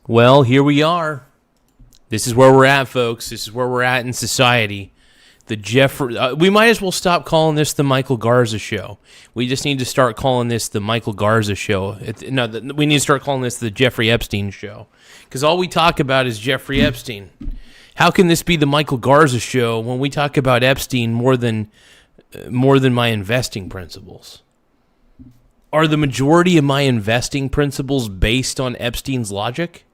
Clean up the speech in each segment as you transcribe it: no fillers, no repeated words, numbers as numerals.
Well, here we are. This is where we're at, folks. This is where we're at in society. The Jeffrey, we might as well stop calling this the Michael Garza Show. We just need to start calling this the Michael Garza Show. We need to start calling this the Jeffrey Epstein Show, because all we talk about is Jeffrey Epstein. How can this be the Michael Garza Show when we talk about Epstein more than my investing principles? Are the majority of my investing principles based on Epstein's logic?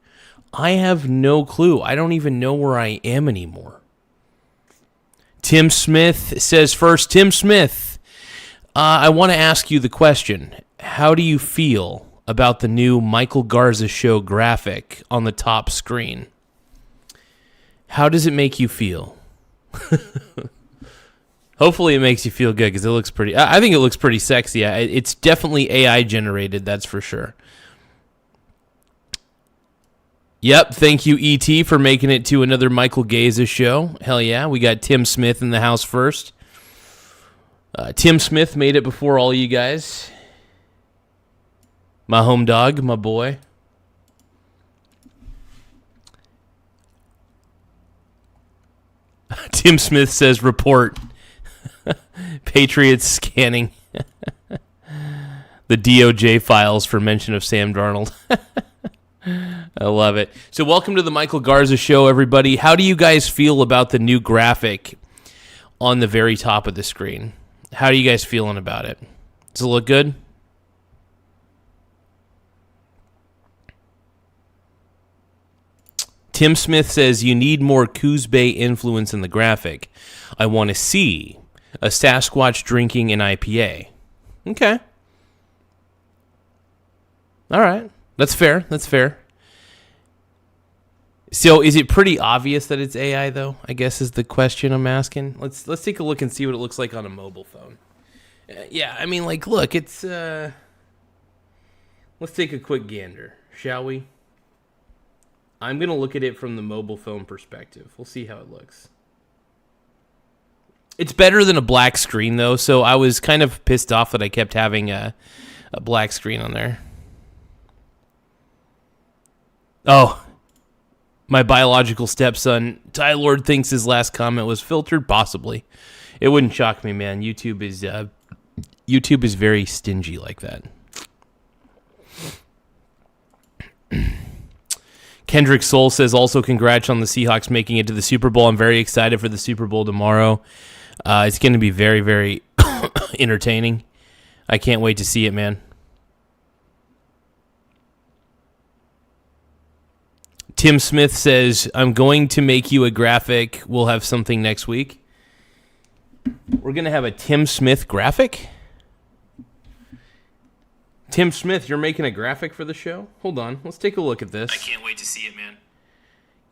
I have no clue. I don't even know where I am anymore. Tim Smith says first, Tim Smith, I want to ask you the question. How do you feel about the new Michael Garza Show graphic on the top screen? How does it make you feel? Hopefully it makes you feel good, because it looks pretty... I think it looks pretty sexy. It's definitely AI generated, that's for sure. Yep, thank you, E.T., for making it to another Michael Garza Show. Hell yeah, we got Tim Smith in the house first. Tim Smith made it before all you guys. My home dog, my boy. Tim Smith says, report. Patriots scanning the DOJ files for mention of Sam Darnold. I love it. So welcome to the Michael Garza Show, everybody. How do you guys feel about the new graphic on the very top of the screen? How are you guys feeling about it? Does it look good? Tim Smith says, you need more Coos Bay influence in the graphic. I want to see a Sasquatch drinking an IPA. Okay. All right. That's fair. That's fair. So is it pretty obvious that it's AI, though? I guess is the question I'm asking. Let's take a look and see what it looks like on a mobile phone. Yeah, I mean, like, look, it's... Let's take a quick gander, shall we? I'm going to look at it from the mobile phone perspective. We'll see how it looks. It's better than a black screen, though, so I was kind of pissed off that I kept having a black screen on there. Oh, my biological stepson, Ty Lord, thinks his last comment was filtered. Possibly. It wouldn't shock me, man. YouTube is very stingy like that. Kendrick Soul says, also congrats on the Seahawks making it to the Super Bowl. I'm very excited for the Super Bowl tomorrow. It's going to be very, very entertaining. I can't wait to see it, man. Tim Smith says, I'm going to make you a graphic. We'll have something next week. We're going to have a Tim Smith graphic? Tim Smith, you're making a graphic for the show? Hold on. Let's take a look at this. I can't wait to see it, man.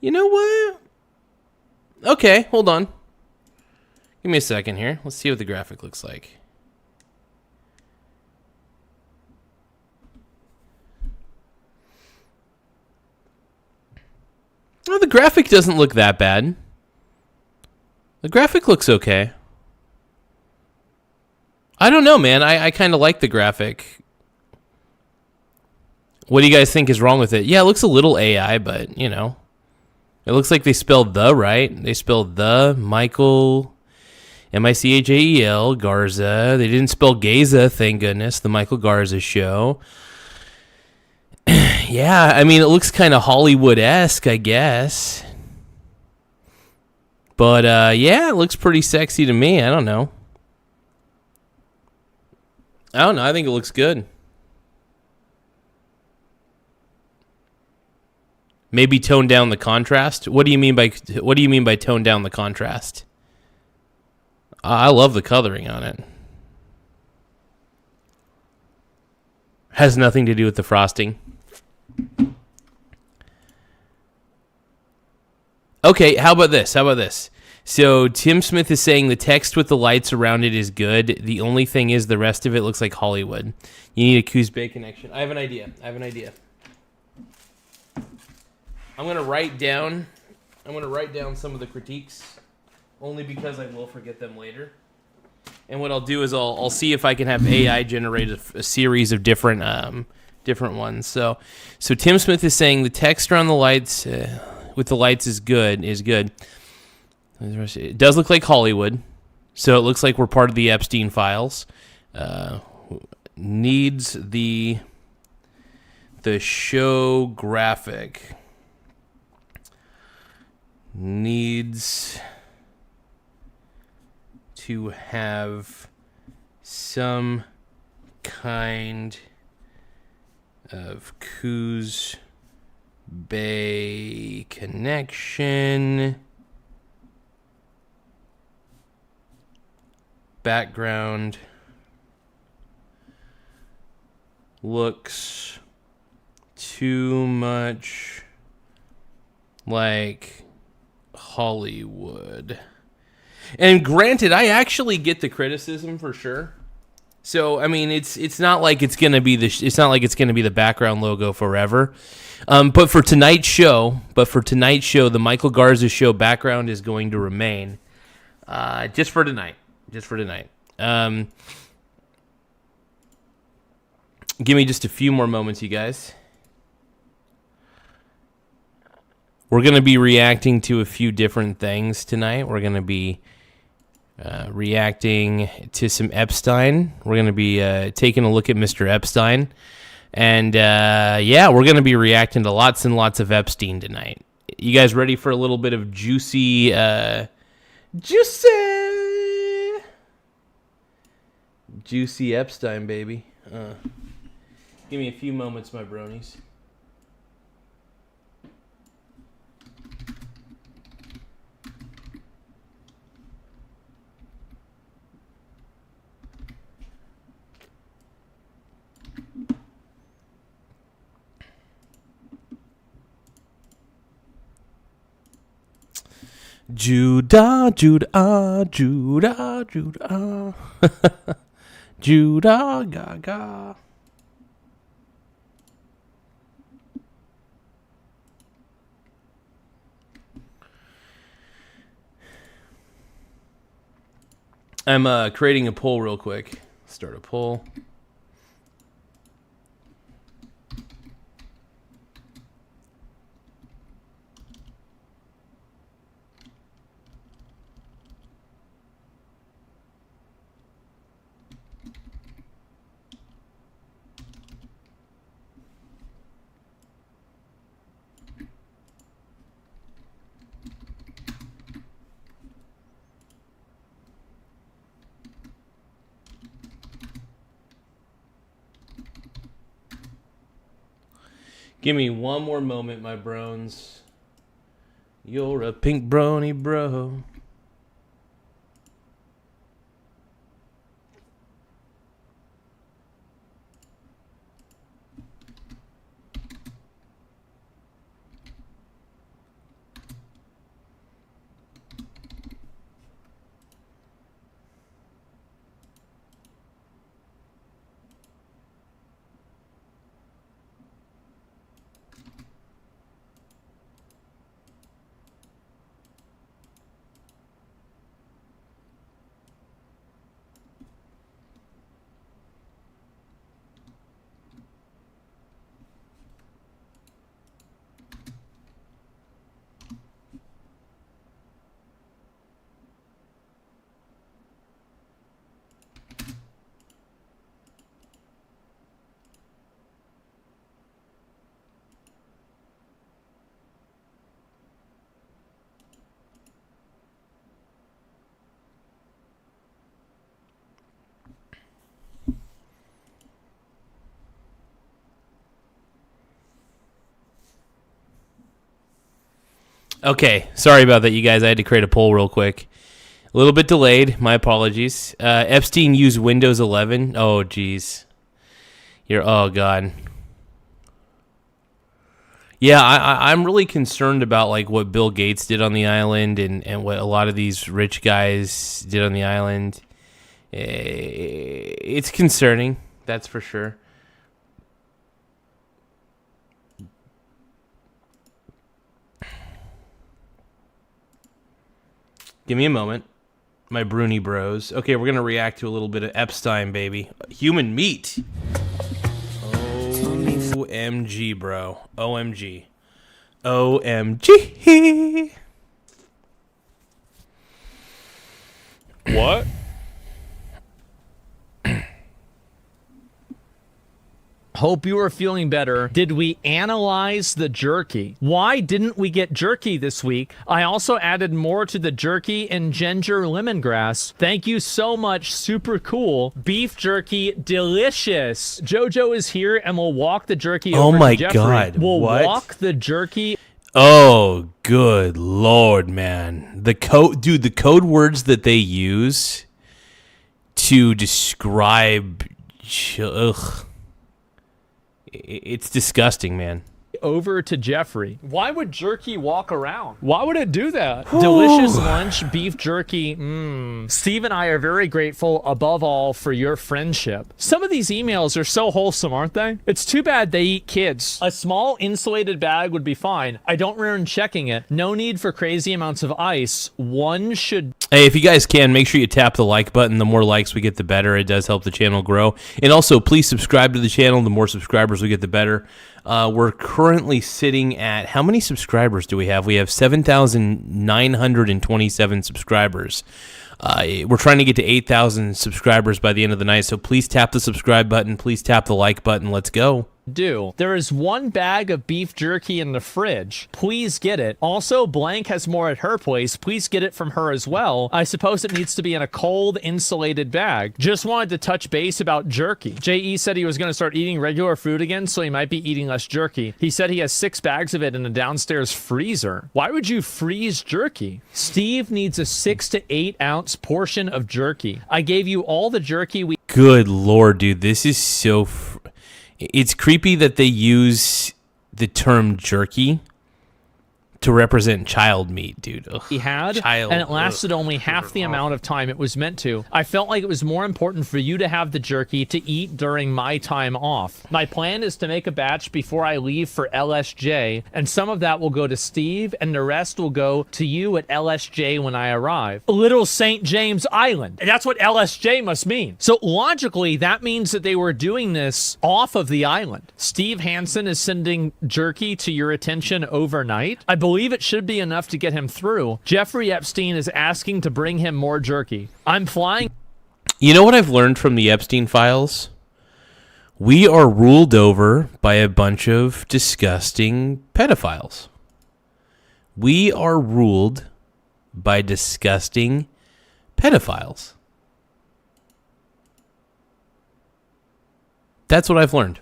You know what? Okay, hold on. Give me a second here. Let's see what the graphic looks like. Oh, the graphic doesn't look that bad. The graphic looks okay. I don't know, man. I kind of like the graphic. What do you guys think is wrong with it? Yeah, it looks a little AI, but, you know. It looks like they spelled the right. They spelled the Michael, M-I-C-H-A-E-L, Garza. They didn't spell Gaza, thank goodness. The Michael Garza Show. Yeah, I mean, it looks kind of Hollywood-esque, I guess. But, yeah, it looks pretty sexy to me. I don't know. I think it looks good. Maybe tone down the contrast. What do you mean by tone down the contrast? I love the coloring on it. Has nothing to do with the frosting. Okay, how about this? So Tim Smith is saying the text with the lights around it is good. The only thing is the rest of it looks like Hollywood. You need a Coos Bay connection. I have an idea. I'm gonna write down some of the critiques, only because I will forget them later. And what I'll do is I'll see if I can have AI generate a series of different different ones. So Tim Smith is saying the texture on the lights with the lights is good. It does look like Hollywood, so it looks like we're part of the Epstein files. Needs the show graphic. Needs to have some kind of Coos Bay connection. Background looks too much like Hollywood. And granted, I actually get the criticism for sure. So I mean, it's not like it's gonna be the background logo forever. But for tonight's show, the Michael Garza Show background is going to remain just for tonight. Give me just a few more moments, you guys. We're going to be reacting to a few different things tonight. We're going to be reacting to some Epstein. We're going to be taking a look at Mr. Epstein. And, we're going to be reacting to lots and lots of Epstein tonight. You guys ready for a little bit of juicy Epstein, baby? Give me a few moments, my bronies. Judah, Judah, Judah, Judah. Judah, Gaga. I'm creating a poll real quick. Start a poll. Give me one more moment, my brones. You're a pink brony, bro. Okay, sorry about that, you guys. I had to create a poll real quick. A little bit delayed. My apologies. Epstein used Windows 11. Oh, geez. Oh, God. Yeah, I'm really concerned about like what Bill Gates did on the island and what a lot of these rich guys did on the island. It's concerning, that's for sure. Give me a moment. My Bruni bros. Okay, we're going to react to a little bit of Epstein, baby. Human meat. Oh. OMG, bro. OMG. OMG. What? Hope you are feeling better. Did we analyze the jerky? Why didn't we get jerky this week? I also added more to the jerky and ginger lemongrass. Thank you so much. Super cool. Beef jerky, delicious. Jojo is here and we'll walk the jerky over my to Jeffrey. God. We'll What? walk the jerky. Oh, good Lord, man. The code words that they use to describe... Ugh. It's disgusting, man. Over to Jeffrey. Why would jerky walk around? Why would it do that? Delicious lunch, beef jerky. Steve and I are very grateful, above all, for your friendship. Some of these emails are so wholesome, aren't they? It's too bad they eat kids. A small insulated bag would be fine. I don't remember checking it. No need for crazy amounts of ice. One should... Hey, if you guys can, make sure you tap the like button. The more likes we get, the better. It does help the channel grow. And also, please subscribe to the channel. The more subscribers we get, the better. We're currently sitting at... How many subscribers do we have? We have 7,927 subscribers. We're trying to get to 8,000 subscribers by the end of the night, so please tap the subscribe button. Please tap the like button. Let's go. There is one bag of beef jerky in the fridge. Please get it. Also, Blank has more at her place. Please get it from her as well. I suppose it needs to be in a cold, insulated bag. Just wanted to touch base about jerky. J.E. said he was going to start eating regular food again, so he might be eating less jerky. He said he has 6 bags of it in a downstairs freezer. Why would you freeze jerky? Steve needs a 6 to 8 ounce portion of jerky. I gave you all the jerky we... Good Lord, dude. This is so... It's creepy that they use the term jerky to represent child meat, dude. Ugh, he had, and it lasted only half the amount of time it was meant to. I felt like it was more important for you to have the jerky to eat during my time off. My plan is to make a batch before I leave for LSJ, and some of that will go to Steve, and the rest will go to you at LSJ when I arrive. Little St. James Island. And that's what LSJ must mean. So logically, that means that they were doing this off of the island. Steve Hansen is sending jerky to your attention overnight. I believe it should be enough to get him through. Jeffrey Epstein is asking to bring him more jerky. I'm flying. You know what I've learned from the Epstein files? We are ruled over by a bunch of disgusting pedophiles. We are ruled by disgusting pedophiles. That's what I've learned.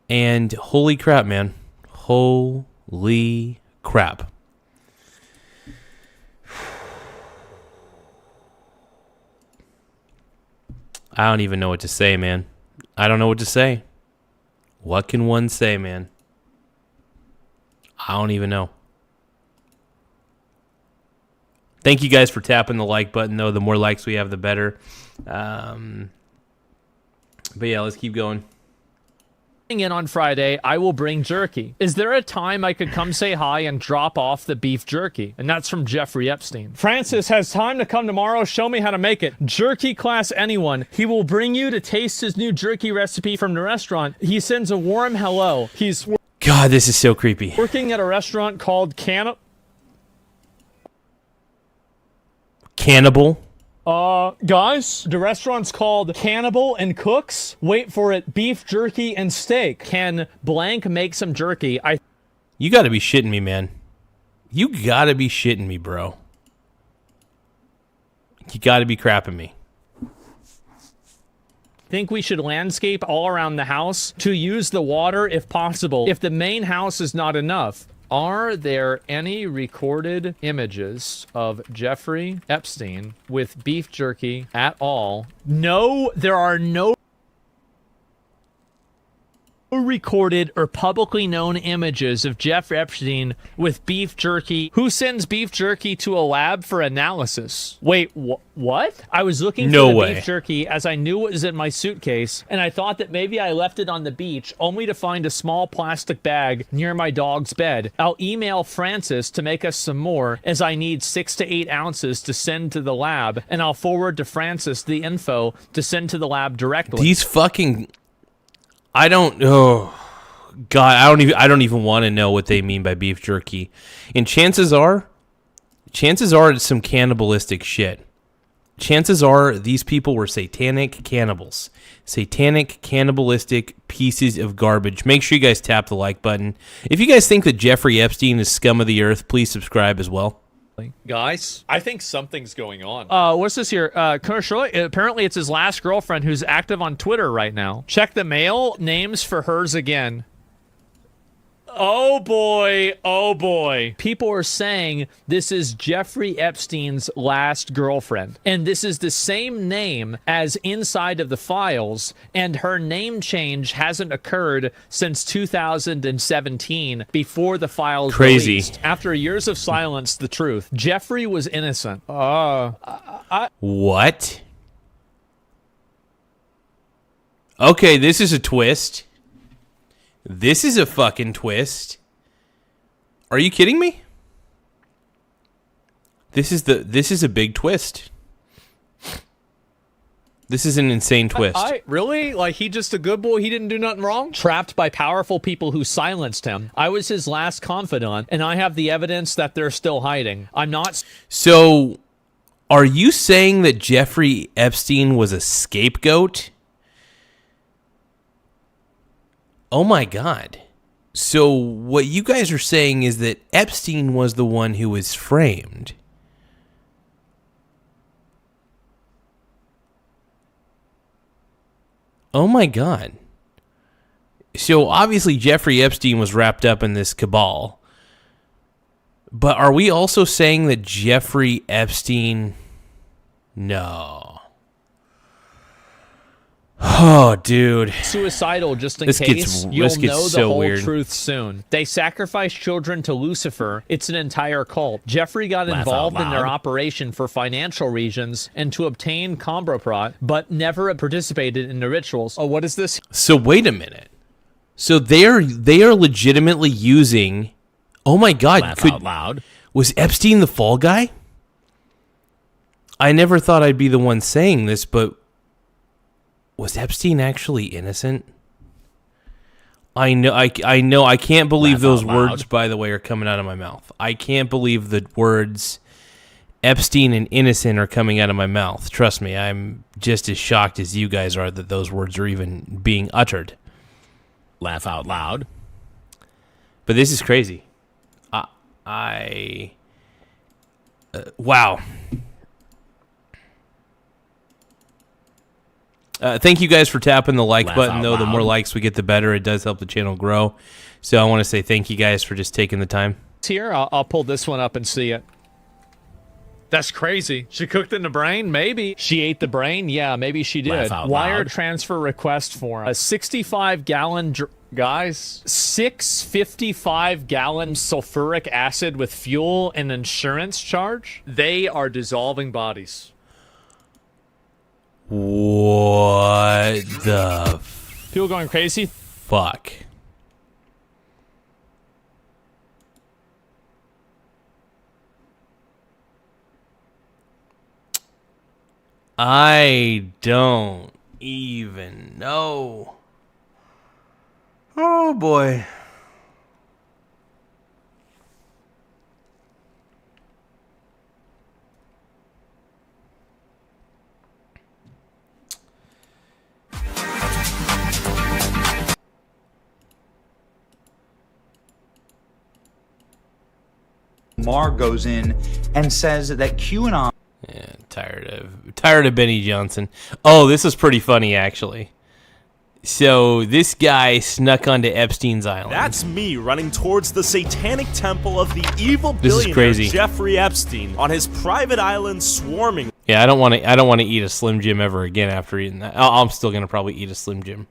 And holy crap, man. Holy crap. I don't even know what to say, man. I don't know what to say. What can one say, man? I don't even know. Thank you guys for tapping the like button, though. The more likes we have, the better. But yeah, let's keep going. In on Friday, I will bring jerky. Is there a time I could come say hi and drop off the beef jerky? And that's from Jeffrey Epstein. Francis has time to come tomorrow. Show me how to make it. Jerky class anyone. He will bring you to taste his new jerky recipe from the restaurant. He sends a warm hello. He's God, this is so creepy. working at a restaurant called Cannibal. Guys, the restaurant's called Cannibal and Cooks. Wait for it. Beef jerky and steak. Can Blank make some jerky? You gotta be shitting me, man. You gotta be shitting me, bro. You gotta be crapping me. Think we should landscape all around the house to use the water if possible. If the main house is not enough. Are there any recorded images of Jeffrey Epstein with beef jerky at all? No, there are no recorded or publicly known images of Jeffrey Epstein with beef jerky. Who sends beef jerky to a lab for analysis? Wait, what? I was looking for the beef jerky as I knew it was in my suitcase, and I thought that maybe I left it on the beach, only to find a small plastic bag near my dog's bed. I'll email Francis to make us some more, as I need 6 to 8 ounces to send to the lab, and I'll forward to Francis the info to send to the lab directly. These fucking... I don't. Oh God, I don't even want to know what they mean by beef jerky. And chances are it's some cannibalistic shit. Chances are these people were satanic cannibals. Satanic, cannibalistic pieces of garbage. Make sure you guys tap the like button. If you guys think that Jeffrey Epstein is scum of the earth, please subscribe as well. Guys, I think something's going on. What's this here? Commercial. Apparently, it's his last girlfriend who's active on Twitter right now. Check the mail. Names for hers again. Oh boy, oh boy. People are saying this is Jeffrey Epstein's last girlfriend. And this is the same name as inside of the files. And her name change hasn't occurred since 2017, before the files Crazy. released. After years of silence, the truth. Jeffrey was innocent. What? Okay, this is a twist. This is a fucking twist. Are you kidding me? This is a big twist. This is an insane twist. Really? Like, he just a good boy? He didn't do nothing wrong? Trapped by powerful people who silenced him. I was his last confidant, and I have the evidence that they're still hiding. I'm not... So, are you saying that Jeffrey Epstein was a scapegoat? Oh my God. So what you guys are saying is that Epstein was the one who was framed. Oh my God. So obviously Jeffrey Epstein was wrapped up in this cabal. But are we also saying that Jeffrey Epstein... No. Oh, dude. Suicidal, just in This case. You'll gets know the so whole weird. truth soon. They sacrificed children to Lucifer. It's an entire cult. Jeffrey got involved in their operation for financial reasons and to obtain Comboprot, but never participated in the rituals. Oh, what is this? So wait a minute. So they are legitimately using... Oh my God. Laugh out loud. Was Epstein the fall guy? I never thought I'd be the one saying this, but... Was Epstein actually innocent? I know. I can't believe those words, by the way, are coming out of my mouth. I can't believe the words Epstein and innocent are coming out of my mouth. Trust me, I'm just as shocked as you guys are that those words are even being uttered. Laugh out loud. But this is crazy. Wow. Thank you guys for tapping the like button, though. The more likes we get, the better. It does help the channel grow. So I want to say thank you guys for just taking the time. Here, I'll pull this one up and see it. That's crazy. She cooked in the brain? Maybe. She ate the brain? Yeah, maybe she did. Wire transfer request form. A 65-gallon... Guys, 655-gallon sulfuric acid with fuel and insurance charge? They are dissolving bodies. What the People going crazy? fuck? I don't even know. Oh boy. Marr goes in and says that QAnon... Yeah, tired of Benny Johnson. Oh, this is pretty funny, actually. So this guy snuck onto Epstein's island. That's me running towards the satanic temple of the evil This is billionaire crazy. Jeffrey Epstein on his private island, swarming Yeah, I don't want to eat a Slim Jim ever again after eating that. I'm still gonna probably eat a Slim Jim.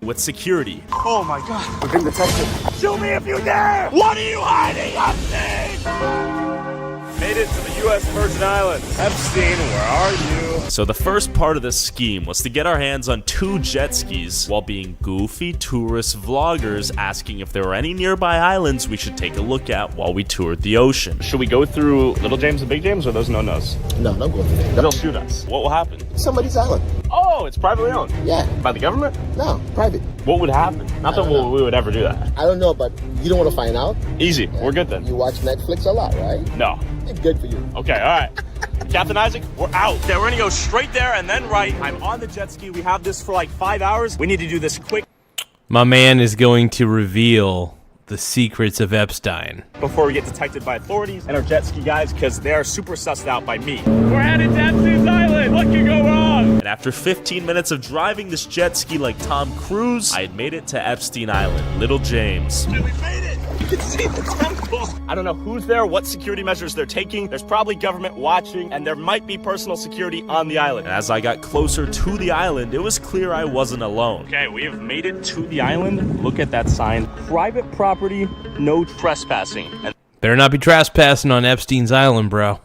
with security. Oh my God, we've been detected. Shoot me if you dare! What are you hiding, Epstein? Made it to the U.S. Virgin Islands. Epstein, where are you? So the first part of this scheme was to get our hands on 2 jet skis while being goofy tourist vloggers asking if there were any nearby islands we should take a look at while we toured the ocean. Should we go through Little James and Big James, or those no-nos? No, don't go through there. They'll shoot us. What will happen? Somebody's island. Oh, it's privately owned. Yeah. By the government? No, private. What would happen? Not that we would ever do that. I don't know, but you don't want to find out? Easy. We're good then. You watch Netflix a lot, right? No. It's good for you. Okay, all right. Captain Isaac, we're out. Okay, we're gonna go straight there and then right. I'm on the jet ski. We have this for like 5 hours. We need to do this quick My man is going to reveal the secrets of Epstein. before we get detected by authorities and our jet ski guys, because they are super sussed out by me. We're headed to Epstein's Island. What could go wrong? And after 15 minutes of driving this jet ski like Tom Cruise, I had made it to Epstein Island, Little James. We made it. You can see the temple. I don't know who's there, what security measures they're taking. There's probably government watching, and there might be personal security on the island. And as I got closer to the island, it was clear I wasn't alone. Okay, we have made it to the island. Look at that sign. Private property, no trespassing. And Better not be trespassing on Epstein's Island, bro.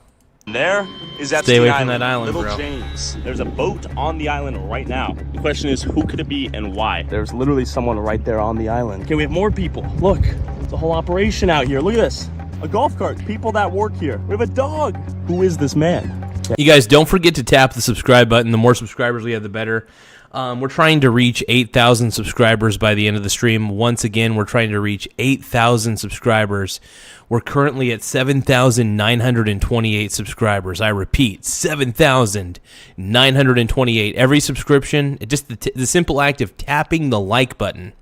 there is Epstein Stay away Island. from that island, Little bro. James. There's a boat on the island right now. The question is, who could it be and why? There's literally someone right there on the island. Okay, we have more people. Look, it's a whole operation out here. Look at this. A golf cart. People that work here. We have a dog. Who is this man? You guys, don't forget to tap the subscribe button. The more subscribers we have, the better. We're trying to reach 8,000 subscribers by the end of the stream. Once again, we're trying to reach 8,000 subscribers. We're currently at 7,928 subscribers. I repeat, 7,928. Every subscription, just the simple act of tapping the like button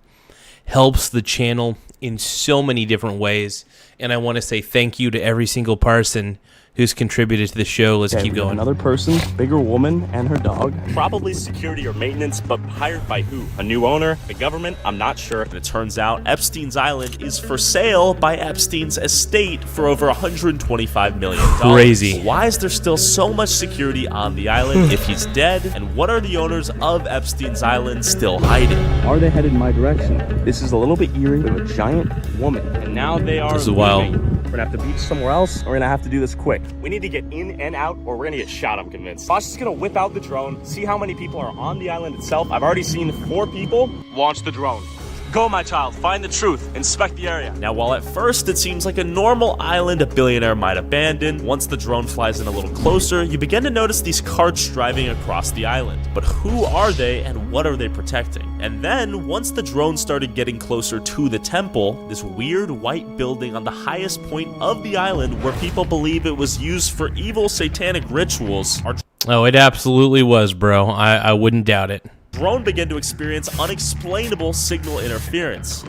helps the channel in so many different ways. And I want to say thank you to every single person who's contributed to the show. Let's keep going. Another person, bigger woman, and her dog. Probably security or maintenance, but hired by who? A new owner? The government? I'm not sure. And it turns out Epstein's Island is for sale by Epstein's estate for over $125 million. Crazy. Why is there still so much security on the island if he's dead? And what are the owners of Epstein's Island still hiding? Are they headed in my direction? This is a little bit eerie. We have a giant woman, and now they are This is wild. leaving. We're gonna have to beach somewhere else, or we're gonna have to do this quick. We need to get in and out, or we're gonna get shot, I'm convinced. Boss is gonna whip out the drone, see how many people are on the island itself. I've already seen 4 people. Launch the drone. Go, my child, find the truth, inspect the area. Now, while at first it seems like a normal island a billionaire might abandon, once the drone flies in a little closer, you begin to notice these carts driving across the island. But who are they and what are they protecting? And then, once the drone started getting closer to the temple, this weird white building on the highest point of the island where people believe it was used for evil satanic rituals, our Oh, it absolutely was, bro. I wouldn't doubt it. drone began to experience unexplainable signal interference.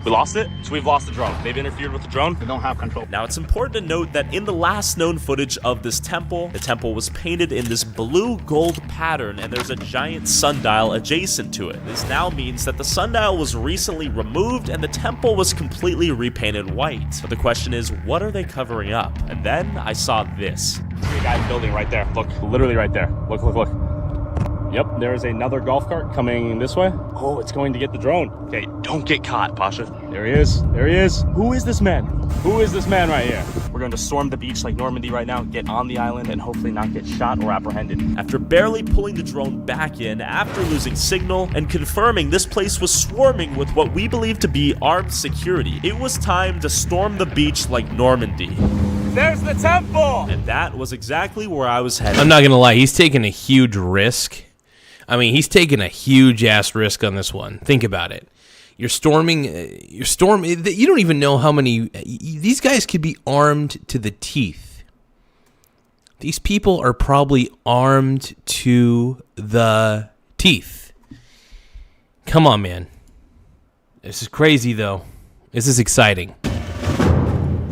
We lost it, so we've lost the drone. They've interfered with the drone. We don't have control. Now, it's important to note that in the last known footage of this temple, the temple was painted in this blue-gold pattern, and there's a giant sundial adjacent to it. This now means that the sundial was recently removed, and the temple was completely repainted white. But the question is, what are they covering up? And then I saw this. A guy building right there. Look, literally right there. Look, look, look. Yep, there is another golf cart coming this way. Oh, it's going to get the drone. Okay, don't get caught, Pasha. There he is. There he is. Who is this man? Who is this man right here? We're going to storm the beach like Normandy right now, get on the island, and hopefully not get shot or apprehended. After barely pulling the drone back in, after losing signal, and confirming this place was swarming with what we believe to be armed security, it was time to storm the beach like Normandy. There's the temple! And that was exactly where I was headed. I'm not going to lie. He's taking a huge risk. I mean, he's taking a huge-ass risk on this one. Think about it. You don't even know how many... These guys could be armed to the teeth. These people are probably armed to the teeth. Come on, man. This is crazy, though. This is exciting.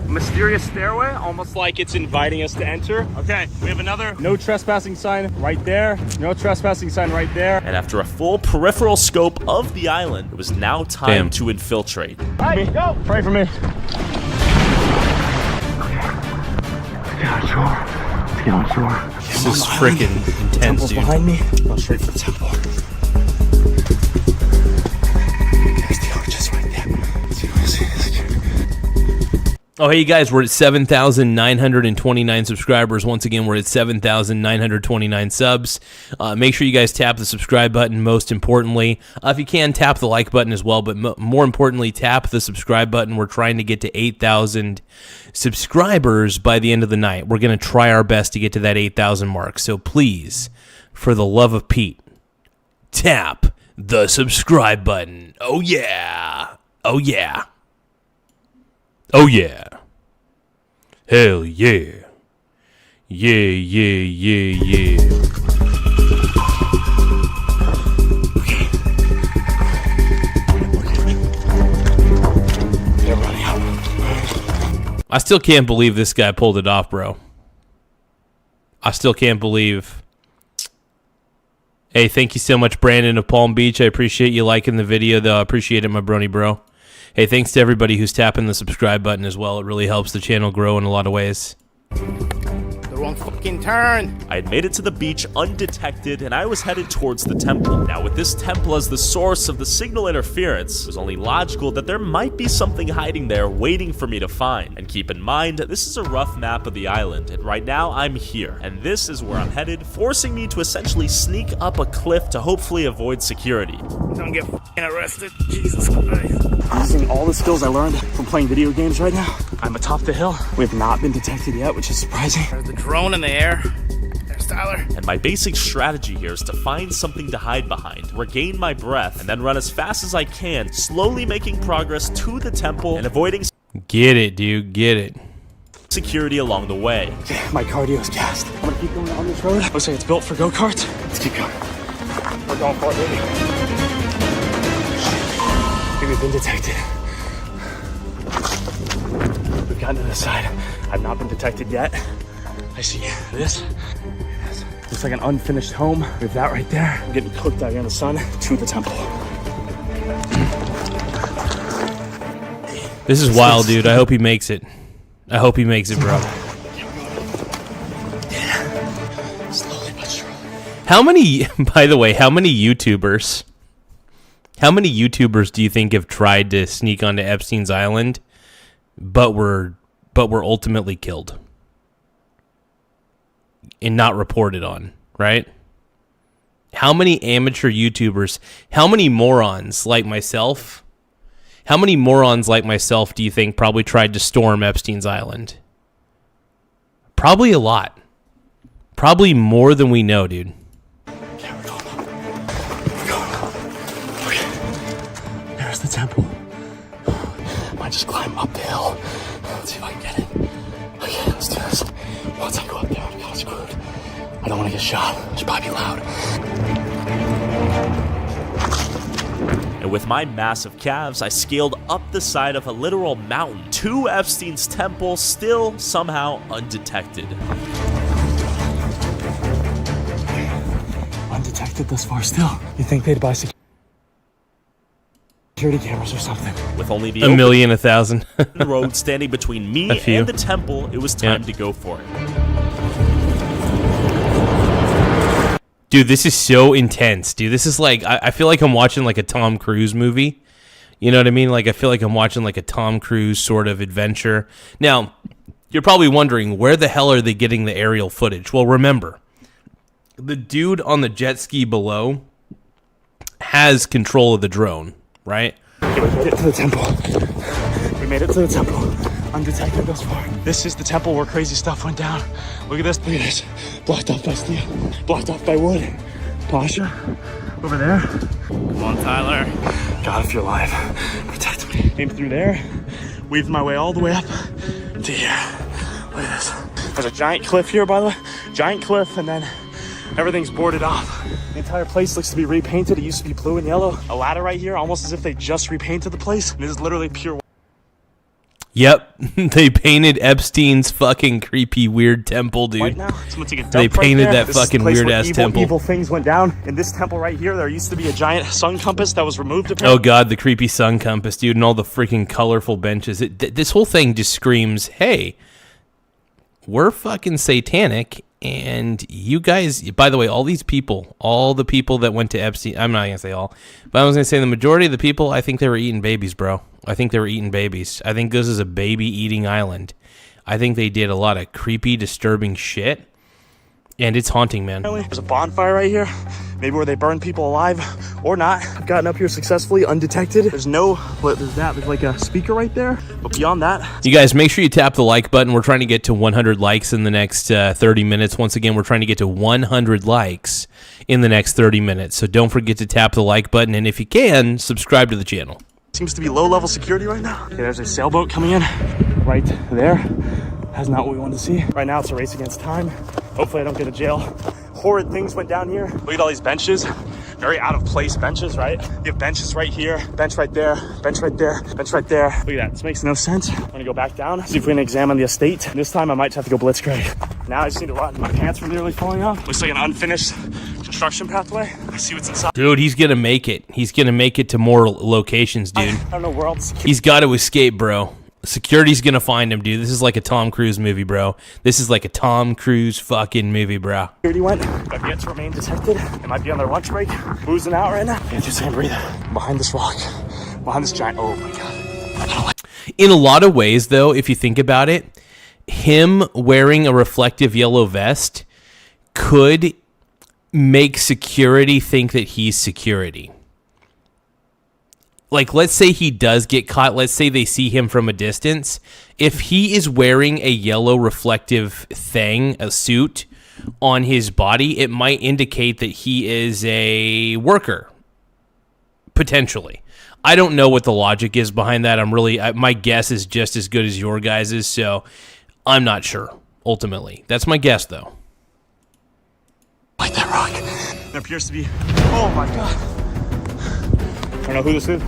Mysterious stairway, almost like it's inviting us to enter. Okay, we have another no trespassing sign right there. No trespassing sign right there. And after a full peripheral scope of the island, it was now time Damn. to infiltrate. All right, go. Pray for me. This is freaking intense, dude. Behind me. Go straight for the temple. There's the arches right there. See what I see? Oh, hey, you guys, we're at 7,929 subscribers. Once again, we're at 7,929 subs. Make sure you guys tap the subscribe button, most importantly. If you can, tap the like button as well, but more importantly, tap the subscribe button. We're trying to get to 8,000 subscribers by the end of the night. We're going to try our best to get to that 8,000 mark. So please, for the love of Pete, tap the subscribe button. Oh, yeah. Oh, yeah. Oh, yeah. Hell yeah. Yeah, yeah, yeah, yeah. They're running out. I still can't believe this guy pulled it off, bro. I still can't believe. Hey, thank you so much, Brandon of Palm Beach. I appreciate you liking the video, though. I appreciate it, my brony bro. Hey, thanks to everybody who's tapping the subscribe button as well. It really helps the channel grow in a lot of ways. The wrong fucking turn. I had made it to the beach undetected, and I was headed towards the temple. Now, with this temple as the source of the signal interference, it was only logical that there might be something hiding there waiting for me to find. And keep in mind, this is a rough map of the island, and right now I'm here. And this is where I'm headed, forcing me to essentially sneak up a cliff to hopefully avoid security. Don't get fucking arrested. Jesus Christ. Using all the skills I learned from playing video games right now, I'm atop the hill. We have not been detected yet, which is surprising. There's the drone in the air. There's Tyler. And my basic strategy here is to find something to hide behind, regain my breath, and then run as fast as I can, slowly making progress to the temple and avoiding Get it, dude. Get it. security along the way. My cardio's gassed. I'm gonna keep going on this road. Looks like it's built for go-karts. Let's keep going. We're going for it, baby. I think we've been detected. We've gotten to the side. I've not been detected yet. I see this. Looks like an unfinished home. We have that right there. I'm getting cooked out here in the sun to the temple. This is wild, dude. I hope he makes it. I hope he makes it, bro. Slowly but surely. How many, by the way, how many YouTubers do you think have tried to sneak onto Epstein's island, but were ultimately killed and not reported on, right? How many amateur YouTubers, how many morons like myself, do you think probably tried to storm Epstein's island? Probably a lot. Probably more than we know, dude. Okay, we're going up. We're going up. Okay. There's the temple. I might just climb up the hill. Let's see if I can get it. Okay, let's do this. Once I go up there, I'm kind of screwed. I don't want to get shot. It should probably be loud. And with my massive calves, I scaled up the side of a literal mountain to Epstein's temple, still somehow undetected. Undetected thus far still. You think they'd buy security cameras or something? With only the A million, 1,000. open road standing between me A few. and the temple, it was time Yeah. to go for it. Dude, this is so intense, dude. This is like, I feel like I'm watching like a Tom Cruise movie. You know what I mean? Like, I feel like I'm watching like a Tom Cruise sort of adventure. Now, you're probably wondering, where the hell are they getting the aerial footage? Well, remember, the dude on the jet ski below has control of the drone, right? Okay, we made it to the temple. We made it to the temple. Undetected thus far. This is the temple where crazy stuff went down. Look at this. Look at this. Blocked off by steel. Blocked off by wood. Pasha, over there. Come on, Tyler. God, if you're alive, protect me. Came through there. Weaved my way all the way up to here. Look at this. There's a giant cliff here, by the way. Giant cliff, and then everything's boarded off. The entire place looks to be repainted. It used to be blue and yellow. A ladder right here, almost as if they just repainted the place. And this is literally pure. Yep, they painted Epstein's fucking creepy weird temple, dude. Right now, someone took a dump They right painted there. that This is the fucking place where weird-ass evil, temple. Evil things went down. In this temple right here, there used to be a giant sun compass that was removed. Oh Apparently. god, the creepy sun compass, dude, and all the freaking colorful benches. This whole thing just screams, hey, we're fucking satanic, and you guys, by the way, all the people that went to Epstein, I'm not going to say all, but I was going to say the majority of the people, I think they were eating babies, bro. I think they were eating babies. I think this is a baby-eating island. I think they did a lot of creepy, disturbing shit, and it's haunting, man. There's a bonfire right here, maybe where they burn people alive or not. I've gotten up here successfully, undetected. There's like a speaker right there, but beyond that. You guys, make sure you tap the like button. We're trying to get to 100 likes in the next 30 minutes. Once again, we're trying to get to 100 likes in the next 30 minutes, so don't forget to tap the like button, and if you can, subscribe to the channel. Seems to be low-level security right now. Okay, there's a sailboat coming in right there. That's not what we wanted to see. Right now, it's a race against time. Hopefully, I don't go to jail. Horrid things went down here. Look at all these benches. Very out-of-place benches, right? You have benches right here, bench right there, bench right there, bench right there. Look at that. This makes no sense. I'm gonna go back down, see if we can examine the estate. This time, I might have to go blitzkrieg. Now I just need to run. My pants were nearly falling off. Looks like an unfinished construction pathway. Let's see what's inside. Dude, he's gonna make it. He's gonna make it to more locations, dude. I don't know where else. He's got to escape, bro. Security's gonna find him, dude. This is like a Tom Cruise movie, bro. This is like a Tom Cruise fucking movie, bro. Security went. I've yet to remain detected. They might be on their lunch break, boozing out right now. Can't just breathe. Behind this rock, behind this giant. Oh my god. In a lot of ways, though, if you think about it, him wearing a reflective yellow vest could make security think that he's security. Like, let's say he does get caught. Let's say they see him from a distance. If he is wearing a yellow reflective thing, a suit on his body, it might indicate that he is a worker, potentially. I don't know what the logic is behind that. My guess is just as good as your guys's, so I'm not sure, ultimately. That's my guess, though. Like that rock. There appears to be. Oh my god. I don't know who this is.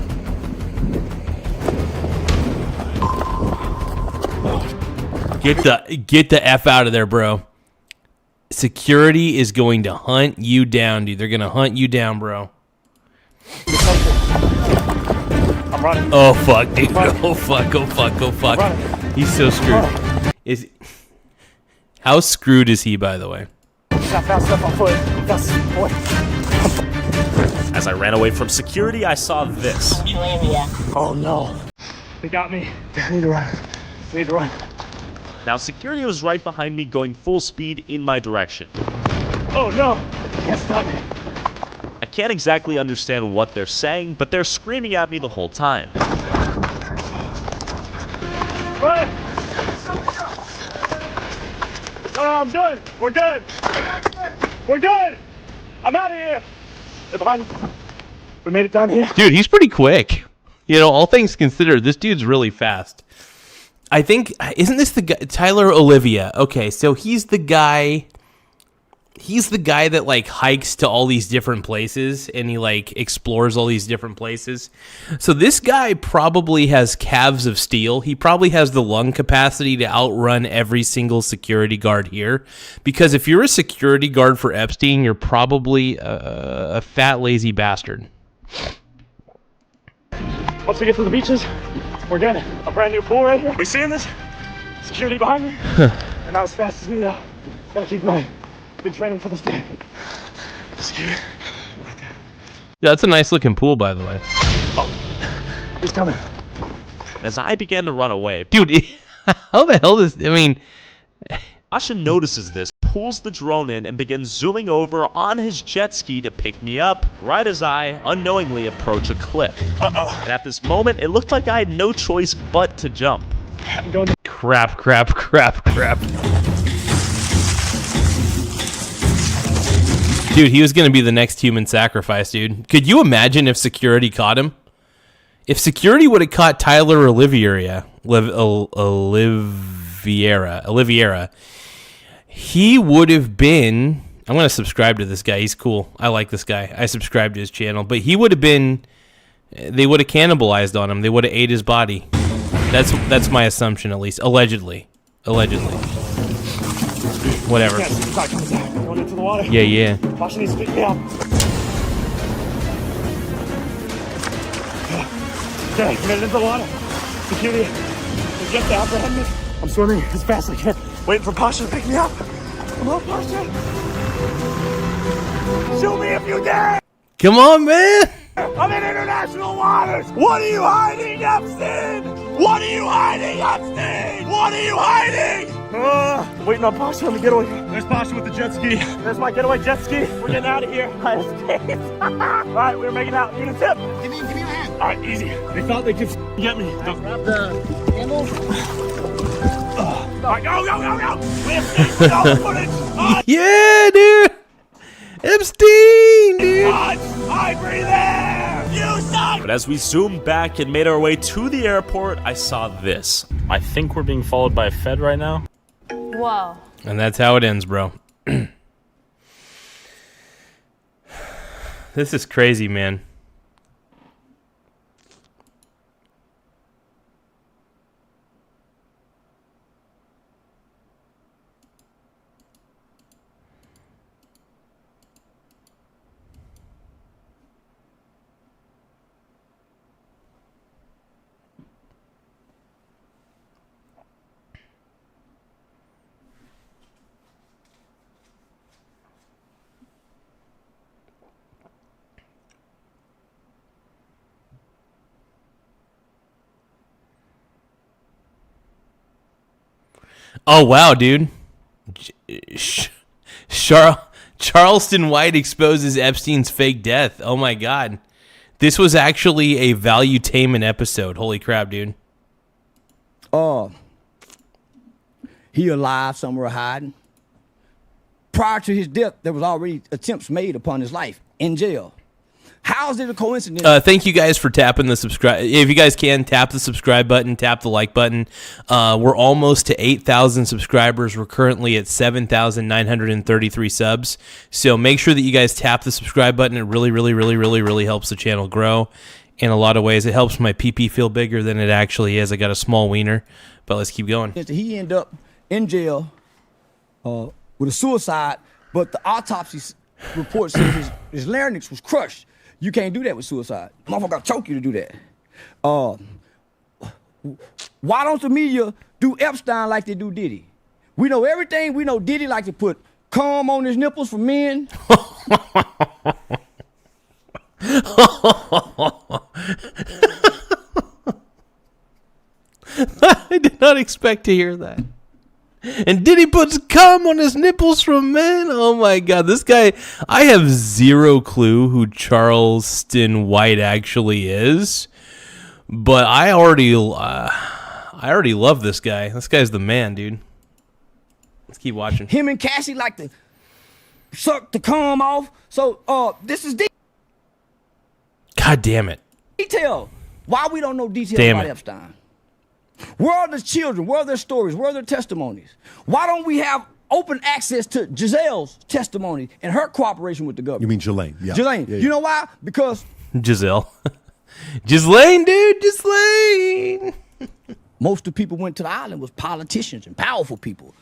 Get the F out of there, bro. Security is going to hunt you down, dude. They're going to hunt you down, bro. I'm running. Oh, fuck, dude. Oh, fuck. Oh, fuck. Oh, fuck. He's so screwed. How screwed is he, by the way? Fast enough on foot. Fast, boy. As I ran away from security, I saw this. Oh no. They got me. I need to run. I need to run. Now, security was right behind me, going full speed in my direction. Oh no. They can't stop me. I can't exactly understand what they're saying, but they're screaming at me the whole time. Run! No, I'm good. We're good. We're good. I'm out of here. We made it down here. Dude, he's pretty quick. You know, all things considered, this dude's really fast. I think, isn't this the guy, Tyler Olivia? Okay, so he's the guy that, like, hikes to all these different places, and he, like, explores all these different places. So this guy probably has calves of steel. He probably has the lung capacity to outrun every single security guard here. Because if you're a security guard for Epstein, you're probably a fat, lazy bastard. Once we get to the beaches, we're good. A brand new pool right here. We seeing this? Security behind me. And not as fast as me, though. Gotta keep going. Been training for this day. Yeah, that's a nice looking pool, by the way. Oh, he's coming. As I began to run away, Dude, how the hell does, I mean... Asha notices this, pulls the drone in, and begins zooming over on his jet ski to pick me up, right as I unknowingly approach a cliff. Uh-oh. And at this moment, it looked like I had no choice but to jump. I'm going. Crap. Dude, he was going to be the next human sacrifice, dude. Could you imagine if security caught him? If security would have caught Tyler Oliveira, he would have been... I'm going to subscribe to this guy. He's cool. I like this guy. I subscribe to his channel. But he would have been... They would have cannibalized on him. They would have ate his body. That's my assumption, at least. Allegedly. Whatever. Yes, he's not coming down. Going into the water. Yeah. Pasha needs to pick me up. Okay, committed into the water. Security, get to apprehend me. I'm swimming as fast as I can. Waiting for Pasha to pick me up. Come on, Pasha. Shoot me if you dare. Come on, man. I'm in international waters! What are you hiding, Epstein? What are you hiding, Epstein? What are you hiding? Waiting on Pasha on the getaway. There's Pasha with the jet ski. There's my getaway jet ski. We're getting out of here. I escaped. All right, we're making out. Need a tip? Give me a hand. All right, easy. They thought they could get me. Grab the handles. All right, go. We escaped with all the footage. Yeah, dude. Epstein, dude. Hide there. You suck. But as we zoomed back and made our way to the airport, I saw this. I think we're being followed by a Fed right now. Whoa. And that's how it ends, bro. This is crazy, man. Oh, wow, dude. Charleston White exposes Epstein's fake death. Oh, my God. This was actually a valuetainment episode. Holy crap, dude. He alive somewhere hiding. Prior to his death, there was already attempts made upon his life in jail. How is it a coincidence? Thank you guys for tapping the subscribe. If you guys can, tap the subscribe button, tap the like button. We're almost to 8,000 subscribers. We're currently at 7,933 subs. So make sure that you guys tap the subscribe button. It really helps the channel grow in a lot of ways. It helps my PP feel bigger than it actually is. I got a small wiener, but let's keep going. He ended up in jail with a suicide, but the autopsy report said his larynx was crushed. You can't do that with suicide. Motherfucker gotta choke you to do that. Why don't the media do Epstein like they do Diddy? We know everything. We know Diddy like to put cum on his nipples for men. I did not expect to hear that. And Diddy puts cum on his nipples from men. Oh my God, this guy! I have zero clue who Charleston White actually is, but I already love this guy. This guy's the man, dude. Let's keep watching. Him and Cassie like to suck the cum off. So this is God damn it! detail. Why we don't know details Damn about it. Epstein? Where are the children? Where are their stories? Where are their testimonies? Why don't we have open access to Giselle's testimony and her cooperation with the government? You mean Ghislaine? Yeah. Ghislaine. Yeah, yeah. You know why? Because Giselle, Ghislaine, dude, Ghislaine. most of the people went to the island was politicians and powerful people,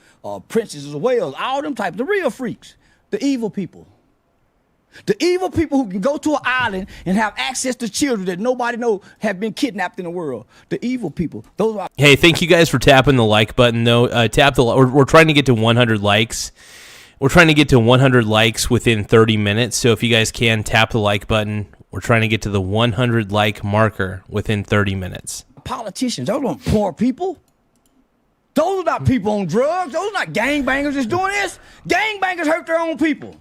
princesses of Wales, all them types, the real freaks, the evil people. The evil people who can go to an island and have access to children that nobody knows have been kidnapped in the world. The evil people. Those are. Hey, thank you guys for tapping the like button, though. Tap the. We're trying to get to 100 likes. We're trying to get to 100 likes within 30 minutes. So if you guys can, tap the like button. We're trying to get to the 100 like marker within 30 minutes. Politicians, those aren't poor people. Those are not people on drugs. Those are not gangbangers that's doing this. Gangbangers hurt their own people.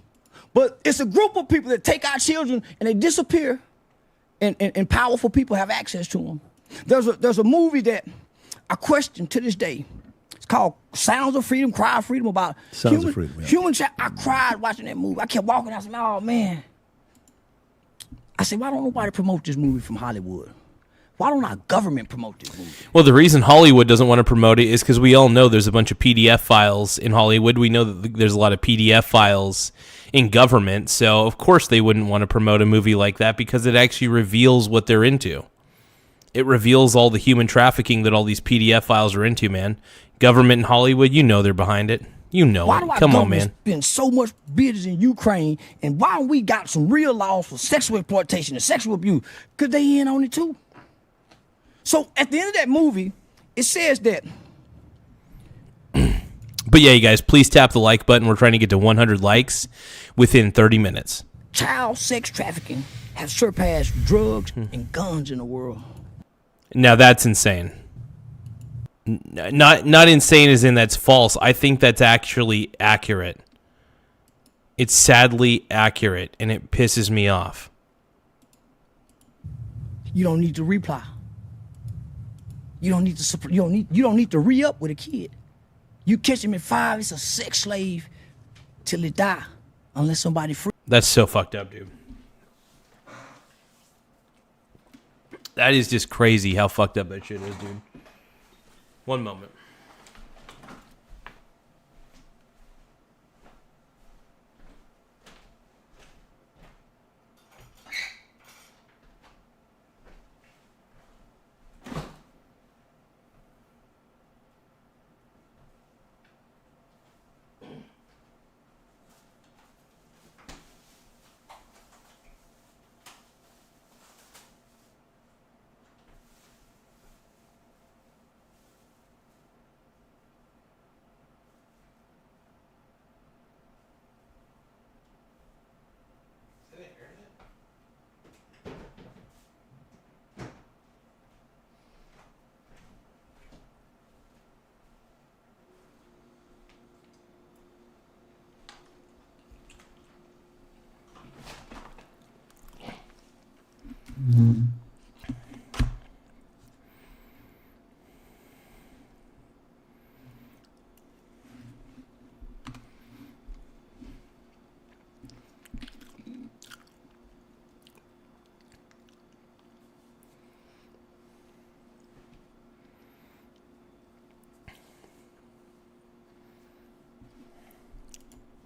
But it's a group of people that take our children and they disappear, and powerful people have access to them. There's a movie that I question to this day. It's called Sounds of Freedom, Cry of Freedom, about Sounds of Freedom, yeah. Human. I cried watching that movie. I kept walking. I said, "Oh man." I said, "Why don't nobody promote this movie from Hollywood? Why don't our government promote this movie?" Well, the reason Hollywood doesn't want to promote it is because we all know there's a bunch of PDF files in Hollywood. We know that there's a lot of PDF files in government, so of course they wouldn't want to promote a movie like that because it actually reveals what they're into. It reveals all the human trafficking that all these PDF files are into, man. Government in Hollywood, you know they're behind it. You know Why it. do our Come on, government man. spend so much business in Ukraine, and why don't we got some real laws for sexual exploitation and sexual abuse? Because they in on it too. So at the end of that movie, it says that. But yeah, you guys, please tap the like button. We're trying to get to 100 likes within 30 minutes. Child sex trafficking have surpassed drugs and guns in the world. Now that's insane. Not insane as in that's false. I think that's actually accurate. It's sadly accurate, and it pisses me off. You don't need to reply. You don't need to. You don't need to re-up with a kid. You catch him at 5, it's a sex slave till he die, unless somebody free. That's so fucked up, dude. That is just crazy how fucked up that shit is, dude. One moment.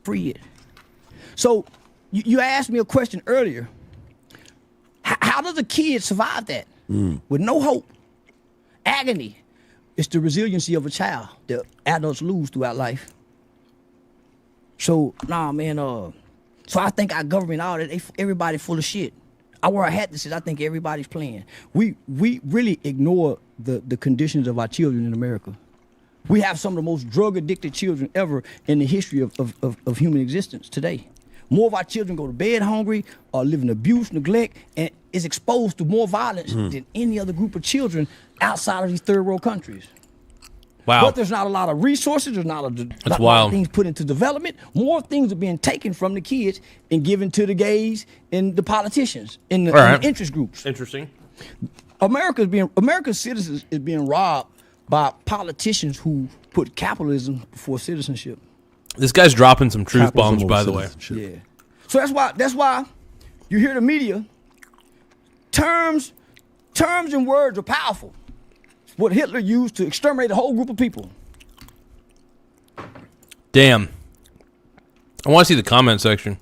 Free it. So you asked me a question earlier. How does a kid survive that with no hope, agony? It's the resiliency of a child that adults lose throughout life. So nah, man. So I think our government, all that, everybody full of shit. I wear a hat that says I think everybody's playing. We really ignore the conditions of our children in America. We have some of the most drug-addicted children ever in the history of human existence today. More of our children go to bed hungry or live in abuse, neglect, and is exposed to more violence than any other group of children outside of these third world countries. Wow. But there's not a lot of resources. There's not a lot of things put into development. More things are being taken from the kids and given to the gays and the politicians and the interest groups. Interesting. America's citizens is being robbed by politicians who put capitalism before citizenship. This guy's dropping some truth bombs, by the way. Yeah. So that's why you hear the media. Terms and words are powerful. It's what Hitler used to exterminate a whole group of people. Damn. I want to see the comment section.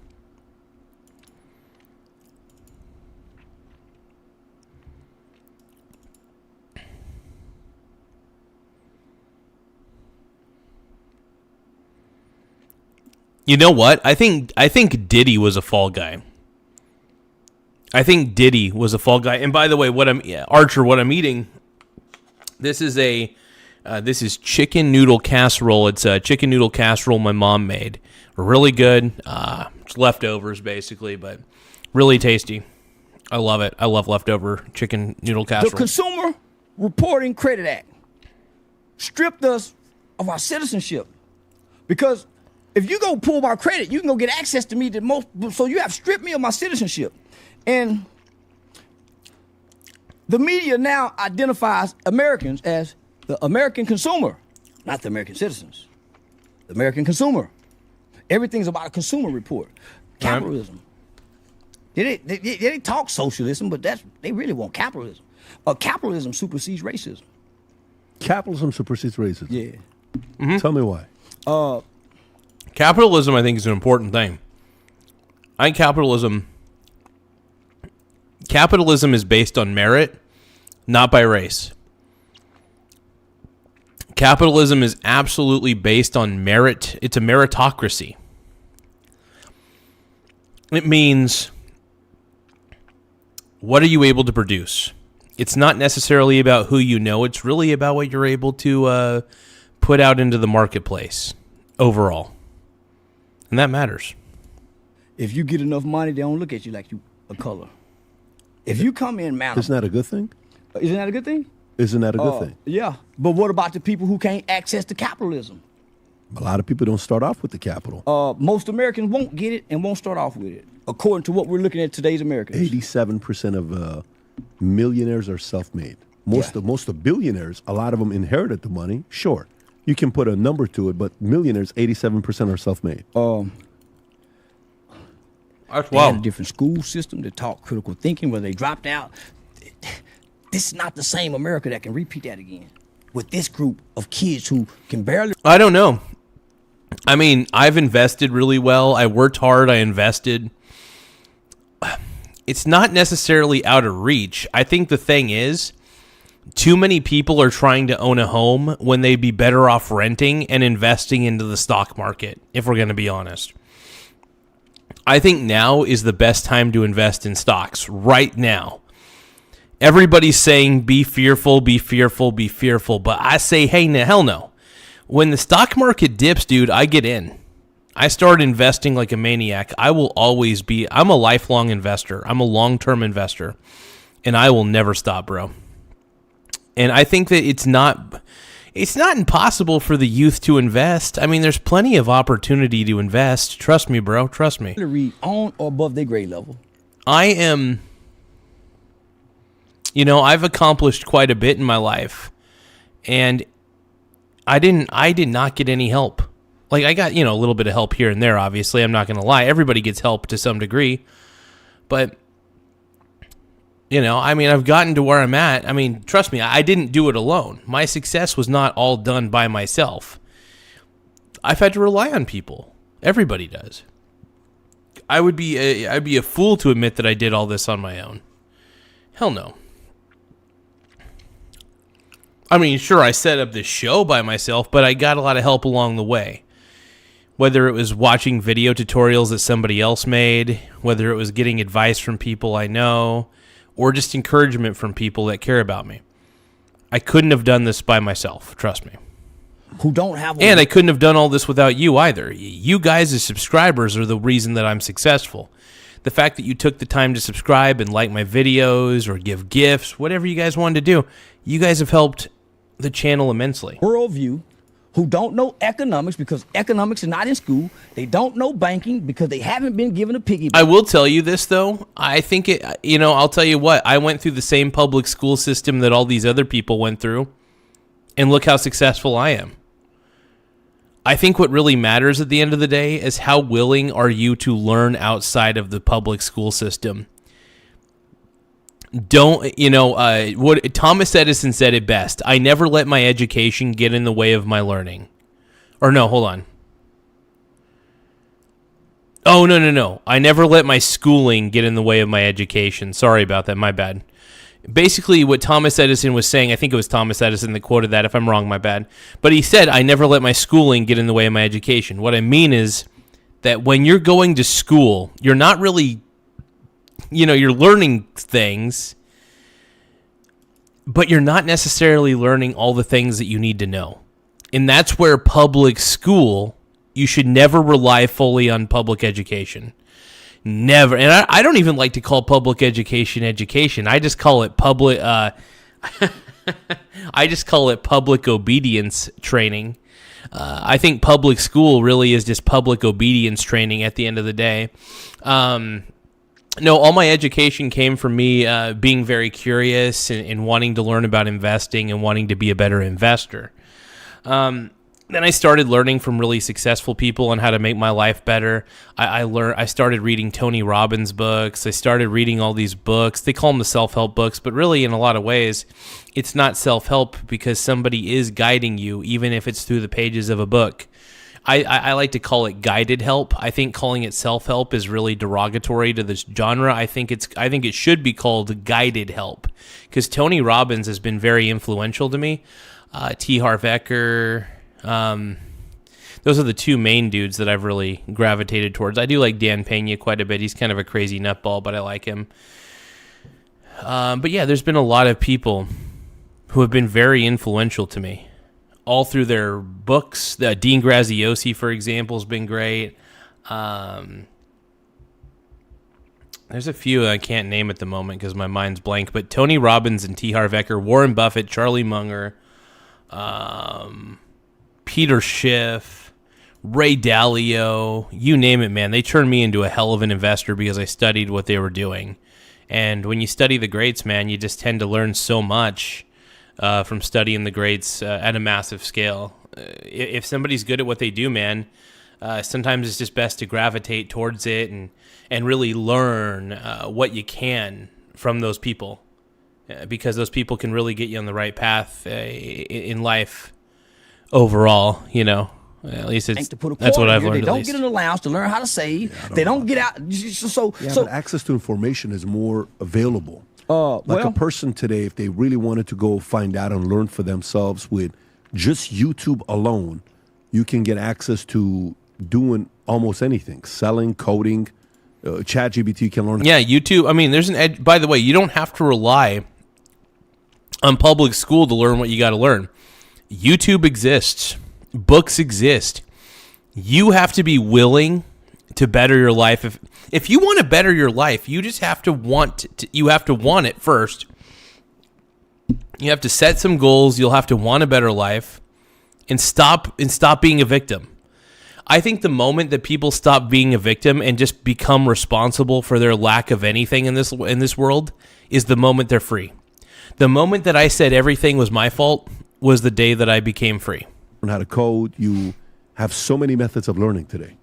You know what? I think Diddy was a fall guy. I think Diddy was a fall guy. And by the way, what I'm eating. This is chicken noodle casserole. It's a chicken noodle casserole my mom made. Really good. It's leftovers basically, but really tasty. I love it. I love leftover chicken noodle casserole. The Consumer Reporting Credit Act stripped us of our citizenship because if you go pull my credit, you can go get access to me. So you have stripped me of my citizenship. And the media now identifies Americans as the American consumer, not the American citizens. The American consumer. Everything's about a consumer report. Capitalism. They talk socialism, but they really want capitalism. Capitalism supersedes racism. Capitalism supersedes racism. Yeah. Mm-hmm. Tell me why. Capitalism, I think, is an important thing. I think capitalism is based on merit, not by race. Capitalism is absolutely based on merit. It's a meritocracy. It means, what are you able to produce? It's not necessarily about who you know. It's really about what you're able to put out into the marketplace overall. And that matters. If you get enough money, they don't look at you like you a color. If you come in, man, Isn't that a good thing? isn't that a good thing? Isn't that a good thing? Yeah. But what about the people who can't access the capitalism? A lot of people don't start off with the capital. Most Americans won't get it and won't start off with it, according to what we're looking at today's Americans. 87% of millionaires are self-made. Most of billionaires, a lot of them inherited the money. Sure, you can put a number to it, but millionaires, 87% are self-made. That's They had a different school system that taught critical thinking where they dropped out. This is not the same America that can repeat that again with this group of kids who can barely. I don't know. I mean, I've invested really well. I worked hard. I invested. It's not necessarily out of reach. I think the thing is, too many people are trying to own a home when they'd be better off renting and investing into the stock market, if we're going to be honest. I think now is the best time to invest in stocks, right now. Everybody's saying be fearful, be fearful, be fearful, but I say, hey, hell no. When the stock market dips, dude, I get in. I start investing like a maniac. I will always be, I'm a lifelong investor. I'm a long-term investor, and I will never stop, bro. And I think that it's not impossible for the youth to invest. I mean, there's plenty of opportunity to invest. Trust me, bro. Trust me. Read on or above their grade level. I've accomplished quite a bit in my life, and I did not get any help. Like, I got, a little bit of help here and there, obviously. I'm not going to lie. Everybody gets help to some degree. But, I've gotten to where I'm at. I mean, trust me, I didn't do it alone. My success was not all done by myself. I've had to rely on people. Everybody does. I'd be a fool to admit that I did all this on my own. Hell no. I mean, sure, I set up this show by myself, but I got a lot of help along the way. Whether it was watching video tutorials that somebody else made, whether it was getting advice from people I know, or just encouragement from people that care about me. I couldn't have done this by myself, trust me. Who don't have one. And I couldn't have done all this without you either. You guys as subscribers are the reason that I'm successful. The fact that you took the time to subscribe and like my videos or give gifts, whatever you guys wanted to do, you guys have helped the channel immensely. Worldview, who don't know economics because economics is not in school. They don't know banking because they haven't been given a piggy bank. I will tell you this, though. I think I'll tell you what. I went through the same public school system that all these other people went through, and look how successful I am. I think what really matters at the end of the day is how willing are you to learn outside of the public school system. What Thomas Edison said it best. I never let my education get in the way of my learning. Or no, hold on. Oh, no. I never let my schooling get in the way of my education. Sorry about that. My bad. Basically, what Thomas Edison was saying, I think it was Thomas Edison that quoted that. If I'm wrong, my bad. But he said, I never let my schooling get in the way of my education. What I mean is that when you're going to school, you're not really... you're learning things, but you're not necessarily learning all the things that you need to know. And that's where public school, you should never rely fully on public education. Never. And I don't even like to call public education. I just call it public public obedience training. I think public school really is just public obedience training at the end of the day. No, all my education came from me being very curious and wanting to learn about investing and wanting to be a better investor. Then I started learning from really successful people on how to make my life better. I started reading Tony Robbins books. I started reading all these books. They call them the self-help books, but really in a lot of ways, it's not self-help because somebody is guiding you, even if it's through the pages of a book. I like to call it guided help. I think calling it self-help is really derogatory to this genre. I think it should be called guided help because Tony Robbins has been very influential to me. T. Harv Eker, those are the two main dudes that I've really gravitated towards. I do like Dan Pena quite a bit. He's kind of a crazy nutball, but I like him. But yeah, there's been a lot of people who have been very influential to me. All through their books. Dean Graziosi, for example, has been great. There's a few I can't name at the moment because my mind's blank. But Tony Robbins and T. Harv Eker, Warren Buffett, Charlie Munger, Peter Schiff, Ray Dalio, you name it, man. They turned me into a hell of an investor because I studied what they were doing. And when you study the greats, man, you just tend to learn so much from studying the greats at a massive scale. If somebody's good at what they do, man, sometimes it's just best to gravitate towards it and really learn what you can from those people, because those people can really get you on the right path in life overall, you know. At least that's what I've learned. They don't get an allowance to learn how to save. They don't get out. But access to information is more available. A person today, if they really wanted to go find out and learn for themselves with just YouTube alone, you can get access to doing almost anything, selling, coding. ChatGPT can learn. Yeah, YouTube. I mean, there's an edge. By the way, you don't have to rely on public school to learn what you got to learn. YouTube exists. Books exist. You have to be willing to better your life. If you want to better your life, you just have to want you have to want it first. You have to set some goals. You'll have to want a better life, and stop being a victim. I think the moment that people stop being a victim and just become responsible for their lack of anything in this world is the moment they're free. The moment that I said everything was my fault was the day that I became free. Learn how to code. You have so many methods of learning today.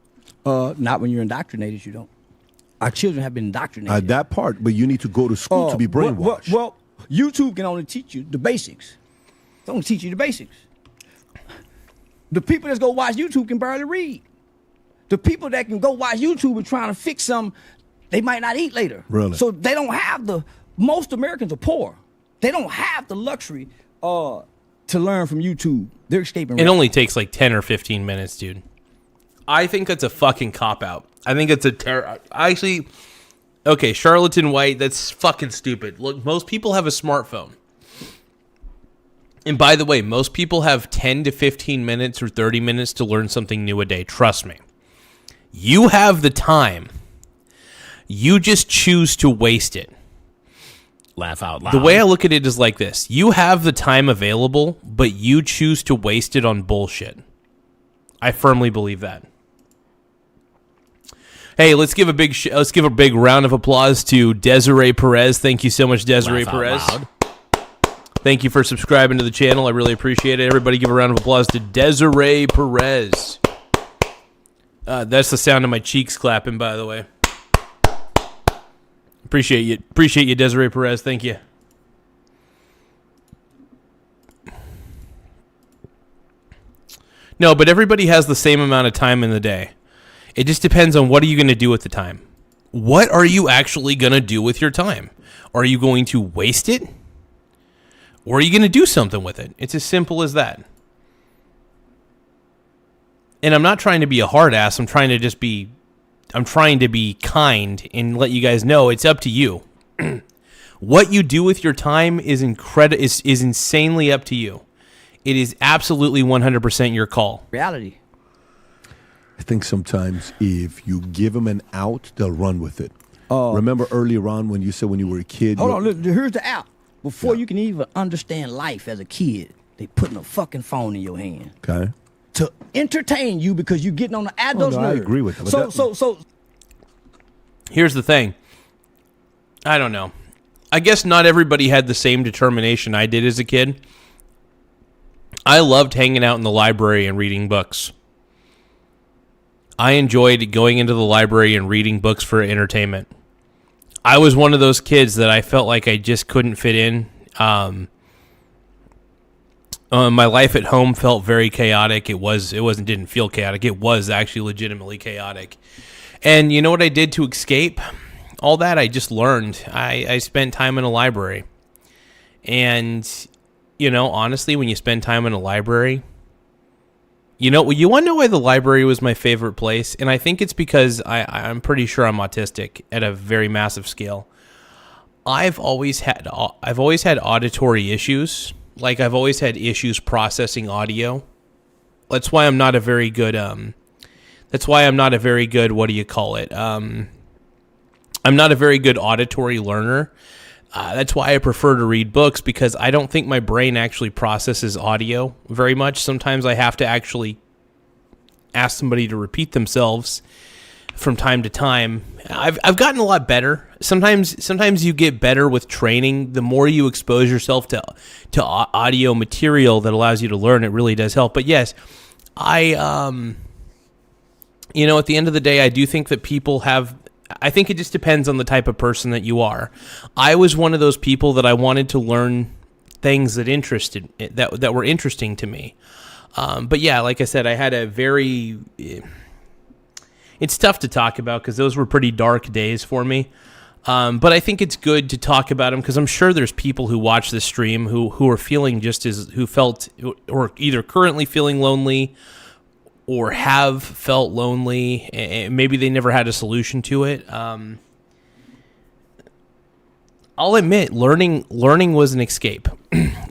Not when you're indoctrinated, you don't. Our children have been indoctrinated. That part, but you need to go to school to be brainwashed. Well, YouTube can only teach you the basics. It's only teach you the basics. The people that go watch YouTube can barely read. The people that can go watch YouTube and trying to fix something, they might not eat later. Really? So they don't have most Americans are poor. They don't have the luxury to learn from YouTube. They're escaping. It only takes like 10 or 15 minutes, dude. I think that's a fucking cop-out. I think it's a actually, okay, Charleston White, that's fucking stupid. Look, most people have a smartphone. And by the way, most people have 10 to 15 minutes or 30 minutes to learn something new a day. Trust me. You have the time. You just choose to waste it. Laugh out loud. The way I look at it is like this. You have the time available, but you choose to waste it on bullshit. I firmly believe that. Hey, let's give a big round of applause to Desiree Perez. Thank you so much, Desiree Perez. Thank you for subscribing to the channel. I really appreciate it. Everybody give a round of applause to Desiree Perez. That's the sound of my cheeks clapping, by the way. Appreciate you, Desiree Perez. Thank you. No, but everybody has the same amount of time in the day. It just depends on what are you going to do with the time. What are you actually going to do with your time? Are you going to waste it? Or are you going to do something with it? It's as simple as that. And I'm not trying to be a hard ass. I'm trying to be kind and let you guys know it's up to you. What you do with your time is insanely up to you. It is absolutely 100% your call. Reality. I think sometimes if you give them an out, they'll run with it. Remember earlier on when you said when you were a kid? Hold on, look, here's the out. Before you can even understand life as a kid, they putting a fucking phone in your hand. Okay. To entertain you because you're getting on the adult's nerve. I agree with that. So here's the thing. I don't know. I guess not everybody had the same determination I did as a kid. I loved hanging out in the library and reading books. I enjoyed going into the library and reading books for entertainment. I was one of those kids that I felt like I just couldn't fit in. My life at home felt very chaotic. Didn't feel chaotic. It was actually legitimately chaotic. And you know what I did to escape all that? I just learned. I spent time in a library. And, you know, honestly, when you spend time in a library, you want to know why the library was my favorite place? And I think it's because I'm pretty sure I'm autistic at a very massive scale. I've always had auditory issues. Like, I've always had issues processing audio. That's why I'm not a very good, what do you call it? I'm not a very good auditory learner. That's why I prefer to read books, because I don't think my brain actually processes audio very much. Sometimes I have to actually ask somebody to repeat themselves from time to time. I've gotten a lot better. Sometimes you get better with training. The more you expose yourself to audio material that allows you to learn, it really does help. But yes, at the end of the day, I do think that people have. I think it just depends on the type of person that you are. I was one of those people that I wanted to learn things that were interesting to me. But yeah, like I said, I had a very. It's tough to talk about because those were pretty dark days for me. But I think it's good to talk about them because I'm sure there's people who watch this stream who are feeling who felt or either currently feeling lonely or have felt lonely, and maybe they never had a solution to it. I'll admit, learning was an escape.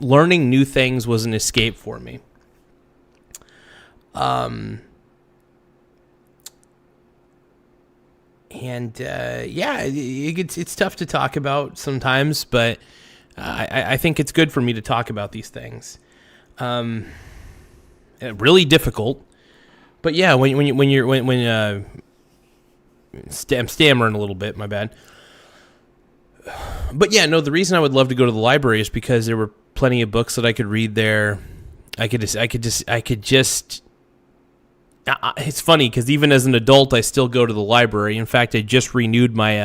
Learning new things was an escape for me. It's tough to talk about sometimes, but I think it's good for me to talk about these things. Really difficult. But yeah, I'm stammering a little bit, my bad. But yeah, no, the reason I would love to go to the library is because there were plenty of books that I could read there. I could just. It's funny because even as an adult, I still go to the library. In fact, I just renewed my.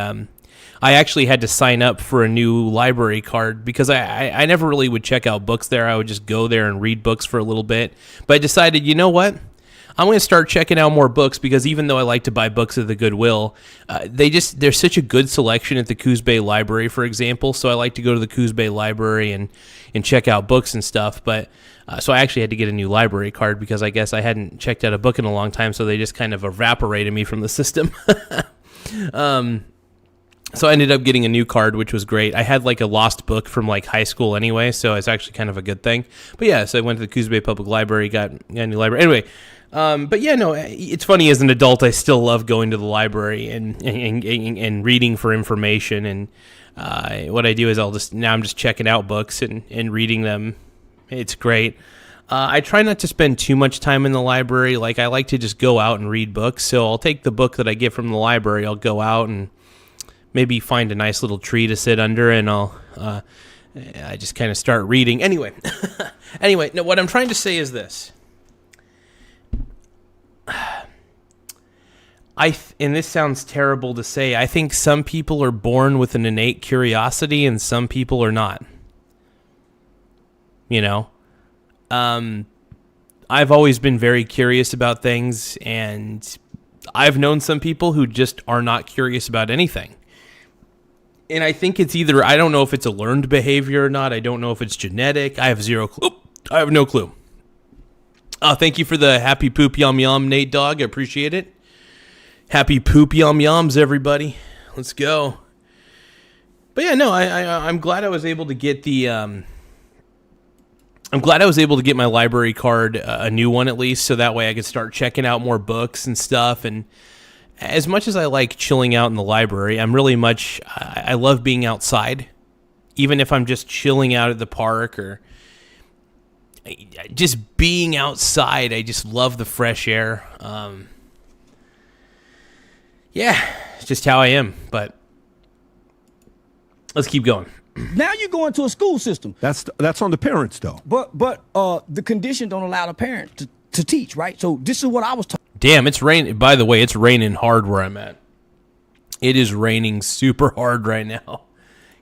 I actually had to sign up for a new library card because I never really would check out books there. I would just go there and read books for a little bit. But I decided, you know what? I'm going to start checking out more books because even though I like to buy books at the Goodwill, there's such a good selection at the Coos Bay Library, for example. So I like to go to the Coos Bay Library and check out books and stuff. But so I actually had to get a new library card because I guess I hadn't checked out a book in a long time. So they just kind of evaporated me from the system. So I ended up getting a new card, which was great. I had like a lost book from like high school anyway, so it's actually kind of a good thing. But yeah, so I went to the Coos Bay Public Library, got a new library. Anyway, but yeah, no, it's funny, as an adult, I still love going to the library and reading for information. And what I do is I'm just checking out books and reading them. It's great. I try not to spend too much time in the library. Like, I like to just go out and read books. So I'll take the book that I get from the library. I'll go out and maybe find a nice little tree to sit under, and I just kind of start reading. Anyway, no, what I'm trying to say is this. And this sounds terrible to say, I think some people are born with an innate curiosity and some people are not. You know? I've always been very curious about things, and I've known some people who just are not curious about anything. And I think it's either, I don't know if it's a learned behavior or not. I don't know if it's genetic. I have zero clue. I have no clue. Thank you for the happy poop yum yum, Nate Dogg. I appreciate it. Happy poop yum yums, everybody. Let's go. But yeah, no, I'm glad I was able to get I'm glad I was able to get my library card, a new one at least, so that way I could start checking out more books and stuff. And as much as I like chilling out in the library, I love being outside. Even if I'm just chilling out at the park or just being outside, I just love the fresh air. Yeah, it's just how I am. But let's keep going. Now you're going to a school system. That's on the parents, though. But the condition don't allow the parent to teach, right? So this is what I was talking. Damn, it's raining. By the way, it's raining hard where I'm at. It is raining super hard right now.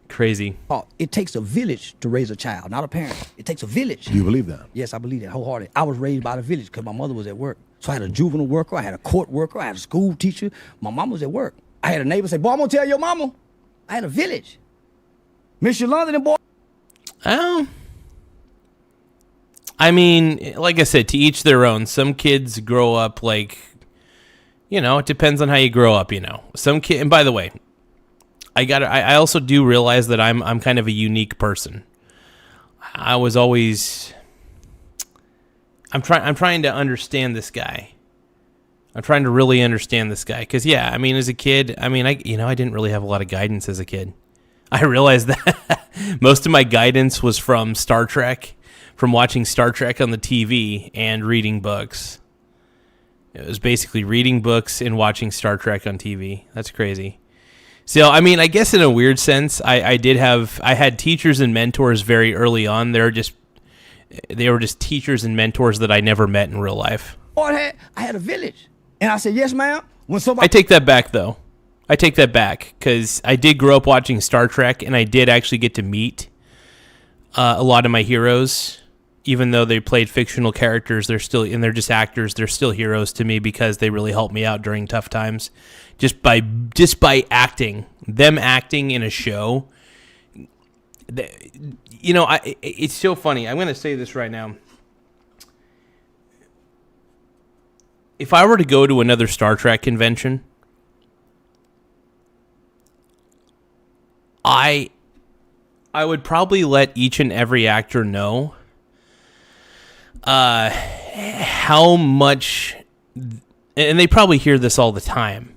Crazy. It takes a village to raise a child, not a parent. It takes a village. Do you believe that? Yes, I believe that wholeheartedly. I was raised by the village because my mother was at work. So I had a juvenile worker, I had a court worker, I had a school teacher. My mom was at work. I had a neighbor say, "Boy, I'm going to tell your mama." I had a village. Miss London and boy. I mean, like I said, to each their own. Some kids grow up like, it depends on how you grow up, Some kid, and by the way, I also do realize that I'm kind of a unique person. I'm trying to understand this guy. I'm trying to really understand this guy. Because, yeah, I mean, as a kid, I didn't really have a lot of guidance as a kid. I realized that most of my guidance was from Star Trek, from watching Star Trek on the TV and reading books. It was basically reading books and watching Star Trek on TV. That's crazy. So, I mean, I guess in a weird sense, I had teachers and mentors very early on. They were just teachers and mentors that I never met in real life. I had a village. And I said, yes, ma'am. When somebody... I take that back, though. I take that back because I did grow up watching Star Trek, and I did actually get to meet a lot of my heroes. Even though they played fictional characters, they're just actors. They're still heroes to me because they really helped me out during tough times. Just by acting, them acting in a show. It's so funny. I'm going to say this right now. If I were to go to another Star Trek convention, I would probably let each and every actor know how much, and they probably hear this all the time,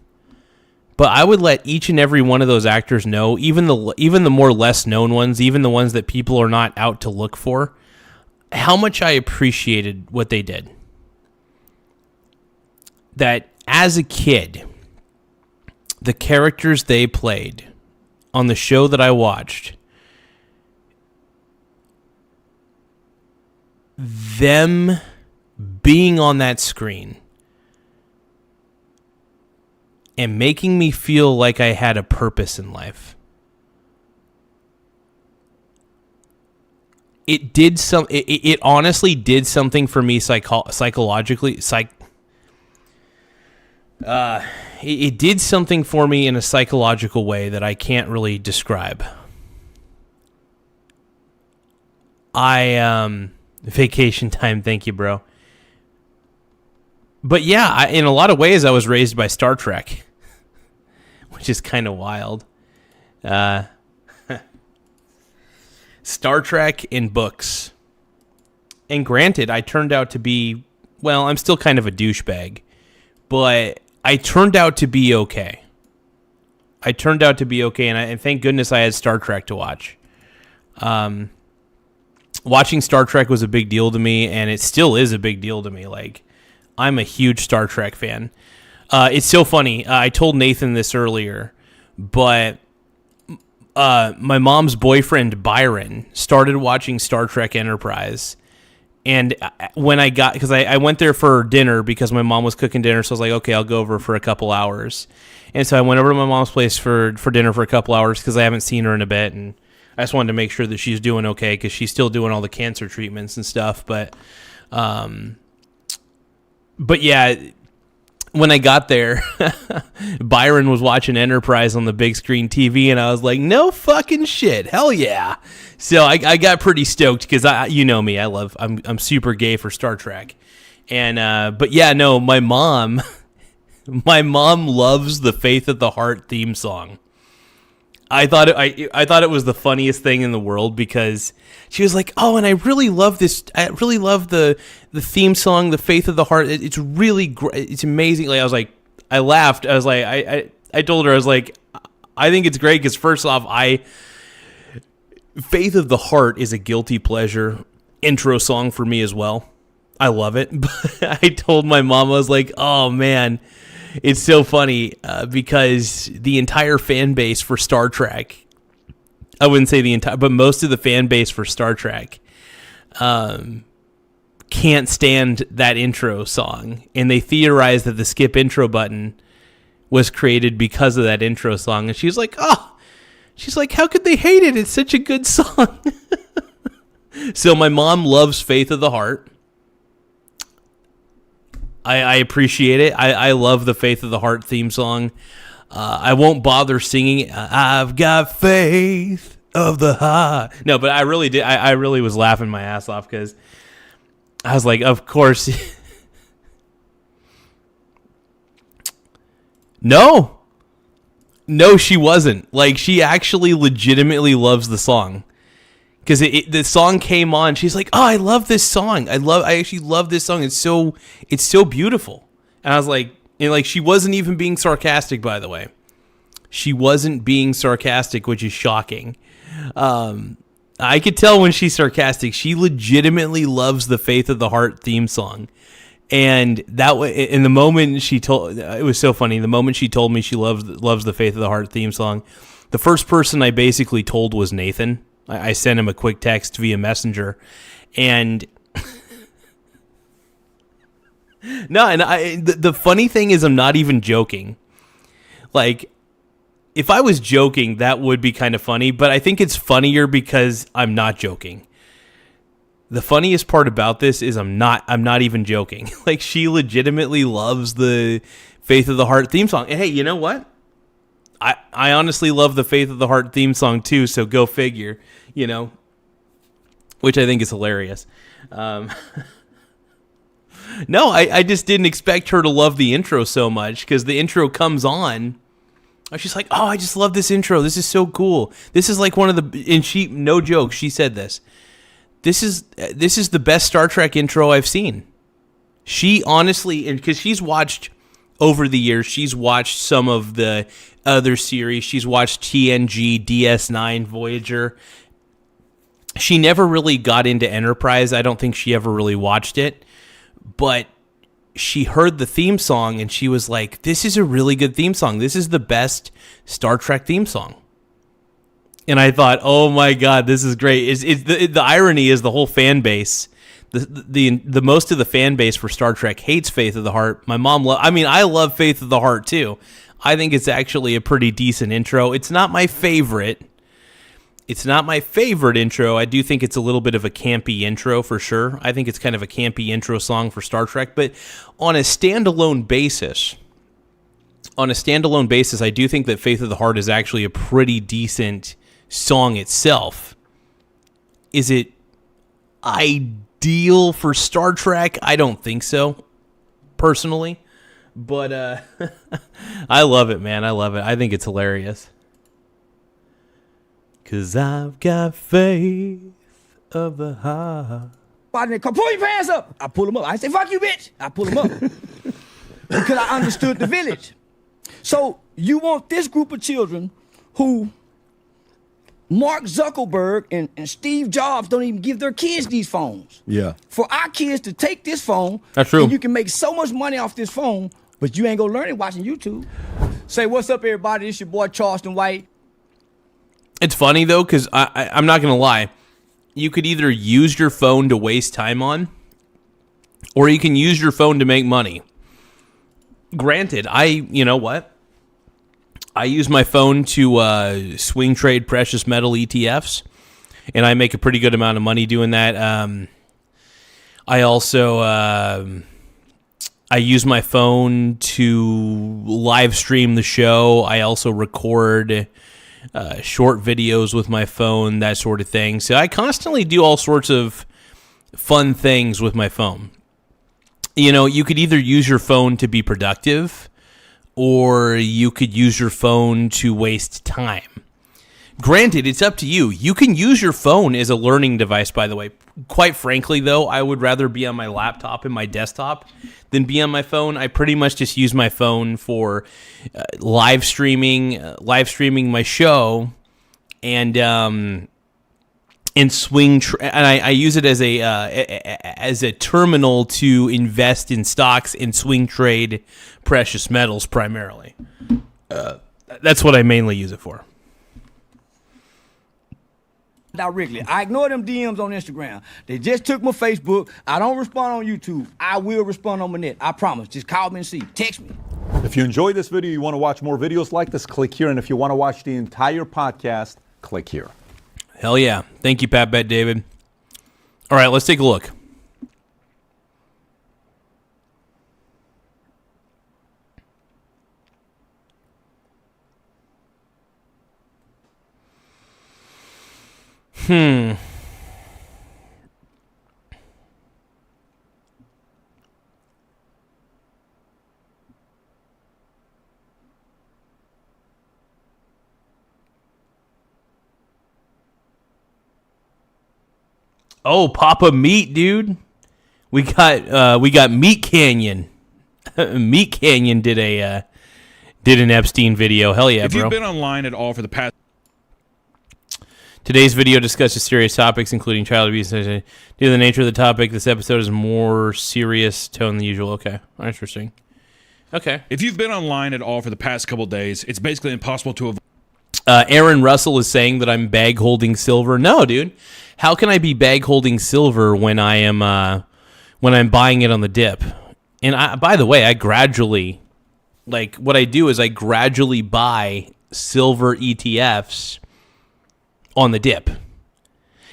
but I would let each and every one of those actors know, even the more less known ones, even the ones that people are not out to look for, how much I appreciated what they did. That as a kid, the characters they played on the show that I watched, them being on that screen and making me feel like I had a purpose in life. It honestly did something for me psychologically. It did something for me in a psychological way that I can't really describe. Vacation time, thank you, bro. But yeah, in a lot of ways, I was raised by Star Trek, which is kind of wild. Star Trek in books. And granted, I turned out to be, well, I'm still kind of a douchebag, but I turned out to be okay. And thank goodness I had Star Trek to watch. Watching Star Trek was a big deal to me, and it still is a big deal to me. Like, I'm a huge Star Trek fan. It's so funny. I told Nathan this earlier, but my mom's boyfriend, Byron, started watching Star Trek Enterprise. And when because I went there for dinner because my mom was cooking dinner, so I was like, okay, I'll go over for a couple hours. And so I went over to my mom's place for dinner for a couple hours because I haven't seen her in a bit, and I just wanted to make sure that she's doing okay because she's still doing all the cancer treatments and stuff. But yeah, when I got there, Byron was watching Enterprise on the big screen TV, and I was like, no fucking shit, hell yeah. So I got pretty stoked because you know me, I'm super gay for Star Trek. And but yeah, no, my mom loves the Faith of the Heart theme song. I thought it was the funniest thing in the world because she was like, "Oh, and I really love this. I really love the theme song, the Faith of the Heart. It's really great. It's amazing." Like I laughed. I was like, I told her, I was like, I think it's great because first off, Faith of the Heart is a guilty pleasure intro song for me as well. I love it. But I told my mom, I was like, "Oh man." It's so funny because the entire fan base for Star Trek, I wouldn't say the entire, but most of the fan base for Star Trek can't stand that intro song. And they theorize that the skip intro button was created because of that intro song. And she's like, how could they hate it? It's such a good song. So my mom loves Faith of the Heart. I appreciate it. I love the Faith of the Heart theme song. I won't bother singing. I've got faith of the heart. No, but I really did. I really was laughing my ass off because I was like, of course. No, she wasn't. Like, she actually legitimately loves the song. Because the song came on, she's like, "Oh, I love this song. I actually love this song. It's so beautiful." And I was like, And like, she wasn't even being sarcastic, by the way. She wasn't being sarcastic, which is shocking. I could tell when she's sarcastic. She legitimately loves the Faith of the Heart theme song. And that way, in the moment she told, it was so funny. The moment she told me she loves the Faith of the Heart theme song, the first person I basically told was Nathan. I sent him a quick text via Messenger, and no, and the funny thing is, I'm not even joking. Like, if I was joking, that would be kind of funny, but I think it's funnier because I'm not joking. The funniest part about this is I'm not even joking. Like, she legitimately loves the Faith of the Heart theme song. And hey, you know what? I honestly love the Faith of the Heart theme song too, so go figure, you know, which I think is hilarious. No, I just didn't expect her to love the intro so much, because the intro comes on. She's like, oh, I just love this intro. This is so cool. This is like one of the, and she, no joke, she said this. This is the best Star Trek intro I've seen. She honestly, and because she's watched over the years, she's watched some of the other series. She's watched TNG, DS9, Voyager. She never really got into Enterprise. I don't think she ever really watched it. But she heard the theme song and she was like, this is a really good theme song. This is the best Star Trek theme song. And I thought, oh my God, this is great. The irony is the whole fan base, the most of the fan base for Star Trek hates Faith of the Heart. My mom, I love Faith of the Heart too. I think it's actually a pretty decent intro. It's not my favorite. It's not my favorite intro. I do think it's a little bit of a campy intro for sure. I think it's kind of a campy intro song for Star Trek. But on a standalone basis, I do think that Faith of the Heart is actually a pretty decent song itself. Is it ideal for Star Trek? I don't think so, personally. But I love it, man. I love it. I think it's hilarious. 'Cause I've got faith of the heart. Pull your pants up. I pull them up. I say, fuck you, bitch. I pull them up. Because I understood the village. So you want this group of children who Mark Zuckerberg and Steve Jobs don't even give their kids these phones. Yeah. For our kids to take this phone, that's true. And you can make so much money off this phone, but you ain't gonna learn it watching YouTube. Say, what's up, everybody? This your boy Charleston White. It's funny, though, because I'm not going to lie. You could either use your phone to waste time on, or you can use your phone to make money. Granted, you know what? I use my phone to swing trade precious metal ETFs, and I make a pretty good amount of money doing that. I also I use my phone to live stream the show. I also record short videos with my phone, that sort of thing. So I constantly do all sorts of fun things with my phone. You know, you could either use your phone to be productive, or you could use your phone to waste time. Granted, it's up to you. You can use your phone as a learning device, by the way. Quite frankly, though, I would rather be on my laptop and my desktop than be on my phone. I pretty much just use my phone for live streaming my show, and swing. And I use it as a terminal to invest in stocks and swing trade precious metals primarily. That's what I mainly use it for. Directly. I ignore them DMs on Instagram. They just took my Facebook. I don't respond on YouTube. I will respond on my net. I promise. Just call me and see. Text me. If you enjoyed this video, you want to watch more videos like this, click here. And if you want to watch the entire podcast, click here. Hell yeah. Thank you, Pat Bet David. All right, let's take a look. Oh, Papa Meat, dude. We got Meat Canyon. Meat Canyon did an Epstein video. Hell yeah, If bro. you've been online at all for the past... Today's video discusses serious topics, including child abuse. Due to the nature of the topic, this episode is more serious tone than usual. Okay, interesting. Okay. If you've been online at all for the past couple days, it's basically impossible to avoid... Aaron Russell is saying that I'm bag holding silver. No, dude. How can I be bag holding silver when I'm buying it on the dip? And by the way, I gradually, like, what I do is I gradually buy silver ETFs on the dip.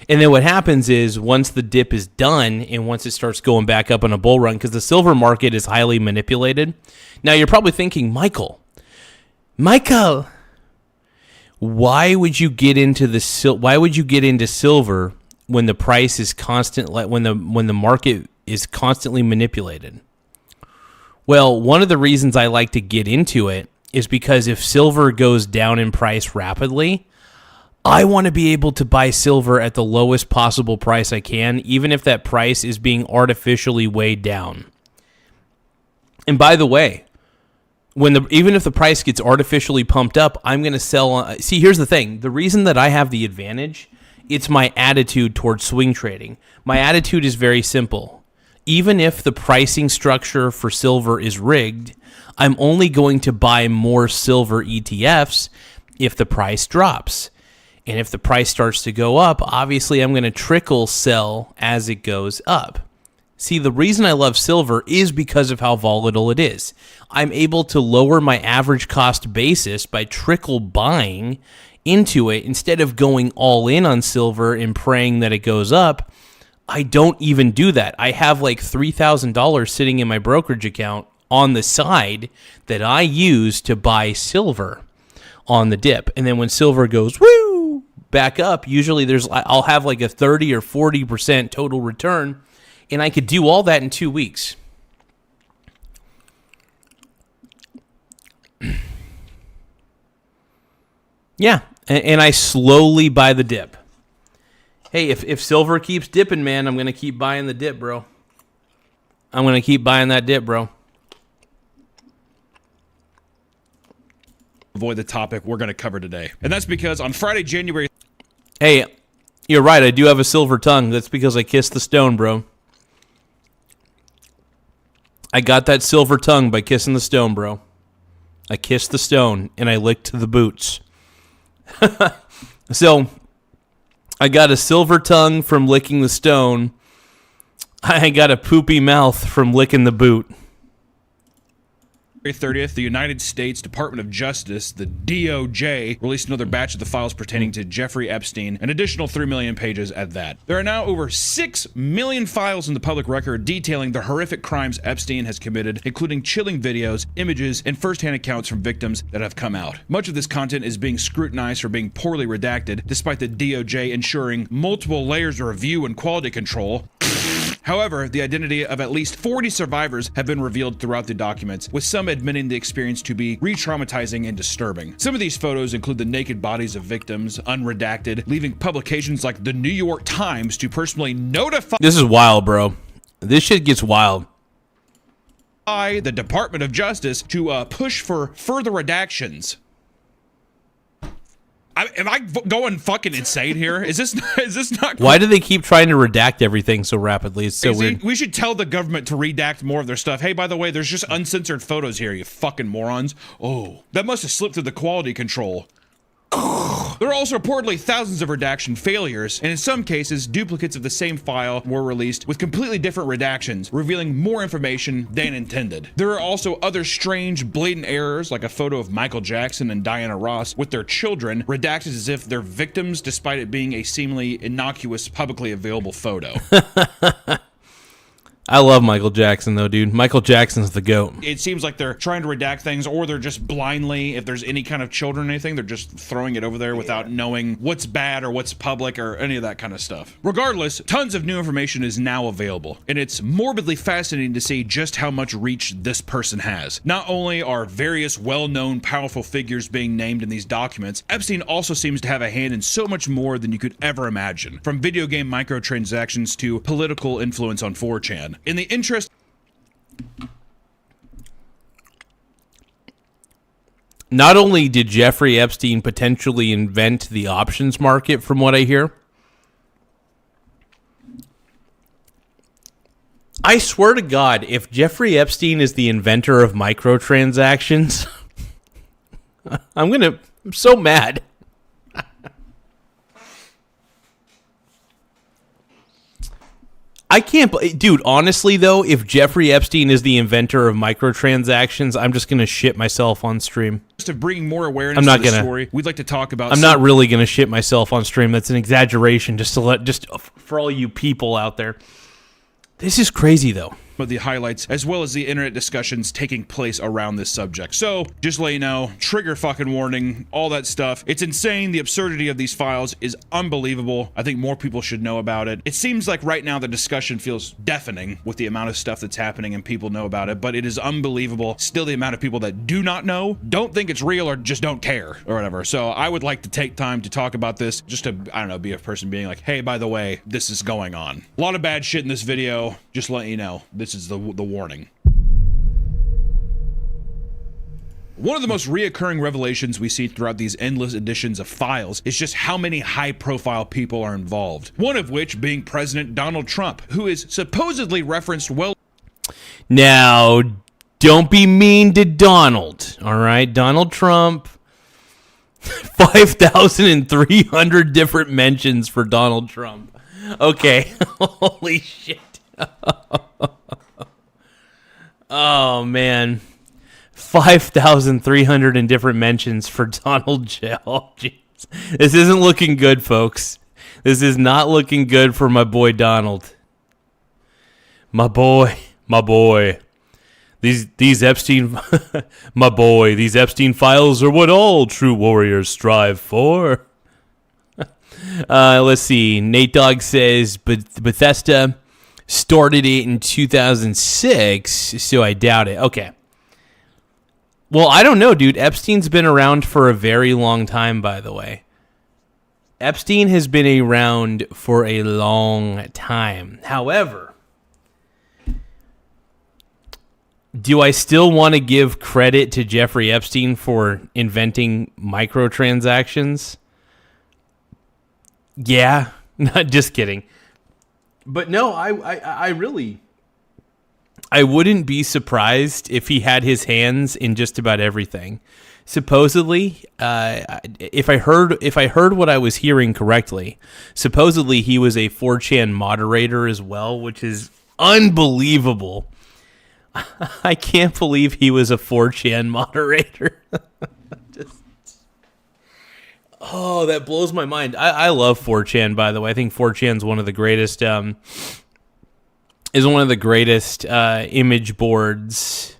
And then what happens is once the dip is done and once it starts going back up on a bull run, because the silver market is highly manipulated. Now you're probably thinking, Michael, why would you get into silver when the price is constant, like when the market is constantly manipulated? Well, one of the reasons I like to get into it is because if silver goes down in price rapidly, I want to be able to buy silver at the lowest possible price I can, even if that price is being artificially weighed down. And by the way, even if the price gets artificially pumped up, I'm going to sell. See, here's the thing. The reason that I have the advantage, it's my attitude towards swing trading. My attitude is very simple. Even if the pricing structure for silver is rigged, I'm only going to buy more silver ETFs if the price drops. And if the price starts to go up, obviously I'm going to trickle sell as it goes up. See, the reason I love silver is because of how volatile it is. I'm able to lower my average cost basis by trickle buying into it instead of going all in on silver and praying that it goes up. I don't even do that. I have like $3,000 sitting in my brokerage account on the side that I use to buy silver on the dip. And then when silver goes woo back up, usually I'll have like a 30 or 40% total return, and I could do all that in 2 weeks. Yeah, and I slowly buy the dip. Hey, if silver keeps dipping, man, I'm going to keep buying the dip, bro. I'm going to keep buying that dip, bro. avoid the topic we're going to cover today. And that's because on Friday, January... Hey, you're right. I do have a silver tongue. That's because I kissed the stone, bro. I got that silver tongue by kissing the stone, bro. I kissed the stone, and I licked the boots. So, I got a silver tongue from licking the stone. I got a poopy mouth from licking the boot. 30th, the United States Department of Justice, the DOJ, released another batch of the files pertaining to Jeffrey Epstein, an additional 3 million pages at that. There are now over 6 million files in the public record detailing the horrific crimes Epstein has committed, including chilling videos, images, and first-hand accounts from victims that have come out. Much of this content is being scrutinized for being poorly redacted, despite the DOJ ensuring multiple layers of review and quality control. However, the identity of at least 40 survivors have been revealed throughout the documents, with some admitting the experience to be re-traumatizing and disturbing. Some of these photos include the naked bodies of victims, unredacted, leaving publications like the New York Times to personally notify... This is wild, bro. This shit gets wild. ...the Department of Justice to push for further redactions. Am I going fucking insane here? Is this not? Why do they keep trying to redact everything so rapidly? It's so weird. We should tell the government to redact more of their stuff. Hey, by the way, there's just uncensored photos here, you fucking morons. Oh, that must have slipped through the quality control. There are also reportedly thousands of redaction failures, and in some cases, duplicates of the same file were released with completely different redactions, revealing more information than intended. There are also other strange, blatant errors, like a photo of Michael Jackson and Diana Ross with their children, redacted as if they're victims, despite it being a seemingly innocuous, publicly available photo. I love Michael Jackson, though, dude. Michael Jackson's the GOAT. It seems like they're trying to redact things, or they're just blindly, if there's any kind of children or anything, they're just throwing it over there without knowing what's bad or what's public or any of that kind of stuff. Regardless, tons of new information is now available, and it's morbidly fascinating to see just how much reach this person has. Not only are various well-known, powerful figures being named in these documents, Epstein also seems to have a hand in so much more than you could ever imagine, from video game microtransactions to political influence on 4chan. In the interest... Not only did Jeffrey Epstein potentially invent the options market, from what I hear, I swear to God, if Jeffrey Epstein is the inventor of microtransactions, I'm so mad. I can't, dude, honestly though, if Jeffrey Epstein is the inventor of microtransactions, I'm just going to shit myself on stream. Just of bringing more awareness to the story, we'd like to talk about... I'm not really going to shit myself on stream. That's an exaggeration, just for all you people out there. This is crazy though. Of the highlights, as well as the internet discussions taking place around this subject. So, just let you know, trigger fucking warning, all that stuff. It's insane. The absurdity of these files is unbelievable. I think more people should know about it. It seems like right now the discussion feels deafening with the amount of stuff that's happening and people know about it, but it is unbelievable. Still, the amount of people that do not know, don't think it's real, or just don't care, or whatever. So, I would like to take time to talk about this, just to, I don't know, be a person being like, hey, by the way, this is going on. A lot of bad shit in this video, just letting you know. This is the warning. One of the most reoccurring revelations we see throughout these endless editions of files is just how many high-profile people are involved. One of which being President Donald Trump, who is supposedly referenced well... Now, don't be mean to Donald, all right? Donald Trump, 5,300 different mentions for Donald Trump. Okay, holy shit. Oh, man. 5,300 in different mentions for Donald J. Oh, jeez. This isn't looking good, folks. This is not looking good for my boy Donald. My boy. These Epstein... my boy, these Epstein files are what all true warriors strive for. Let's see. Nate Dogg says, Bethesda... started it in 2006, so I doubt it. Okay. Well, I don't know, dude. Epstein's been around for a very long time, by the way. Epstein has been around for a long time. However, do I still want to give credit to Jeffrey Epstein for inventing microtransactions? Yeah. Not just kidding. But no, I really, I wouldn't be surprised if he had his hands in just about everything. Supposedly, if I heard what I was hearing correctly, supposedly he was a 4chan moderator as well, which is unbelievable. I can't believe he was a 4chan moderator. Oh, that blows my mind. I love 4chan, by the way. I think 4chan's one of the greatest, image boards,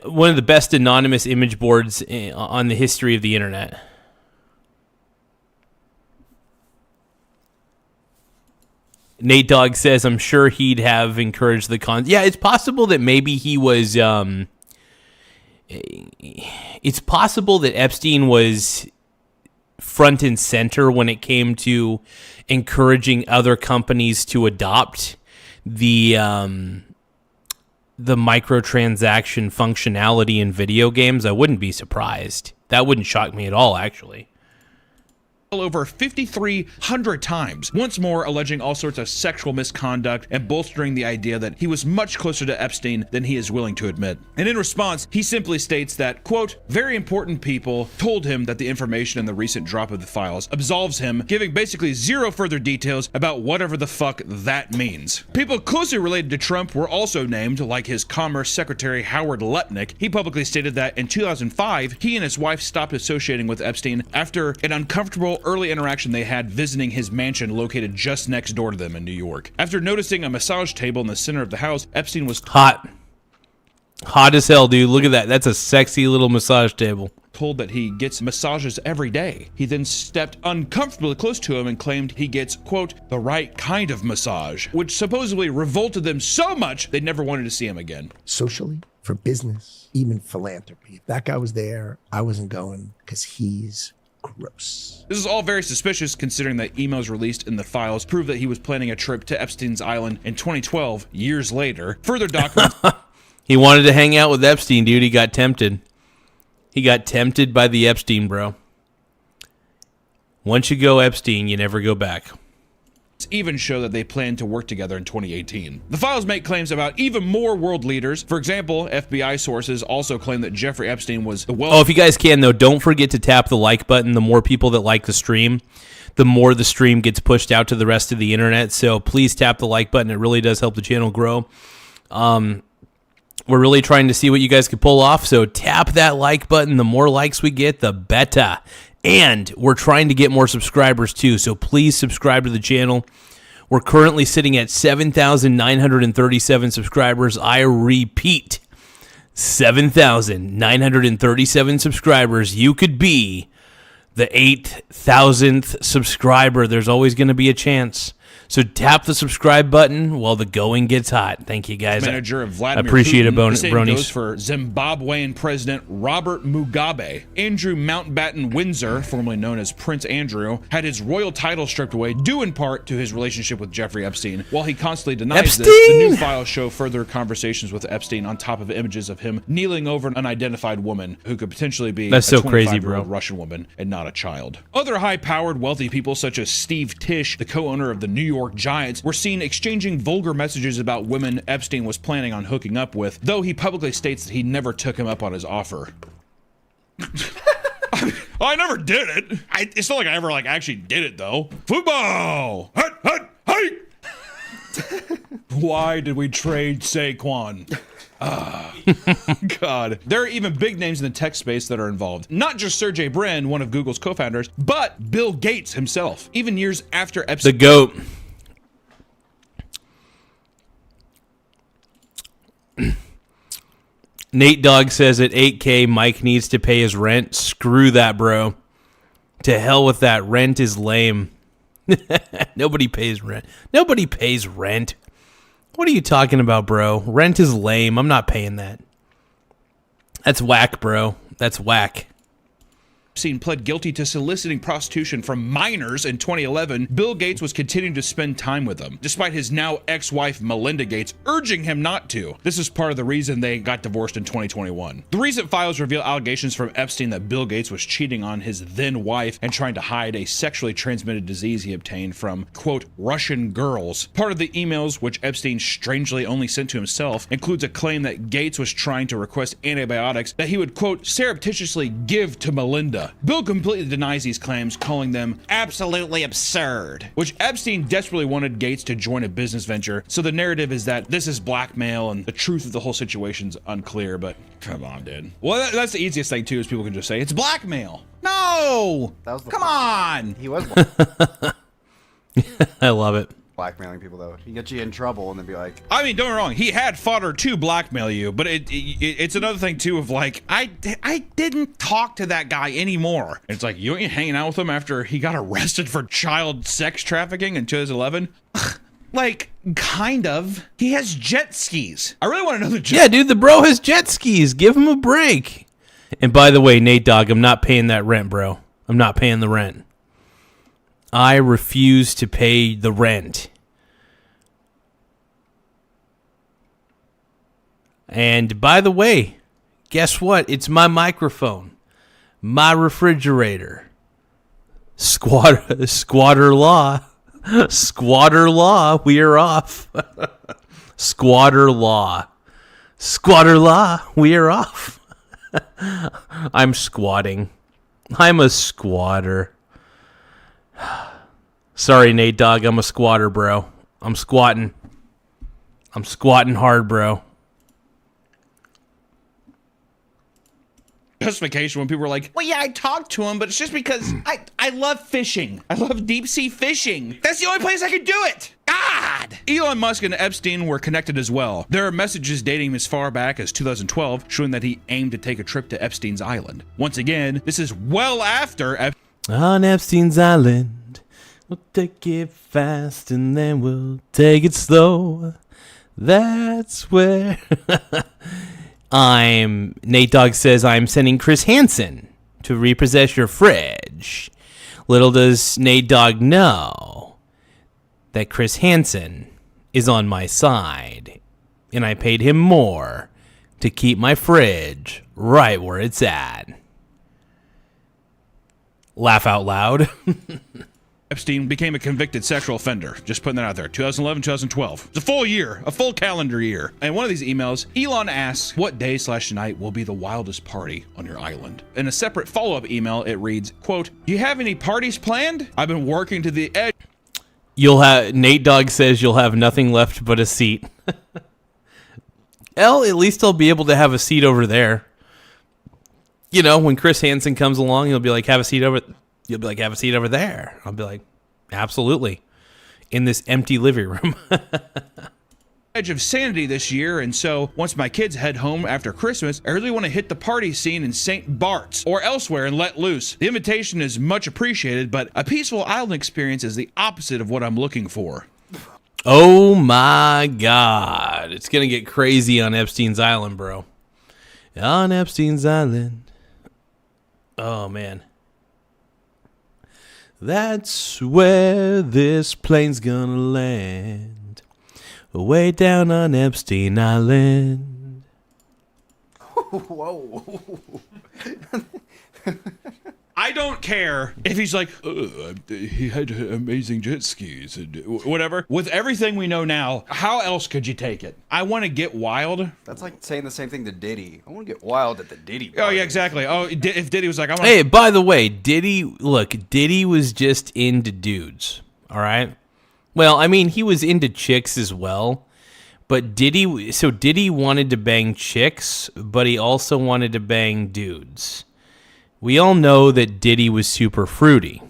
one of the best anonymous image boards on the history of the internet. Nate Dogg says, I'm sure he'd have encouraged the Yeah, it's possible that maybe he was... it's possible that Epstein was front and center when it came to encouraging other companies to adopt the microtransaction functionality in video games. I wouldn't be surprised. That wouldn't shock me at all, actually. Over 5,300 times, once more alleging all sorts of sexual misconduct and bolstering the idea that he was much closer to Epstein than he is willing to admit. And in response, he simply states that, quote, very important people told him that the information in the recent drop of the files absolves him, giving basically zero further details about whatever the fuck that means. People closely related to Trump were also named, like his Commerce Secretary Howard Lutnick. He publicly stated that in 2005, he and his wife stopped associating with Epstein after an uncomfortable early interaction they had visiting his mansion located just next door to them in New York. After noticing a massage table in the center of the house, Epstein was hot as hell, dude. Look at that. That's a sexy little massage table. Told that he gets massages every day. He then stepped uncomfortably close to him and claimed he gets, quote, the right kind of massage, which supposedly revolted them so much they never wanted to see him again. Socially, for business, even philanthropy. If that guy was there, I wasn't going because he's gross. This is all very suspicious considering that emails released in the files prove that he was planning a trip to Epstein's island in 2012, years later. Further documents... He wanted to hang out with Epstein, dude. He got tempted. He got tempted by the Epstein, bro. Once you go Epstein, you never go back. Even show that they plan to work together in 2018. The files make claims about even more world leaders. For example, FBI sources also claim that Jeffrey Epstein was the Oh, if you guys can, though, don't forget to tap the like button. The more people that like the stream, the more the stream gets pushed out to the rest of the internet. So please tap the like button. It really does help the channel grow. We're really trying to see what you guys can pull off. So tap that like button. The more likes we get, the better. And we're trying to get more subscribers too, so please subscribe to the channel. We're currently sitting at 7,937 subscribers. I repeat, 7,937 subscribers. You could be the 8,000th subscriber. There's always going to be a chance. So tap the subscribe button while the going gets hot. Thank you, guys. Manager of Vladimir appreciate Putin. it, The same bronies. goes for Zimbabwean President Robert Mugabe. Andrew Mountbatten Windsor, formerly known as Prince Andrew, had his royal title stripped away, due in part to his relationship with Jeffrey Epstein. While he constantly denies this, the new files show further conversations with Epstein on top of images of him kneeling over an unidentified woman who could potentially be That's a so crazy, 25-year-old bro. Russian woman and not a child. Other high-powered, wealthy people such as Steve Tisch, the co-owner of the New York Giants, were seen exchanging vulgar messages about women Epstein was planning on hooking up with, though he publicly states that he never took him up on his offer. I never did it. It's not like I ever actually did it though. Football. Hut, hut, hey. Why did we trade Saquon? God. There are even big names in the tech space that are involved. Not just Sergey Brin, one of Google's co-founders, but Bill Gates himself. Even years after Epstein. The GOAT. Nate Dogg says at 8K, Mike needs to pay his rent. Screw that, bro. To hell with that. Rent is lame. Nobody pays rent. Nobody pays rent. What are you talking about, bro? Rent is lame. I'm not paying that. That's whack, bro. That's whack. Epstein pled guilty to soliciting prostitution from minors in 2011, Bill Gates was continuing to spend time with them, despite his now ex-wife Melinda Gates urging him not to. This is part of the reason they got divorced in 2021. The recent files reveal allegations from Epstein that Bill Gates was cheating on his then wife and trying to hide a sexually transmitted disease he obtained from, quote, Russian girls. Part of the emails, which Epstein strangely only sent to himself, includes a claim that Gates was trying to request antibiotics that he would, quote, surreptitiously give to Melinda. Bill completely denies these claims, calling them absolutely absurd, which Epstein desperately wanted Gates to join a business venture, so the narrative is that this is blackmail and the truth of the whole situation's unclear, but come on, dude. Well, that's the easiest thing, too, is people can just say, it's blackmail. No! Come on! He was I love it. blackmailing people, though. He can get you in trouble and then be like... I mean, don't get me wrong. He had fodder to blackmail you, but it's another thing, too, of like, I didn't talk to that guy anymore. It's like, you ain't hanging out with him after he got arrested for child sex trafficking in 2011? Like, kind of. He has jet skis. I really want to know the jet. Yeah, dude, the bro has jet skis. Give him a break. And by the way, Nate Dogg, I'm not paying that rent, bro. I'm not paying the rent. I refuse to pay the rent. And by the way, guess what? It's my microphone, my refrigerator. Squatter law. Squatter law. We are off. Squatter law. Squatter law. We are off. I'm squatting. I'm a squatter. Sorry, Nate Dogg. I'm a squatter, bro. I'm squatting. I'm squatting hard, bro. Justification when people were like, well, yeah, I talked to him, but it's just because I love fishing. I love deep sea fishing. That's the only place I could do it. God! Elon Musk and Epstein were connected as well. There are messages dating him as far back as 2012 showing that he aimed to take a trip to Epstein's island. Once again, this is well after On Epstein's island, we'll take it fast and then we'll take it slow. That's where... Nate Dogg says, I'm sending Chris Hansen to repossess your fridge. Little does Nate Dogg know that Chris Hansen is on my side, and I paid him more to keep my fridge right where it's at. Laugh out loud. Epstein became a convicted sexual offender. Just putting that out there. 2011, 2012. It's a full year, a full calendar year. And one of these emails, Elon asks, what day/night will be the wildest party on your island? In a separate follow-up email, it reads, quote, do you have any parties planned? I've been working to the edge. Nate Dogg says you'll have nothing left but a seat. Well, at least I'll be able to have a seat over there. You know, when Chris Hansen comes along, he'll be like, have a seat over. You'll be like, have a seat over there. I'll be like, absolutely. In this empty living room. Edge of sanity this year, and so once my kids head home after Christmas, I really want to hit the party scene in St. Bart's or elsewhere and let loose. The invitation is much appreciated, but a peaceful island experience is the opposite of what I'm looking for. Oh my God. It's going to get crazy on Epstein's Island, bro. On Epstein's Island. Oh, man. That's where this plane's gonna land. Way down on Epstein Island. Whoa. I don't care if he's like, he had amazing jet skis and whatever. With everything we know now, how else could you take it? I want to get wild. That's like saying the same thing to Diddy. I want to get wild at the Diddy party. Oh, yeah, exactly. Oh, if Diddy was like, I want Hey, by the way, Diddy was just into dudes, all right? Well, I mean, he was into chicks as well, but Diddy wanted to bang chicks, but he also wanted to bang dudes. We all know that Diddy was super fruity.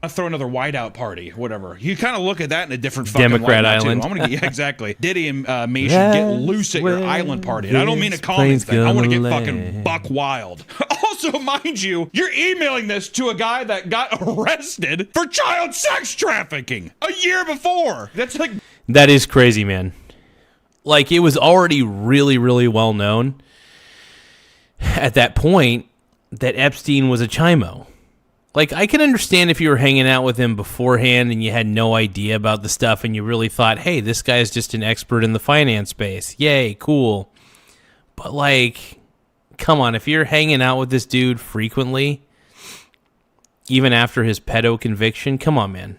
I'll throw another whiteout party, whatever. You kind of look at that in a different fucking Democrat light now, Island. too. I'm gonna get, yeah, exactly. Diddy and me should get loose at your island party. And I don't mean a calming thing. I want to get fucking buck wild. Also, mind you, you're emailing this to a guy that got arrested for child sex trafficking a year before. That's like... That is crazy, man. Like, it was already really, really well known at that point that Epstein was a chimo. Like, I can understand if you were hanging out with him beforehand and you had no idea about the stuff and you really thought, hey, this guy is just an expert in the finance space. Yay, cool. But, like, come on, if you're hanging out with this dude frequently, even after his pedo conviction, come on, man.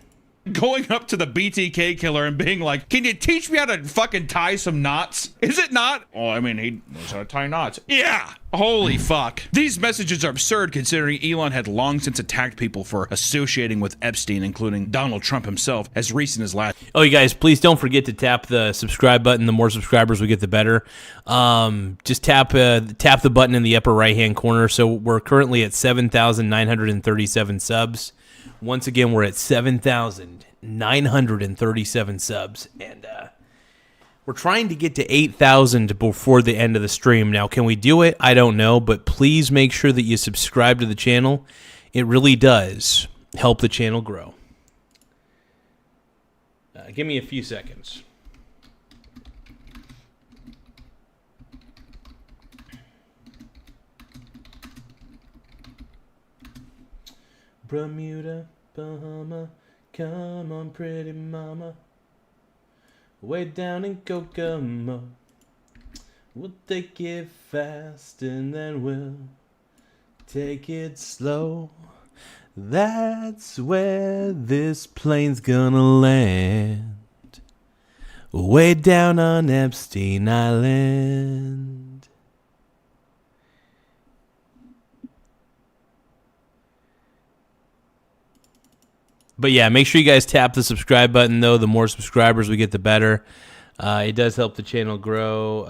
Going up to the BTK killer and being like, can you teach me how to fucking tie some knots? Is it not? Oh, I mean, he knows how to tie knots. Yeah! Holy fuck. These messages are absurd considering Elon had long since attacked people for associating with Epstein, including Donald Trump himself, as recent as last. Oh, you guys, please don't forget to tap the subscribe button. The more subscribers we get, the better. Just tap the button in the upper right-hand corner. So we're currently at 7,937 subs. Once again, we're at 7,937 subs, and we're trying to get to 8,000 before the end of the stream. Now, can we do it? I don't know, but please make sure that you subscribe to the channel. It really does help the channel grow. Give me a few seconds. Bermuda, Bahama, come on, pretty mama. Way down in Kokomo. We'll take it fast and then we'll take it slow. That's where this plane's gonna land. Way down on Epstein Island. But yeah, make sure you guys tap the subscribe button, though. The more subscribers we get, the better. It does help the channel grow.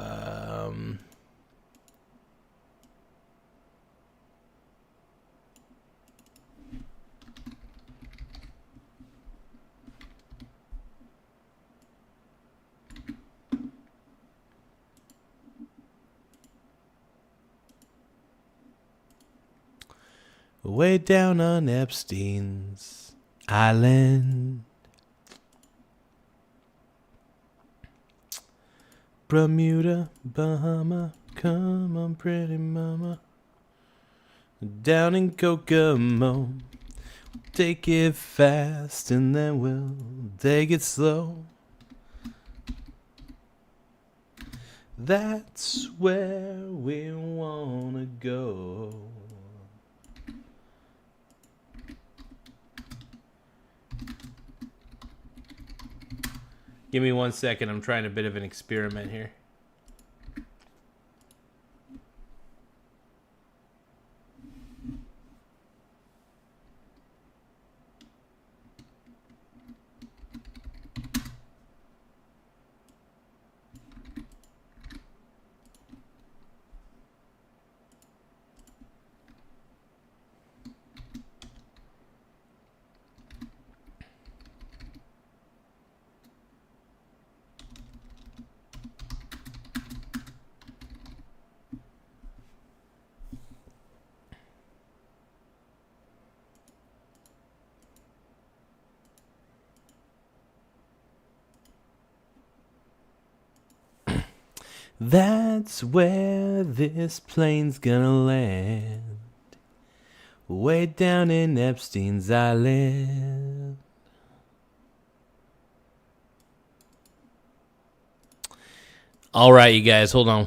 Way down on Epstein's Island. Bermuda, Bahama, come on, pretty mama. Down in Kokomo, take it fast and then we'll take it slow. That's where we wanna go. Give me 1 second. I'm trying a bit of an experiment here. That's where this plane's gonna land. Way down in Epstein's Island. All right, you guys, hold on.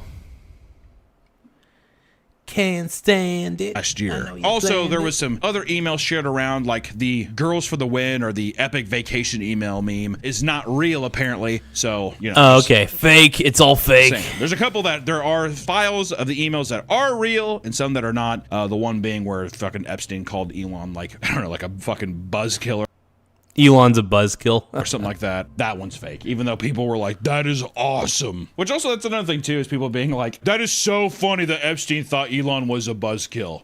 Can't stand it. Last year. Also, there was some other emails shared around, like the Girls for the Win or the Epic Vacation email meme is not real, apparently. So, you know. Oh, okay. Fake. It's all fake. Same. There's a couple that there are files of the emails that are real and some that are not. The one being where fucking Epstein called Elon, like, I don't know, like a fucking buzzkiller. Elon's a buzzkill. Or something like that. That one's fake. Even though people were like, that is awesome. Which also, that's another thing too, is people being like, that is so funny that Epstein thought Elon was a buzzkill.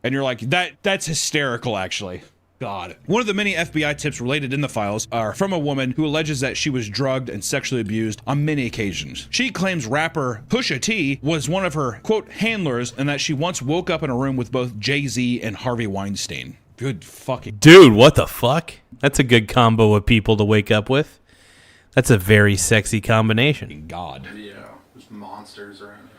And you're like, that's hysterical, actually. God. One of the many FBI tips related in the files are from a woman who alleges that she was drugged and sexually abused on many occasions. She claims rapper Pusha T was one of her, quote, handlers, and that she once woke up in a room with both Jay-Z and Harvey Weinstein. Good fucking... Dude, what the fuck? That's a good combo of people to wake up with. That's a very sexy combination. God. Yeah, there's monsters around here.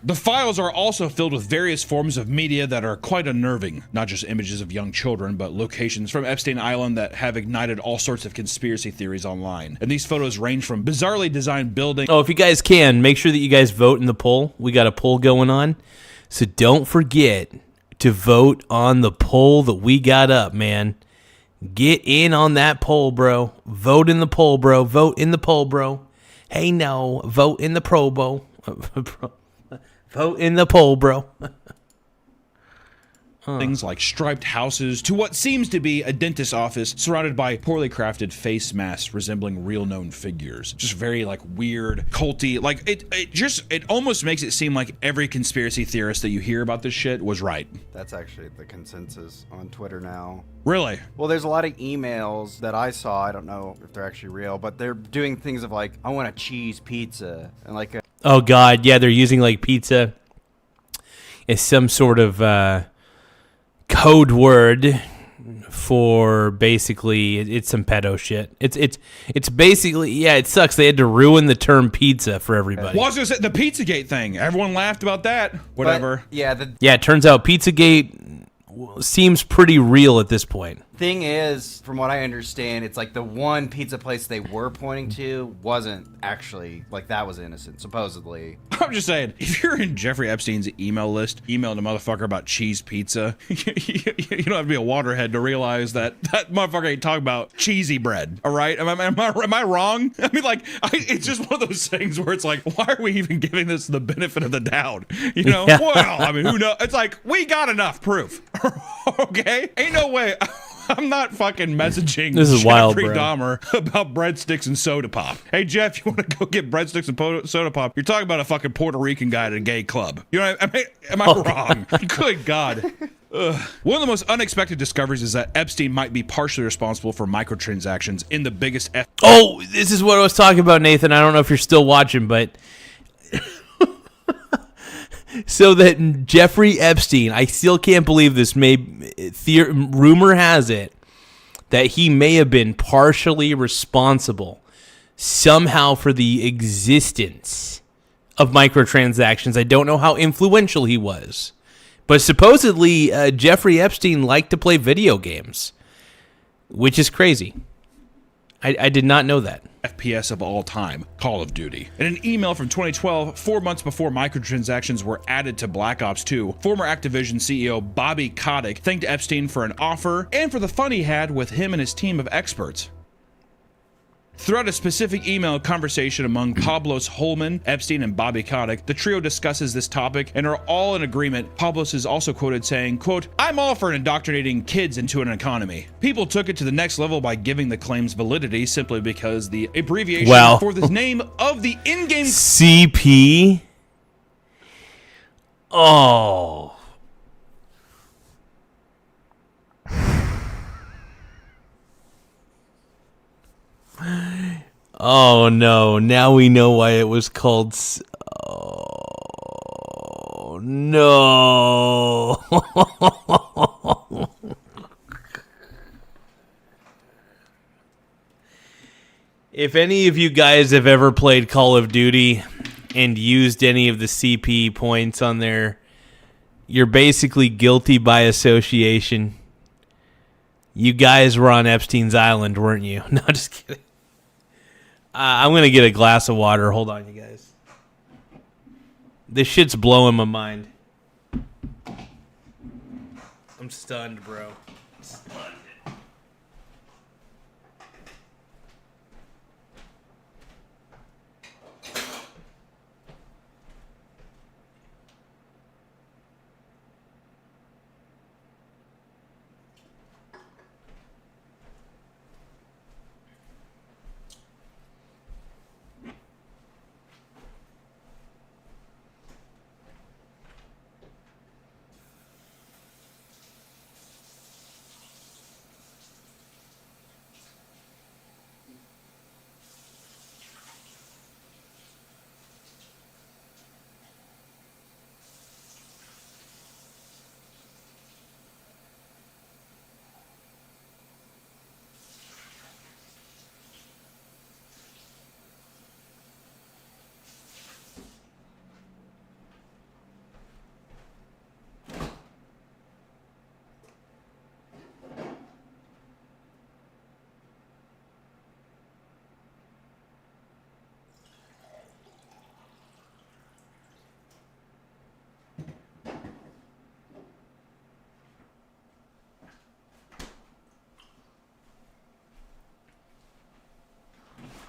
The files are also filled with various forms of media that are quite unnerving. Not just images of young children, but locations from Epstein Island that have ignited all sorts of conspiracy theories online. And these photos range from bizarrely designed buildings... Oh, if you guys can, make sure that you guys vote in the poll. We got a poll going on. So don't forget to vote on the poll that we got up, man. Get in on that poll, bro. Vote in the poll, bro. Vote in the poll, bro. Hey, no. Vote in the probo. Vote in the poll, bro. Things like striped houses to what seems to be a dentist's office surrounded by poorly crafted face masks resembling real known figures. Just very like weird, culty. Like it almost makes it seem like every conspiracy theorist that you hear about this shit was right. That's actually the consensus on Twitter now. Really? Well, there's a lot of emails that I saw. I don't know if they're actually real, but they're doing things of like, I want a cheese pizza and like a... Oh God, yeah, they're using like pizza as some sort of code word for basically it's some pedo shit. It's basically, yeah, it sucks. They had to ruin the term pizza for everybody. Well, I was gonna say the Pizzagate thing. Everyone laughed about that. Whatever. But, yeah, it turns out Pizzagate seems pretty real at this point. Thing is, from what I understand, it's like the one pizza place they were pointing to wasn't actually, like, that was innocent, supposedly. I'm just saying, if you're in Jeffrey Epstein's email list, emailing a motherfucker about cheese pizza, you don't have to be a waterhead to realize that that motherfucker ain't talking about cheesy bread, all right? Am I wrong? I mean, like, it's just one of those things where it's like, why are we even giving this the benefit of the doubt? You know? Yeah. Well, I mean, who knows? It's like, we got enough proof, okay? Ain't no way... I'm not fucking messaging this is Jeffrey wild, bro. Dahmer about breadsticks and soda pop. Hey, Jeff, you want to go get breadsticks and soda pop? You're talking about a fucking Puerto Rican guy at a gay club. You know, am I wrong? Good God. Ugh. One of the most unexpected discoveries is that Epstein might be partially responsible for microtransactions in the biggest... Oh, this is what I was talking about, Nathan. I don't know if you're still watching, but... So that Jeffrey Epstein, I still can't believe this, rumor has it that he may have been partially responsible somehow for the existence of microtransactions. I don't know how influential he was, but supposedly Jeffrey Epstein liked to play video games, which is crazy. I did not know that. FPS of all time, Call of Duty. In an email from 2012, 4 months before microtransactions were added to Black Ops 2, former Activision CEO Bobby Kotick thanked Epstein for an offer and for the fun he had with him and his team of experts. Throughout a specific email conversation among Pablos Holman, Epstein, and Bobby Kotick, the trio discusses this topic and are all in agreement. Pablos is also quoted saying, quote, "I'm all for indoctrinating kids into an economy." People took it to the next level by giving the claims validity simply because the abbreviation for the name of the in-game CP. Oh. Oh no, now we know why it was called oh no. If any of you guys have ever played Call of Duty and used any of the CP points on there, you're basically guilty by association. You guys were on Epstein's Island, weren't you? No, just kidding. I'm going to get a glass of water. Hold on, you guys. This shit's blowing my mind. I'm stunned, bro. Stunned.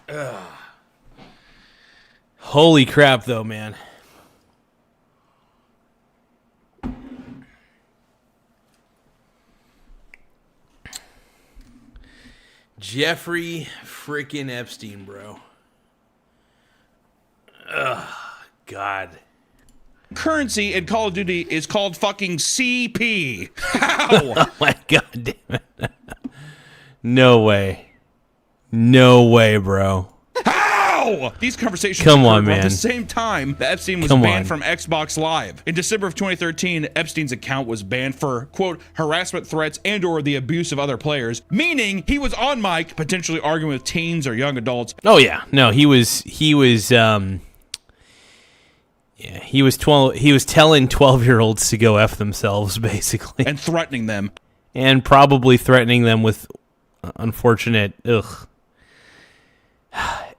Ugh. Holy crap, though, man. Jeffrey freaking Epstein, bro. Ugh, God. Currency in Call of Duty is called fucking CP. How? Oh my God damn it. No way. No way, bro. How? These conversations Come on, occurred man. at the same time that Epstein was banned from Xbox Live. In December of 2013, Epstein's account was banned for, quote, harassment threats and or the abuse of other players, meaning he was on mic potentially arguing with teens or young adults. Oh yeah. No, he was telling 12-year-olds to go F themselves, basically. And threatening them. And probably threatening them with unfortunate,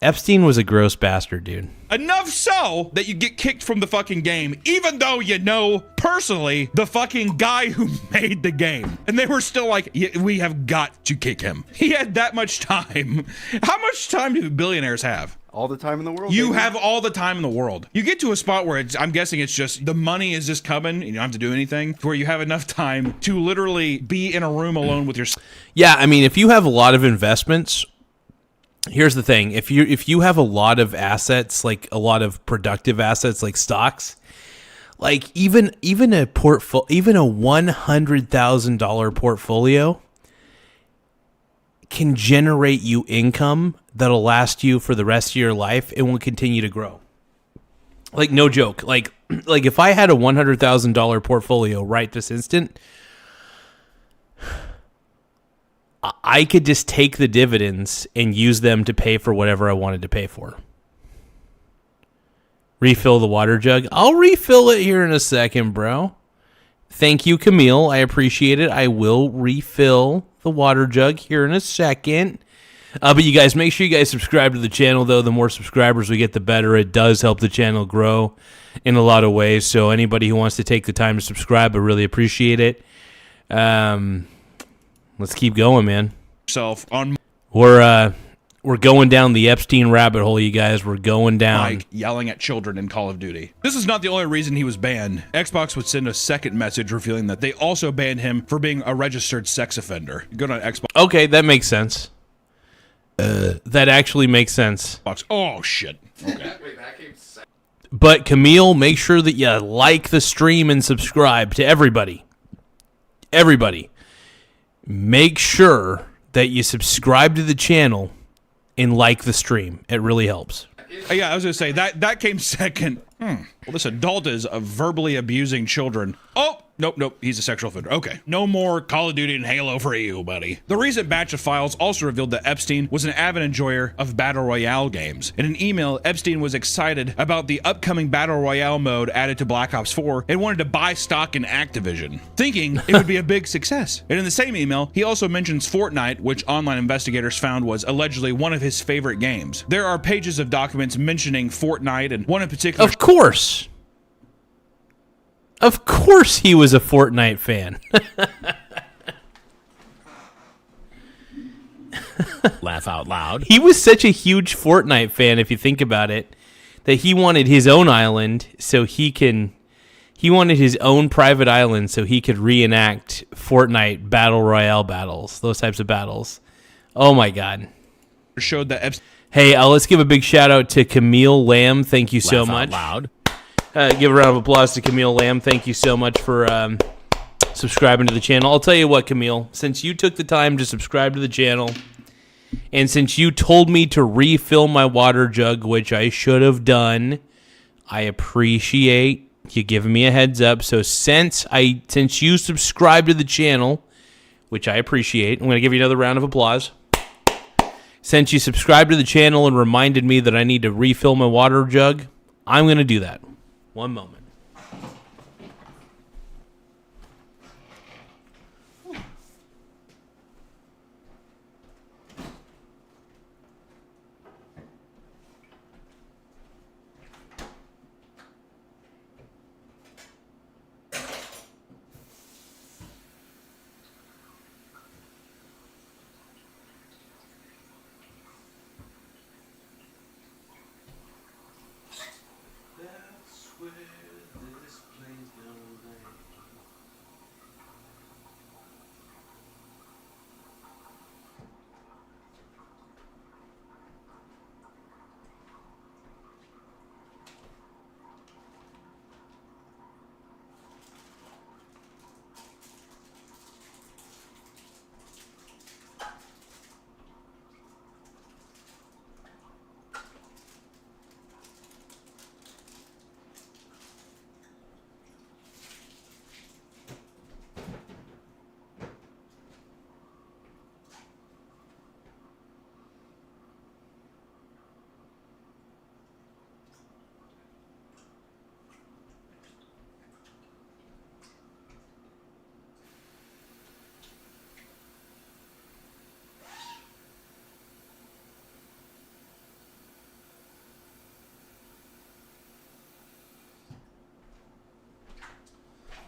Epstein was a gross bastard, dude. Enough so that you get kicked from the fucking game, even though you know personally the fucking guy who made the game. And they were still like, yeah, we have got to kick him. He had that much time. How much time do billionaires have? All the time in the world. You baby. have all the time in the world. You get to a spot where I'm guessing it's just the money is just coming and you don't have to do anything, where you have enough time to literally be in a room alone with your... Yeah, I mean, if you have a lot of investments, here's the thing. If you have a lot of assets, like a lot of productive assets like stocks, like even a $100,000 portfolio can generate you income that'll last you for the rest of your life and will continue to grow. Like, no joke. Like if I had a $100,000 portfolio right this instant, I could just take the dividends and use them to pay for whatever I wanted to pay for. Refill the water jug. I'll refill it here in a second, bro. Thank you, Camille. I appreciate it. I will refill the water jug here in a second. But you guys, make sure you guys subscribe to the channel, though. The more subscribers we get, the better. It does help the channel grow in a lot of ways. So anybody who wants to take the time to subscribe, I really appreciate it. Let's keep going, man. We're going down the Epstein rabbit hole, you guys. We're going down. Mike yelling at children in Call of Duty. This is not the only reason he was banned. Xbox would send a second message revealing that they also banned him for being a registered sex offender. Go to Xbox. Okay, that makes sense. That actually makes sense. Oh, shit. Okay. But Camille, make sure that you like the stream and subscribe to everybody. Everybody. Make sure that you subscribe to the channel and like the stream. It really helps. Yeah, I was going to say, that came second. Well, this adult is verbally abusing children. Oh, nope, he's a sexual offender. Okay, no more Call of Duty and Halo for you, buddy. The recent batch of files also revealed that Epstein was an avid enjoyer of Battle Royale games. In an email, Epstein was excited about the upcoming Battle Royale mode added to Black Ops 4 and wanted to buy stock in Activision, thinking it would be a big success. And in the same email, he also mentions Fortnite, which online investigators found was allegedly one of his favorite games. There are pages of documents mentioning Fortnite, and one in particular... Of course he was a Fortnite fan. Laugh out loud. He was such a huge Fortnite fan, if you think about it, that he wanted his own island so he wanted his own private island so he could reenact Fortnite Battle Royale battles, those types of battles. Oh my God. Showed that Hey, let's give a big shout out to Camille Lamb. Thank you so much. Loud. Give a round of applause to Camille Lamb. Thank you so much for subscribing to the channel. I'll tell you what, Camille, since you took the time to subscribe to the channel, and since you told me to refill my water jug, which I should have done, I appreciate you giving me a heads up. So since you subscribed to the channel, which I appreciate, I'm going to give you another round of applause. Since you subscribed to the channel and reminded me that I need to refill my water jug, I'm going to do that. One moment.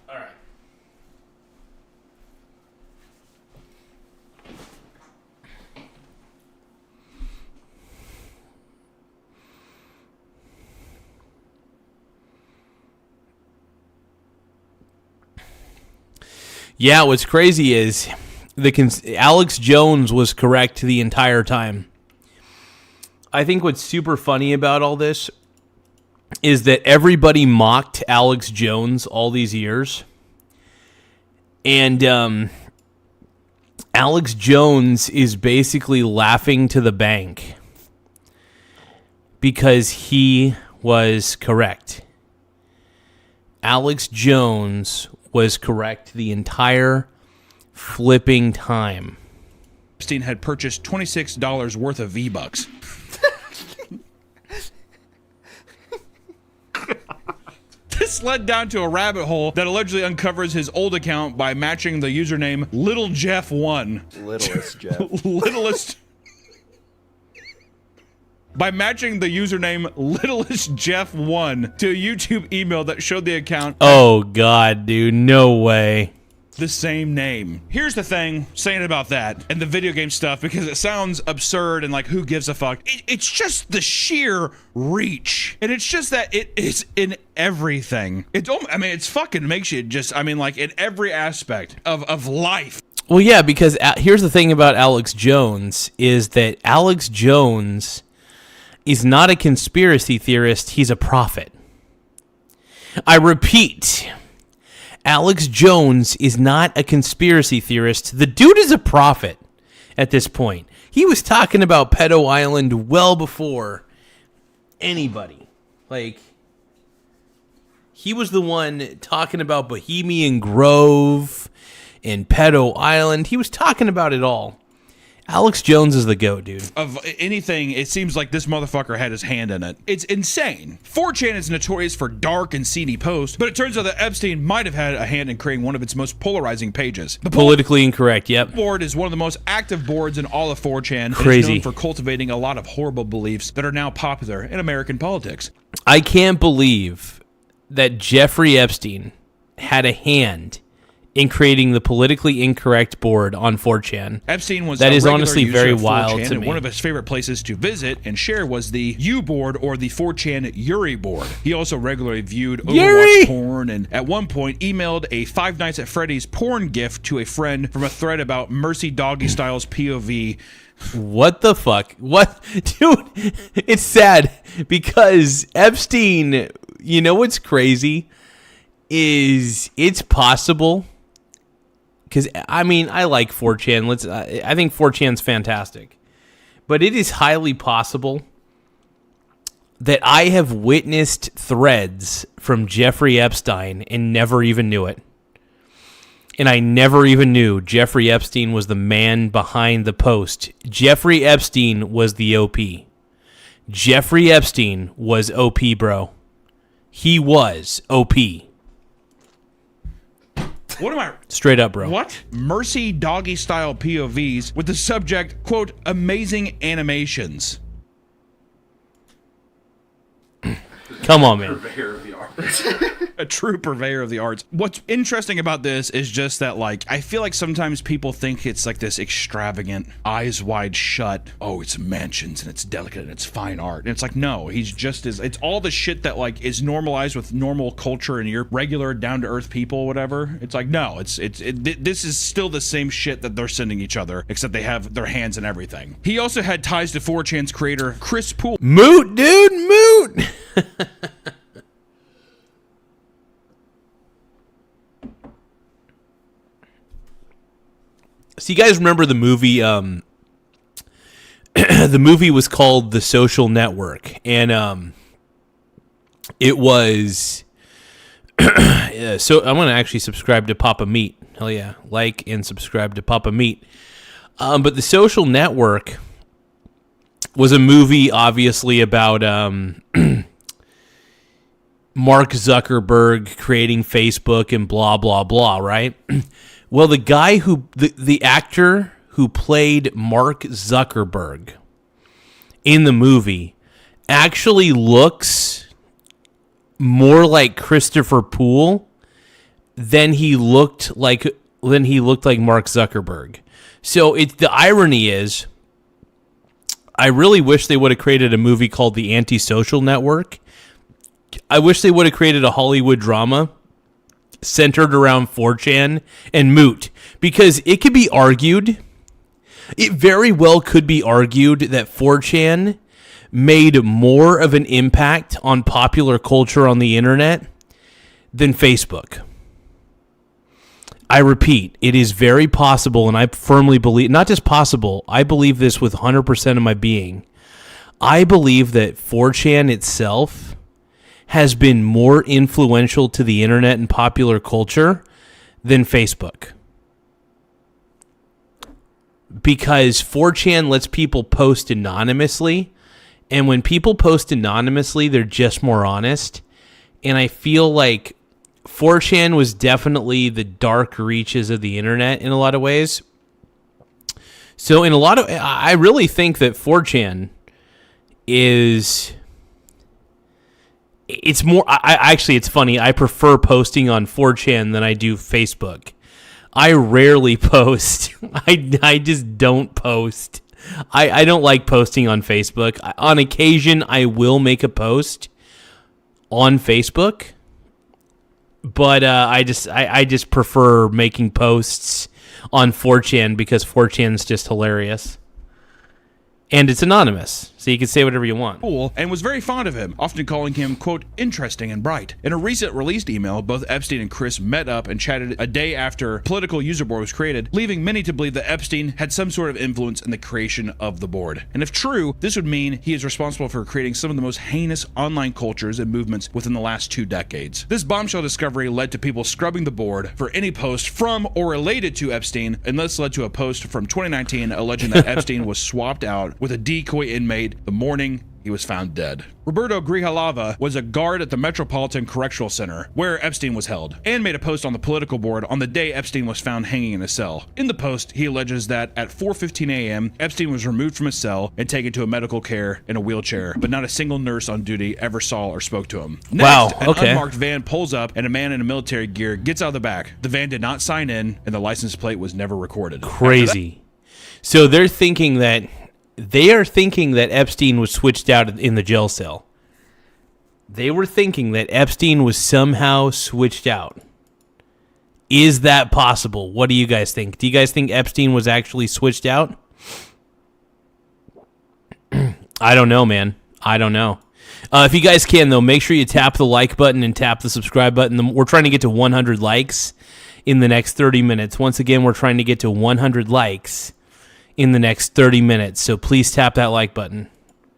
All right. Yeah, what's crazy is Alex Jones was correct the entire time. I think what's super funny about all this is that everybody mocked Alex Jones all these years. And Alex Jones is basically laughing to the bank because he was correct. Alex Jones was correct the entire flipping time. Epstein had purchased $26 worth of V-Bucks. This led down to a rabbit hole that allegedly uncovers his old account by matching the username Little Jeff1. Littlest Jeff. Littlest. by matching the username littlestjeff1 to a YouTube email that showed the account. Oh, God, dude. No way. The same name. Here's the thing, saying about that and the video game stuff, because it sounds absurd and like, who gives a fuck? It's just the sheer reach. And it's just that it's in everything. It's fucking makes you just, like in every aspect of life. Well, yeah, because here's the thing about Alex Jones is that Alex Jones is not a conspiracy theorist. He's a prophet. I repeat, Alex Jones is not a conspiracy theorist. The dude is a prophet at this point. He was talking about Pedo Island well before anybody. Like, he was the one talking about Bohemian Grove and Pedo Island. He was talking about it all. Alex Jones is the GOAT, dude. Of anything, it seems like this motherfucker had his hand in it. It's insane. 4chan is notorious for dark and seedy posts, but it turns out that Epstein might have had a hand in creating one of its most polarizing pages. The Politically incorrect, yep. board is one of the most active boards in all of 4chan. Crazy. It's known for cultivating a lot of horrible beliefs that are now popular in American politics. I can't believe that Jeffrey Epstein had a hand in creating the politically incorrect board on 4chan. Epstein was that a is regular honestly user very of 4chan, wild to and me. one of his favorite places to visit and share was the U board or the 4chan Yuri board. He also regularly viewed Overwatch porn and at one point emailed a Five Nights at Freddy's porn gift to a friend from a thread about Mercy Doggy Styles POV. What the fuck? What? Dude, it's sad because Epstein, you know what's crazy is it's possible. Because, I like 4chan. I think 4chan's fantastic. But it is highly possible that I have witnessed threads from Jeffrey Epstein and never even knew it. And I never even knew Jeffrey Epstein was the man behind the post. Jeffrey Epstein was the OP. Jeffrey Epstein was OP, bro. He was OP. What am I? Straight up, bro. What? Mercy Doggy Style POVs with the subject, quote, amazing animations. Come on, man. Purveyor of the arts. A true purveyor of the arts. What's interesting about this is just that, I feel like sometimes people think it's like this extravagant, eyes wide shut, oh, it's mansions and it's delicate and it's fine art. And it's like, no, he's just as, it's all the shit that, is normalized with normal culture and your regular down-to-earth people, whatever. It's like, no, this is still the same shit that they're sending each other, except they have their hands in everything. He also had ties to 4chan's creator, Chris Poole. Moot, dude, moot! So you guys remember the movie, the movie was called The Social Network, and it was, so I'm going to actually subscribe to Papa Meat. Hell yeah, like and subscribe to Papa Meat. But The Social Network was a movie, obviously, about Mark Zuckerberg creating Facebook and blah, blah, blah, right? Well, the guy the actor who played Mark Zuckerberg in the movie actually looks more like Christopher Poole than he looked like Mark Zuckerberg. So the irony is, I really wish they would have created a movie called The Antisocial Network. I wish they would have created a Hollywood drama centered around 4chan and Moot, because it could be argued, it very well could be argued that 4chan made more of an impact on popular culture on the internet than Facebook. I repeat, it is very possible, and I firmly believe, not just possible, I believe this with 100% of my being. I believe that 4chan itself has been more influential to the internet and popular culture than Facebook. Because 4chan lets people post anonymously, and when people post anonymously, they're just more honest. And I feel like 4chan was definitely the dark reaches of the internet in a lot of ways. So I really think that 4chan is it's more. Actually, it's funny. I prefer posting on 4chan than I do Facebook. I rarely post. I just don't post. I don't like posting on Facebook. On occasion, I will make a post on Facebook, but I just prefer making posts on 4chan because 4chan's just hilarious. And it's anonymous, so you can say whatever you want. Cool, and was very fond of him, often calling him, quote, interesting and bright. In a recent released email, both Epstein and Chris met up and chatted a day after Political User Board was created, leaving many to believe that Epstein had some sort of influence in the creation of the board. And if true, this would mean he is responsible for creating some of the most heinous online cultures and movements within the last 2 decades. This bombshell discovery led to people scrubbing the board for any post from or related to Epstein, and this led to a post from 2019 alleging that Epstein was swapped out with a decoy inmate the morning he was found dead. Roberto Grijalava was a guard at the Metropolitan Correctional Center, where Epstein was held, and made a post on the political board on the day Epstein was found hanging in a cell. In the post, he alleges that at 4:15 a.m., Epstein was removed from his cell and taken to a medical care in a wheelchair, but not a single nurse on duty ever saw or spoke to him. Next, an unmarked van pulls up, and a man in a military gear gets out of the back. The van did not sign in, and the license plate was never recorded. Crazy. So they are thinking that Epstein was switched out in the jail cell. They were thinking that Epstein was somehow switched out. Is that possible? What do you guys think? Do you guys think Epstein was actually switched out? I don't know, man. I don't know. If you guys can, though, make sure you tap the like button and tap the subscribe button. We're trying to get to 100 likes in the next 30 minutes. Once again, we're trying to get to 100 likes in the next 30 minutes, so please tap that like button.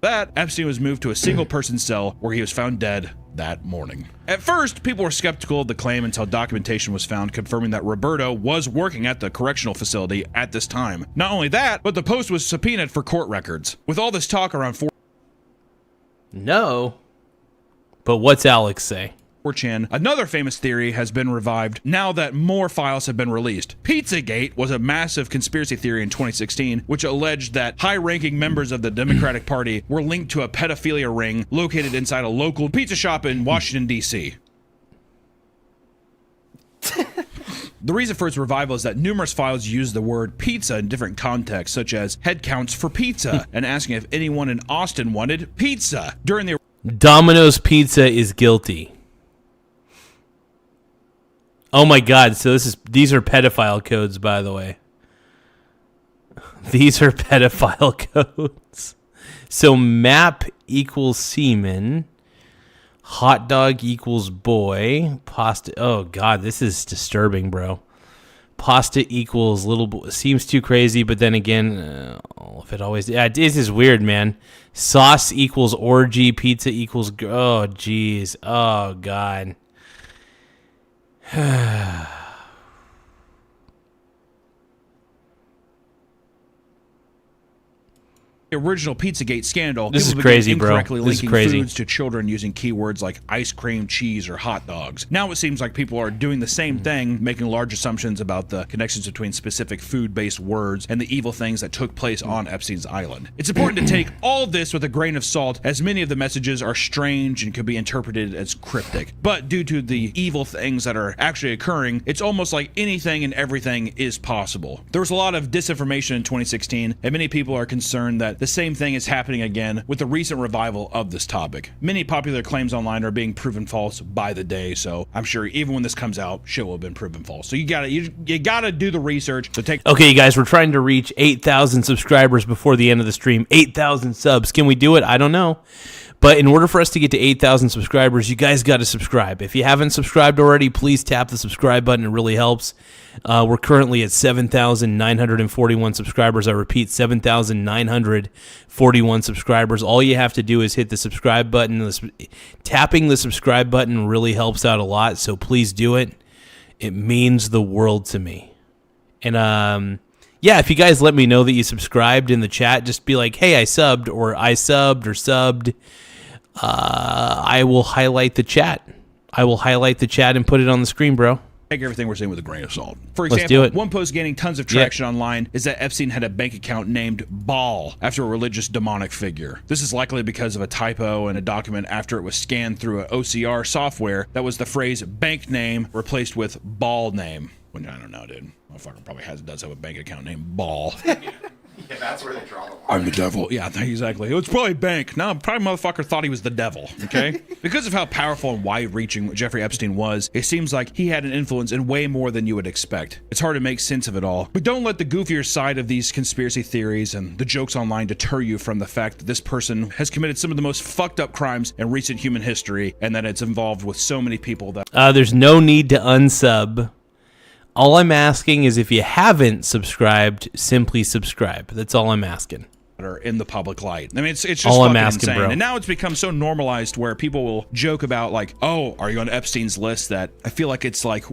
That Epstein was moved to a single-person cell where he was found dead that morning. At first, people were skeptical of the claim until documentation was found confirming that Roberto was working at the correctional facility at this time. Not only that, but the post was subpoenaed for court records. With all this talk around No. But what's Alex say? 4chan, another famous theory has been revived now that more files have been released. Pizzagate was a massive conspiracy theory in 2016, which alleged that high-ranking members of the Democratic Party were linked to a pedophilia ring located inside a local pizza shop in Washington, D.C. The reason for its revival is that numerous files use the word pizza in different contexts, such as head counts for pizza and asking if anyone in Austin wanted pizza during the Domino's Pizza is guilty. Oh my God! So these are pedophile codes, by the way. These are pedophile codes. So map equals semen, hot dog equals boy, pasta. Oh God, this is disturbing, bro. Pasta equals little boy. Seems too crazy, but then again, if it always, this is weird, man. Sauce equals orgy, pizza equals. Oh jeez. Oh God. original Pizzagate scandal. This is crazy, bro. Incorrectly This is linking crazy. foods to children using keywords like ice cream, cheese, or hot dogs. Now it seems like people are doing the same thing, making large assumptions about the connections between specific food-based words and the evil things that took place on Epstein's island. It's important to take all of this with a grain of salt, as many of the messages are strange and could be interpreted as cryptic. But due to the evil things that are actually occurring, it's almost like anything and everything is possible. There was a lot of disinformation in 2016, and many people are concerned that the same thing is happening again with the recent revival of this topic. Many popular claims online are being proven false by the day, so I'm sure even when this comes out, shit will have been proven false. So you gotta do the research to take. Okay, you guys, we're trying to reach 8,000 subscribers before the end of the stream. 8,000 subs. Can we do it? I don't know. But in order for us to get to 8,000 subscribers, you guys got to subscribe. If you haven't subscribed already, please tap the subscribe button. It really helps. We're currently at 7,941 subscribers. I repeat, 7,941 subscribers. All you have to do is hit the subscribe button. Tapping the subscribe button really helps out a lot, so please do it. It means the world to me. And yeah, if you guys let me know that you subscribed in the chat, just be like, hey, I subbed, or I subbed, or subbed. I will highlight the chat. I will highlight the chat and put it on the screen, bro. take everything we're saying with a grain of salt. For Let's do example, it. one post gaining tons of traction online is that Epstein had a bank account named Ball after a religious demonic figure. This is likely because of a typo in a document after it was scanned through an OCR software that was the phrase bank name replaced with ball name. Which I don't know, dude. Motherfucker probably does have a bank account named Ball. Yeah, that's where they draw the line. I'm the devil. Yeah, exactly. It's probably bank. No, probably motherfucker thought he was the devil, okay? Because of how powerful and wide-reaching Jeffrey Epstein was, it seems like he had an influence in way more than you would expect. It's hard to make sense of it all. But don't let the goofier side of these conspiracy theories and the jokes online deter you from the fact that this person has committed some of the most fucked up crimes in recent human history, and that it's involved with so many people that... There's no need to unsub. All I'm asking is if you haven't subscribed, simply subscribe. That's all I'm asking. Are in the public light. I mean, it's just all fucking I'm asking, insane. bro. And now it's become so normalized where people will joke about like, oh, are you on Epstein's list? That I feel like it's like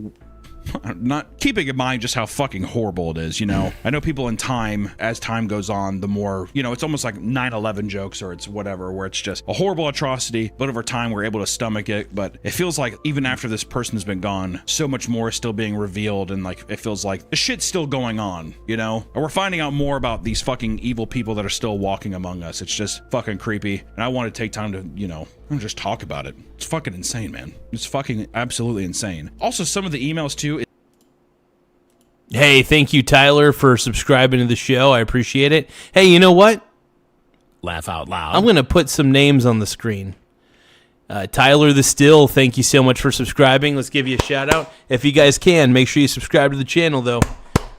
not keeping in mind just how fucking horrible it is, you know? I know people in time, as time goes on, the more, you know, it's almost like 9/11 jokes or it's whatever, where it's just a horrible atrocity, but over time we're able to stomach it. But it feels like even after this person has been gone, so much more is still being revealed, and like it feels like the shit's still going on, you know? And we're finding out more about these fucking evil people that are still walking among us. It's just fucking creepy. And I want to take time to, you know, just talk about it. It's fucking insane, man. It's fucking absolutely insane. Also, some of the emails too. Hey, thank you, Tyler, for subscribing to the show. I appreciate it. Hey, you know what? Laugh out loud. I'm going to put some names on the screen. Tyler the Still, thank you so much for subscribing. Let's give you a shout out. If you guys can, make sure you subscribe to the channel, though.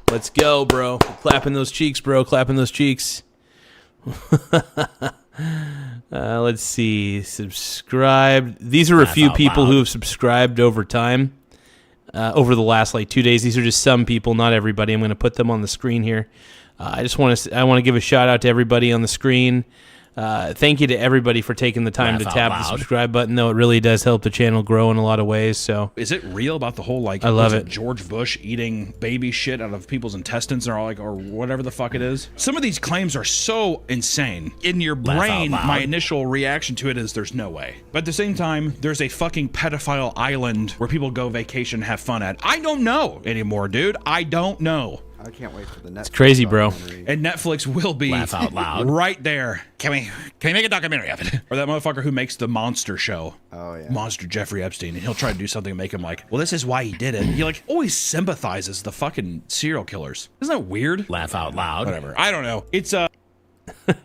Let's go, bro. Clapping those cheeks, bro. Clapping those cheeks. Let's see. Subscribed. These are a few people who have subscribed over time. Over the last like 2 days. These are just some people, not everybody. I'm going to put them on the screen here. I want to give a shout out to everybody on the screen. Thank you to everybody for taking the time to tap the subscribe button, though it really does help the channel grow in a lot of ways. So, is it real about the whole like? I love it. George Bush eating baby shit out of people's intestines or like, or whatever the fuck it is. Some of these claims are so insane. In your brain, my initial reaction to it is there's no way. But at the same time, there's a fucking pedophile island where people go vacation, have fun at. I don't know anymore, dude. I don't know. I can't wait for the Netflix. It's crazy, bro. And Netflix will be laugh out loud right there. Can we make a documentary of it? Or that motherfucker who makes the monster show. Oh yeah. Monster Jeffrey Epstein, and he'll try to do something and make him like, well, this is why he did it. He like always sympathizes the fucking serial killers. Isn't that weird? Laugh out loud. Whatever. I don't know. It's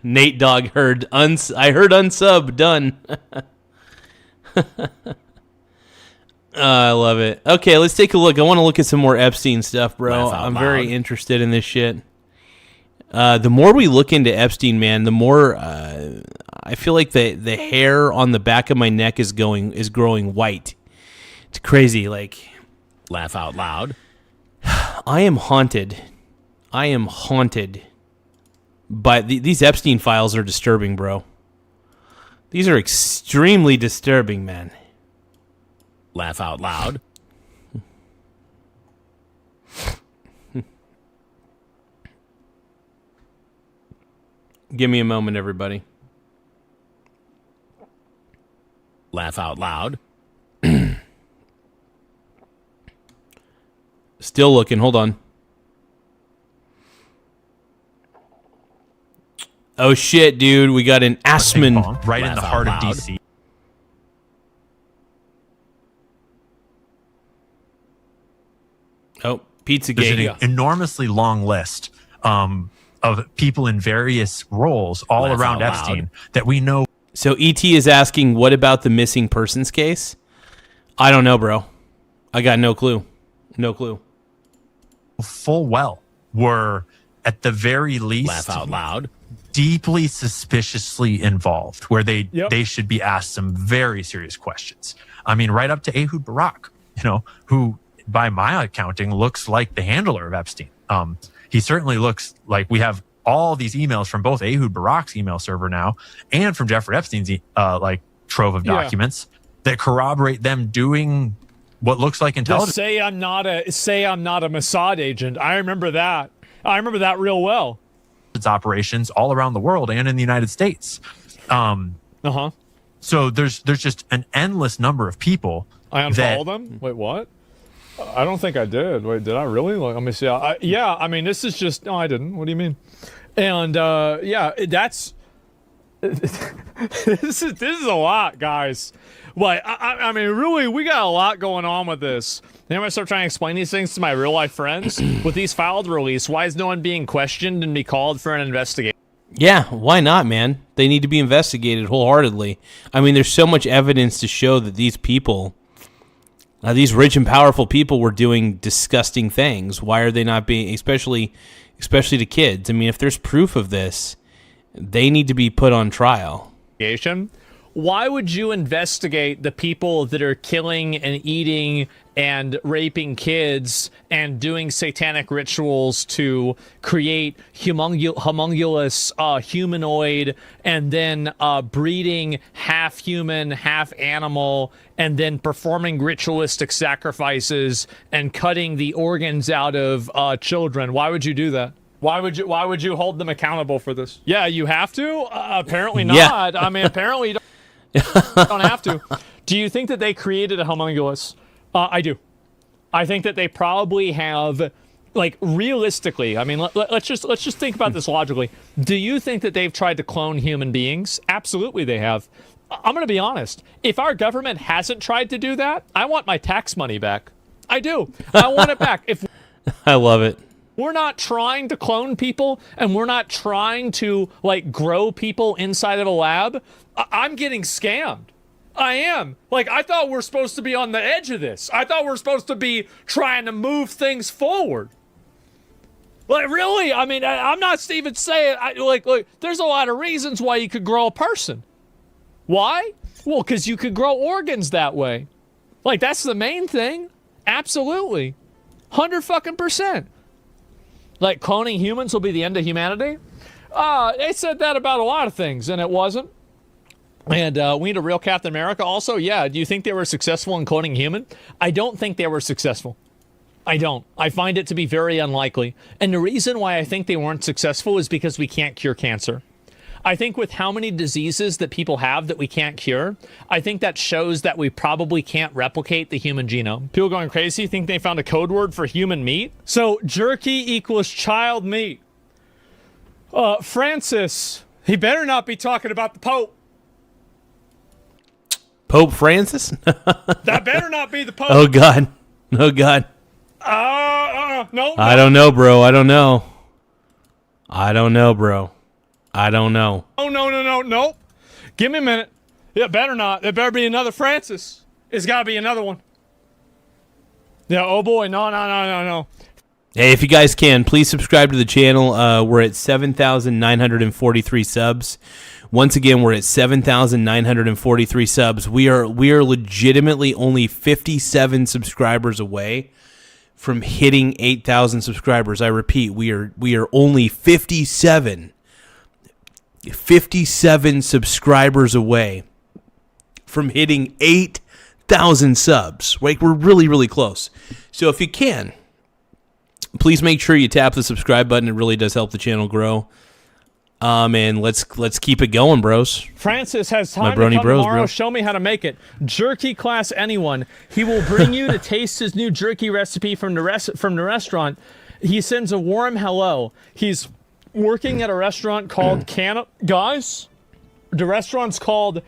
Nate Dogg heard I heard unsub done. I love it. Okay, let's take a look. I want to look at some more Epstein stuff, bro. I'm very interested in this shit. The more we look into Epstein, man, the more I feel like the hair on the back of my neck is growing white. It's crazy. Like, laugh out loud. I am haunted. But these Epstein files are disturbing, bro. These are extremely disturbing, man. Laugh out loud. Give me a moment, everybody. Laugh out loud. Still looking. Hold on. Oh, shit, dude. We got an Assman. Right in the heart of D.C. Oh, Pizzagate. There's an enormously long list of people in various roles all around Epstein that we know. So ET is asking, what about the missing persons case? I don't know, bro. I got no clue. No clue. Full well were, at the very least, laugh out loud, deeply suspiciously involved, where they should be asked some very serious questions. I mean, right up to Ehud Barak, you know, who, by my accounting, looks like the handler of Epstein. He certainly looks like we have all these emails from both Ehud Barak's email server now and from Jeffrey Epstein's trove of documents that corroborate them doing what looks like intelligence. Just say I'm not a Mossad agent. I remember that. I remember that real well. It's operations all around the world and in the United States. So there's just an endless number of people. I unfollow them? Wait, what? I don't think I did. Wait, did I really? Let me see. Yeah, I mean, this is just... No, I didn't. What do you mean? And, yeah, that's... this is a lot, guys. Like, I mean, really, we got a lot going on with this. Then I'm going to start trying to explain these things to my real-life friends. With these filed release, why is no one being questioned and be called for an investigation? Yeah, why not, man? They need to be investigated wholeheartedly. I mean, there's so much evidence to show that these people, these rich and powerful people, were doing disgusting things. Why are they not being, especially to kids? I mean, if there's proof of this, they need to be put on trial. Why would you investigate the people that are killing and eating and raping kids and doing satanic rituals to create homunculus, humanoid, and then breeding half human, half animal, and then performing ritualistic sacrifices and cutting the organs out of children? Why would you do that? Why would you hold them accountable for this? Yeah, you have to? Apparently not. Yeah. I mean, apparently you don't have to. Do you think that they created a homunculus? I do. I think that they probably have, like, realistically. I mean, let's just think about this logically. Do you think that they've tried to clone human beings? Absolutely, they have. I'm going to be honest. If our government hasn't tried to do that, I want my tax money back. I do. I want it back. If I love it. we're not trying to clone people and we're not trying to, like, grow people inside of a lab, I'm getting scammed. I am. Like, I thought we're supposed to be on the edge of this. I thought we're supposed to be trying to move things forward. Like, really? I mean, I'm not even saying, like, there's a lot of reasons why you could grow a person. Why? Well, because you could grow organs that way. Like, that's the main thing. Absolutely. 100%. Like, cloning humans will be the end of humanity? They said that about a lot of things, and it wasn't. And we need a real Captain America also. Yeah, do you think they were successful in cloning human? I don't think they were successful. I don't. I find it to be very unlikely. And the reason why I think they weren't successful is because we can't cure cancer. I think with how many diseases that people have that we can't cure, I think that shows that we probably can't replicate the human genome. People going crazy think they found a code word for human meat? So jerky equals child meat. Francis, he better not be talking about the Pope. Pope Francis? That better not be the Pope. Oh, God. Oh, God. No. I don't know, bro. I don't know. I don't know, bro. I don't know. Oh, no. Give me a minute. It better not. There better be another Francis. It's got to be another one. Yeah, oh boy. No. Hey, if you guys can, please subscribe to the channel. We're at 7,943 subs. Once again, we're at 7,943 subs. We are legitimately only 57 subscribers away from hitting 8,000 subscribers. I repeat, we are only 57 subscribers away from hitting 8,000 subs. Like, we're really, really close. So if you can, please make sure you tap the subscribe button. It really does help the channel grow. And let's keep it going, bros. Francis has time My to brony come bros, tomorrow. bro. Show me how to make it. Jerky class anyone. He will bring you to taste his new jerky recipe from the restaurant. He sends a warm hello. He's working at a restaurant called Guys, the restaurant's called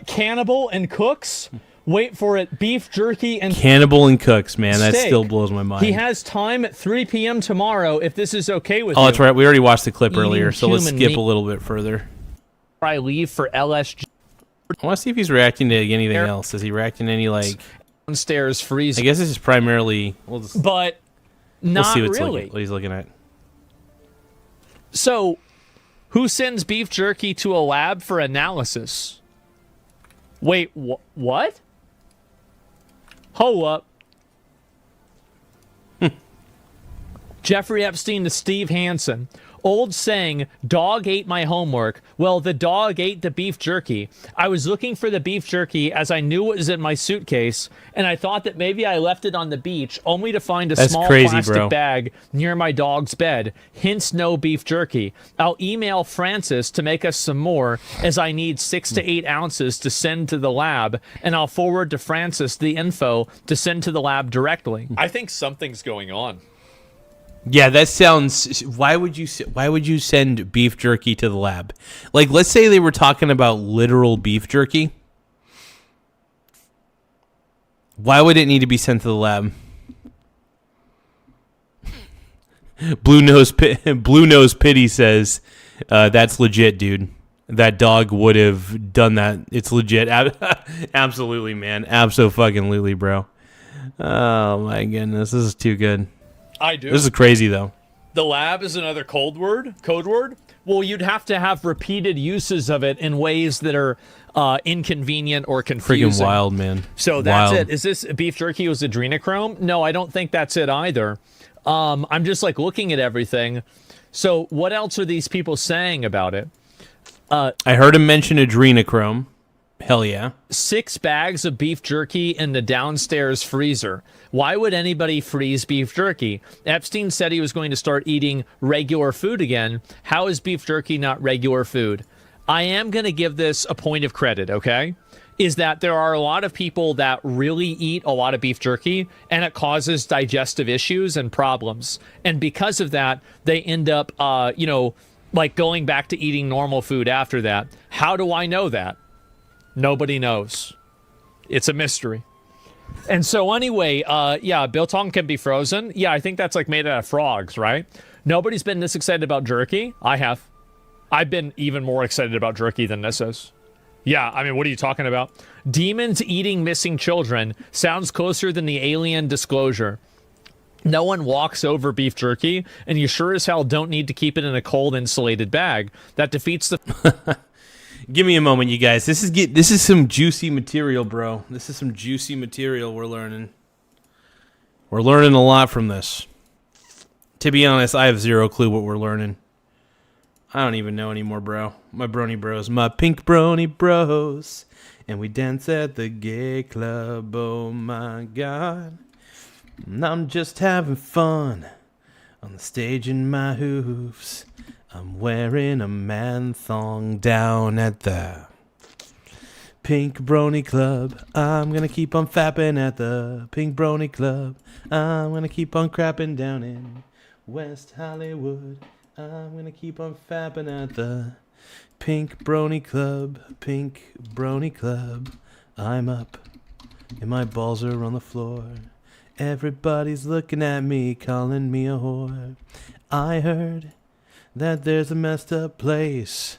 Cannibal and Cooks. Wait for it. Beef jerky and Cannibal and Cooks, man. That steak. still blows my mind. He has time at 3 p.m. tomorrow if this is okay with you. Oh, that's right. We already watched the clip Eating earlier, so let's human skip meat. a little bit further. I leave for LSG. I want to see if he's reacting to anything else. Is he reacting to any, like... Downstairs freezing. I guess this is primarily... But not we'll see really. what he's looking at. So, who sends beef jerky to a lab for analysis? Wait, what? Hold up. Jeffrey Epstein to Steve Hansen. Old saying, dog ate my homework. Well, the dog ate the beef jerky. I was looking for the beef jerky as I knew it was in my suitcase, and I thought that maybe I left it on the beach, only to find a small plastic bag near my dog's bed. Hence, no beef jerky. I'll email Francis to make us some more, as I need 6 to 8 ounces to send to the lab, and I'll forward to Francis the info to send to the lab directly. I think something's going on. Yeah, that sounds. Why would you send beef jerky to the lab? Like, let's say they were talking about literal beef jerky. Why would it need to be sent to the lab? Blue Nose Pity says, "That's legit, dude. That dog would have done that. It's legit. Absolutely, man. Abso-fucking-lutely, bro. Oh my goodness, this is too good." I do. This is crazy, though. The lab is another code word? Well, you'd have to have repeated uses of it in ways that are inconvenient or confusing. Freaking wild, man. So that's it. Is this beef jerky was adrenochrome? No, I don't think that's it either. I'm just like looking at everything. So what else are these people saying about it? I heard him mention adrenochrome. Hell yeah. 6 bags of beef jerky in the downstairs freezer. Why would anybody freeze beef jerky? Epstein said he was going to start eating regular food again. How is beef jerky not regular food? I am going to give this a point of credit, okay? Is that there are a lot of people that really eat a lot of beef jerky, and it causes digestive issues and problems. And because of that, they end up, like going back to eating normal food after that. How do I know that? Nobody knows. It's a mystery. And so anyway, biltong can be frozen. Yeah, I think that's like made out of frogs, right? Nobody's been this excited about jerky. I have. I've been even more excited about jerky than this is. Yeah, I mean, what are you talking about? Demons eating missing children sounds closer than the alien disclosure. No one walks over beef jerky, and you sure as hell don't need to keep it in a cold, insulated bag. That defeats the... Give me a moment, you guys. This is some juicy material, bro. This is some juicy material we're learning. We're learning a lot from this. To be honest, I have zero clue what we're learning. I don't even know anymore, bro. My brony bros. My pink brony bros. And we dance at the gay club. Oh, my God. And I'm just having fun on the stage in my hooves. I'm wearing a man thong down at the Pink Brony Club. I'm gonna keep on fapping at the Pink Brony Club. I'm gonna keep on crapping down in West Hollywood. I'm gonna keep on fapping at the Pink Brony Club. Pink Brony Club. I'm up and my balls are on the floor. Everybody's looking at me, calling me a whore. I heard that there's a messed up place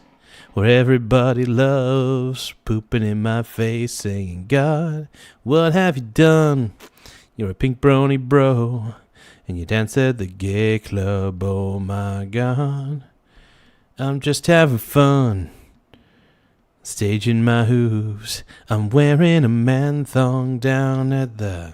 where everybody loves pooping in my face, saying, God, what have you done? You're a pink brony bro, and you dance at the gay club. Oh my God, I'm just having fun, staging my hooves. I'm wearing a man thong down at the...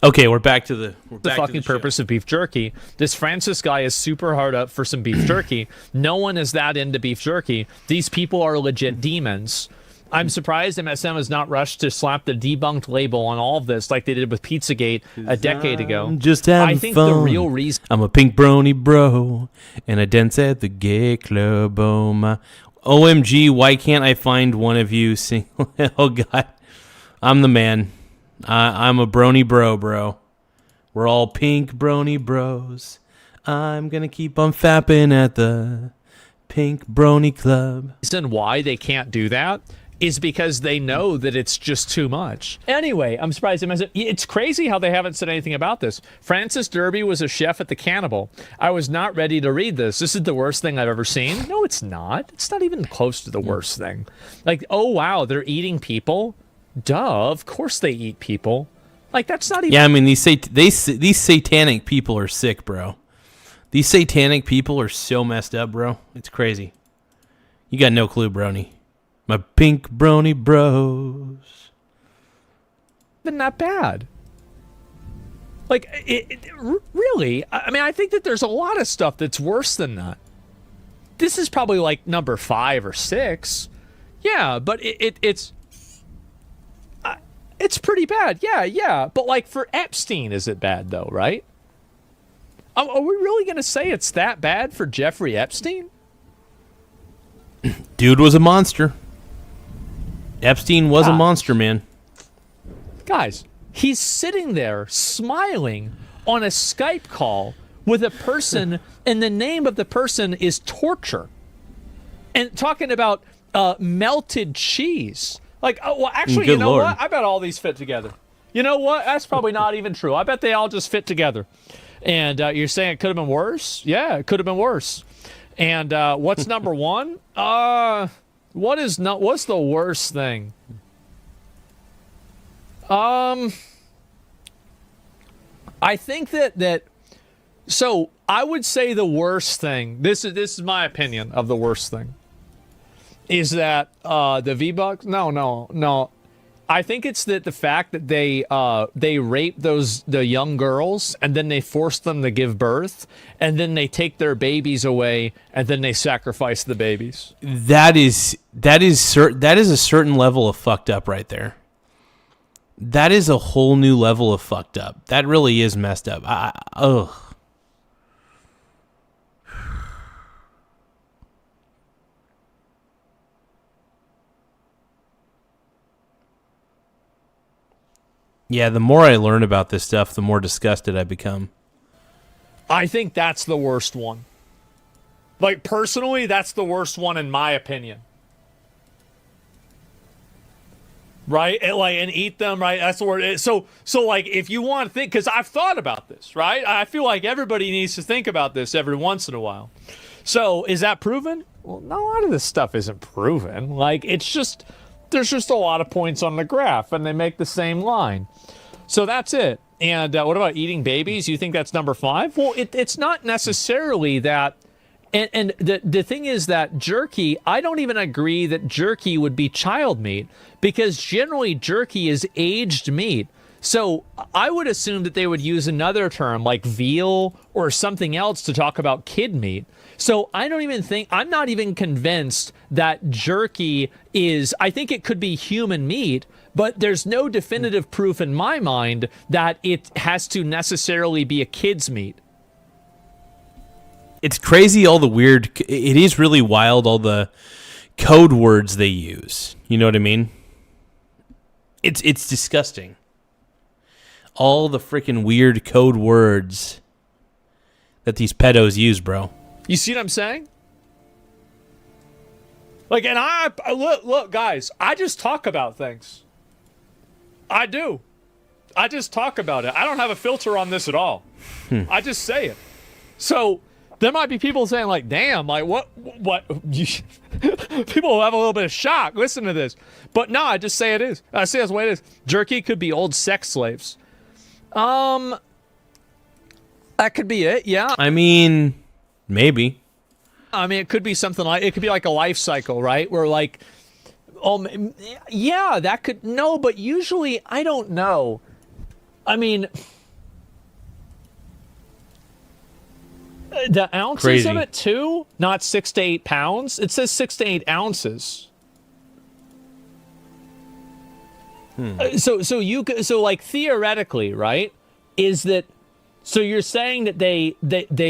Okay, we're back to the fucking purpose of beef jerky. This Francis guy is super hard up for some beef jerky. No one is that into beef jerky. These people are legit demons. I'm surprised MSM has not rushed to slap the debunked label on all of this like they did with Pizzagate a decade ago. I'm just having I think fun. the real reason... I'm a pink brony bro, and I dance at the gay club. Oh my... OMG, why can't I find one of you single? Oh God, I'm the man. I'm a brony bro. We're all pink brony bros. I'm gonna keep on fapping at the Pink Brony Club. The reason why they can't do that is because they know that it's just too much. Anyway, I'm surprised. It's crazy how they haven't said anything about this. Francis Derby was a chef at the Cannibal. I was not ready to read this. This is the worst thing I've ever seen. No, it's not. It's not even close to the worst thing. Like, oh wow, they're eating people? Duh, of course they eat people. Like, that's not even... Yeah, I mean, these satanic people are sick, bro. These satanic people are so messed up, bro. It's crazy. You got no clue, brony. My pink brony bros. Been that bad. Like, really? I mean, I think that there's a lot of stuff that's worse than that. This is probably like number 5 or 6. Yeah, but it's pretty bad. Yeah. But like for Epstein, is it bad though, right? Are we really going to say it's that bad for Jeffrey Epstein? Dude was a monster. Epstein was a monster, man. Guys, he's sitting there smiling on a Skype call with a person, and the name of the person is torture. And talking about melted cheese. Like, well, actually, Good you know Lord. what? I bet all these fit together. You know what? That's probably not even true. I bet they all just fit together. And you're saying it could have been worse? Yeah, it could have been worse. And what's number 1? What's the worst thing? I think that so I would say the worst thing, this is my opinion of the worst thing, is that the V-Bucks, no. I think it's that the fact that they rape the young girls and then they force them to give birth and then they take their babies away and then they sacrifice the babies. That is a certain level of fucked up right there. That is a whole new level of fucked up. That really is messed up. Ugh. Yeah, the more I learn about this stuff, the more disgusted I become. I think that's the worst one. Like, personally, that's the worst one in my opinion. Right? And eat them, right? That's the word. So like, if you want to think, because I've thought about this, right? I feel like everybody needs to think about this every once in a while. So, is that proven? Well, no, a lot of this stuff isn't proven. Like, it's just, there's just a lot of points on the graph, and they make the same line. So that's it. And what about eating babies? You think that's number 5? Well, it's not necessarily that. And the thing is that jerky, I don't even agree that jerky would be child meat, because generally jerky is aged meat. So I would assume that they would use another term like veal or something else to talk about kid meat. So I'm not even convinced that jerky is, I think it could be human meat, but there's no definitive proof in my mind that it has to necessarily be a kid's meat. It's crazy, all the weird, it is really wild, all the code words they use. You know what I mean? It's disgusting. All the freaking weird code words that these pedos use, bro. You see what I'm saying? Like, and I look, guys, I just talk about things. I do. I just talk about it. I don't have a filter on this at all. I just say it. So there might be people saying, like, damn, like, what? People will have a little bit of shock. Listen to this. But no, I just say it is. I say that's the way it is. Jerky could be old sex slaves. That could be it, yeah. I mean, maybe. I mean, it could be something like, it could be like a life cycle, right? Where like, yeah, that could, no, but usually, I don't know. I mean, the ounces of it too, not 6 to 8 pounds. It says 6 to 8 ounces. So like theoretically, right? Is that, so you're saying that they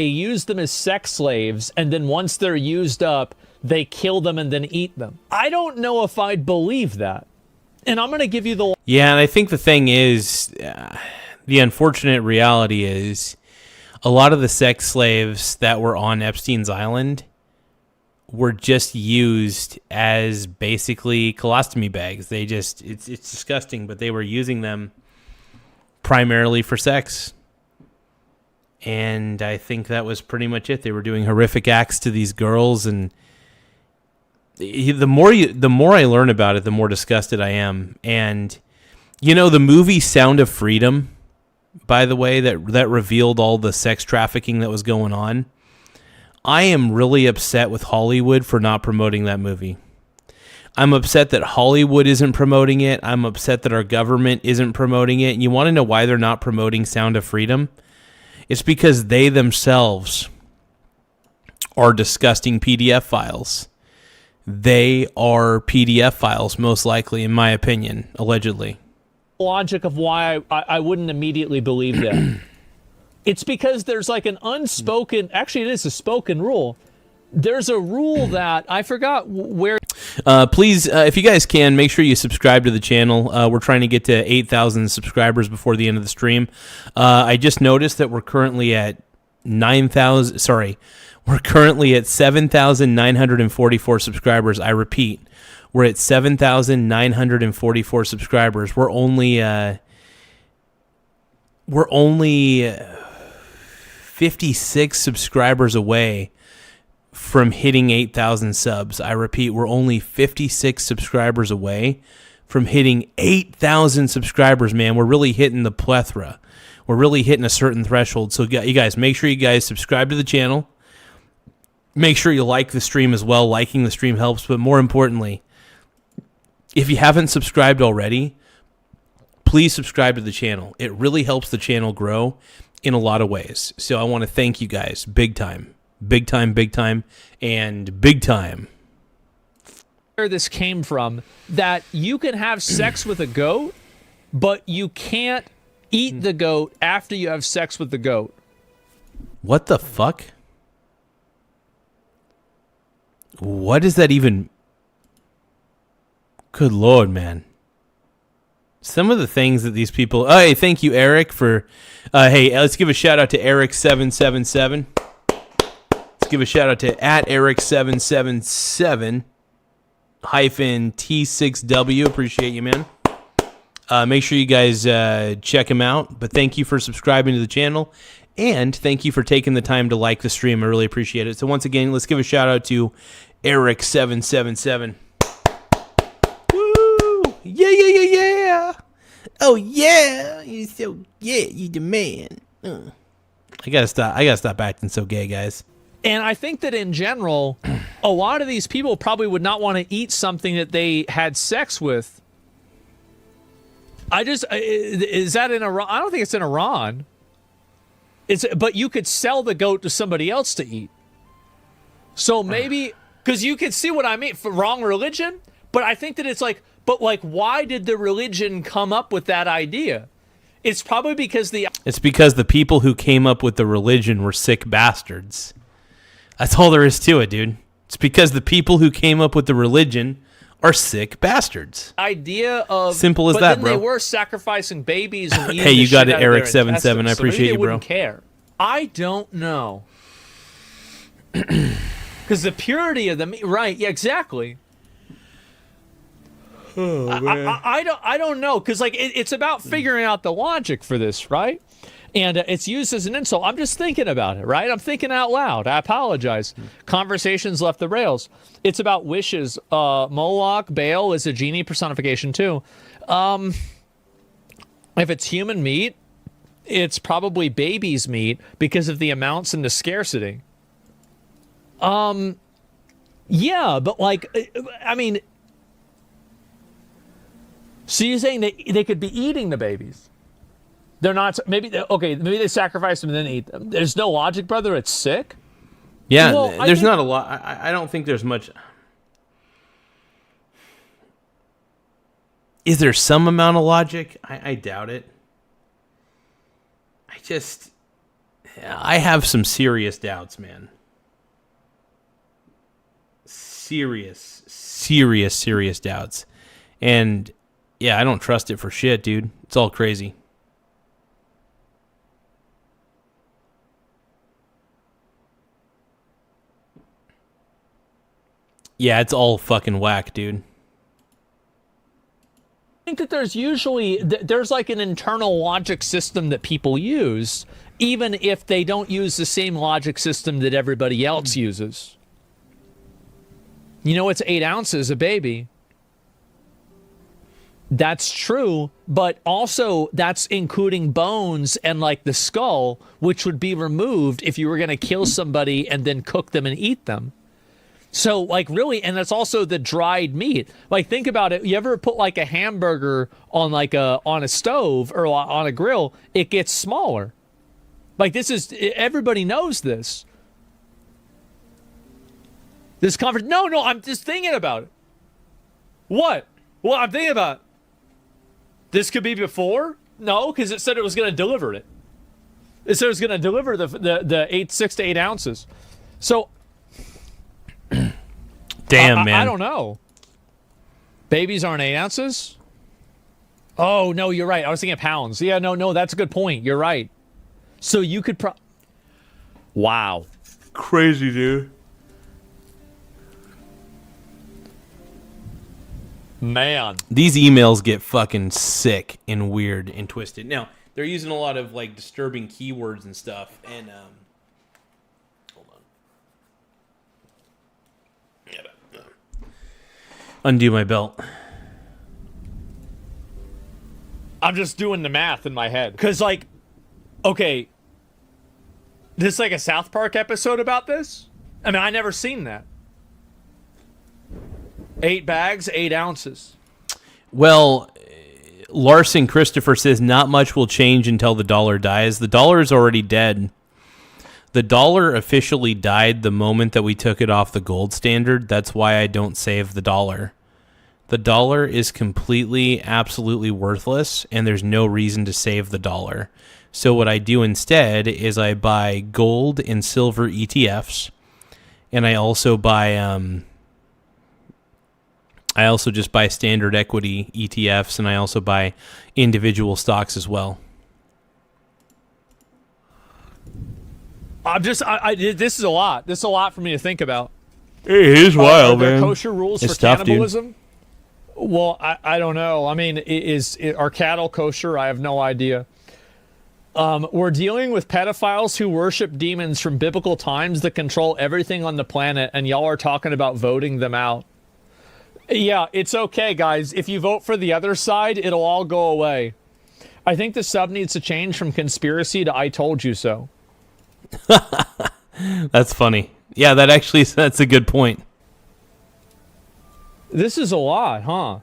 use them as sex slaves, and then once they're used up, they kill them and then eat them. I don't know if I'd believe that. And I'm going to give you the... Yeah, and I think the thing is, the unfortunate reality is, a lot of the sex slaves that were on Epstein's island were just used as basically colostomy bags. They just, it's disgusting, but they were using them primarily for sex. And I think that was pretty much it. They were doing horrific acts to these girls, and the more I learn about it, the more disgusted I am. And you know, the movie Sound of Freedom, by the way, that revealed all the sex trafficking that was going on. I am really upset with Hollywood for not promoting that movie. I'm upset that Hollywood isn't promoting it. I'm upset that our government isn't promoting it. And you want to know why they're not promoting Sound of Freedom? It's because they themselves are disgusting PDF files. They are PDF files, most likely, in my opinion, allegedly. Logic of why I wouldn't immediately believe that. It's because there's like an unspoken, actually it is a spoken rule. There's a rule that I forgot where. Please, if you guys can, make sure you subscribe to the channel. We're trying to get to 8,000 subscribers before the end of the stream. I just noticed that we're currently at 9,000. Sorry, we're currently at 7,944 subscribers. I repeat, we're at 7,944 subscribers. We're only 56 subscribers away from hitting 8,000 subs. I repeat, we're only 56 subscribers away from hitting 8,000 subscribers, man. We're really hitting the plethora. We're really hitting a certain threshold. So you guys, make sure you guys subscribe to the channel. Make sure you like the stream as well. Liking the stream helps, but more importantly, if you haven't subscribed already, please subscribe to the channel. It really helps the channel grow in a lot of ways. So I want to thank you guys big time. Big time, and big time. Where this came from, that you can have sex with a goat, but you can't eat the goat after you have sex with the goat. What the fuck? What does that even... Good Lord, man. Some of the things that these people... Oh, hey, thank you, Eric, for... hey, let's give a shout out to Eric777. Let's give a shout out to @Eric777-T6W. Appreciate you, man. Make sure you guys check him out. But thank you for subscribing to the channel. And thank you for taking the time to like the stream. I really appreciate it. So once again, let's give a shout out to Eric777. Woo! Yeah. Oh, yeah. You're so... Yeah, you the man. I gotta stop acting so gay, guys. And I think that in general, a lot of these people probably would not want to eat something that they had sex with. Is that in Iran? I don't think it's in Iran. But you could sell the goat to somebody else to eat. So maybe, because you can see what I mean, for wrong religion, but I think that it's like, why did the religion come up with that idea? It's probably because It's because the people who came up with the religion were sick bastards. That's all there is to it, dude. It's because the people who came up with the religion are sick bastards. Idea of simple as that, bro. They were sacrificing babies. And eating hey, you got it, Eric77. I appreciate you, bro. Care. I don't know. Because the purity of the meat, right? Yeah, exactly. Oh, man. I don't know, because like it's about figuring out the logic for this, right? And it's used as an insult. I'm just thinking about it, right? I'm thinking out loud. I apologize. Conversations left the rails. It's about wishes. Moloch, Baal is a genie personification too. If it's human meat, it's probably baby's meat because of the amounts and the scarcity. Yeah, but like, I mean, so you're saying that they could be eating the babies? They're not. Maybe they sacrifice them and then eat them. There's no logic, brother. It's sick. Yeah, well, there's not a lot. I don't think there's much. Is there some amount of logic? I doubt it. I have some serious doubts, man. Serious doubts. And yeah, I don't trust it for shit, dude. It's all crazy. Yeah, it's all fucking whack, dude. I think that there's like an internal logic system that people use, even if they don't use the same logic system that everybody else uses. You know, it's 8 ounces a baby. That's true, but also that's including bones and like the skull, which would be removed if you were going to kill somebody and then cook them and eat them. So like really, and that's also the dried meat. Like think about it. You ever put like a hamburger on a stove or on a grill, it gets smaller. Like everybody knows this. This conference. No, I'm just thinking about it. What? Well, I'm thinking about it. This could be before? No, because it said it was going to deliver it. It said it was going to deliver the 6 to 8 ounces. So, damn, man. I don't know. Babies aren't 8 ounces? Oh, no, you're right. I was thinking pounds. Yeah, no, that's a good point. You're right. So you could wow. Crazy, dude. Man. These emails get fucking sick and weird and twisted. Now, they're using a lot of like disturbing keywords and stuff. And hold on. Yeah, undo my belt. I'm just doing the math in my head. Because like, okay, this like a South Park episode about this? I mean, I never seen that. 8 bags, 8 ounces. Well, Larson Christopher says not much will change until the dollar dies. The dollar is already dead. The dollar officially died the moment that we took it off the gold standard. That's why I don't save the dollar. The dollar is completely, absolutely worthless, and there's no reason to save the dollar. So what I do instead is I buy gold and silver ETFs, and I also buy I also just buy standard equity ETFs, and I also buy individual stocks as well. This is a lot. This is a lot for me to think about. It is wild, Are there man. kosher rules It's for tough, cannibalism? dude. Well, I don't know. I mean, are cattle kosher? I have no idea. We're dealing with pedophiles who worship demons from biblical times that control everything on the planet, and y'all are talking about voting them out. Yeah, it's okay, guys. If you vote for the other side, it'll all go away. I think the sub needs to change from conspiracy to I told you so. That's funny. Yeah, that's a good point. This is a lot, huh?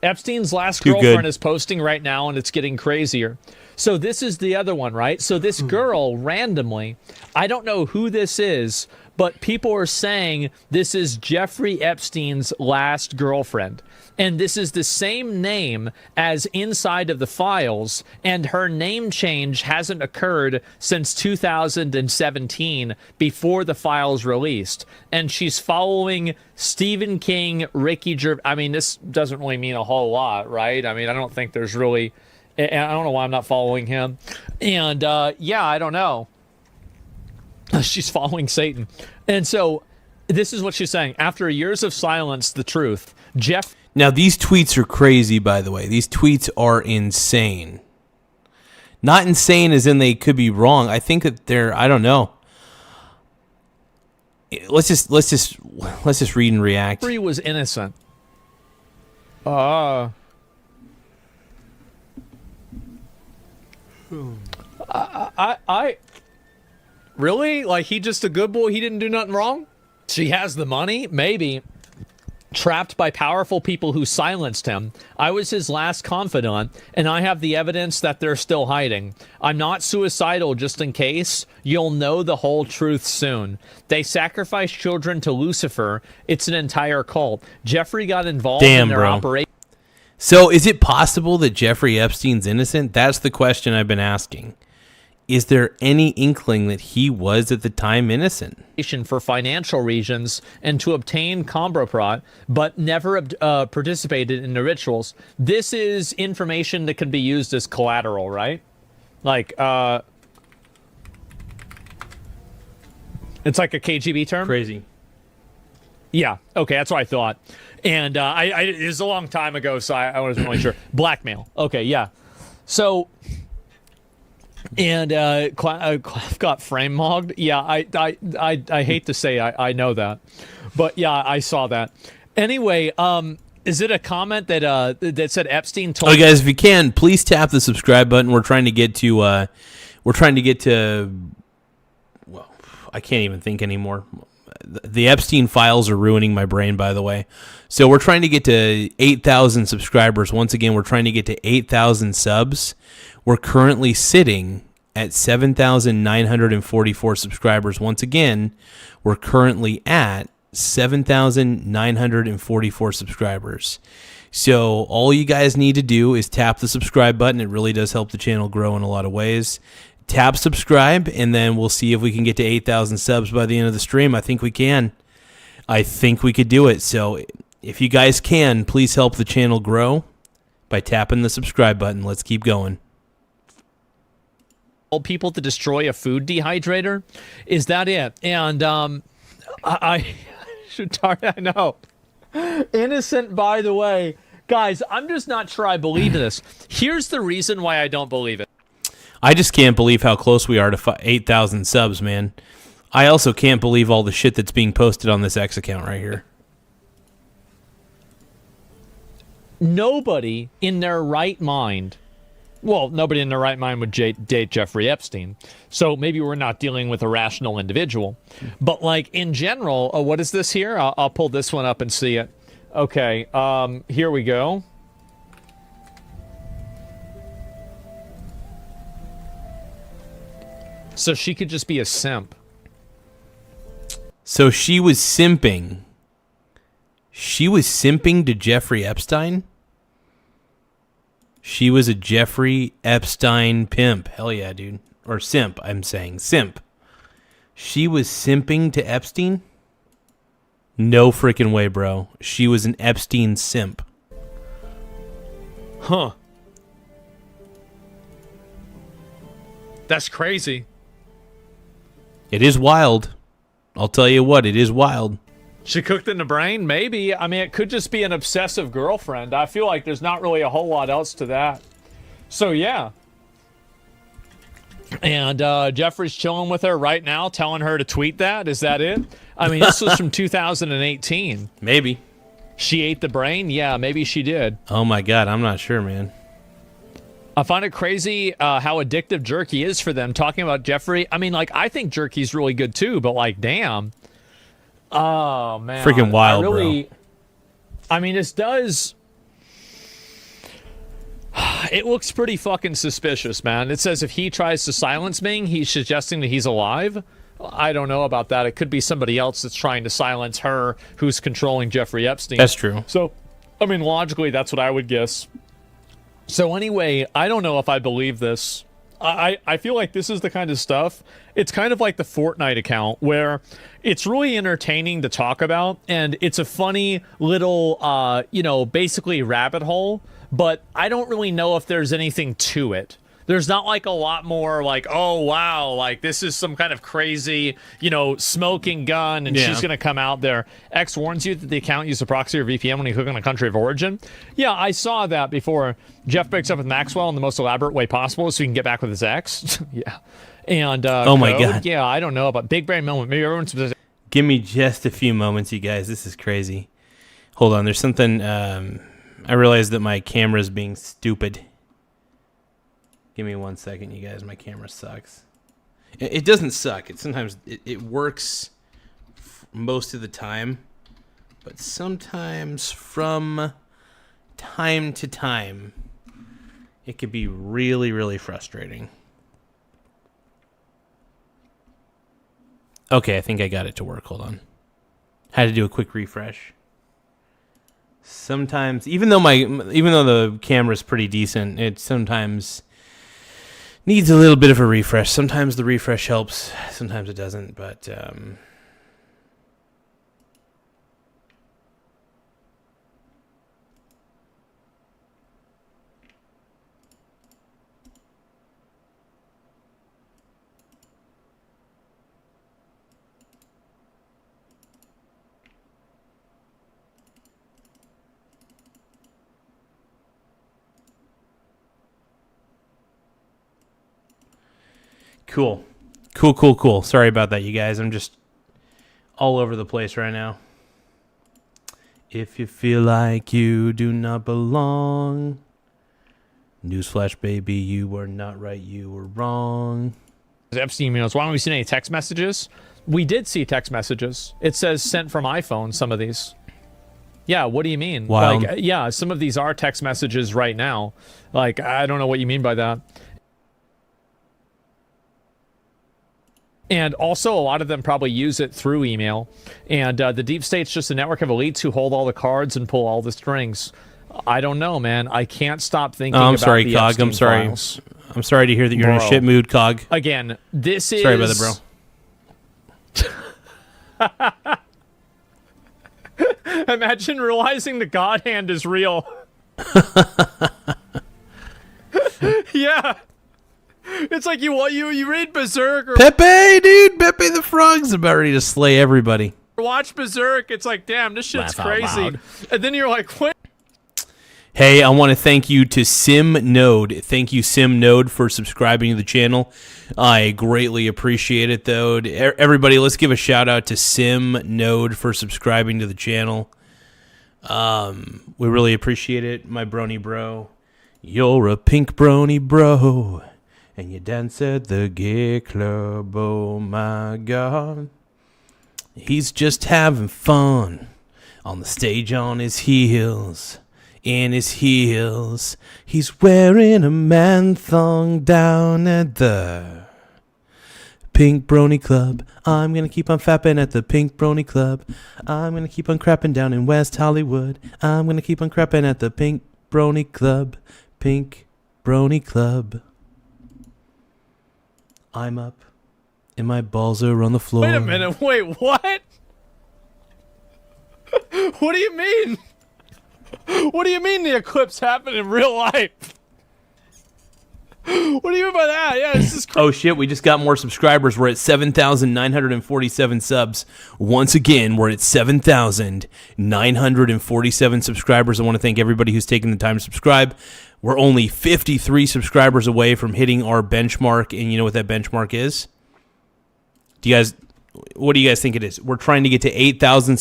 Epstein's last Too girlfriend good. is posting right now, and it's getting crazier. So this is the other one, right? So this girl, randomly, I don't know who this is, but people are saying this is Jeffrey Epstein's last girlfriend. And this is the same name as inside of the files, and her name change hasn't occurred since 2017, before the files released. And she's following Stephen King, Ricky Gervais. I mean, this doesn't really mean a whole lot, right? I mean, I don't think there's really... I don't know why I'm not following him. And, yeah, I don't know. She's following Satan. And so this is what she's saying. After years of silence, the truth, Jeff... Now, these tweets are crazy, by the way. These tweets are insane. Not insane as in they could be wrong. I think that they're... I don't know. Let's just read and react. Jeffrey was innocent. I really? Like, he just a good boy? He didn't do nothing wrong? She has the money? Maybe. Trapped by powerful people who silenced him. I was his last confidant, and I have the evidence that they're still hiding. I'm not suicidal, just in case. You'll know the whole truth soon. They sacrificed children to Lucifer. It's an entire cult. Jeffrey got involved in their operation. So is it possible that Jeffrey Epstein's innocent? That's the question I've been asking. Is there any inkling that he was at the time innocent? For financial reasons and to obtain Comproprot, but never participated in the rituals. This is information that can be used as collateral, right? Like, it's like a KGB term? Crazy. Yeah, okay, that's what I thought. And it was a long time ago, so I wasn't really sure. Blackmail. Okay, yeah. So... And Clive got frame mogged. Yeah, I hate to say I know that, but yeah, I saw that. Anyway, Is it a comment that that said Epstein told? Oh, guys, if you can, please tap the subscribe button. We're trying to get to. Well, I can't even think anymore. The Epstein files are ruining my brain, by the way. So we're trying to get to 8,000 subscribers. Once again, we're trying to get to 8,000 subs. We're currently sitting at 7,944 subscribers. Once again, we're currently at 7,944 subscribers. So all you guys need to do is tap the subscribe button. It really does help the channel grow in a lot of ways. Tap subscribe, and then we'll see if we can get to 8,000 subs by the end of the stream. I think we can. I think we could do it. So if you guys can, please help the channel grow by tapping the subscribe button. Let's keep going. People to destroy a food dehydrator? Is that it? And I know. Innocent, by the way. Guys, I'm just not sure I believe this. Here's the reason why I don't believe it. I just can't believe how close we are to 8,000 subs, man. I also can't believe all the shit that's being posted on this X account right here. Nobody in their right mind, well, nobody in their right mind would date Jeffrey Epstein. So maybe we're not dealing with a rational individual. But like in general, what is this here? I'll pull this one up and see it. Okay, here we go. So she could just be a simp. So she was simping. She was simping to Jeffrey Epstein? She was a Jeffrey Epstein pimp. Hell yeah, dude. Or simp, I'm saying. Simp. She was simping to Epstein? No freaking way, bro. She was an Epstein simp. Huh. That's crazy. It is wild. I'll tell you what, it is wild. She cooked in the brain? Maybe. I mean, it could just be an obsessive girlfriend. I feel like there's not really a whole lot else to that. So, yeah. And Jeffrey's chilling with her right now, telling her to tweet that. Is that it? I mean, this was from 2018. Maybe. She ate the brain? Yeah, maybe she did. Oh, my God. I'm not sure, man. I find it crazy how addictive Jerky is for them. Talking about Jeffrey, I mean, like, I think Jerky's really good too, but like, damn. Oh, man. Freaking wild, bro. I mean, this does... It looks pretty fucking suspicious, man. It says if he tries to silence me, he's suggesting that he's alive. I don't know about that. It could be somebody else that's trying to silence her who's controlling Jeffrey Epstein. That's true. So, I mean, logically, that's what I would guess. So anyway, I don't know if I believe this. I feel like this is the kind of stuff, it's kind of like the Fortnite account where it's really entertaining to talk about, and it's a funny little, basically rabbit hole, but I don't really know if there's anything to it. There's not like a lot more like, oh, wow, like this is some kind of crazy, smoking gun and she's going to come out there. X warns you that the account used a proxy or VPN when you click on the country of origin. Yeah, I saw that before. Jeff breaks up with Maxwell in the most elaborate way possible so he can get back with his ex. Yeah. And, oh my God. Yeah, I don't know about big brain moment. Maybe everyone's... Give me just a few moments, you guys. This is crazy. Hold on. There's something... I realized that my camera's being stupid. Give me 1 second, you guys. My camera sucks. It doesn't suck. It works most of the time, but sometimes from time to time, it can be really, really frustrating. Okay, I think I got it to work. Hold on. Had to do a quick refresh. Sometimes, even though the camera's pretty decent, it sometimes needs a little bit of a refresh. Sometimes the refresh helps, sometimes it doesn't, but Cool. Sorry about that, you guys. I'm just all over the place right now. If you feel like you do not belong, newsflash, baby, you were not right, you were wrong. Epstein emails. Why don't we see any text messages? We did see text messages. It says sent from iPhone, some of these. Yeah, what do you mean? Wild. Like, yeah, some of these are text messages right now. Like, I don't know what you mean by that. And also, a lot of them probably use it through email. And the deep state's just a network of elites who hold all the cards and pull all the strings. I don't know, man. I can't stop thinking about sorry, the Cog. Epstein I'm sorry. files. I'm sorry to hear that you're in a Bro. shit mood, Cog. Again, this is... Sorry about that, bro. Imagine realizing the God hand is real. Yeah. It's like you read Berserk or Pepe, dude. Pepe the Frog's about ready to slay everybody. watch Berserk. It's like, damn, this shit's Laugh out crazy. loud. And then you're like, what? Hey, I want to thank you to SimNode. Thank you, SimNode, for subscribing to the channel. I greatly appreciate it, though. Everybody, let's give a shout out to SimNode for subscribing to the channel. We really appreciate it, my brony bro. You're a pink brony bro, and you dance at the gay club. Oh my God, he's just having fun on the stage on his heels. In his heels, he's wearing a man thong down at the Pink Brony Club. I'm gonna keep on fapping at the Pink Brony Club. I'm gonna keep on crapping down in West Hollywood. I'm gonna keep on crapping at the Pink Brony Club. Pink Brony Club. I'm up and my balls are on the floor. Wait a minute. Wait, what? What do you mean? What do you mean the eclipse happened in real life? What do you mean by that? Yeah, this is Oh shit, we just got more subscribers. We're at 7,947 subs. Once again, we're at 7,947 subscribers. I want to thank everybody who's taken the time to subscribe. We're only 53 subscribers away from hitting our benchmark, and you know what that benchmark is? What do you guys think it is? We're trying to get to 8,000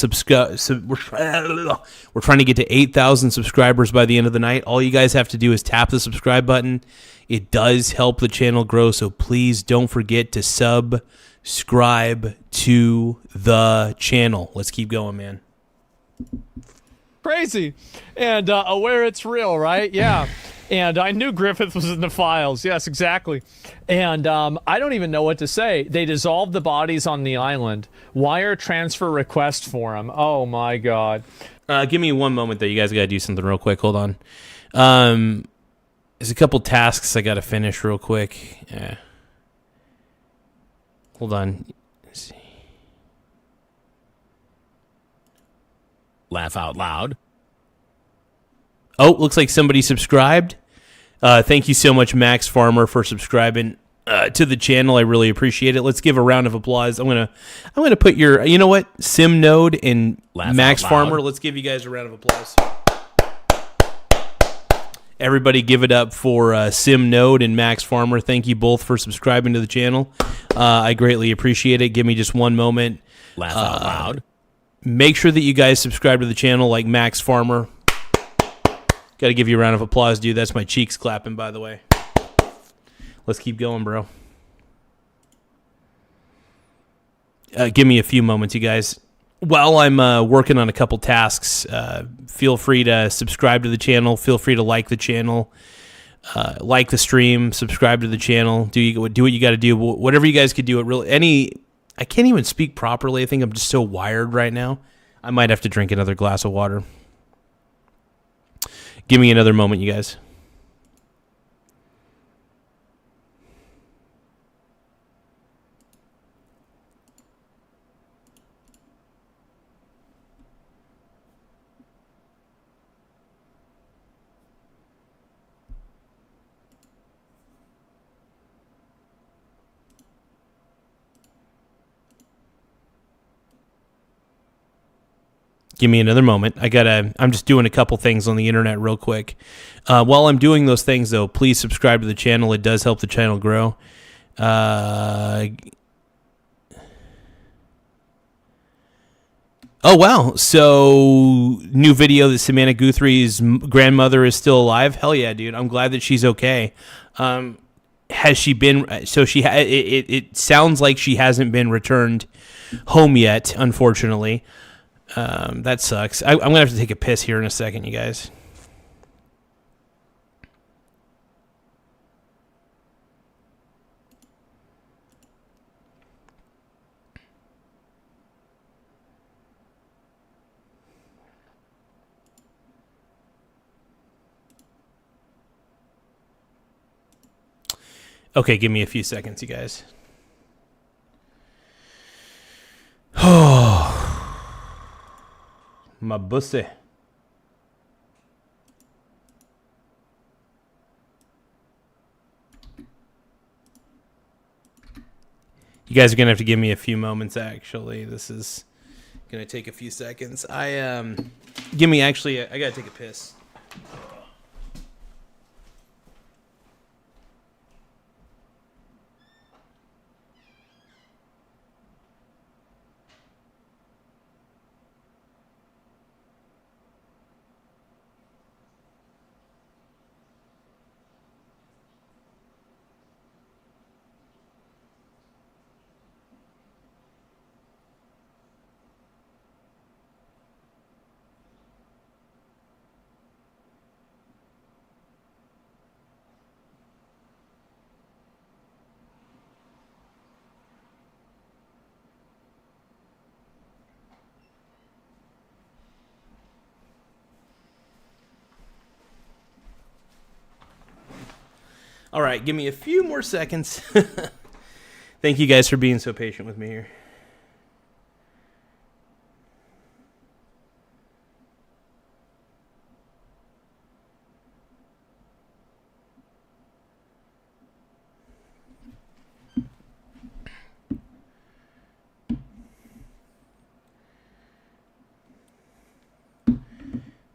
we're trying to get to 8,000 subscribers by the end of the night. All you guys have to do is tap the subscribe button. It does help the channel grow, so please don't forget to subscribe to the channel. Let's keep going, man. crazy. And aware it's real, right? Yeah. And I knew Griffith was in the files. Yes, exactly. And I don't even know what to say. They dissolved the bodies on the island. Wire transfer request for them. Oh, my God. Give me one moment, though. You guys got to do something real quick. Hold on. There's a couple tasks I got to finish real quick. Yeah. Hold on. Let's see. Laugh out loud. Oh, looks like somebody subscribed. Thank you so much, Max Farmer, for subscribing to the channel. I really appreciate it. Let's give a round of applause. I'm gonna put your, you know what, SimNode and Laugh Max out loud. Farmer. Let's give you guys a round of applause. Everybody, give it up for SimNode and Max Farmer. Thank you both for subscribing to the channel. I greatly appreciate it. Give me just one moment. Laugh out loud. Make sure that you guys subscribe to the channel like Max Farmer. Got to give you a round of applause, dude. That's my cheeks clapping, by the way. Let's keep going, bro. Give me a few moments, you guys. While I'm working on a couple tasks, feel free to subscribe to the channel. Feel free to like the channel. Like the stream. Subscribe to the channel. Do what you got to do. Whatever you guys could do. I can't even speak properly. I think I'm just so wired right now. I might have to drink another glass of water. Give me another moment, you guys. Give me another moment. I'm just doing a couple things on the internet real quick. While I'm doing those things, though, please subscribe to the channel. It does help the channel grow. Oh, wow. So, new video that Samantha Guthrie's grandmother is still alive? Hell yeah, dude. I'm glad that she's okay. Has she been... So, it sounds like she hasn't been returned home yet, unfortunately. That sucks. I'm going to have to take a piss here in a second, you guys. Okay, give me a few seconds, you guys. Oh, my bussy. You guys are gonna have to give me a few moments. Actually, this is gonna take a few seconds. Give me actually. I gotta take a piss. All right, give me a few more seconds. Thank you guys for being so patient with me here.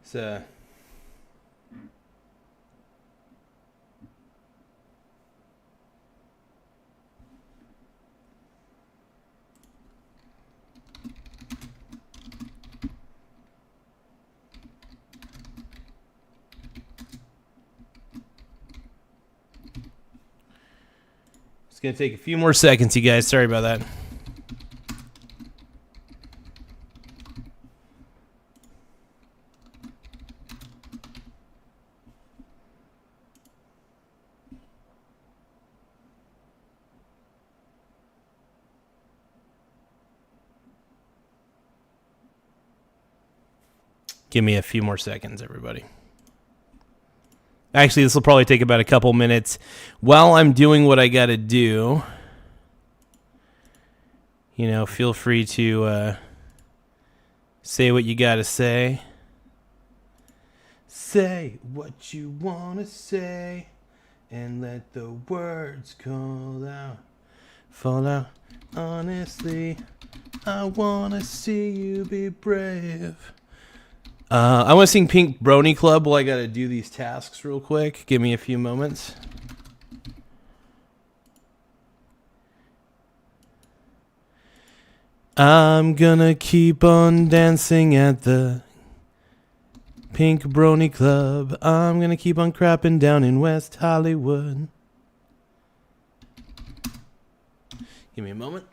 So it's going to take a few more seconds, you guys. Sorry about that. Give me a few more seconds, everybody. Actually, this will probably take about a couple minutes. While I'm doing what I got to do, feel free to say what you got to say. Say what you want to say and let the words fall out. Honestly, I want to see you be brave. I want to sing Pink Brony Club while I got to do these tasks real quick. Give me a few moments. I'm gonna keep on dancing at the Pink Brony Club. I'm gonna keep on crapping down in West Hollywood. Give me a moment.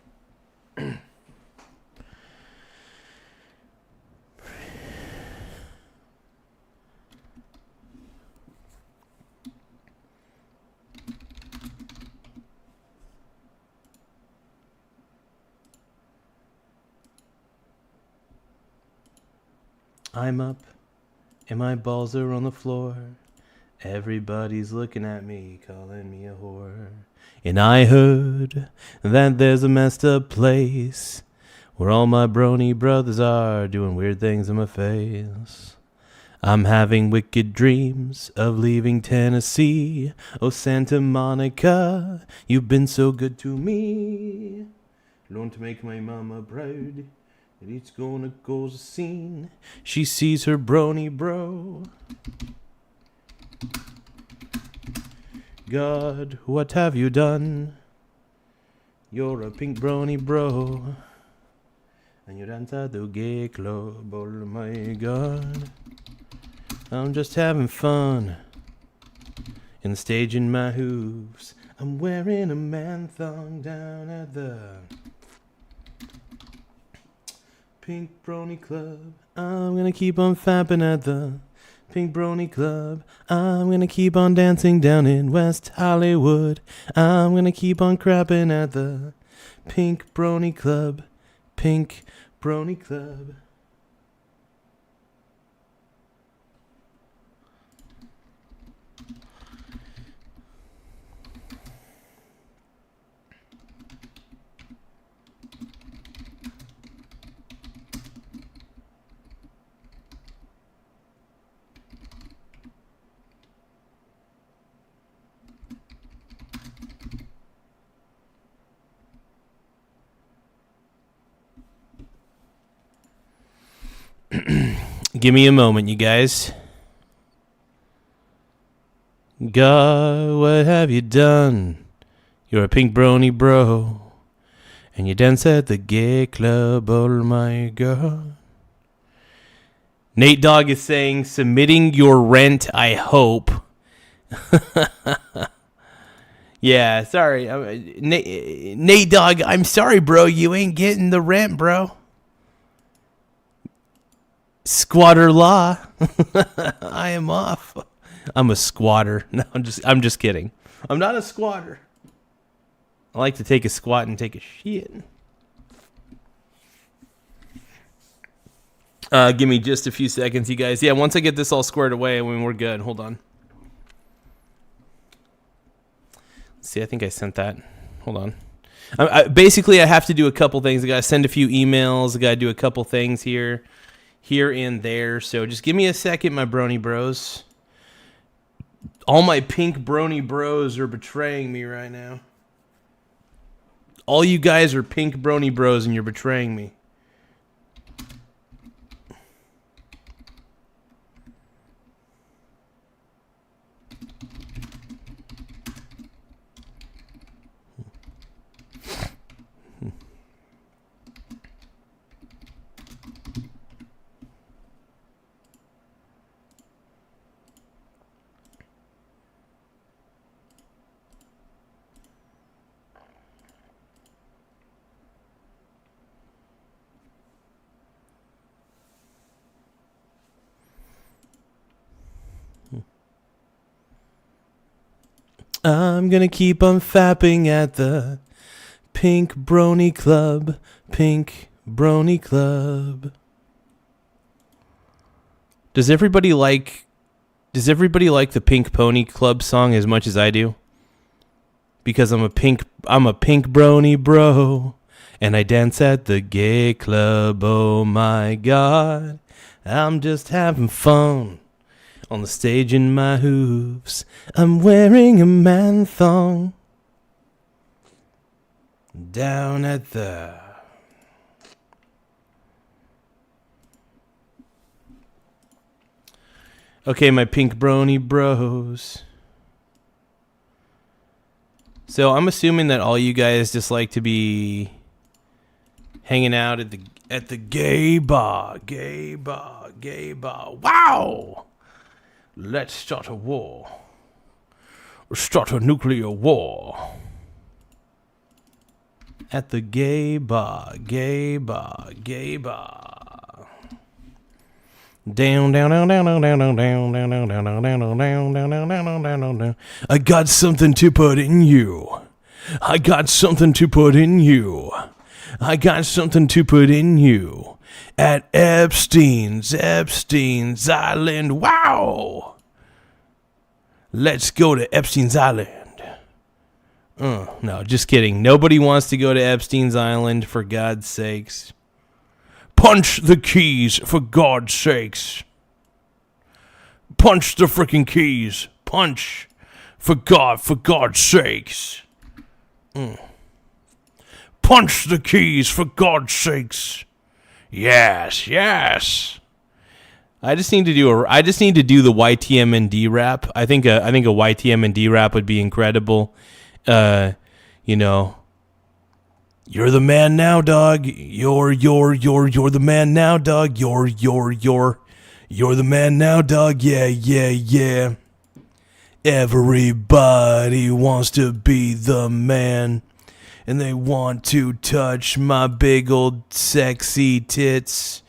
I'm up and my balls are on the floor. Everybody's looking at me, calling me a whore. And I heard that there's a messed up place where all my brony brothers are doing weird things in my face. I'm having wicked dreams of leaving Tennessee. Oh, Santa Monica, you've been so good to me. Learn to make my mama proud. And it's gonna cause a scene. She sees her brony bro. God, what have you done? You're a pink brony bro. And you dance at the gay club, oh my God. I'm just having fun. In the stage in my hooves. I'm wearing a man thong down at the Pink Brony Club. I'm gonna keep on fapping at the Pink Brony Club. I'm gonna keep on dancing down in West Hollywood. I'm gonna keep on crapping at the Pink Brony Club. Pink Brony Club. Give me a moment, you guys. God, what have you done? You're a pink brony bro, and you dance at the gay club, oh my God. Nate Dogg is saying, submitting your rent, I hope. Yeah, sorry. Nate Dogg, I'm sorry, bro. You ain't getting the rent, bro. Squatter law. I am off. I'm a squatter. No, I'm just kidding. I'm not a squatter. I like to take a squat and take a shit. Give me just a few seconds, you guys. Yeah, once I get this all squared away, we're good. Hold on. Let's see, I think I sent that. Hold on. Basically, I have to do a couple things. I got to send a few emails. I got to do a couple things here and there. So just give me a second, my brony bros. All my pink brony bros are betraying me right now. All you guys are pink brony bros and you're betraying me. I'm gonna keep on fapping at the Pink Brony Club. Pink Brony Club. Does everybody like the Pink Pony Club song as much as I do? Because I'm a pink brony bro, and I dance at the gay club. Oh my God, I'm just having fun. On the stage in my hooves, I'm wearing a man thong. Down at the... Okay, my pink brony bros. So I'm assuming that all you guys just like to be hanging out at the gay bar. Wow! Let's start a war. Start a nuclear war. At the gay bar. Down. I got something to put in you. I got something to put in you. At Epstein's Island. Wow! Let's go to Epstein's Island. No, just kidding. Nobody wants to go to Epstein's Island, for God's sakes. Punch the keys, for God's sakes. Punch the freaking keys. Punch. For God's sakes. Punch the keys, for God's sakes. Yes. I just need to do the YTMND rap. I think a YTMND rap would be incredible. You're the man now, dog. You're the man now, dog. You're the man now, dog. Yeah. Everybody wants to be the man, and they want to touch my big old sexy tits.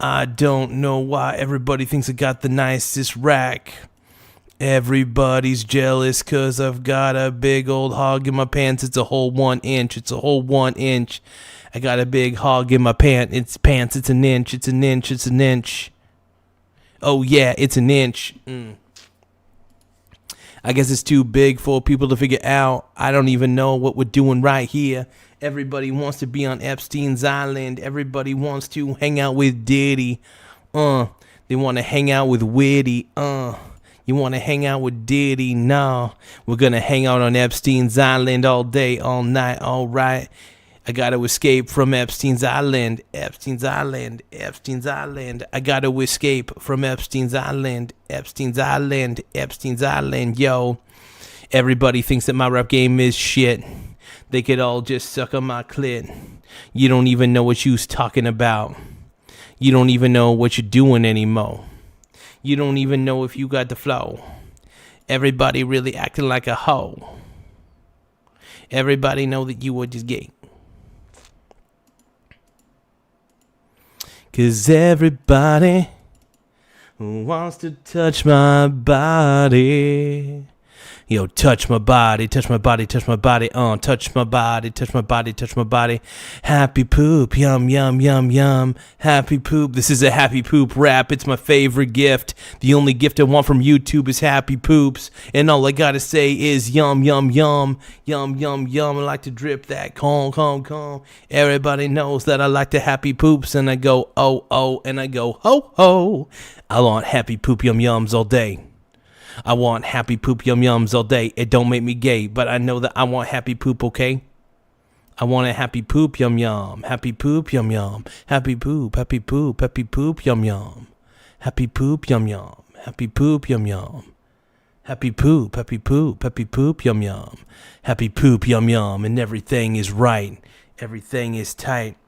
I don't know why everybody thinks I got the nicest rack. Everybody's jealous cause I've got a big old hog in my pants. It's a whole 1 inch. It's a whole 1 inch. I got a big hog in my pants. It's an inch. It's an inch. It's an inch. Oh yeah, it's an inch. I guess it's too big for people to figure out. I don't even know what we're doing right here. Everybody wants to be on Epstein's Island. Everybody wants to hang out with Diddy. They want to hang out with Witty. You want to hang out with Diddy? No. We're going to hang out on Epstein's Island all day, all night, all right. I got to escape from Epstein's Island. Epstein's Island. Epstein's Island. I got to escape from Epstein's Island. Epstein's Island. Epstein's Island. Yo, everybody thinks that my rap game is shit. They could all just suck on my clit. You don't even know what you's talking about. You don't even know what you're doing anymore. You don't even know if you got the flow. Everybody really acting like a hoe. Everybody know that you were just gay. 'Cause everybody wants to touch my body. Yo, touch my body, touch my body, touch my body, touch my body, touch my body, touch my body. Happy poop, yum, yum, yum, yum. Happy poop. This is a happy poop rap. It's my favorite gift. The only gift I want from YouTube is happy poops. And all I gotta say is yum, yum, yum, yum, yum, yum. I like to drip that calm. Everybody knows that I like to happy poops. And I go, oh, and I go, ho. I want happy poop yum yums all day. I want happy poop yum yums all day. It don't make me gay, but I know that I want happy poop, okay? I want a happy poop yum yum. Happy poop yum yum. Happy poop, happy poop, happy poop yum yum. Happy poop yum yum. Happy poop yum yum. Happy poop, happy poop, happy poop yum yum. Happy poop yum yum, and everything is right. Everything is tight.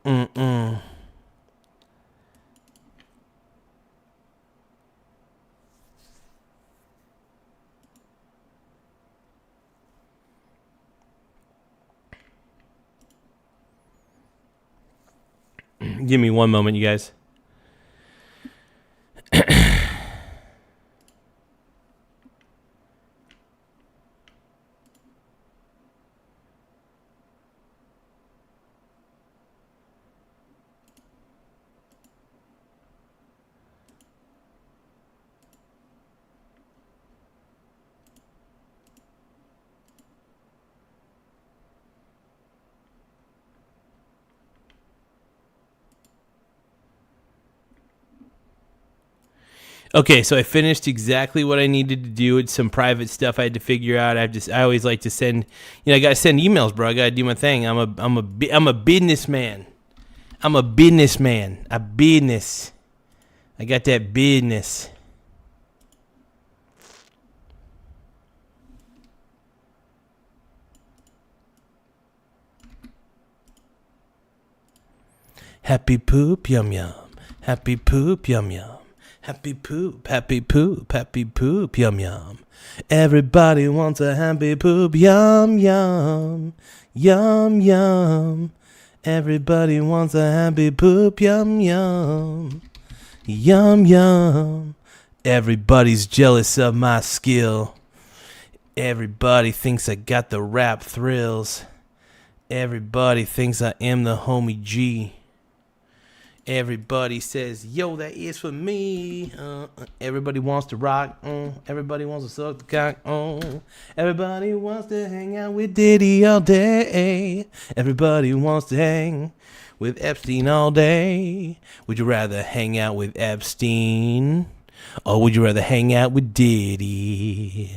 Give me one moment, you guys. Okay, so I finished exactly what I needed to do. It's some private stuff I had to figure out. I always like to send, I gotta send emails, bro. I gotta do my thing. I'm a businessman. I'm a businessman. A business. I got that business. Happy poop, yum yum. Happy poop, yum yum. Happy poop, happy poop, happy poop, yum yum. Everybody wants a happy poop, yum yum, yum yum. Everybody wants a happy poop, yum yum, yum yum. Everybody's jealous of my skill. Everybody thinks I got the rap thrills. Everybody thinks I am the homie G. Everybody says, yo, that is for me. Everybody wants to rock. Everybody wants to suck the cock. Everybody wants to hang out with Diddy all day. Everybody wants to hang with Epstein all day. Would you rather hang out with Epstein? Or would you rather hang out with Diddy?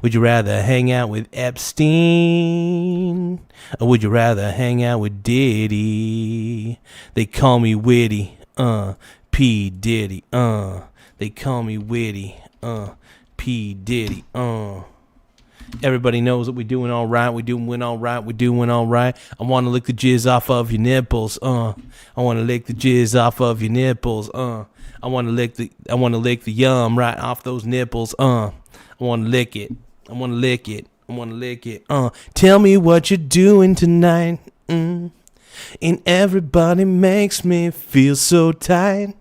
Would you rather hang out with Epstein? Or would you rather hang out with Diddy? They call me Witty, P. Diddy, They call me Witty, P. Diddy, Everybody knows that we're doing all right. We're doing all right. We're doing all right. I want to lick the jizz off of your nipples. I want to lick the jizz off of your nipples. I want to lick the yum right off those nipples. I want to lick it. I want to lick it. I want to lick it. Tell me what you're doing tonight. And everybody makes me feel so tight.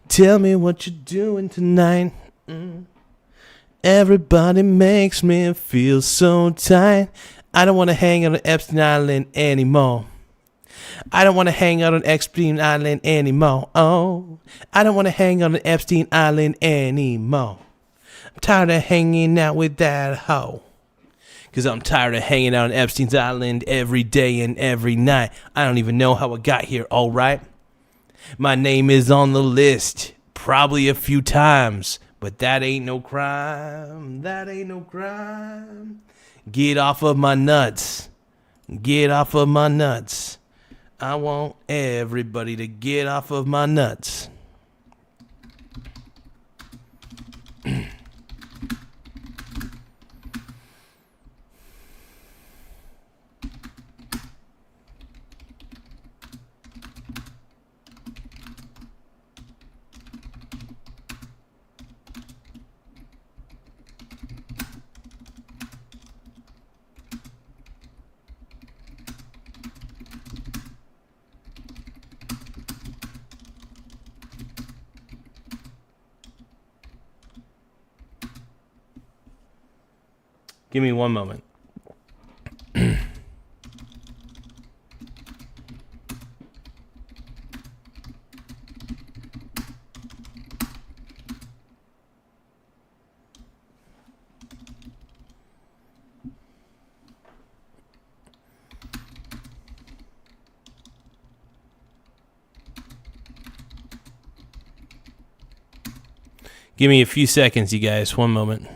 Tell me what you're doing tonight. Everybody makes me feel so tight. I don't want to hang out on Epstein Island anymore. I don't want to hang out on Epstein Island anymore. Oh, I don't want to hang out on Epstein Island anymore. I'm tired of hanging out with that hoe. Because I'm tired of hanging out on Epstein's Island every day and every night. I don't even know how I got here, all right? My name is on the list probably a few times. But that ain't no crime. That ain't no crime. Get off of my nuts. Get off of my nuts. I want everybody to get off of my nuts. Give me one moment. Give me a few seconds, you guys. One moment.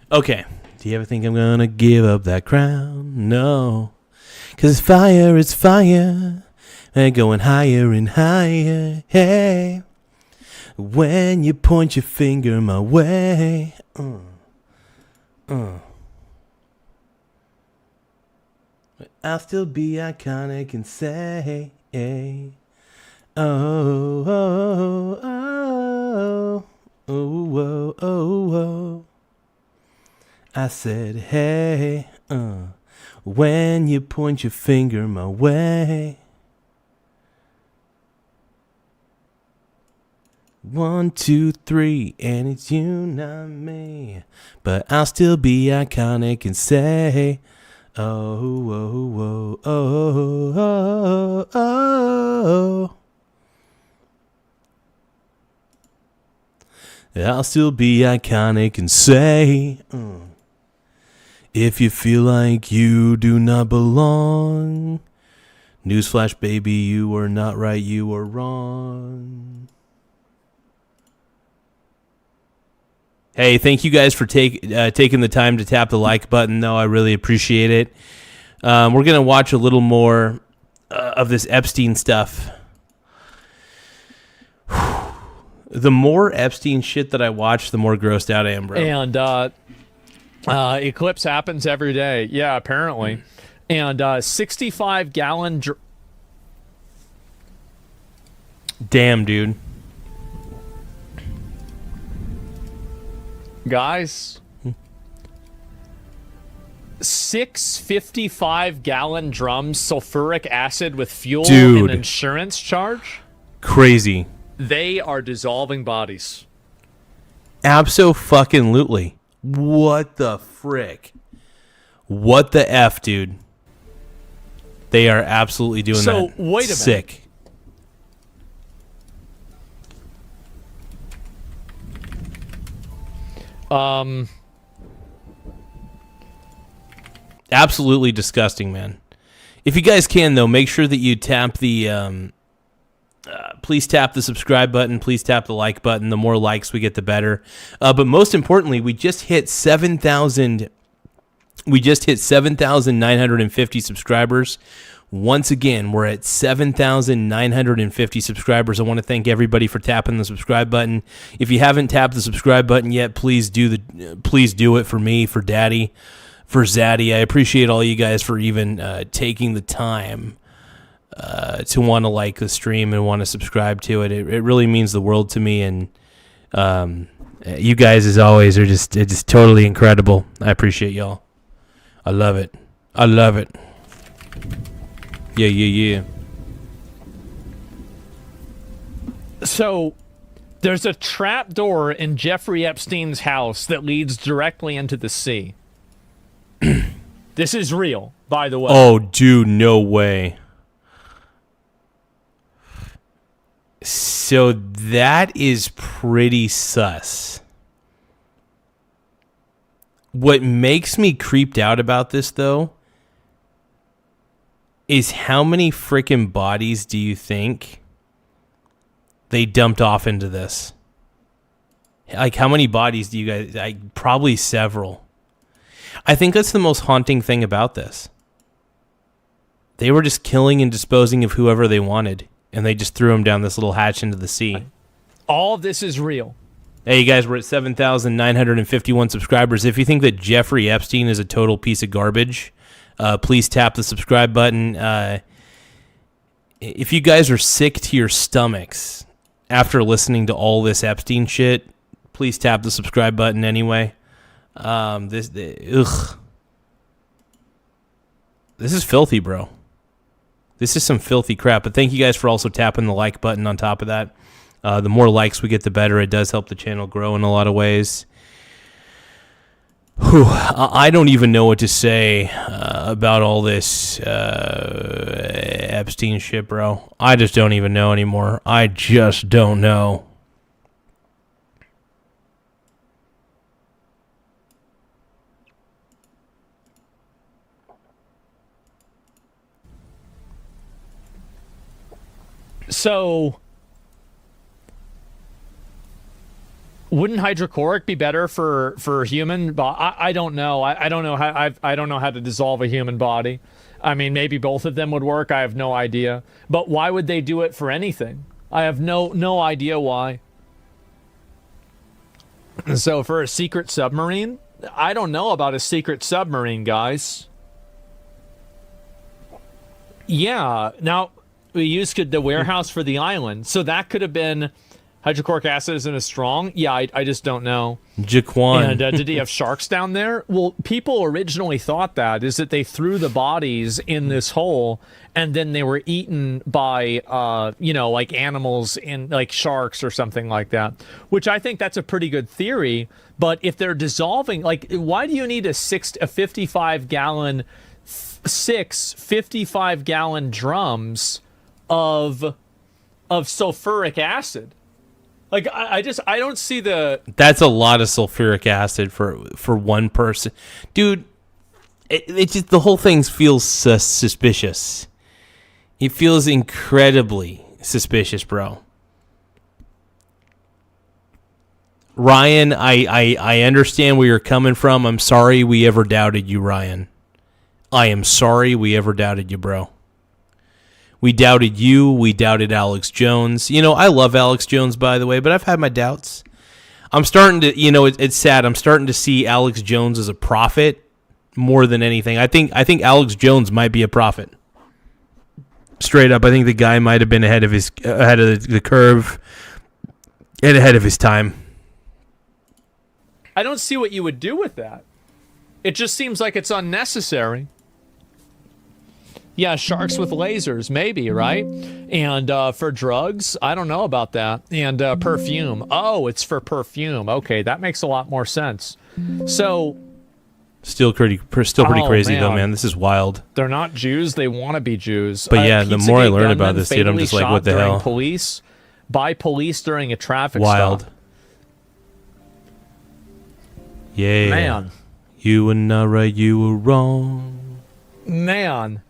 Okay. Do you ever think I'm gonna give up that crown? No. 'Cause it's fire. And going higher and higher. Hey. When you point your finger my way. But I'll still be iconic and say, oh, oh, oh, oh, oh, oh, oh. I said, hey, when you point your finger my way. 1, 2, 3, and it's you, not me. But I'll still be iconic and say, oh, oh, oh, oh, oh, oh. I'll still be iconic and say, if you feel like you do not belong, newsflash, baby, you are not right, you are wrong. Hey, thank you guys for taking the time to tap the like button, though. I really appreciate it. We're going to watch a little more of this Epstein stuff. The more Epstein shit that I watch, the more grossed out I am, bro. And eclipse happens every day. Yeah, apparently. And 65-gallon... Damn, dude. Guys, 6 55-gallon drums sulfuric acid with fuel Dude. and insurance charge? Crazy. They are dissolving bodies. Abso-fucking-lutely. What the frick? What the F, dude? They are absolutely doing that. So, wait a minute. Sick. Absolutely disgusting, man. If you guys can, though, make sure that you tap the please tap the subscribe button. Please tap the like button. The more likes we get, the better. But most importantly, we just hit 7,000. We just hit 7,950 subscribers. Once again, we're at 7,950 subscribers. I want to thank everybody for tapping the subscribe button. If you haven't tapped the subscribe button yet, please do it for me, for Daddy, for Zaddy. I appreciate all you guys for even taking the time to want to like the stream and want to subscribe to it. It really means the world to me, and you guys, as always, are just totally incredible. I appreciate y'all. I love it. I love it. Yeah. So, there's a trap door in Jeffrey Epstein's house that leads directly into the sea. This is real, by the way. Oh, dude, no way. So that is pretty sus. What makes me creeped out about this, though, is how many freaking bodies do you think they dumped off into this? Like, how many bodies do you guys... probably several. I think that's the most haunting thing about this. They were just killing and disposing of whoever they wanted, and they just threw them down this little hatch into the sea. All of this is real. Hey, you guys, we're at 7,951 subscribers. If you think that Jeffrey Epstein is a total piece of garbage, please tap the subscribe button. If you guys are sick to your stomachs after listening to all this Epstein shit, please tap the subscribe button anyway. This is filthy, bro. This is some filthy crap. But thank you guys for also tapping the like button on top of that. The more likes we get, the better. It does help the channel grow in a lot of ways. Whew, I don't even know what to say about all this Epstein shit, bro. I just don't even know anymore. I just don't know. So, wouldn't hydrochloric be better for human? I don't know. I don't know how I don't know how to dissolve a human body. I mean, maybe both of them would work. I have no idea. But why would they do it for anything? I have no idea why. So for a secret submarine, I don't know about a secret submarine, guys. Yeah. Now, we used the warehouse for the island, so that could have been hydrochloric acid isn't as strong. Yeah, I just don't know. Jaquan. And did he have sharks down there? Well, people originally thought that they threw the bodies in this hole, and then they were eaten by, like animals, in like sharks or something like that. Which I think that's a pretty good theory. But if they're dissolving, like, why do you need a 55-gallon, 55-gallon drums of sulfuric acid? Like, I don't see the... That's a lot of sulfuric acid for one person. Dude, it just, the whole thing feels suspicious. It feels incredibly suspicious, bro. Ryan, I understand where you're coming from. I'm sorry we ever doubted you, Ryan. I am sorry we ever doubted you, bro. We doubted you. We doubted Alex Jones. You know, I love Alex Jones, by the way, but I've had my doubts. I'm starting to, it's sad. I'm starting to see Alex Jones as a prophet more than anything. I think Alex Jones might be a prophet. Straight up, I think the guy might have been ahead of the curve and ahead of his time. I don't see what you would do with that. It just seems like it's unnecessary. Yeah, sharks with lasers, maybe, right? And for drugs, I don't know about that. And perfume. Oh, it's for perfume. Okay, that makes a lot more sense. So... Still pretty crazy, though, man. This is wild. They're not Jews. They want to be Jews. But yeah, the more I learn about this, dude, I'm just like, what the hell? By police during a traffic wild. stop. Yeah. Man. You were not right, you were wrong. Man.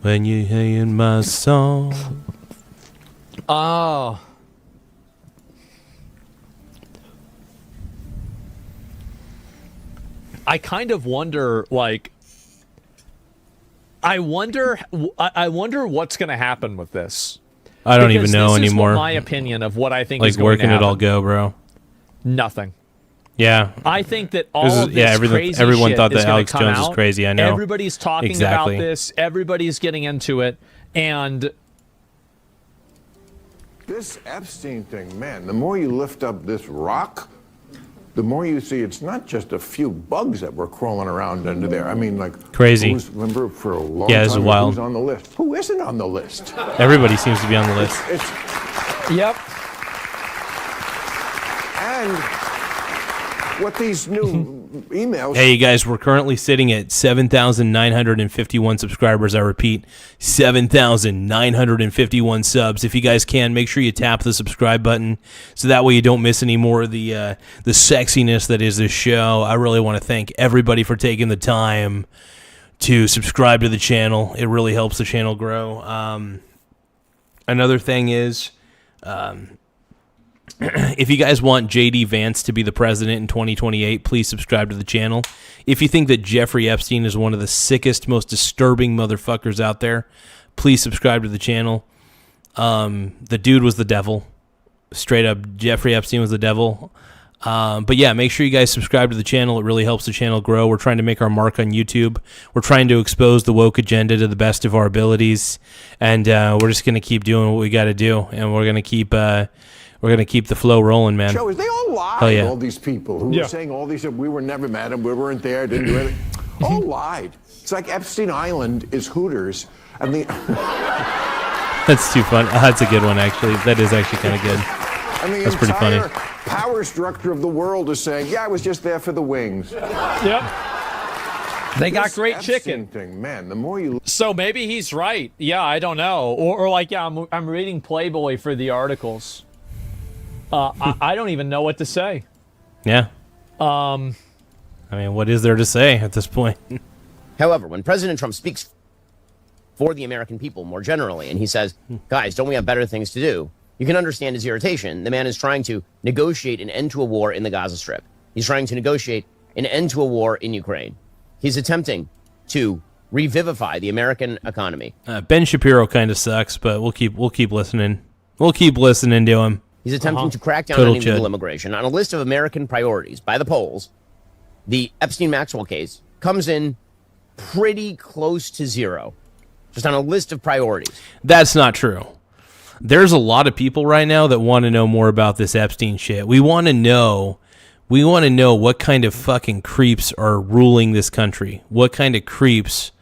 When you hear my song. Oh. I kind of wonder, like, I wonder what's going to happen with this. I don't even know anymore. This is my opinion of what I think like, is going to happen. where can it all go, bro? Nothing. Yeah. I think that all of this crazy everyone shit thought is that Alex gonna come Jones out. is crazy. I know. Everybody's talking about this. Everybody's getting into it. And this Epstein thing, man, the more you lift up this rock, the more you see it's not just a few bugs that were crawling around under there. I mean, like... Crazy. Remember, for a long Yeah, it's time, wild. who's on the list? Who isn't on the list? Everybody seems to be on the list. Yep. And what these new emails... Hey, you guys, we're currently sitting at 7,951 subscribers. I repeat, 7,951 subs. If you guys can, make sure you tap the subscribe button so that way you don't miss any more of the sexiness that is this show. I really want to thank everybody for taking the time to subscribe to the channel. It really helps the channel grow. Another thing is... if you guys want J.D. Vance to be the president in 2028, please subscribe to the channel. If you think that Jeffrey Epstein is one of the sickest, most disturbing motherfuckers out there, please subscribe to the channel. The dude was the devil. Straight up, Jeffrey Epstein was the devil. But yeah, make sure you guys subscribe to the channel. It really helps the channel grow. We're trying to make our mark on YouTube. We're trying to expose the woke agenda to the best of our abilities. And we're just going to keep doing what we got to do. And we're going to keep... we're going to keep the flow rolling, man. Shows, they all lied, Hell yeah. all these people who were saying all these, we were never mad at them, we weren't there, didn't do anything. All lied. It's like Epstein Island is Hooters, and the... That's too fun. That's a good one, actually. That is actually kind of good. And the That's pretty funny. power structure of the world is saying, yeah, I was just there for the wings. Yep. They got great chicken. Thing, man, the more you... So maybe he's right. Yeah, I don't know. Or like, yeah, I'm reading Playboy for the articles. I don't even know what to say. Yeah. I mean, what is there to say at this point? However, when President Trump speaks for the American people more generally, and he says, guys, don't we have better things to do? You can understand his irritation. The man is trying to negotiate an end to a war in the Gaza Strip. He's trying to negotiate an end to a war in Ukraine. He's attempting to revivify the American economy. Ben Shapiro kind of sucks, but we'll keep listening. We'll keep listening to him. He's attempting to crack down Total on illegal chud. immigration. On a list of American priorities by the polls, the Epstein-Maxwell case comes in pretty close to zero. Just on a list of priorities. That's not true. There's a lot of people right now that want to know more about this Epstein shit. We want to know what kind of fucking creeps are ruling this country. What kind of creeps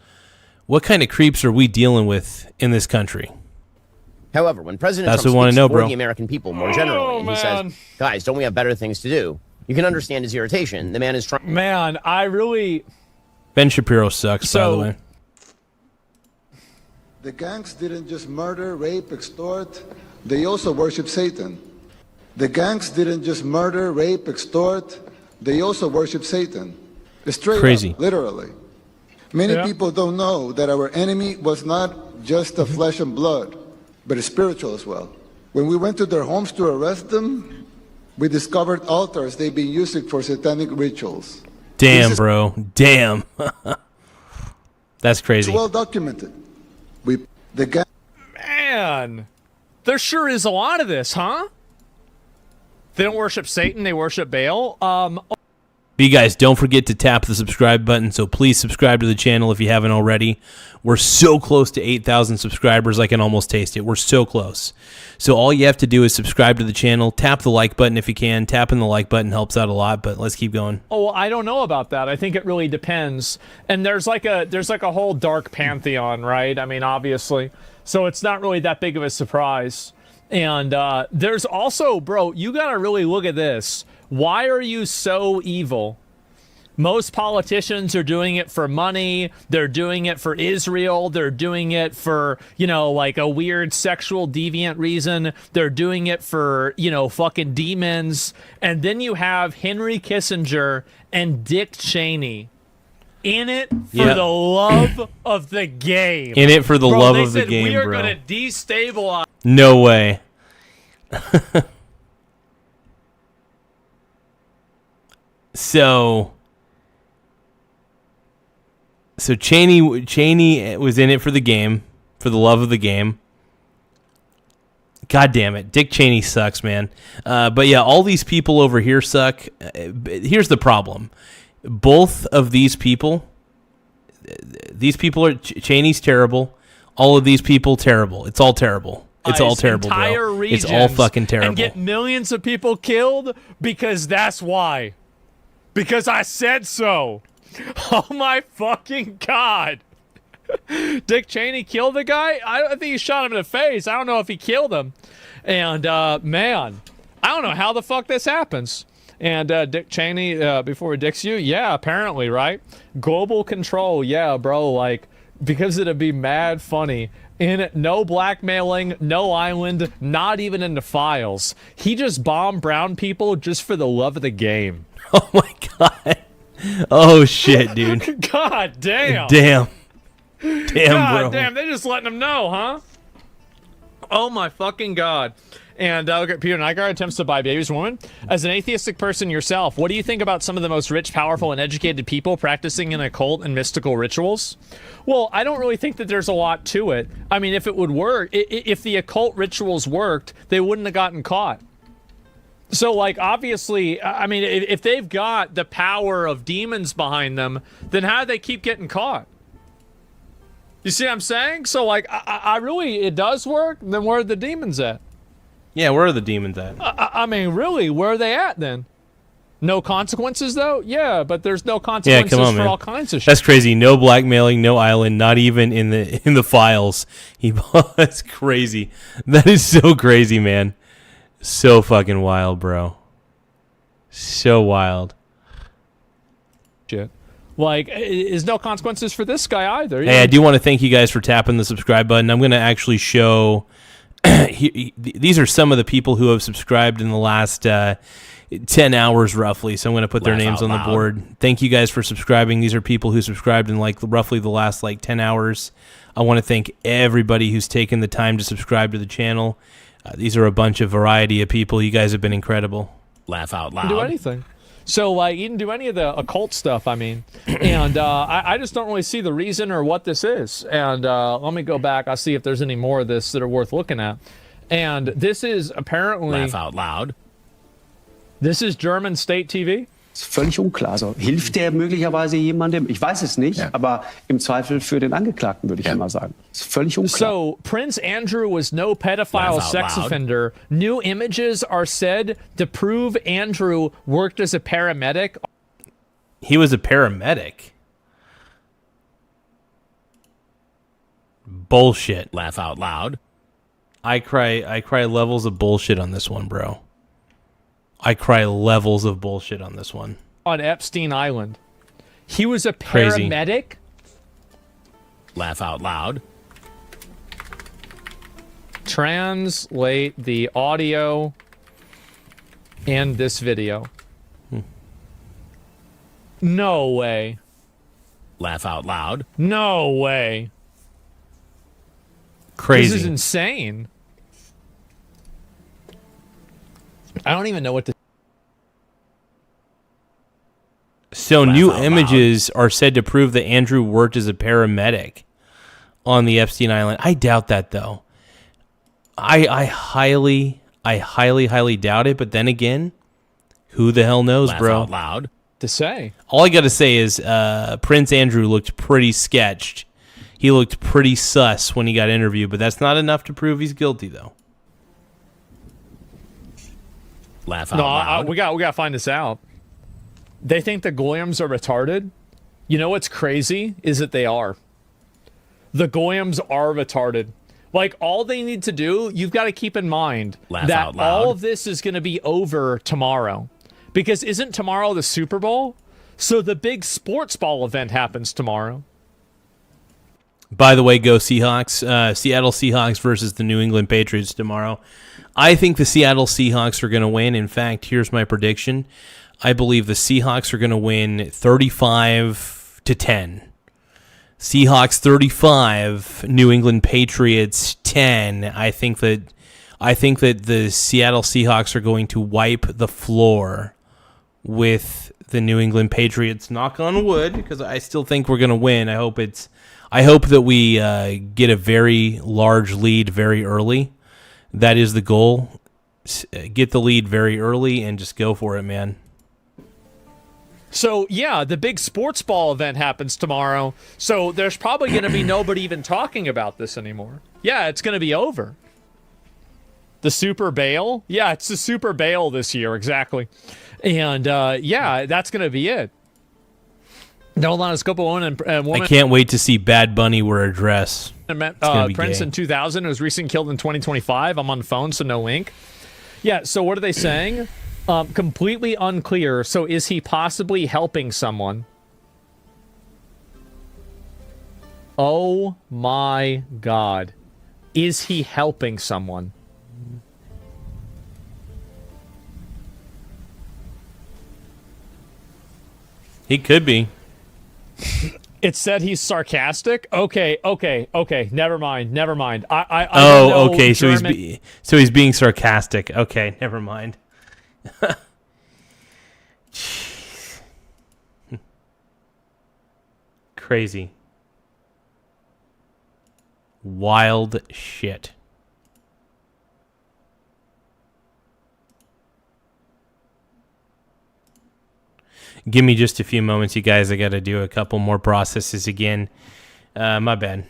are we dealing with in this country? However, when President That's Trump what I speaks wanna know, for bro. the American people more generally, and he says, guys, don't we have better things to do? You can understand his irritation. The man is trying... Man, I really... Ben Shapiro sucks, by the way. The gangs didn't just murder, rape, extort. They also worship Satan. The gangs didn't just murder, rape, extort. They also worship Satan. Straight Crazy. up, literally. Many people don't know that our enemy was not just a flesh and blood, but a spiritual as well. When we went to their homes to arrest them, we discovered altars they've been using for satanic rituals. Damn, bro. Damn. That's crazy. It's well documented. Man, there sure is a lot of this, huh? They don't worship Satan, they worship Baal. But you guys, don't forget to tap the subscribe button. So please subscribe to the channel if you haven't already. We're so close to 8,000 subscribers, I can almost taste it. We're so close. So all you have to do is subscribe to the channel. Tap the like button if you can. Tapping the like button helps out a lot, but let's keep going. Oh, well, I don't know about that. I think it really depends. And there's like a whole dark pantheon, right? I mean, obviously. So it's not really that big of a surprise. And there's also, bro, you got to really look at this. Why are you so evil? Most politicians are doing it for money. They're doing it for Israel. They're doing it for, like a weird sexual deviant reason. They're doing it for, fucking demons. And then you have Henry Kissinger and Dick Cheney in it for the love of the game. In it for the love of the game, we are bro. going to destabilize. No way. So Cheney was in it for the game, for the love of the game. God damn it. Dick Cheney sucks, man. But yeah, all these people over here suck. Here's the problem. Both of these people are, Cheney's terrible. All of these people, terrible. It's all terrible. It's all terrible, bro. It's all fucking terrible. And get millions of people killed because that's why. Because I said so. Oh my fucking God. Dick Cheney killed the guy? I think he shot him in the face. I don't know if he killed him. And, man, I don't know how the fuck this happens. And Dick Cheney, before we dicks you, yeah, apparently, right? Global control, yeah, bro, like, because it'd be mad funny. No blackmailing, no island, not even in the files. He just bombed brown people just for the love of the game. Oh my God. Oh shit, dude. God damn. Damn, God bro. damn, they're just letting them know, huh? Oh my fucking God. And Peter Nygaard attempts to buy babies woman. As an atheistic person yourself, what do you think about some of the most rich, powerful, and educated people practicing in occult and mystical rituals? Well, I don't really think that there's a lot to it. I mean, if it would work, if the occult rituals worked, they wouldn't have gotten caught. So, like, obviously, I mean, if they've got the power of demons behind them, then how do they keep getting caught? You see what I'm saying? So, like, I really, it does work, then where are the demons at? Yeah, where are the demons at? I mean, really, where are they at then? No consequences, though? Yeah, but there's no consequences for man. all kinds of shit. That's crazy. No blackmailing, no island, not even in the files. That's crazy. That is so crazy, man. So fucking wild, bro. So wild. Shit. Like, is no consequences for this guy either. Hey, I do want to thank you guys for tapping the subscribe button. I'm going to actually show... these are some of the people who have subscribed in the last 10 hours roughly, so I'm going to put their names on the board. Thank you guys for subscribing. These are people who subscribed in like roughly the last 10 hours. I want to thank everybody who's taken the time to subscribe to the channel. These are a bunch of variety of people. You guys have been incredible. Laugh out loud. Didn't do anything. So, like, you didn't do any of the occult stuff, I mean. And I just don't really see the reason or what this is. And let me go back. I'll see if there's any more of this that are worth looking at. And this is apparently... Laugh out loud. This is German state TV. Ist völlig unklar. Also hilft der möglicherweise jemandem? Ich weiß es nicht, aber im Zweifel für den Angeklagten würde ich mal sagen. Ist völlig unklar. So Prince Andrew was no pedophile sex offender. New images are said to prove Andrew worked as a paramedic. He was a paramedic. Bullshit. Laugh out loud. I cry levels of bullshit on this one, bro. I cry levels of bullshit on this one. On Epstein Island. He was a paramedic? Crazy. Laugh out loud. Translate the audio and this video. No way. Laugh out loud. No way. Crazy. This is insane. I don't even know what to... So new images are said to prove that Andrew worked as a paramedic on the Epstein Island. I doubt that, though. I highly doubt it. But then again, who the hell knows, Laugh bro? out loud. to say. All I got to say is Prince Andrew looked pretty sketched. He looked pretty sus when he got interviewed, but that's not enough to prove he's guilty, though. Laugh out No, loud. we got to find this out. They think the Goyams are retarded. You know what's crazy is that they are. The Goyams are retarded. Like, all they need to do, you've got to keep in mind Laugh that out loud. all of this is going to be over tomorrow. Because isn't tomorrow the Super Bowl? So the big sports ball event happens tomorrow. By the way, go Seahawks. Seattle Seahawks versus the New England Patriots tomorrow. I think the Seattle Seahawks are going to win. In fact, here's my prediction. I believe the Seahawks are going to win 35-10. Seahawks 35, New England Patriots 10. I think that the Seattle Seahawks are going to wipe the floor with the New England Patriots. Knock on wood, because I still think we're going to win. I hope that we get a very large lead very early. That is the goal. Get the lead very early and just go for it, man. So, yeah, the big sports ball event happens tomorrow. So there's probably going to be nobody even talking about this anymore. Yeah, it's going to be over. The Super Bail? Yeah, it's the Super Bail this year, exactly. And, yeah, that's going to be it. Hold on, a scope of woman and woman. I can't wait to see Bad Bunny wear a dress. Prince in 2000 was recently killed in 2025. I'm on the phone, so no link. Yeah, so what are they saying? Completely unclear. So is he possibly helping someone? Oh my God. Is he helping someone? He could be. It said he's sarcastic. Okay. Never mind. I okay. So he's being sarcastic. Okay, never mind. Jeez. Crazy. Wild shit. Give me just a few moments, you guys. I got to do a couple more processes again. My bad.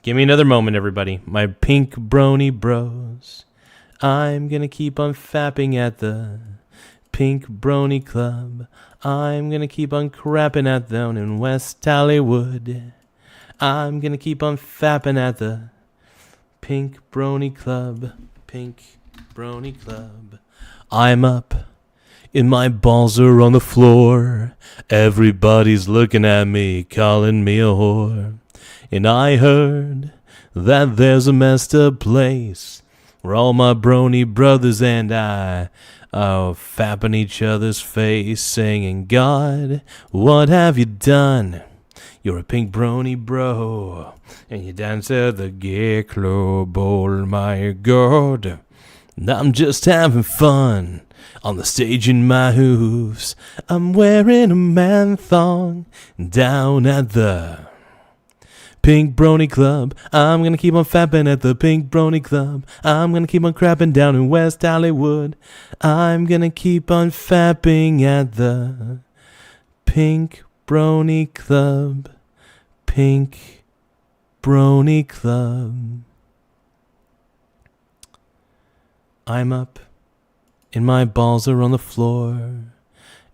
Give me another moment, everybody. My pink brony bros. I'm going to keep on fapping at the Pink Brony Club. I'm going to keep on crapping at them in West Hollywood. I'm going to keep on fapping at the Pink Brony Club. Pink Brony Club. I'm up. And my balls are on the floor. Everybody's looking at me, calling me a whore. And I heard that there's a messed up place where all my brony brothers and I are fapping each other's face, singing, God, what have you done? You're a pink brony bro, and you dance at the gay club, oh my God. I'm just having fun. On the stage in my hooves, I'm wearing a man thong down at the Pink Brony Club. I'm gonna keep on fapping at the Pink Brony Club. I'm gonna keep on crapping down in West Hollywood. I'm gonna keep on fapping at the Pink Brony Club. Pink Brony Club. I'm up. And my balls are on the floor.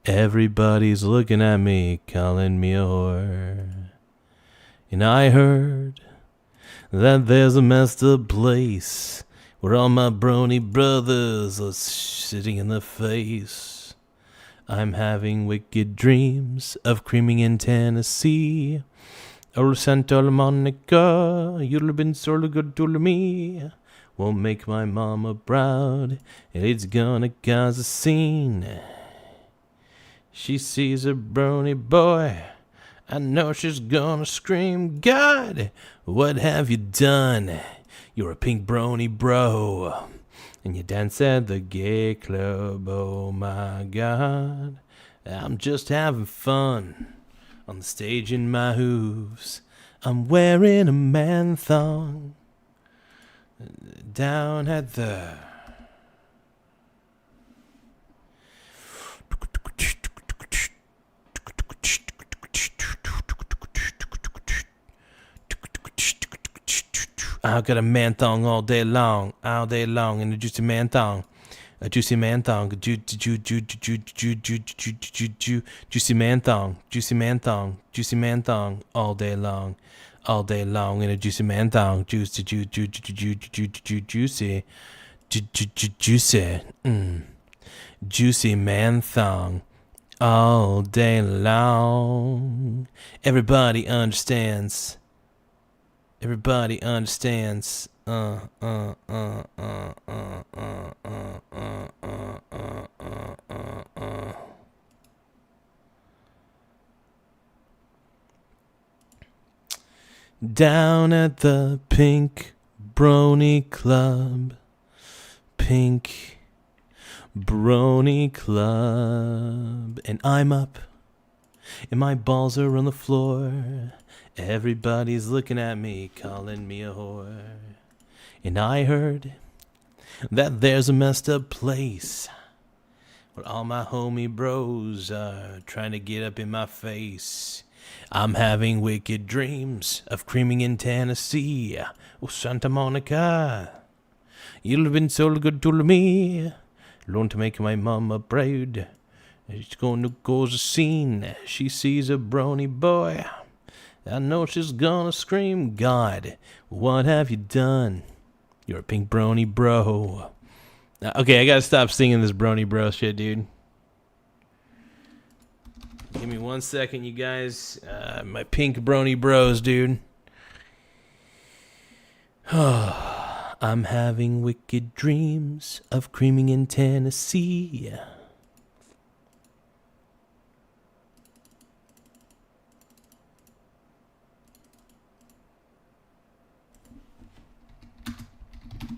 Everybody's looking at me, calling me a whore. And I heard that there's a messed up place where all my brony brothers are sitting in the face. I'm having wicked dreams of creaming in Tennessee. Oh, Santa Monica, you've been so good to me. Won't make my mama proud, and it's gonna cause a scene. She sees a brony boy, I know she's gonna scream, God, what have you done? You're a pink brony bro, and you dance at the gay club, oh my God. I'm just having fun on the stage in my hooves. I'm wearing a man thong down at the I got a man thong all day long, and a juicy man thong. A juicy man thong, juicy man thong, juicy man thong, juicy man thong, all day long, and a juicy man thong, juicy, juicy man thong, all day long. Everybody understands. Everybody understands. Down at the Pink Brony Club. Pink Brony Club. And I'm up. And my balls are on the floor. Everybody's looking at me, calling me a whore. And I heard that there's a messed up place where all my homie bros are trying to get up in my face. I'm having wicked dreams of creaming in Tennessee. Oh, Santa Monica, you've been so good to me. Learn to make my mama proud. She's going to cause a scene. She sees a brony boy. I know she's gonna scream, God, what have you done? You're a pink brony bro. Okay, I gotta stop singing this brony bro shit, dude. Give me 1 second, you guys. My pink brony bros, dude. I'm having wicked dreams of creaming in Tennessee.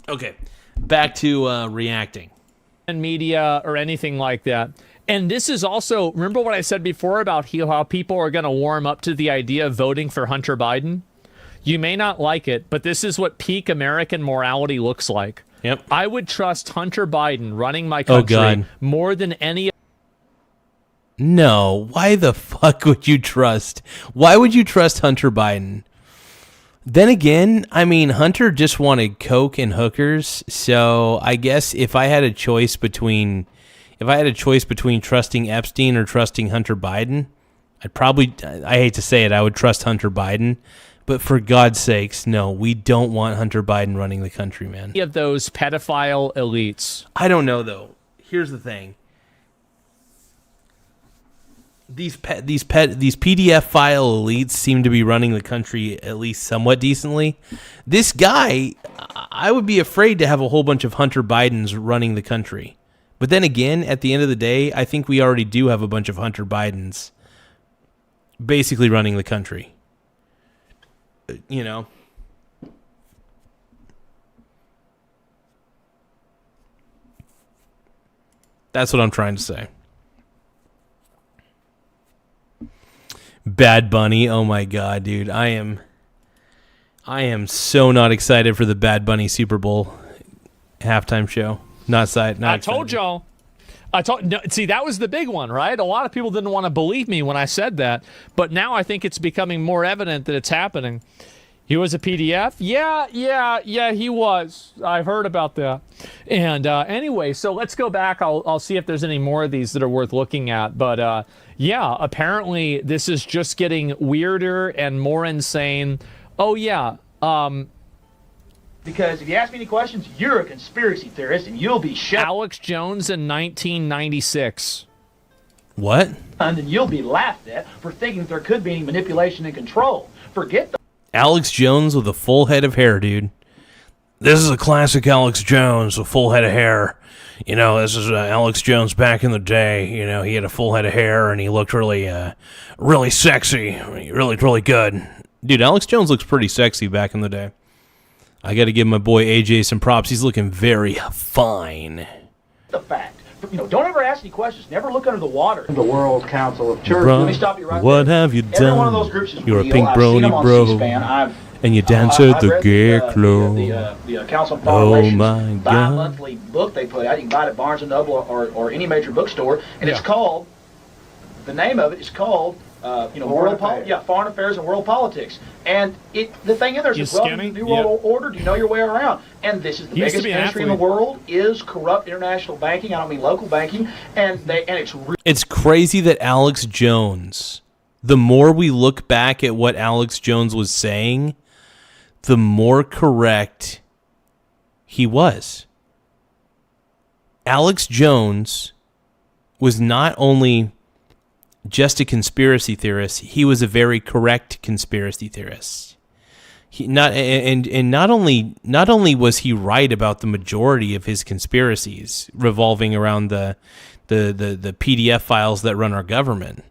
Okay, back to reacting. And media or anything like that. And this is also, remember what I said before about how people are going to warm up to the idea of voting for Hunter Biden? You may not like it, but this is what peak American morality looks like. Yep. I would trust Hunter Biden running my country more than any. No, why the fuck would you trust? Why would you trust Hunter Biden? Then again, I mean, Hunter just wanted coke and hookers, so I guess if I had a choice between trusting Epstein or trusting Hunter Biden, I hate to say it, I would trust Hunter Biden, but for God's sakes, no, we don't want Hunter Biden running the country, man. Of those pedophile elites. I don't know, though. Here's the thing. These PDF file elites seem to be running the country at least somewhat decently. This guy, I would be afraid to have a whole bunch of Hunter Bidens running the country. But then again, at the end of the day, I think we already do have a bunch of Hunter Bidens basically running the country. You know? That's what I'm trying to say. Bad Bunny, oh my god, dude. I am so not excited for the Bad Bunny Super Bowl halftime show. I told y'all. See, that was the big one, right? A lot of people didn't want to believe me when I said that, but now I think it's becoming more evident that it's happening. He was a PDF? Yeah, he was. I've heard about that. And anyway, so let's go back. I'll see if there's any more of these that are worth looking at. But yeah, apparently this is just getting weirder and more insane. Oh, yeah. Because if you ask me any questions, you're a conspiracy theorist and you'll be shut. Alex Jones in 1996. What? And then you'll be laughed at for thinking that there could be any manipulation and control. Forget the Alex Jones with a full head of hair, dude. This is a classic Alex Jones, a full head of hair. You know, this is Alex Jones back in the day. You know, he had a full head of hair and he looked really, really sexy. Really, really good. Dude, Alex Jones looks pretty sexy back in the day. I got to give my boy AJ some props. He's looking very fine. The fact. You know, don't ever ask any questions. Never look under the water. The World Council of Church. Let me stop you right what there. have you Every done? one of those groups is You're real. a pink I've seen them brony on bro. C-SPAN. And you dance at the gay club. The Council on Foreign Relations my God. bi-monthly book they put out. You can buy it at Barnes & Noble or any major bookstore. And it's called, the name of it is called foreign affairs and world politics. And the thing is, there's this New World Order. Do you know your way around? And this is the biggest industry in the world is corrupt international banking. I don't mean local banking. And it's crazy that Alex Jones, the more we look back at what Alex Jones was saying, the more correct he was. Alex Jones was not only just a conspiracy theorist, he was a very correct conspiracy theorist. Not only was he right about the majority of his conspiracies revolving around the PDF files that run our government.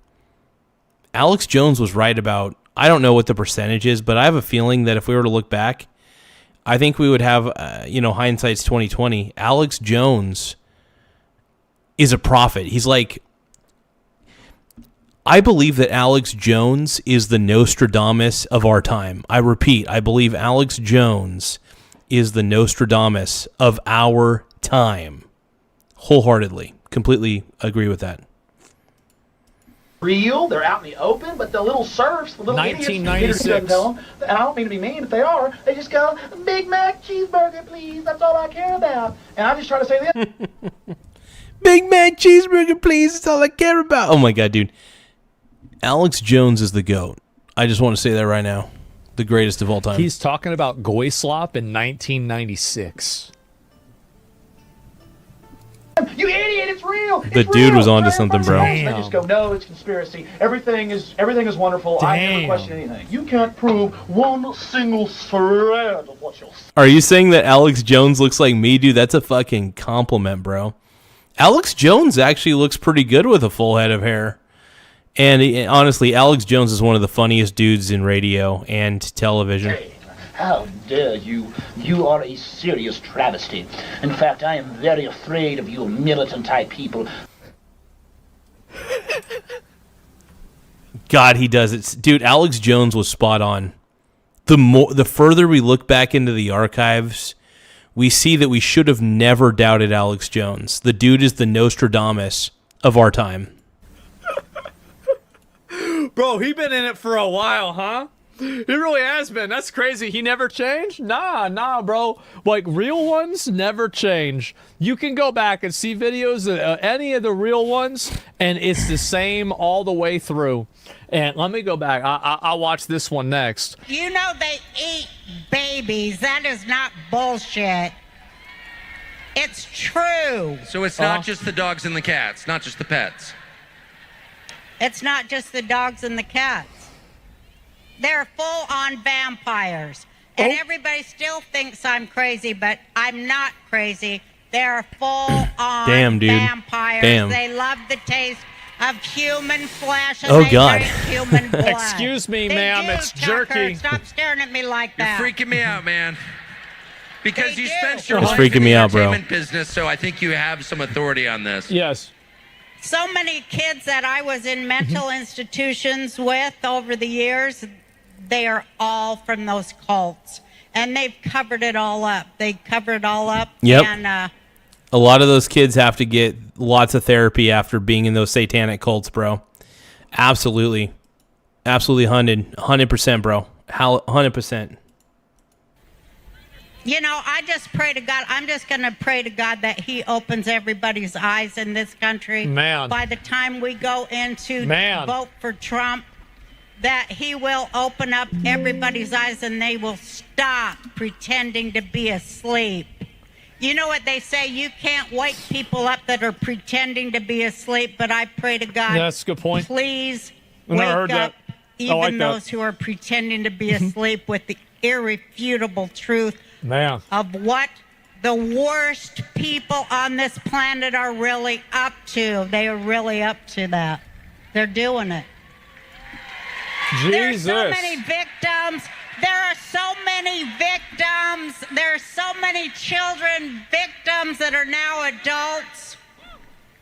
Alex Jones was right about, I don't know what the percentage is, but I have a feeling that if we were to look back, I think we would have hindsight's 2020. Alex Jones is a prophet. He's like, I believe that Alex Jones is the Nostradamus of our time. I repeat, I believe Alex Jones is the Nostradamus of our time. Wholeheartedly. Completely agree with that. Real, they're out in the open, but the little serfs, the little 1996. idiots, doesn't tell them, and I don't mean to be mean if they are, they just go, Big Mac cheeseburger, please, that's all I care about. And I just try to say this. Big Mac cheeseburger, please, that's all I care about. Oh my God, dude. Alex Jones is the GOAT. I just want to say that right now. The greatest of all time. He's talking about Goyslop in 1996. You idiot, it's real. The dude was onto something, bro. They just go, no, it's conspiracy. Everything is wonderful. I never question anything. You can't prove one single thread of what you're saying. Are you saying that Alex Jones looks like me, dude? That's a fucking compliment, bro. Alex Jones actually looks pretty good with a full head of hair. And honestly, Alex Jones is one of the funniest dudes in radio and television. Hey, how dare you? You are a serious travesty. In fact, I am very afraid of you militant-type people. God, he does it. Dude, Alex Jones was spot on. The further we look back into the archives, we see that we should have never doubted Alex Jones. The dude is the Nostradamus of our time. Bro, he been in it for a while, huh? He really has been. That's crazy. He never changed? Nah, bro. Like, real ones never change. You can go back and see videos of any of the real ones, and it's the same all the way through. And let me go back. I'll watch this one next. You know they eat babies. That is not bullshit. It's true. So it's not just the dogs and the cats, not just the pets. It's not just the dogs and the cats. They're full-on vampires. And everybody still thinks I'm crazy, but I'm not crazy. They're full-on vampires. Damn. They love the taste of human flesh and Oh, they God. drink human blood. Excuse me, They ma'am, do, it's Tucker. Jerky. Stop staring at me like that. You're freaking me out, man. Because you spent your It's life freaking in the me out, bro. entertainment business, so I think you have some authority on this. Yes. So many kids that I was in mental institutions with over the years, they are all from those cults. And they've covered it all up. Yep. And A lot of those kids have to get lots of therapy after being in those satanic cults, bro. Absolutely. Absolutely 100%, bro. 100%. you know, I just pray to God. I'm just going to pray to God that he opens everybody's eyes in this country. Man. By the time we go into Man. vote for Trump, that he will open up everybody's eyes and they will stop pretending to be asleep. You know what they say, you can't wake people up that are pretending to be asleep, but I pray to God, Yeah, that's a good point. please I've never wake heard up that. I even like that. those who are pretending to be asleep with the irrefutable truth Man. of what the worst people on this planet are really up to. They are really up to that. They're doing it. Jesus. There's so many victims. There are so many victims. There are so many children victims that are now adults.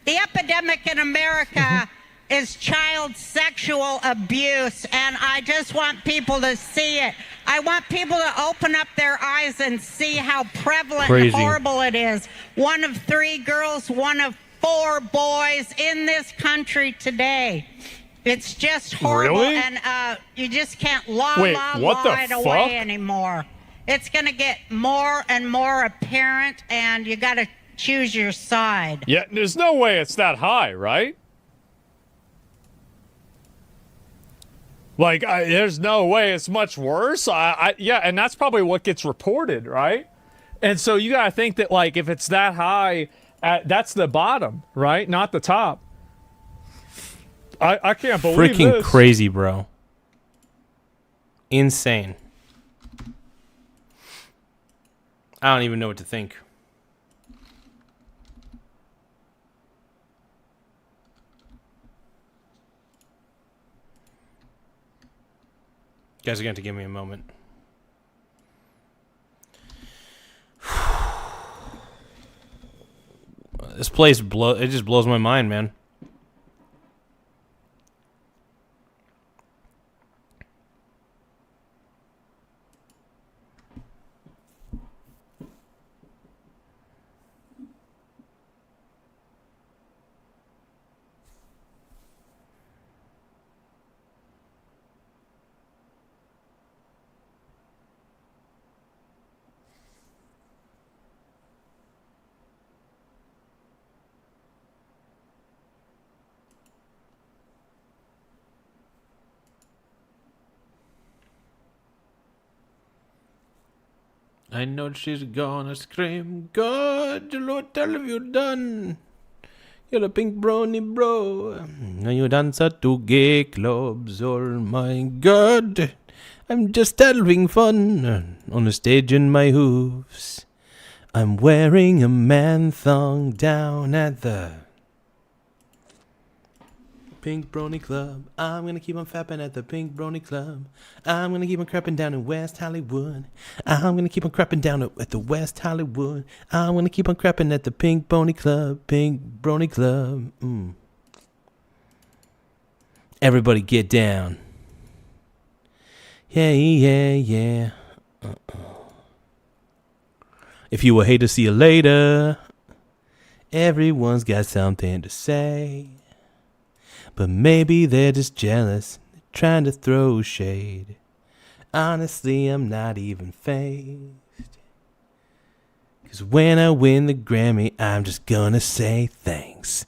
The epidemic in America is child sexual abuse, and I just want people to see it. I want people to open up their eyes and see how prevalent Crazy. and horrible it is. 1 of 3 girls, 1 of 4 boys in this country today It's just horrible, Really? and you just can't lie what it the away fuck? anymore. It's going to get more and more apparent, and you got to choose your side. Yeah, there's no way it's that high, right? Like, there's no way it's much worse. Yeah, and that's probably what gets reported, right? And so you gotta think that, like, if it's that high, that's the bottom, right? Not the top. I can't believe Freaking this. crazy, bro. Insane. I don't even know what to think. You guys are going to have to give me a moment. This place it just blows my mind, man. I know she's gonna scream, God, what have you done? You're a pink brony bro. Now you dance at 2 gay clubs, oh my God. I'm just having fun on the stage in my hooves. I'm wearing a man thong down at the Pink Brony Club. I'm gonna keep on fapping at the Pink Brony Club. I'm gonna keep on crapping down in West Hollywood. I'm gonna keep on crapping down at the West Hollywood. I'm gonna keep on crapping at the Pink Brony Club. Pink Brony Club. Everybody get down. Yeah, yeah, yeah. If you will hate to see you later, everyone's got something to say. But maybe they're just jealous, trying to throw shade. Honestly, I'm not even fazed. 'Cause when I win the Grammy, I'm just gonna say thanks.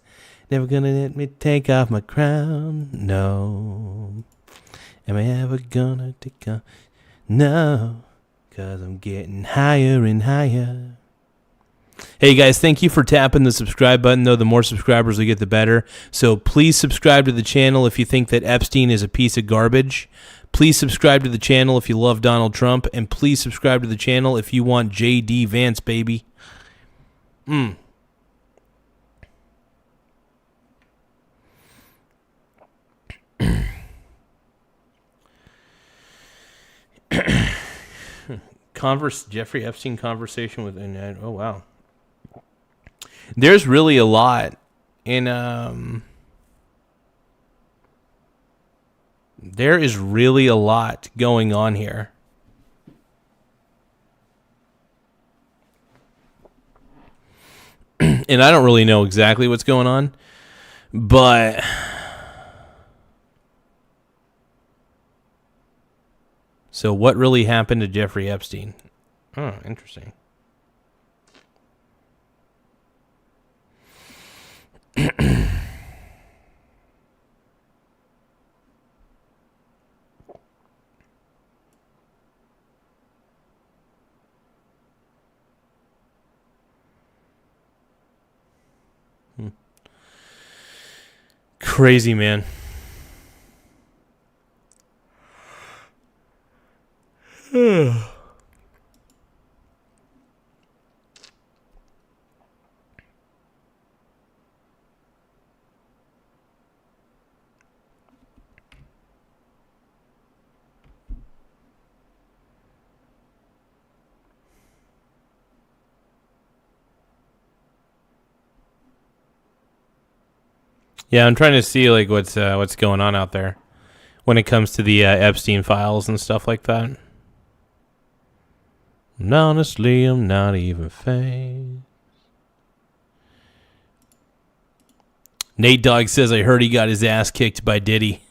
Never gonna let me take off my crown, no. Am I ever gonna take off? No. 'Cause I'm getting higher and higher. Hey guys, thank you for tapping the subscribe button, though. The more subscribers we get, the better. So please subscribe to the channel if you think that Epstein is a piece of garbage. Please subscribe to the channel if you love Donald Trump. And please subscribe to the channel if you want J.D. Vance, baby. Jeffrey Epstein conversation with... oh, wow. There's really a lot in there is really a lot going on here. And I don't really know exactly what's going on, but so what really happened to Jeffrey Epstein? Oh, interesting. Crazy, man. Yeah, I'm trying to see like what's going on out there when it comes to the Epstein files and stuff like that. And honestly, I'm not even fazed. Nate Dogg says, I heard he got his ass kicked by Diddy.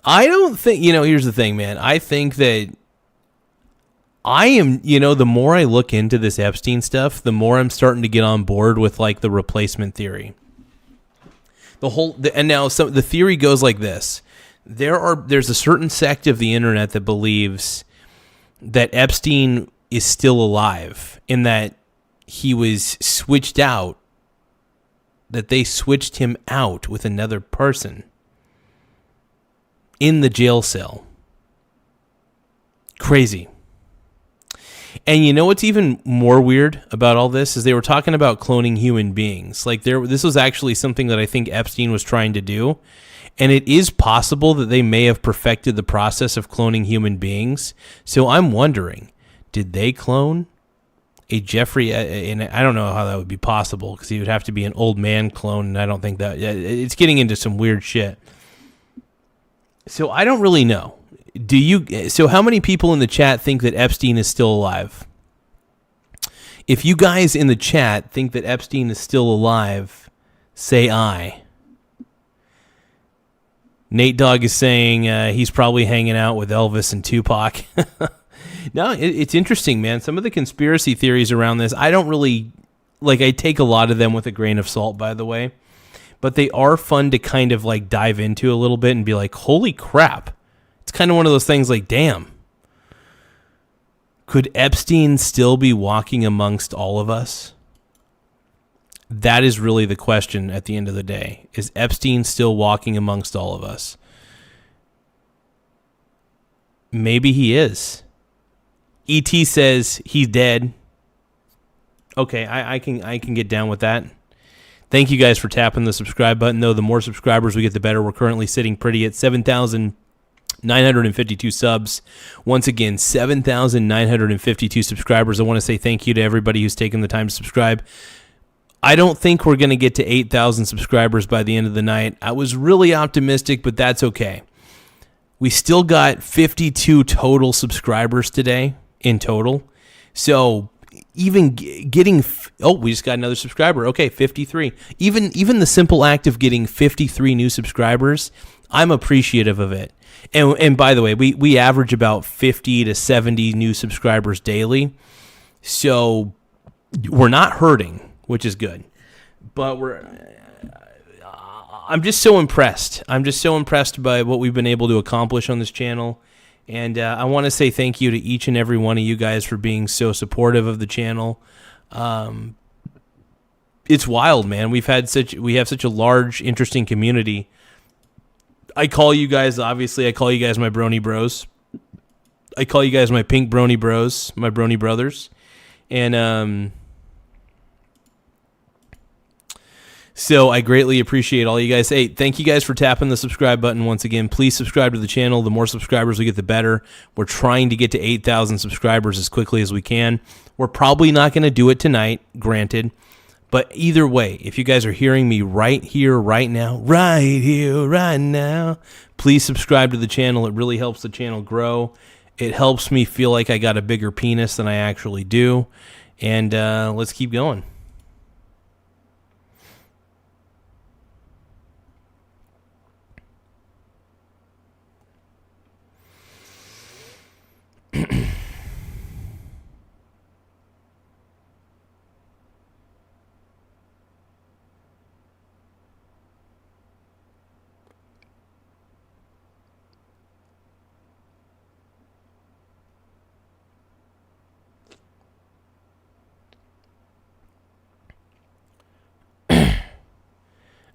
I don't think, here's the thing, man. I think that I am, the more I look into this Epstein stuff, the more I'm starting to get on board with like the replacement theory. The theory goes like this. There's a certain sect of the internet that believes that Epstein is still alive, in that he was switched out, that they switched him out with another person in the jail cell. Crazy. And you know what's even more weird about all this is they were talking about cloning human beings. Like this was actually something that I think Epstein was trying to do. And it is possible that they may have perfected the process of cloning human beings. So I'm wondering, did they clone a Jeffrey? And I don't know how that would be possible, because he would have to be an old man clone. And I don't think that it's getting into some weird shit. So I don't really know. So how many people in the chat think that Epstein is still alive? If you guys in the chat think that Epstein is still alive, say aye. Nate Dogg is saying he's probably hanging out with Elvis and Tupac. No, it's interesting, man. Some of the conspiracy theories around this, I don't really, I take a lot of them with a grain of salt, by the way. But they are fun to kind of dive into a little bit and be like, holy crap. It's kind of one of those things like, damn. Could Epstein still be walking amongst all of us? That is really the question at the end of the day. Is Epstein still walking amongst all of us? Maybe he is. E.T. says he's dead. Okay, I can get down with that. Thank you guys for tapping the subscribe button, though. The more subscribers we get, the better. We're currently sitting pretty at 7,952 subs. Once again, 7,952 subscribers. I want to say thank you to everybody who's taken the time to subscribe. I don't think we're going to get to 8,000 subscribers by the end of the night. I was really optimistic, but that's okay. We still got 52 total subscribers today in total. So even getting... Oh, we just got another subscriber. Okay, 53. Even the simple act of getting 53 new subscribers, I'm appreciative of it. And by the way, we average about 50 to 70 new subscribers daily. So we're not hurting, which is good. But I'm just so impressed. I'm just so impressed by what we've been able to accomplish on this channel. And I want to say thank you to each and every one of you guys for being so supportive of the channel. It's wild, man. We have such a large, interesting community. I call you guys my brony bros. I call you guys my pink brony bros, my brony brothers. And so I greatly appreciate all you guys. Hey, thank you guys for tapping the subscribe button once again. Please subscribe to the channel. The more subscribers we get, the better. We're trying to get to 8,000 subscribers as quickly as we can. We're probably not going to do it tonight, granted. But either way, if you guys are hearing me right here, right now, please subscribe to the channel. It really helps the channel grow. It helps me feel like I got a bigger penis than I actually do. And let's keep going.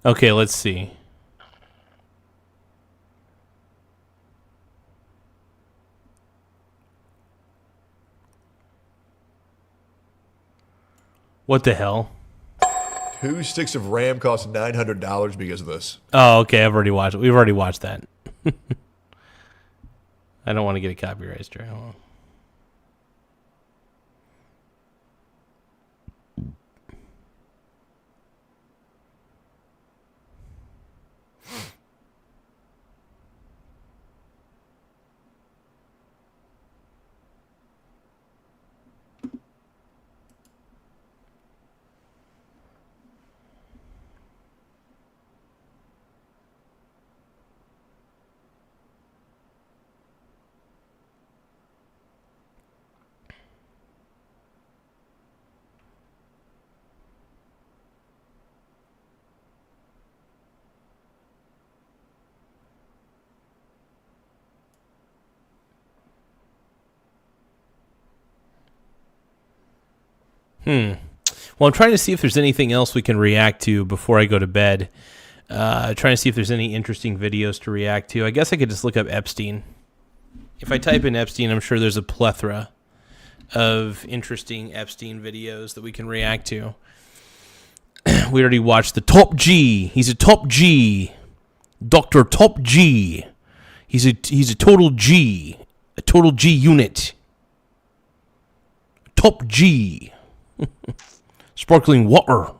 Okay, let's see. What the hell? 2 sticks of RAM cost $900 because of this. Oh, okay. I've already watched it. We've already watched that. I don't want to get a copyright strike. Well, I'm trying to see if there's anything else we can react to before I go to bed. Trying to see if there's any interesting videos to react to. I guess I could just look up Epstein. If I type in Epstein, I'm sure there's a plethora of interesting Epstein videos that we can react to. We already watched the Top G. He's a Top G. Dr. Top G. He's a total G. A total G unit. Top G. Sparkling water.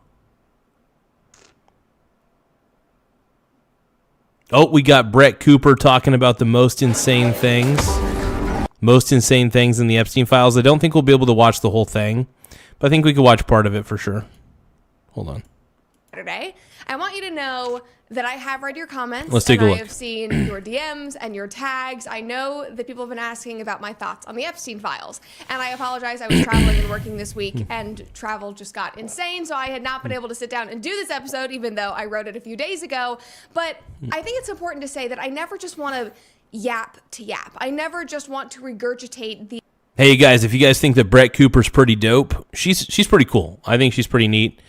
Oh, we got Brett Cooper talking about the most insane things. Most insane things in the Epstein files. I don't think we'll be able to watch the whole thing, but I think we could watch part of it for sure. Hold on. Saturday. I want you to know that I have read your comments. Let's take a look. I have seen your DMs and your tags. I know that people have been asking about my thoughts on the Epstein files. And I apologize. I was traveling and working this week, and travel just got insane. So I had not been able to sit down and do this episode, even though I wrote it a few days ago. But I think it's important to say that I never just want to yap. I never just want to regurgitate the... Hey, guys, if you guys think that Brett Cooper's pretty dope, she's pretty cool. I think she's pretty neat.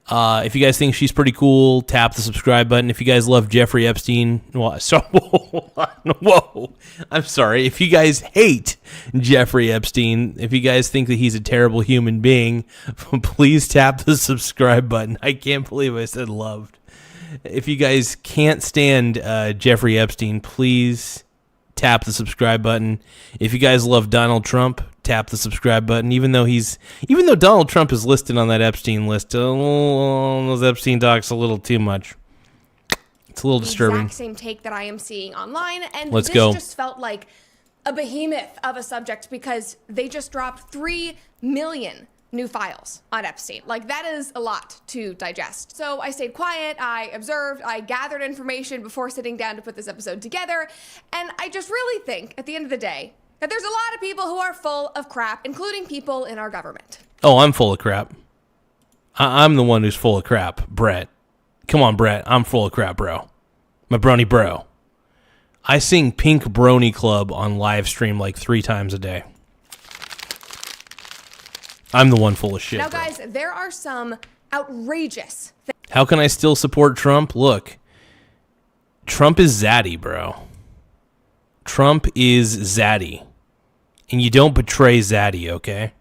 If you guys think she's pretty cool, tap the subscribe button. If you guys love Jeffrey Epstein, whoa, I'm sorry. If you guys hate Jeffrey Epstein, if you guys think that he's a terrible human being, please tap the subscribe button. I can't believe I said loved. If you guys can't stand Jeffrey Epstein, please tap the subscribe button. If you guys love Donald Trump, tap the subscribe button. Even though Donald Trump is listed on that Epstein list, those Epstein talks a little too much. It's a little disturbing. Exact same take that I am seeing online, and Let's this go. just felt like a behemoth of a subject because they just dropped 3 million new files on Epstein. Like, that is a lot to digest. So I stayed quiet, I observed, I gathered information before sitting down to put this episode together, and I just really think, at the end of the day, that there's a lot of people who are full of crap, including people in our government. Oh, I'm full of crap. I'm the one who's full of crap, Brett. Come on, Brett. I'm full of crap, bro. My brony bro. I sing Pink Brony Club on live stream like 3 times a day. I'm the one full of shit. Now, bro. guys, there are some outrageous things. How can I still support Trump? Look, Trump is zaddy, bro. Trump is zaddy. And you don't betray zaddy, okay?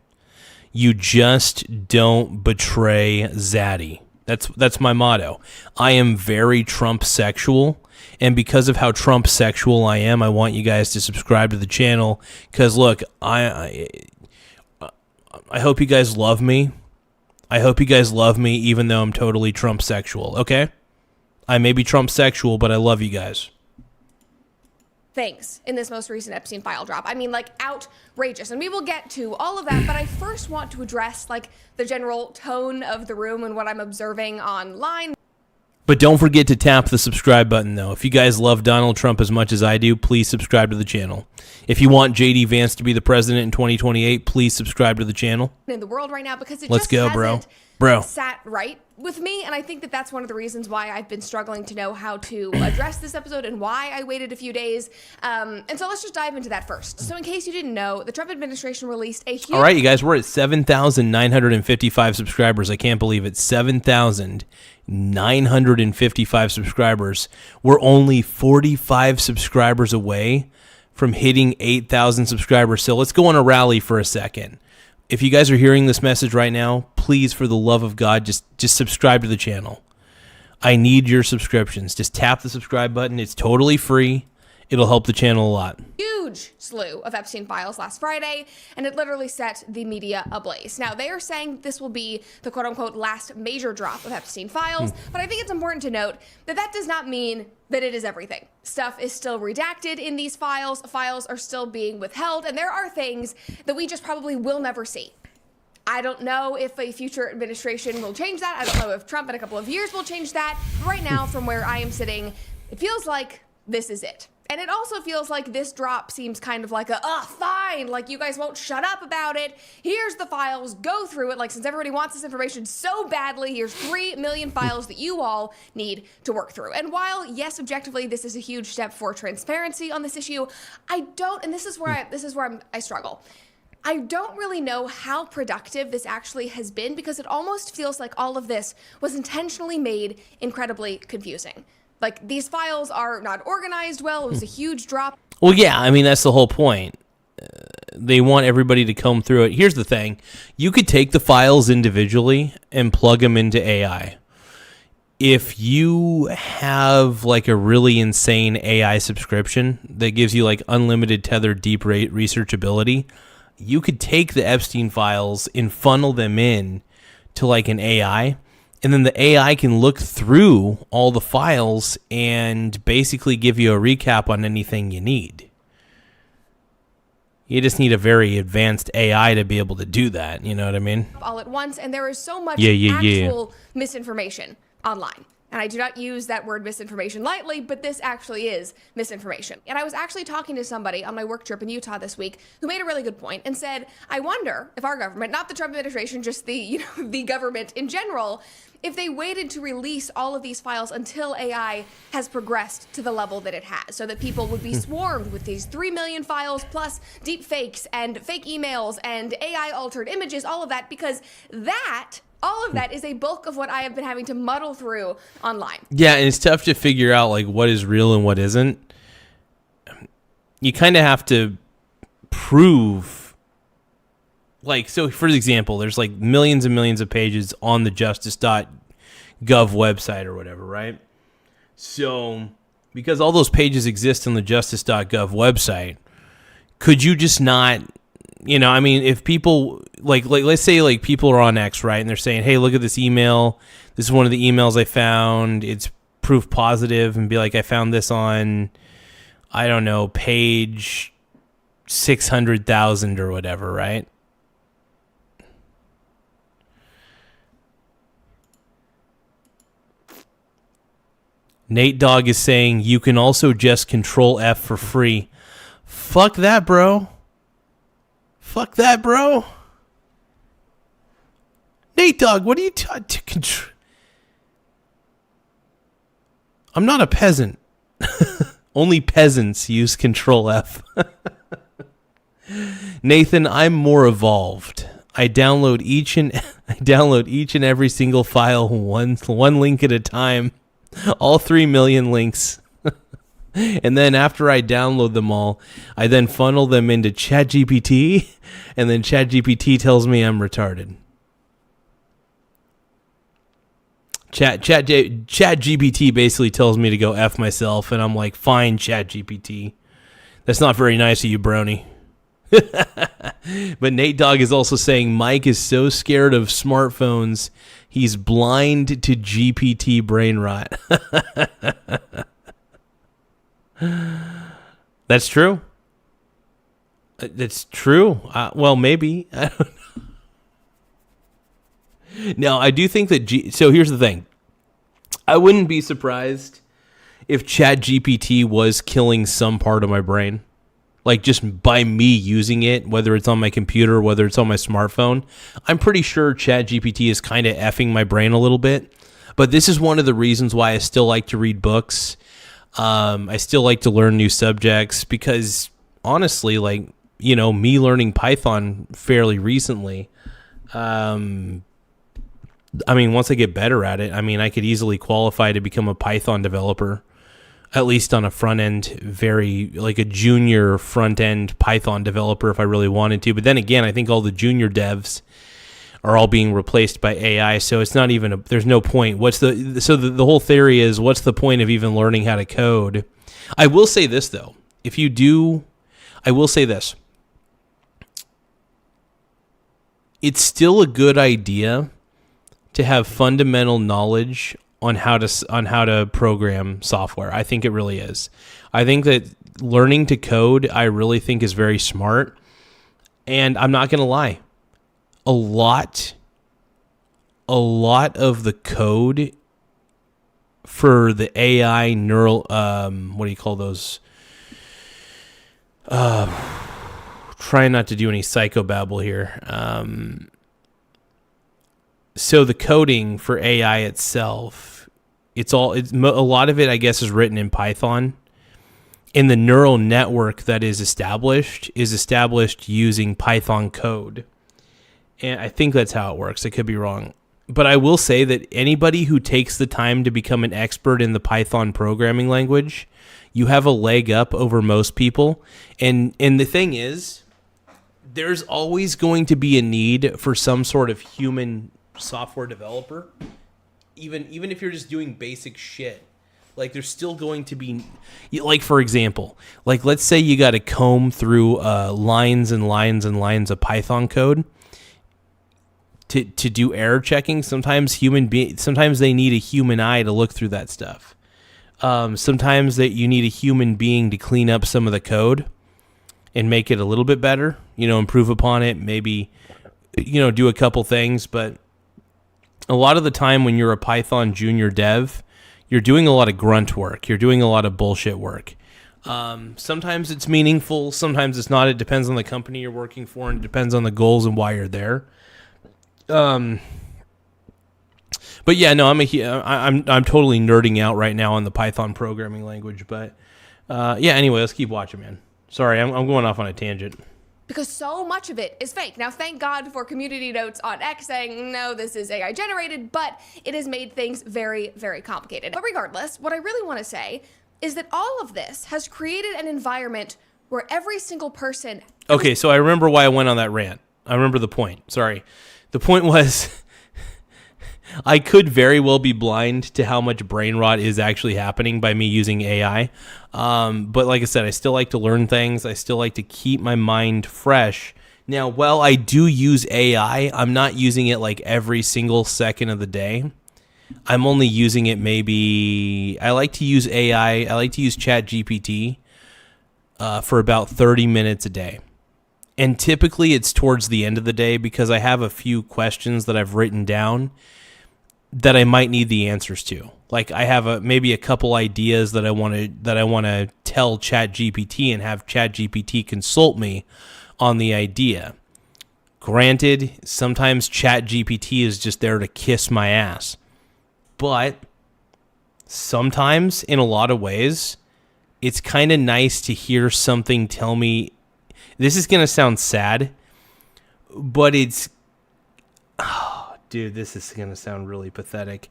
You just don't betray zaddy. That's my motto. I am very Trump sexual, and because of how Trump sexual I am, I want you guys to subscribe to the channel. Because look, I hope you guys love me. I hope you guys love me, even though I'm totally Trump sexual. Okay, I may be Trump sexual, but I love you guys. Things in this most recent Epstein file drop. I mean, like, outrageous. And we will get to all of that, but I first want to address, like, the general tone of the room and what I'm observing online. But don't forget to tap the subscribe button, though. If you guys love Donald Trump as much as I do, please subscribe to the channel. If you want J.D. Vance to be the president in 2028, please subscribe to the channel. In the world right now, because it Let's just go, hasn't bro. sat right with me, and I think that that's one of the reasons why I've been struggling to know how to address this episode and why I waited a few days. And so let's just dive into that first. So in case you didn't know, the Trump administration released a huge... All right, you guys, we're at 7,955 subscribers. I can't believe it. 7,955 subscribers. We're only 45 subscribers away from hitting 8,000 subscribers. So let's go on a rally for a second. If you guys are hearing this message right now, please, for the love of God, just subscribe to the channel. I need your subscriptions. Just tap the subscribe button. It's totally free. It'll help the channel a lot. Huge slew of Epstein files last Friday, and it literally set the media ablaze. Now, they are saying this will be the quote-unquote last major drop of Epstein files, but I think it's important to note that that does not mean that it is everything. Stuff is still redacted in these files. Files are still being withheld, and there are things that we just probably will never see. I don't know if a future administration will change that. I don't know if Trump in a couple of years will change that. But right now, from where I am sitting, it feels like this is it. And it also feels like this drop seems kind of like fine, like you guys won't shut up about it. Here's the files, go through it. Like, since everybody wants this information so badly, here's 3 million files that you all need to work through. And while, yes, objectively, this is a huge step for transparency on this issue, I don't, and this is where I struggle. I don't really know how productive this actually has been because it almost feels like all of this was intentionally made incredibly confusing. Like, these files are not organized well. It was a huge drop. Well, yeah, I mean, that's the whole point. They want everybody to comb through it. Here's the thing. You could take the files individually and plug them into AI. If you have like a really insane AI subscription that gives you like unlimited tethered deep rate researchability, you could take the Epstein files and funnel them in to like an AI, and then the AI can look through all the files and basically give you a recap on anything you need. You just need a very advanced AI to be able to do that. You know what I mean? All at once, and there is so much Yeah. actual misinformation online. And I do not use that word misinformation lightly, but this actually is misinformation. And I was actually talking to somebody on my work trip in Utah this week who made a really good point and said, I wonder if our government, not the Trump administration, just the government in general, if they waited to release all of these files until AI has progressed to the level that it has, so that people would be swarmed with these 3 million files plus deep fakes and fake emails and AI altered images, all of that, because all of that is a bulk of what I have been having to muddle through online. Yeah, and it's tough to figure out like what is real and what isn't. You kind of have to prove, like, so for example, there's like millions and millions of pages on the justice.gov website or whatever, right? So because all those pages exist on the justice.gov website, could you just not, you know, I mean, if people, like let's say like people are on X, right? And they're saying, hey, look at this email. This is one of the emails I found. It's proof positive. And be like, I found this on, I don't know, page 600,000 or whatever, right? Nate Dogg is saying you can also just Control F for free. Fuck that, bro. Fuck that, bro. Nate Dogg, what are you I'm not a peasant. Only peasants use Control F. Nathan, I'm more evolved. I download each and every single file one link at a time. All 3 million links. And then after I download them all, I then funnel them into ChatGPT, and then ChatGPT tells me I'm retarded. ChatGPT basically tells me to go F myself, and I'm like, fine, ChatGPT. That's not very nice of you, brony. But Nate Dogg is also saying Mike is so scared of smartphones, he's blind to GPT brain rot. That's true. That's true. Well, maybe. I don't know. Now, I do think that... So here's the thing. I wouldn't be surprised if ChatGPT was killing some part of my brain. Like, just by me using it, whether it's on my computer, whether it's on my smartphone. I'm pretty sure ChatGPT is kind of effing my brain a little bit. But this is one of the reasons why I still like to read books. I still like to learn new subjects because, honestly, like, you know, me learning Python fairly recently, I mean, once I get better at it, I mean, I could easily qualify to become a Python developer, at least on a front end, like a junior front end Python developer if I really wanted to. But then again, I think all the junior devs are all being replaced by AI, so it's not even there's no point. The whole theory is, what's the point of even learning how to code? I will say this though, I will say this. It's still a good idea to have fundamental knowledge on how to program software. I think it really is. I think that learning to code, I really think, is very smart. And I'm not going to lie. A lot of the code for the AI neural, what do you call those? Trying not to do any psychobabble here. So the coding for AI itself, a lot of it, I guess, is written in Python. And the neural network that is established using Python code. And I think that's how it works. I could be wrong. But I will say that anybody who takes the time to become an expert in the Python programming language, you have a leg up over most people. And the thing is, there's always going to be a need for some sort of human software developer. Even if you're just doing basic shit. Like, there's still going to be, like, for example, like, let's say you got to comb through lines and lines and lines of Python code to do error checking. Sometimes sometimes they need a human eye to look through that stuff. Sometimes that you need a human being to clean up some of the code and make it a little bit better, improve upon it, maybe, do a couple things. But a lot of the time when you're a Python junior dev, you're doing a lot of grunt work. You're doing a lot of bullshit work. Sometimes it's meaningful. Sometimes it's not. It depends on the company you're working for, and it depends on the goals and why you're there. But yeah, no, I'm totally nerding out right now on the Python programming language. But yeah, anyway, let's keep watching, man. Sorry, I'm going off on a tangent. Because so much of it is fake. Now, thank God for community notes on X saying, no, this is AI generated, but it has made things very, very complicated. But regardless, what I really want to say is that all of this has created an environment where every single person... Okay, so I remember why I went on that rant. I remember the point. Sorry. The point was... I could very well be blind to how much brain rot is actually happening by me using AI. But like I said, I still like to learn things. I still like to keep my mind fresh. Now, while I do use AI, I'm not using it like every single second of the day. I'm only using it maybe... I like to use AI. I like to use ChatGPT for about 30 minutes a day. And typically it's towards the end of the day because I have a few questions that I've written down that I might need the answers to. Like I have maybe a couple ideas that I want to tell ChatGPT and have ChatGPT consult me on the idea. Granted, sometimes ChatGPT is just there to kiss my ass. But sometimes, in a lot of ways, it's kind of nice to hear something tell me, this is going to sound sad, but it's... Dude, this is going to sound really pathetic.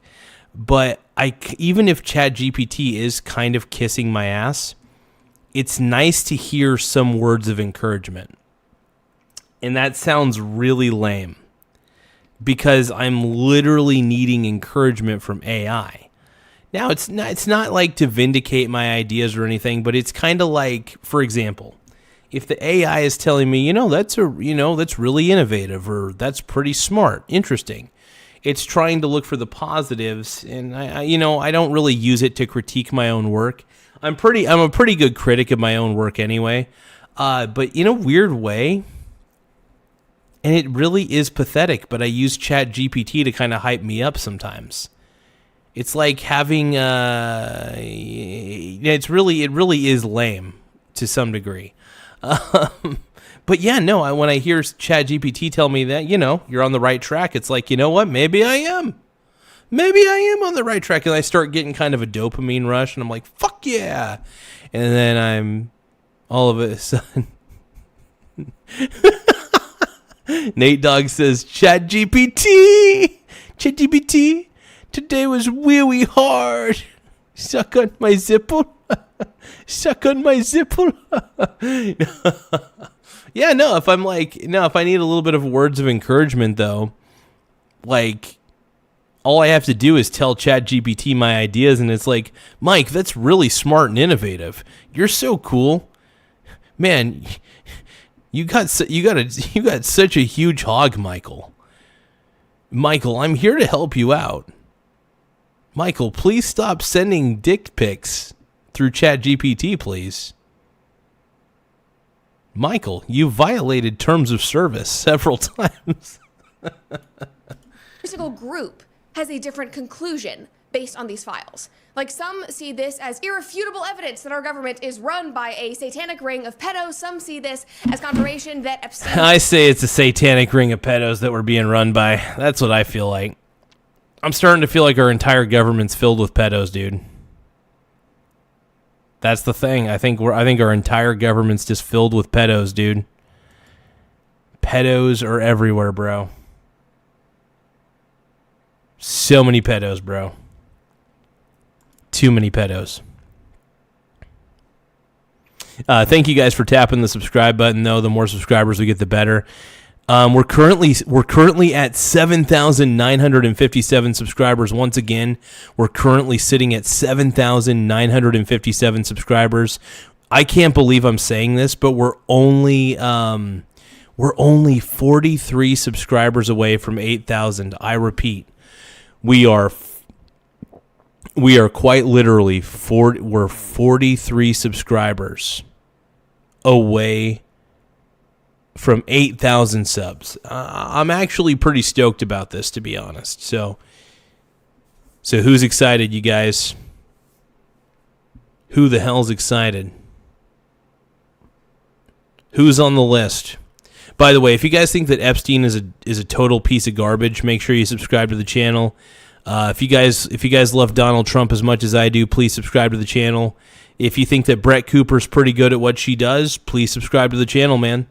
But even if ChatGPT is kind of kissing my ass, it's nice to hear some words of encouragement. And that sounds really lame because I'm literally needing encouragement from AI. Now, it's not like to vindicate my ideas or anything, but it's kind of like, for example, if the AI is telling me, that's really innovative or that's pretty smart, interesting. It's trying to look for the positives, and I don't really use it to critique my own work. I'm a pretty good critic of my own work anyway. But in a weird way, and it really is pathetic, but I use ChatGPT to kind of hype me up sometimes. It's like having it really is lame to some degree. But yeah, no, when I hear ChatGPT tell me that, you're on the right track, it's like, you know what? Maybe I am. Maybe I am on the right track. And I start getting kind of a dopamine rush and I'm like, fuck yeah. And then I'm all of a sudden. Nate Dogg says, ChatGPT, today was really hard. Suck on my zipple. Suck on my zipple. Yeah, no, if I need a little bit of words of encouragement, though, like, all I have to do is tell ChatGPT my ideas, and it's like, Mike, that's really smart and innovative. You're so cool. Man, you got such a huge hog, Michael. Michael, I'm here to help you out. Michael, please stop sending dick pics through ChatGPT, please. Michael, you violated terms of service several times. Every single group has a different conclusion based on these files. Like, some see this as irrefutable evidence that our government is run by a satanic ring of pedos. Some see this as confirmation that Epstein... I say it's a satanic ring of pedos that we're being run by. That's what I feel like. I'm starting to feel like our entire government's filled with pedos, dude. That's the thing. I think our entire government's just filled with pedos, dude. Pedos are everywhere, bro. So many pedos, bro. Too many pedos. Thank you guys for tapping the subscribe button, though. The more subscribers we get, the better. We're currently at 7,957 subscribers. Once again, we're currently sitting at 7,957 subscribers. I can't believe I'm saying this, but we're only 43 subscribers away from 8,000. I repeat, we are quite literally 43 subscribers away from 8,000 subs. I'm actually pretty stoked about this, to be honest. So who's excited, you guys? Who the hell's excited? Who's on the list? By the way, if you guys think that Epstein is a total piece of garbage, make sure you subscribe to the channel. If you guys love Donald Trump as much as I do, please subscribe to the channel. If you think that Brett Cooper's pretty good at what she does, please subscribe to the channel, man.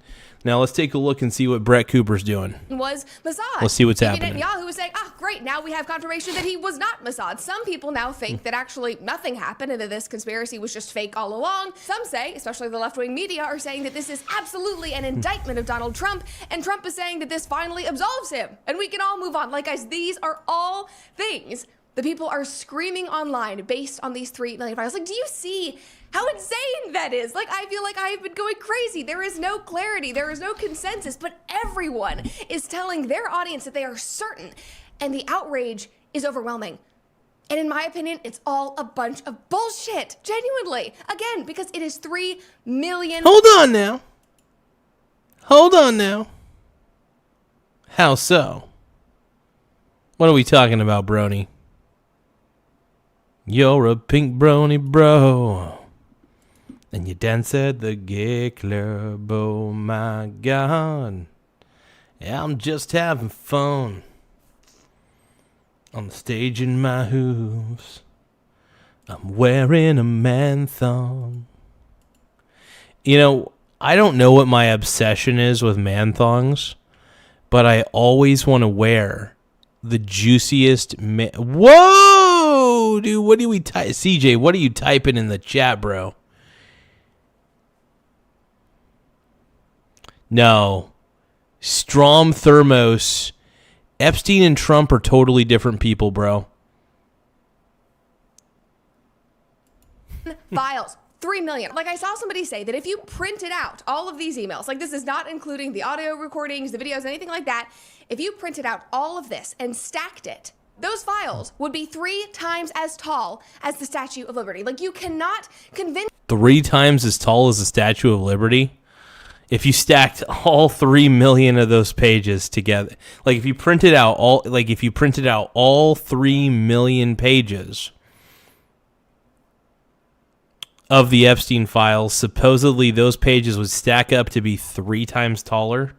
Now let's take a look and see what Brett Cooper's doing. Was Mossad. Let's see what's happening. Netanyahu was saying, great, now we have confirmation that he was not Mossad. Some people now think that actually nothing happened and that this conspiracy was just fake all along. Some say, especially the left-wing media, are saying that this is absolutely an indictment of Donald Trump, and Trump is saying that this finally absolves him, and we can all move on. Like, guys, these are all things the people are screaming online based on these 3 million files. Like, do you see how insane that is? Like, I feel like I've been going crazy. There is no clarity. There is no consensus, but everyone is telling their audience that they are certain, and the outrage is overwhelming. And in my opinion, it's all a bunch of bullshit. Genuinely. Again, because it is 3 million. Hold on now. How so? What are we talking about, brony? You're a pink brony, bro. And you dance at the gay club, oh my God. Yeah, I'm just having fun. On the stage in my hooves. I'm wearing a man thong. You know, I don't know what my obsession is with man thongs, but I always want to wear the juiciest Whoa! Dude, what do we type? CJ, what are you typing in the chat, bro? No. Strom Thermos. Epstein and Trump are totally different people, bro. Files. 3 million. Like, I saw somebody say that if you printed out all of these emails, like, this is not including the audio recordings, the videos, anything like that. If you printed out all of this and stacked it, those files would be 3 times as tall as the Statue of Liberty. Like, you cannot convince 3 times as tall as the Statue of Liberty? If you stacked all 3 million of those pages together, like if you printed out all 3 million pages of the Epstein files, supposedly those pages would stack up to be 3 times taller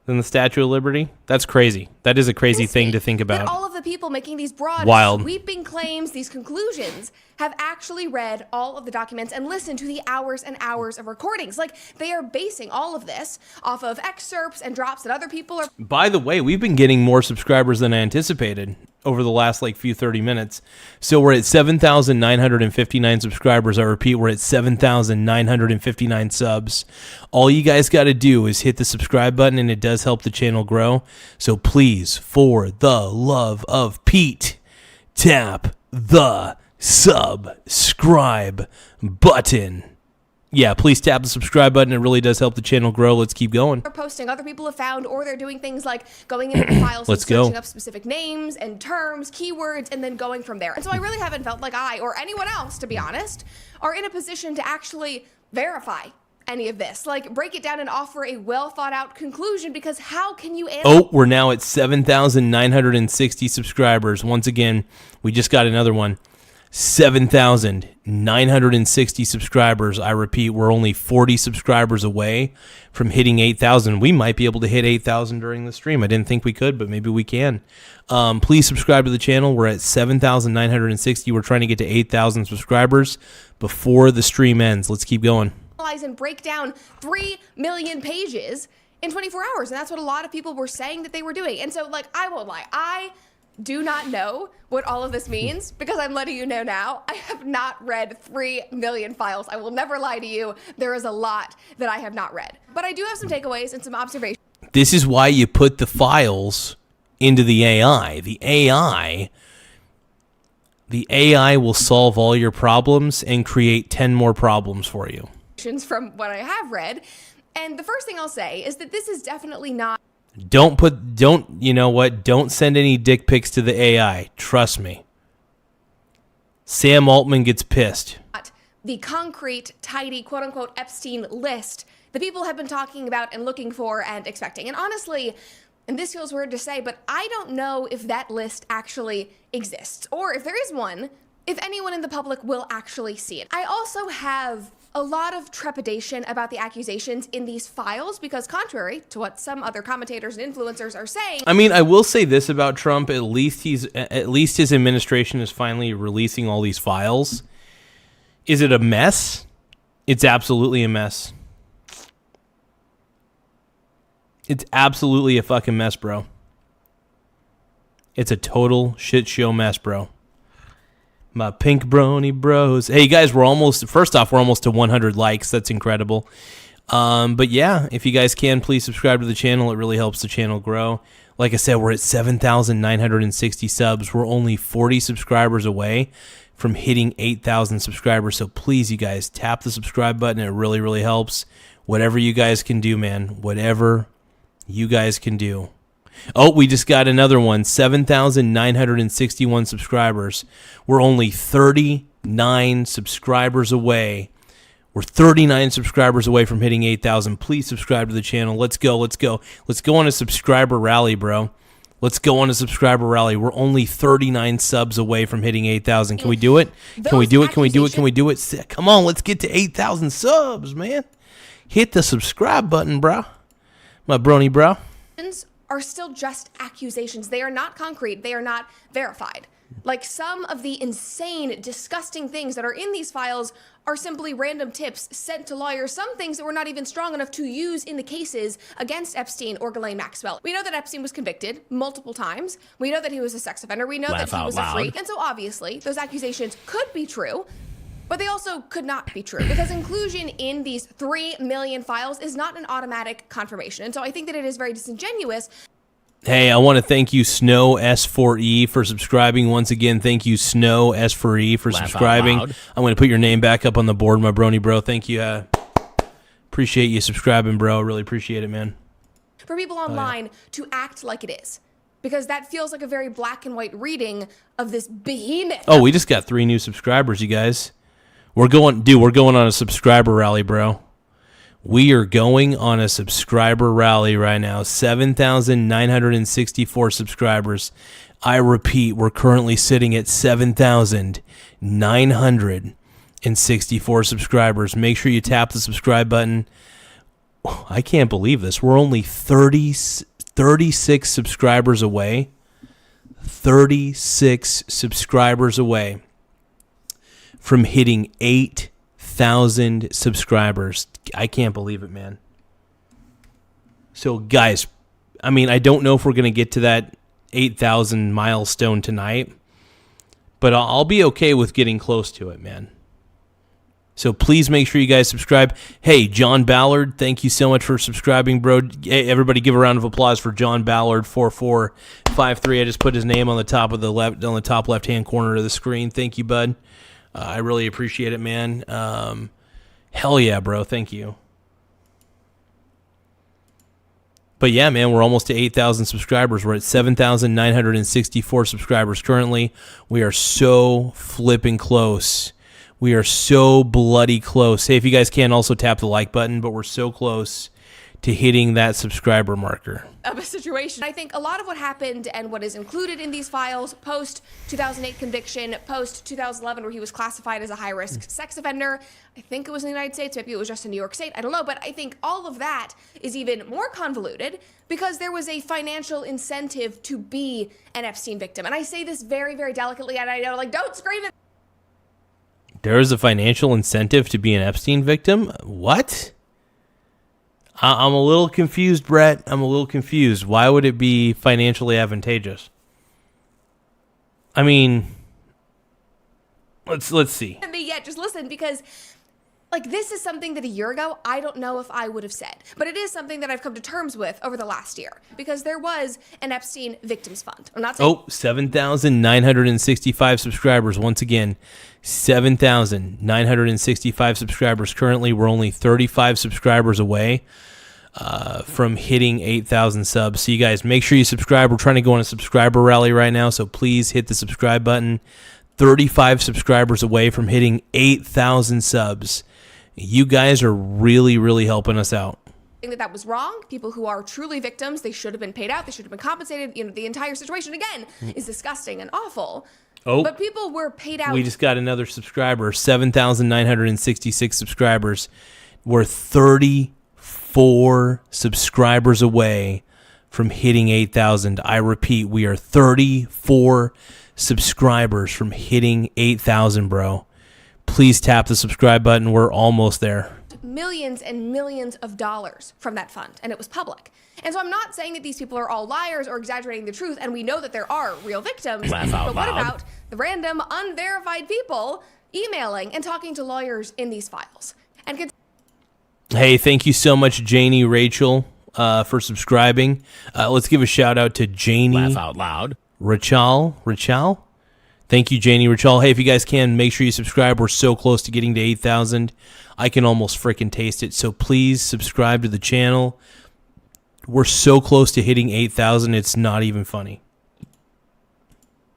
than the Statue of Liberty. That's crazy. That is a crazy thing to think about. all of the people making these broad, Wild. sweeping claims, these conclusions, have actually read all of the documents and listened to the hours and hours of recordings. Like, they are basing all of this off of excerpts and drops that other people are. By the way, we've been getting more subscribers than I anticipated over the last few 30 minutes. So we're at 7,959 subscribers. I repeat, we're at 7,959 subs. All you guys got to do is hit the subscribe button, and it does help the channel grow. So please, for the love of Pete, tap the subscribe button. Yeah, please tap the subscribe button. It really does help the channel grow. Let's keep going. Are posting other people have found, or they're doing things like going into the files and searching up specific names and terms, keywords, and then going from there. And so I really haven't felt like I, or anyone else, to be honest, are in a position to actually verify any of this. Like, break it down and offer a well thought out conclusion, because how can you Oh, we're now at 7,960 subscribers. Once again, we just got another one. 7,960 960 subscribers. I repeat, we're only 40 subscribers away from hitting 8,000. We might be able to hit 8,000 during the stream. I didn't think we could, but maybe we can. Please subscribe to the channel. We're at 7,960. We're trying to get to 8,000 subscribers before the stream ends. Let's keep going. And break down 3 million pages in 24 hours. And that's what a lot of people were saying that they were doing. And so, like, I won't lie. I do not know what all of this means because I'm letting you know now. I have not read 3 million files. I will never lie to you. There is a lot that I have not read. But I do have some takeaways and some observations. This is why you put the files into the AI. The AI will solve all your problems and create 10 more problems for you. From what I have read. And the first thing I'll say is that this is definitely not. Don't send any dick pics to the AI. Trust me. Sam Altman gets pissed. The concrete, tidy, quote unquote, Epstein list that people have been talking about and looking for and expecting. And honestly, and this feels weird to say, but I don't know if that list actually exists or if there is one, if anyone in the public will actually see it. I also have a lot of trepidation about the accusations in these files because contrary to what some other commentators and influencers are saying. I mean, I will say this about Trump, at least his administration is finally releasing all these files. Is it a mess? It's absolutely a mess. It's absolutely a fucking mess, bro. It's a total shit show mess, bro. My pink brony bros. Hey guys, we're almost to 100 likes. That's incredible. But yeah, if you guys can, please subscribe to the channel. It really helps the channel grow. Like I said, we're at 7,960 subs. We're only 40 subscribers away from hitting 8,000 subscribers. So please, you guys, tap the subscribe button. It really, really helps. Whatever you guys can do, man. Whatever you guys can do. Oh, we just got another one. 7,961 subscribers. We're only 39 subscribers away. We're 39 subscribers away from hitting 8,000. Please subscribe to the channel. Let's go. Let's go. Let's go on a subscriber rally, bro. Let's go on a subscriber rally. We're only 39 subs away from hitting 8,000. Can we do it? Can we do it? Can we do it? Can we do it? Come on, let's get to 8,000 subs, man. Hit the subscribe button, bro. My brony, bro. Are still just accusations. They are not concrete. They are not verified. Like some of the insane, disgusting things that are in these files are simply random tips sent to lawyers, some things that were not even strong enough to use in the cases against Epstein or Ghislaine Maxwell. We know that Epstein was convicted multiple times. We know that he was a sex offender. We know that he was a freak. And so obviously those accusations could be true, but they also could not be true because inclusion in these 3 million files is not an automatic confirmation. And so I think that it is very disingenuous. Hey, I want to thank you, Snow S4E, for subscribing. Once again, thank you, Snow S4E, for subscribing. I'm going to put your name back up on the board, my brony, bro. Thank you. Appreciate you subscribing, bro. Really appreciate it, man. For people online to act like it is, because that feels like a very black and white reading of this behemoth. Oh, we just got 3 new subscribers, you guys. We're going on a subscriber rally, bro. We are going on a subscriber rally right now. 7,964 subscribers. I repeat, we're currently sitting at 7,964 subscribers. Make sure you tap the subscribe button. I can't believe this. We're only 36 subscribers away. 36 subscribers away from hitting 8,000 subscribers. I can't believe it, man. So, guys, I mean, I don't know if we're going to get to that 8,000 milestone tonight, but I'll be okay with getting close to it, man. So please make sure you guys subscribe. Hey, John Ballard, thank you so much for subscribing, bro. Hey, everybody give a round of applause for John Ballard, 4453. I just put his name on the top left-hand corner of the screen. Thank you, bud. I really appreciate it, man. Hell yeah, bro. Thank you. But yeah, man, we're almost to 8,000 subscribers. We're at 7,964 subscribers currently. We are so flipping close. We are so bloody close. Hey, if you guys can, also tap the like button, but we're so close to hitting that subscriber marker. Of a situation. I think a lot of what happened and what is included in these files post 2008 conviction, post 2011 where he was classified as a high risk sex offender. I think it was in the United States, maybe it was just in New York State, I don't know, but I think all of that is even more convoluted because there was a financial incentive to be an Epstein victim. And I say this very, very delicately, and I know, like, don't scream at There is a financial incentive to be an Epstein victim? What? I'm a little confused, Brett. I'm a little confused. Why would it be financially advantageous? I mean, let's see. me yet, just listen, because like this is something that a year ago I don't know if I would have said, but it is something that I've come to terms with over the last year because there was an Epstein Victims Fund. I'm not saying 7,965 subscribers. Once again, 7,965 subscribers. Currently, we're only 35 subscribers away from hitting 8,000 subs. So you guys, make sure you subscribe. We're trying to go on a subscriber rally right now, so please hit the subscribe button. 35 subscribers away from hitting 8,000 subs. You guys are really, really helping us out. that was wrong. People who are truly victims, they should have been paid out. They should have been compensated. You know, the entire situation, again, is disgusting and awful. Oh, but people were paid out. We just got another subscriber, 7,966 subscribers. We're 34 subscribers away from hitting 8,000. I repeat, we are 34 subscribers from hitting 8,000, bro. Please tap the subscribe button. We're almost there. Millions and millions of dollars from that fund, and it was public. And so I'm not saying that these people are all liars or exaggerating the truth, and we know that there are real victims. Laugh out but what loud. about the random, unverified people emailing and talking to lawyers in these files? And Hey, thank you so much, Janie Rachel, for subscribing. Let's give a shout out to Janie. Laugh out loud. Rachel? Thank you, Janie Rachel. Hey, if you guys can, make sure you subscribe. We're so close to getting to 8,000. I can almost freaking taste it. So please subscribe to the channel. We're so close to hitting 8,000. It's not even funny.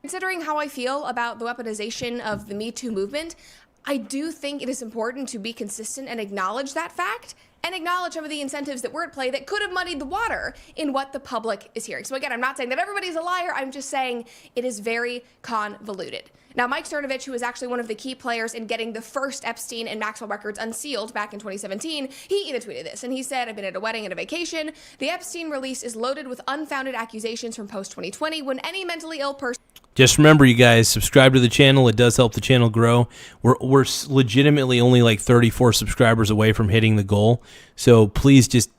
considering how I feel about the weaponization of the Me Too movement, I do think it is important to be consistent and acknowledge that fact and acknowledge some of the incentives that were at play that could have muddied the water in what the public is hearing. So again, I'm not saying that everybody's a liar. I'm just saying it is very convoluted. Now, Mike Cernovich, who was actually one of the key players in getting the first Epstein and Maxwell records unsealed back in 2017, he even tweeted this, and he said, I've been at a wedding and a vacation. The Epstein release is loaded with unfounded accusations from post-2020 when any mentally ill person... Just remember, you guys, subscribe to the channel. It does help the channel grow. We're legitimately only like 34 subscribers away from hitting the goal. So please just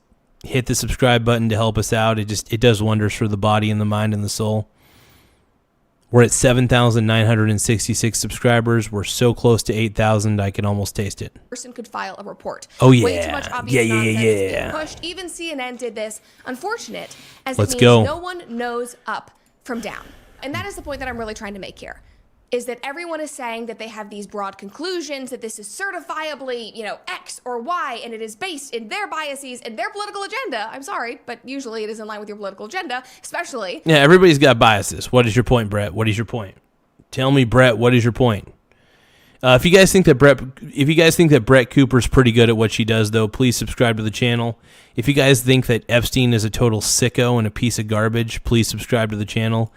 hit the subscribe button to help us out. It does wonders for the body and the mind and the soul. We're at 7,966 subscribers. We're so close to 8,000, I can almost taste it. Person could file a report. Oh, yeah. Way too much obvious nonsense being pushed. Even CNN did this. Unfortunate, as Let's it means go. no one knows up from down. And that is the point that I'm really trying to make here, is that everyone is saying that they have these broad conclusions, that this is certifiably, X or Y, and it is based in their biases and their political agenda. I'm sorry, but usually it is in line with your political agenda, especially... Yeah, everybody's got biases. What is your point, Brett? What is your point? Tell me, Brett, what is your point? If you guys think that Brett Cooper's pretty good at what she does, though, please subscribe to the channel. If you guys think that Epstein is a total sicko and a piece of garbage, please subscribe to the channel.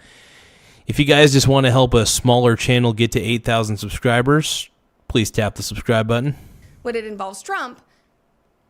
If you guys just want to help a smaller channel get to 8,000 subscribers, please tap the subscribe button. when it involves Trump,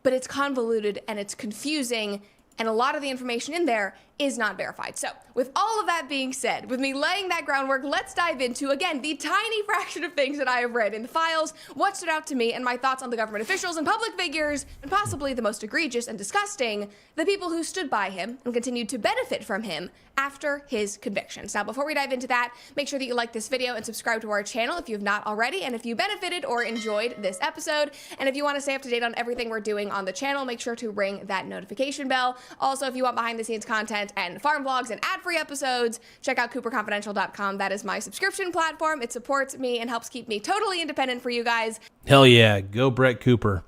but it's convoluted and it's confusing, and a lot of the information in there is not verified. So with all of that being said, with me laying that groundwork, let's dive into, again, the tiny fraction of things that I have read in the files, what stood out to me, and my thoughts on the government officials and public figures, and possibly the most egregious and disgusting, the people who stood by him and continued to benefit from him after his convictions. Now, before we dive into that, make sure that you like this video and subscribe to our channel if you have not already, and if you benefited or enjoyed this episode. And if you want to stay up to date on everything we're doing on the channel, make sure to ring that notification bell. Also, if you want behind the scenes content and farm vlogs and ad-free episodes, check out cooperconfidential.com. That is my subscription platform. It supports me and helps keep me totally independent for you guys. Hell yeah, go Brett Cooper.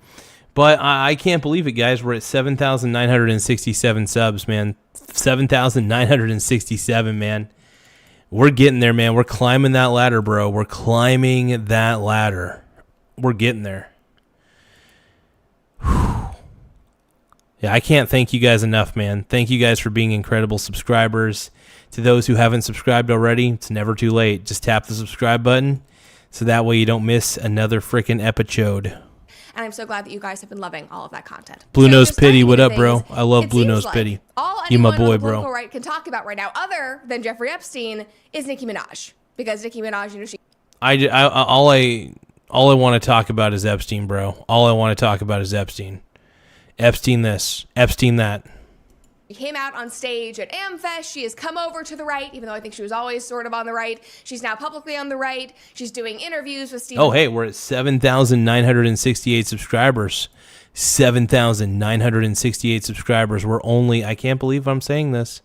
But I can't believe it, guys. We're at 7,967 subs, man. 7,967, man. We're getting there, man. We're climbing that ladder, bro. We're climbing that ladder. We're getting there. Yeah, I can't thank you guys enough, man. Thank you guys for being incredible subscribers. To those who haven't subscribed already, it's never too late. Just tap the subscribe button so that way you don't miss another freaking episode. And I'm so glad that you guys have been loving all of that content. Blue So Nose just Pity, diving what into up, bro? things, I love it Blue seems Nose like Pity. All You my anyone on boy, the political bro. right can talk about right now, other than Jeffrey Epstein, is Nicki Minaj. Because Nicki Minaj, you know, she All I want to talk about is Epstein, bro. All I want to talk about is Epstein. Epstein this, Epstein that. came out on stage at AmFest. She has come over to the right, even though I think she was always sort of on the right. She's now publicly on the right. She's doing interviews with Stephen. Oh, hey, we're at 7,968 subscribers. 7,968 subscribers. We're only, I can't believe I'm saying this,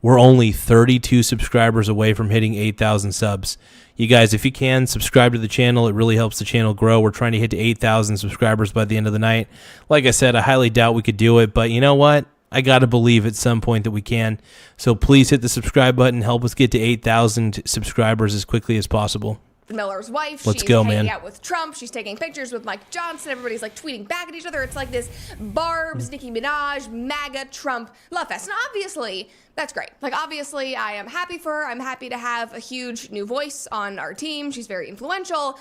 we're only 32 subscribers away from hitting 8,000 subs. You guys, if you can, subscribe to the channel. It really helps the channel grow. We're trying to hit to 8,000 subscribers by the end of the night. Like I said, I highly doubt we could do it, but you know what? I got to believe at some point that we can. So please hit the subscribe button. Help us get to 8,000 subscribers as quickly as possible. Miller's wife. Let's She's go, hanging man. out with Trump. She's taking pictures with Mike Johnson. Everybody's like tweeting back at each other. It's like this Barb's, Nicki Minaj, MAGA, Trump love fest. And obviously, that's great. Like, obviously, I am happy for her. I'm happy to have a huge new voice on our team. She's very influential.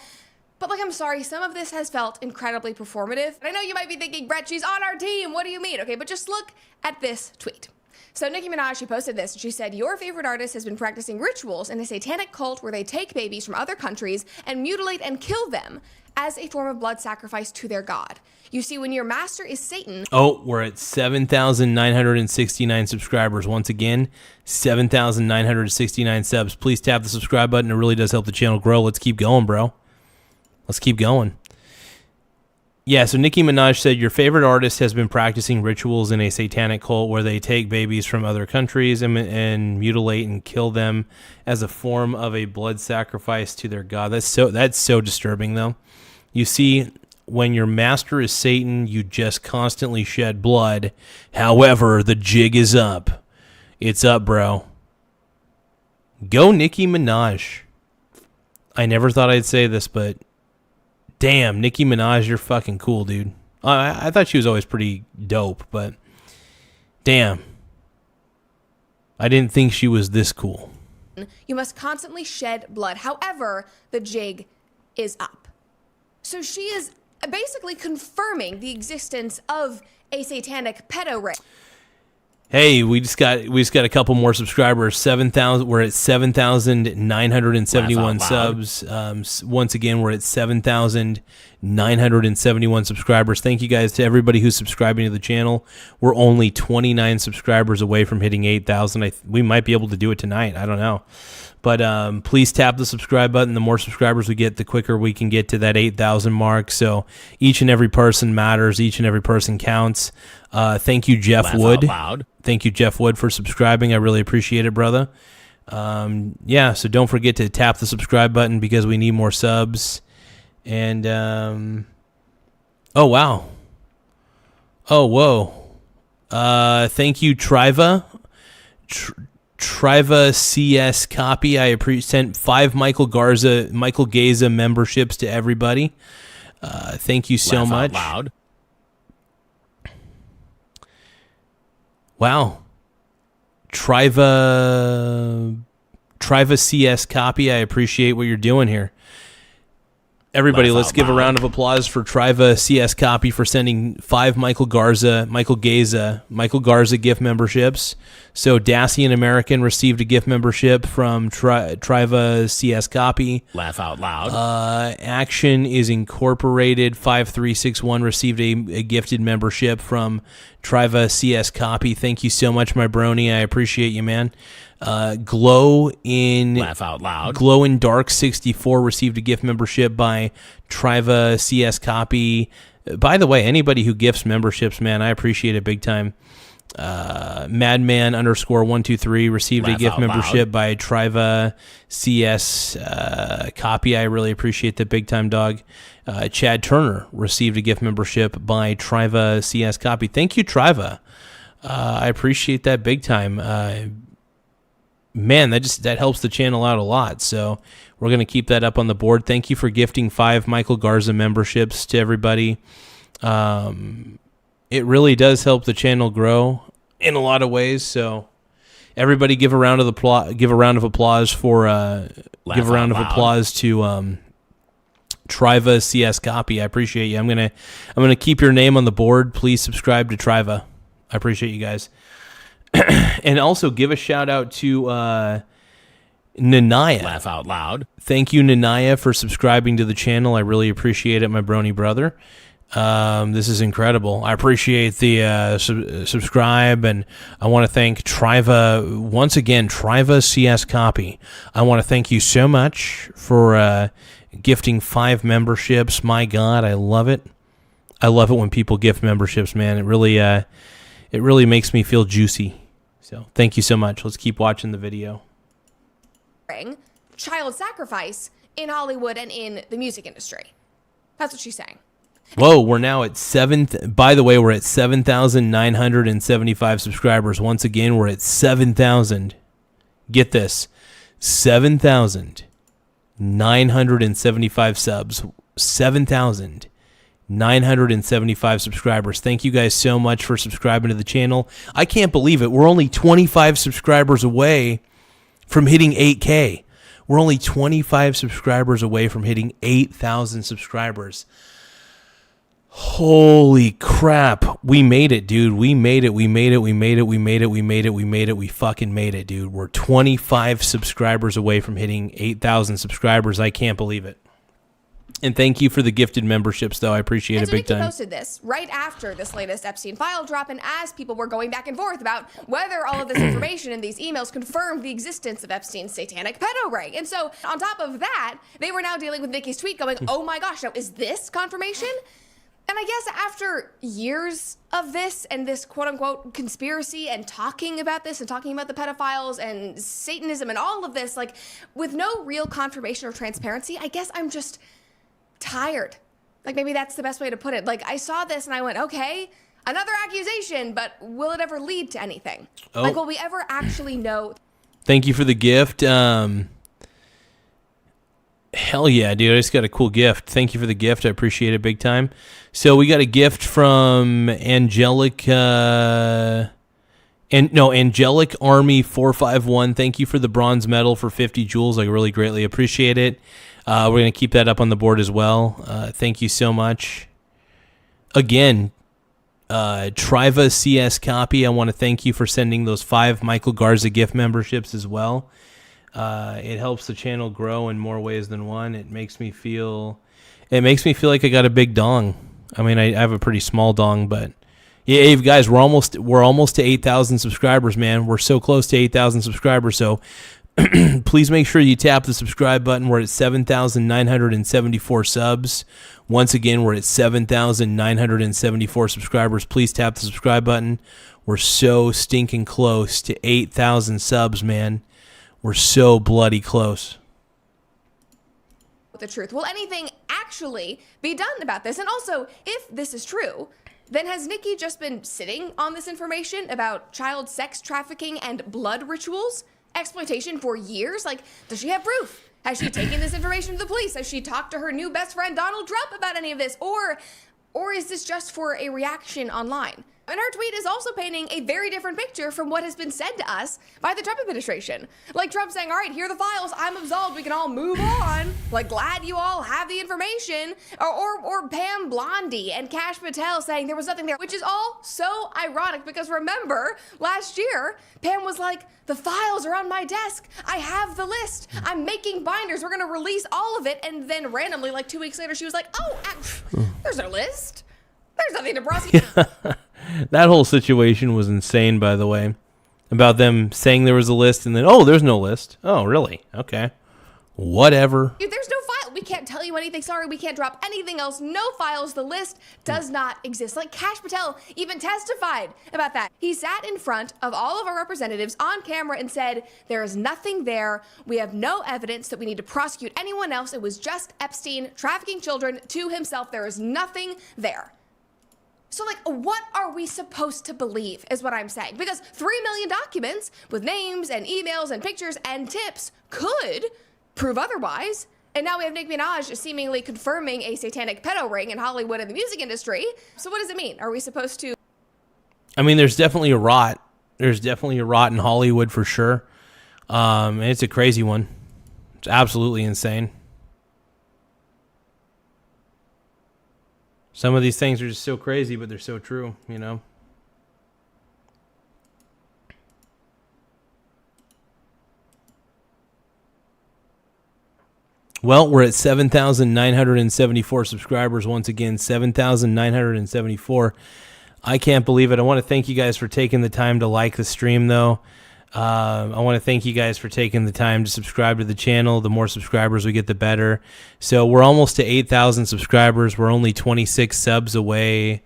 But, like, I'm sorry, some of this has felt incredibly performative. And I know you might be thinking, Brett, she's on our team. What do you mean? Okay, but just look at this tweet. So Nicki Minaj, she posted this, and she said, your favorite artist has been practicing rituals in a satanic cult where they take babies from other countries and mutilate and kill them as a form of blood sacrifice to their god. You see, when your master is Satan... Oh, we're at 7,969 subscribers. Once again, 7,969 subs. Please tap the subscribe button. It really does help the channel grow. Let's keep going, bro. Let's keep going. Yeah, so Nicki Minaj said, your favorite artist has been practicing rituals in a satanic cult where they take babies from other countries and mutilate and kill them as a form of a blood sacrifice to their god. That's so disturbing, though. You see, when your master is Satan, you just constantly shed blood. However, the jig is up. It's up, bro. Go Nicki Minaj. I never thought I'd say this, but damn, Nicki Minaj, you're fucking cool, dude. I thought she was always pretty dope, but damn. I didn't think she was this cool. You must constantly shed blood. However, the jig is up. So she is basically confirming the existence of a satanic pedo ring. Hey, we just got a couple more subscribers. 7,000. We're at 7,971 subs. Once again, we're at 7,971 subscribers. Thank you guys to everybody who's subscribing to the channel. We're only 29 subscribers away from hitting 8,000. We might be able to do it tonight. I don't know. But please tap the subscribe button. The more subscribers we get, the quicker we can get to that 8,000 mark. So each and every person matters. Each and every person counts. Thank you, Jeff Wood. Thank you, Jeff Wood, for subscribing. I really appreciate it, brother. Yeah, so don't forget to tap the subscribe button because we need more subs. And, oh, wow. Oh, whoa. Thank you, Triva. Triva CS copy. I sent 5 Michael Garza memberships to everybody. Thank you so much. Wow. Triva CS copy. I appreciate what you're doing here. Everybody, let's give a round of applause for Triva CS copy for sending 5 Michael Garza gift memberships. So Dassy, an American, received a gift membership from Triva CS copy. Laugh out loud. Action is Incorporated 5361 received a gifted membership from Triva CS copy. Thank you so much, my brony. I appreciate you, man. Glow in Dark 64 received a gift membership by Triva CS copy. By the way, anybody who gifts memberships, man, I appreciate it big time. Madman _123 received a gift membership by Triva CS copy. I really appreciate that big time, dog. Chad Turner received a gift membership by Triva CS copy. Thank you, Triva. I appreciate that big time. Man, that helps the channel out a lot. So we're going to keep that up on the board. Thank you for gifting 5 Michael Garza memberships to everybody. And It really does help the channel grow in a lot of ways. So everybody give a round of applause for to Triva CS Copy. I appreciate you. I'm gonna keep your name on the board. Please subscribe to Triva. I appreciate you guys. And also give a shout out to Nanaya. Laugh out loud. Thank you, Nanaya, for subscribing to the channel. I really appreciate it, my brony brother. This is incredible. I appreciate the subscribe, and I want to thank Triva once again. Triva CS Copy. I want to thank you so much for gifting 5 memberships. My God, I love it. I love it when people gift memberships, man. It really makes me feel juicy. So thank you so much. Let's keep watching the video. Child sacrifice in Hollywood and in the music industry. That's what she's saying. Whoa, we're now at by the way, we're at 7,975 subscribers. Once again, we're at 7,000. Get this, 7,975 subs. 7,975 subscribers. Thank you guys so much for subscribing to the channel. I can't believe it. We're only 25 subscribers away from hitting 8K. We're only 25 subscribers away from hitting 8,000 subscribers. Holy crap. We made it, dude. We made it. We fucking made it, dude. We're 25 subscribers away from hitting 8,000 subscribers. I can't believe it. And thank you for the gifted memberships, though. I appreciate it big time. Nikki posted this right after this latest Epstein file drop, and as people were going back and forth about whether all of this information in these emails confirmed the existence of Epstein's satanic pedo ring. And so, on top of that, they were now dealing with Nikki's tweet going, oh my gosh, now is this confirmation? And I guess after years of this and this quote-unquote conspiracy and talking about this and talking about the pedophiles and Satanism and all of this, like, with no real confirmation or transparency, I guess I'm just tired. Like, maybe that's the best way to put it. Like, I saw this and I went, okay, another accusation, but will it ever lead to anything? Oh. Like, will we ever actually know? Thank you for the gift. Hell yeah, dude. I just got a cool gift. Thank you for the gift. I appreciate it big time. So we got a gift from Angelic Army 451. Thank you for the bronze medal for 50 jewels. I really greatly appreciate it. We're going to keep that up on the board as well. Thank you so much. Again, Triva CS Copy, I want to thank you for sending those 5 Michael Garza gift memberships as well. It helps the channel grow in more ways than one. It makes me feel like I got a big dong. I mean, I have a pretty small dong, but yeah, guys, we're almost to 8,000 subscribers, man. We're so close to 8,000 subscribers. So please make sure you tap the subscribe button. We're at 7,974 subs. Once again, we're at 7,974 subscribers. Please tap the subscribe button. We're so stinking close to 8,000 subs, man. We're so bloody close. The truth. Will anything actually be done about this? And also, if this is true, then has Nikki just been sitting on this information about child sex trafficking and blood rituals, exploitation for years? Like, does she have proof? Has she taken this information to the police? Has she talked to her new best friend Donald Trump about any of this? Or is this just for a reaction online? And her tweet is also painting a very different picture from what has been said to us by the Trump administration. Like Trump saying, all right, here are the files, I'm absolved, we can all move on. Like, glad you all have the information. Or Pam Blondie and Kash Patel saying there was nothing there, which is all so ironic because remember, last year, Pam was like, the files are on my desk. I have the list. I'm making binders. We're going to release all of it. And then randomly, like 2 weeks later, she was like, oh, there's no list. There's nothing to prosecute. That whole situation was insane, by the way, about them saying there was a list and then, oh, there's no list. Oh, really? Okay. Whatever. Dude, there's no file. We can't tell you anything. Sorry, we can't drop anything else. No files. The list does not exist. Like Kash Patel even testified about that. He sat in front of all of our representatives on camera and said, there is nothing there. We have no evidence that we need to prosecute anyone else. It was just Epstein trafficking children to himself. There is nothing there. So, like, what are we supposed to believe is what I'm saying. Because 3 million documents with names and emails and pictures and tips could prove otherwise. And now we have Nicki Minaj seemingly confirming a satanic pedo ring in Hollywood and the music industry. So what does it mean? Are we supposed to I mean, there's definitely a rot. There's definitely a rot in Hollywood for sure. And it's a crazy one. It's absolutely insane. Some of these things are just so crazy, but they're so true, you know? Well, we're at 7,974 subscribers once again. 7,974. I can't believe it. I want to thank you guys for taking the time to like the stream, though. I want to thank you guys for taking the time to subscribe to the channel. The more subscribers we get, the better. So we're almost to 8,000 subscribers. We're only 26 subs away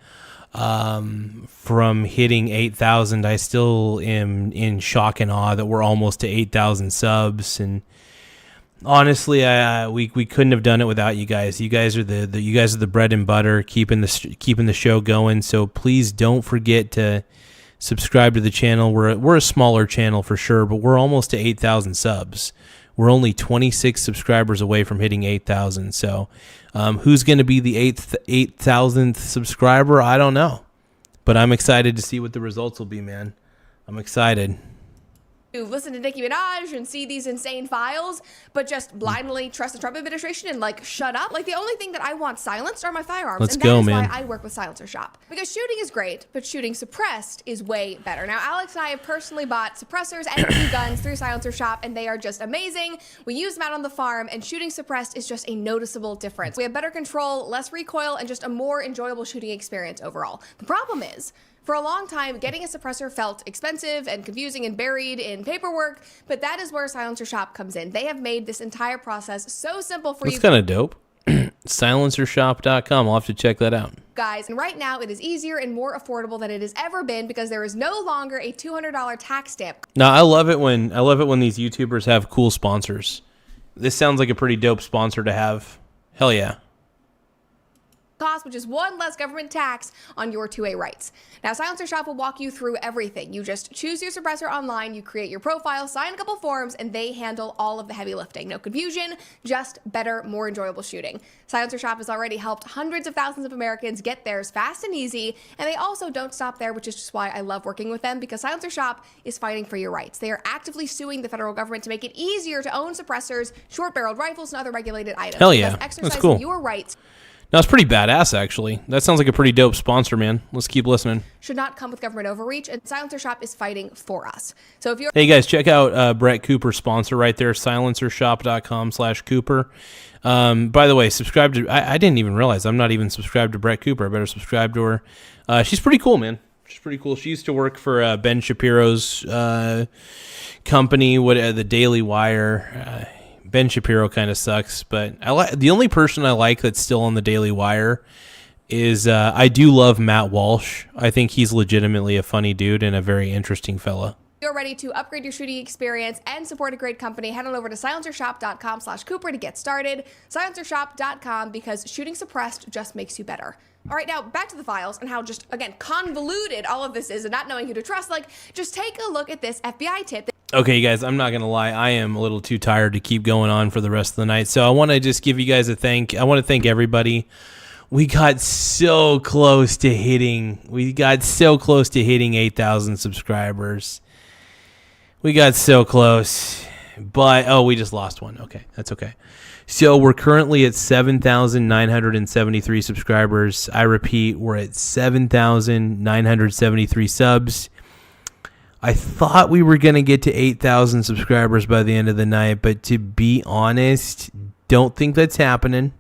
from hitting 8,000. I still am in shock and awe that we're almost to 8,000 subs. And honestly, we couldn't have done it without you guys. You guys are the bread and butter, keeping the show going. So please don't forget to subscribe to the channel. We're a smaller channel for sure, but we're almost to 8,000 subs. We're only 26 subscribers away from hitting 8,000. So who's going to be the 8,000th subscriber? I don't know, but I'm excited to see what the results will be, man. I'm excited. To listen to Nicki Minaj and see these insane files, but just blindly trust the Trump administration and like shut up. Like the only thing that I want silenced are my firearms. Let's and go, that is man. why I work with Silencer Shop. Because shooting is great, but shooting suppressed is way better. Now, Alex and I have personally bought suppressors and a few guns through Silencer Shop, and they are just amazing. We use them out on the farm, and shooting suppressed is just a noticeable difference. We have better control, less recoil, and just a more enjoyable shooting experience overall. The problem is, for a long time, getting a suppressor felt expensive and confusing and buried in paperwork, but that is where Silencer Shop comes in. They have made this entire process so simple for you. That's kind of dope. Silencershop.com. I'll have to check that out. Guys, and right now it is easier and more affordable than it has ever been because there is no longer a $200 tax stamp. Now, I love it when these YouTubers have cool sponsors. This sounds like a pretty dope sponsor to have. Hell yeah. Cost, which is one less government tax on your 2A rights. Now, Silencer Shop will walk you through everything. You just choose your suppressor online, you create your profile, sign a couple forms, and they handle all of the heavy lifting. No confusion, just better, more enjoyable shooting. Silencer Shop has already helped hundreds of thousands of Americans get theirs fast and easy, and they also don't stop there, which is just why I love working with them, because Silencer Shop is fighting for your rights. They are actively suing the federal government to make it easier to own suppressors, short-barreled rifles, and other regulated items. Hell yeah, because exercising that's cool. Your rights No, it's pretty badass, actually. That sounds like a pretty dope sponsor, man. Let's keep listening. should not come with government overreach, and Silencer Shop is fighting for us. So if you're Hey, guys, check out Brett Cooper's sponsor right there, silencershop.com/Cooper. By the way, subscribe to... I didn't even realize I'm not even subscribed to Brett Cooper. I better subscribe to her. She's pretty cool, man. She's pretty cool. She used to work for Ben Shapiro's company, the Daily Wire. Ben Shapiro kind of sucks, but the only person I like that's still on the Daily Wire is I do love Matt Walsh. I think he's legitimately a funny dude and a very interesting fella. You're ready to upgrade your shooting experience and support a great company, head on over to silencershop.com/Cooper to get started. Silencershop.com, because shooting suppressed just makes you better. All right, now back to the files and how just, again, convoluted all of this is and not knowing who to trust. Like, just take a look at this FBI tip. Okay, you guys, I'm not going to lie. I am a little too tired to keep going on for the rest of the night. So I want to just give you guys I want to thank everybody. We got so close to hitting 8,000 subscribers. We got so close, but we just lost one. Okay, that's okay. So we're currently at 7,973 subscribers. I repeat, we're at 7,973 subs. I thought we were going to get to 8,000 subscribers by the end of the night, but to be honest, don't think that's happening.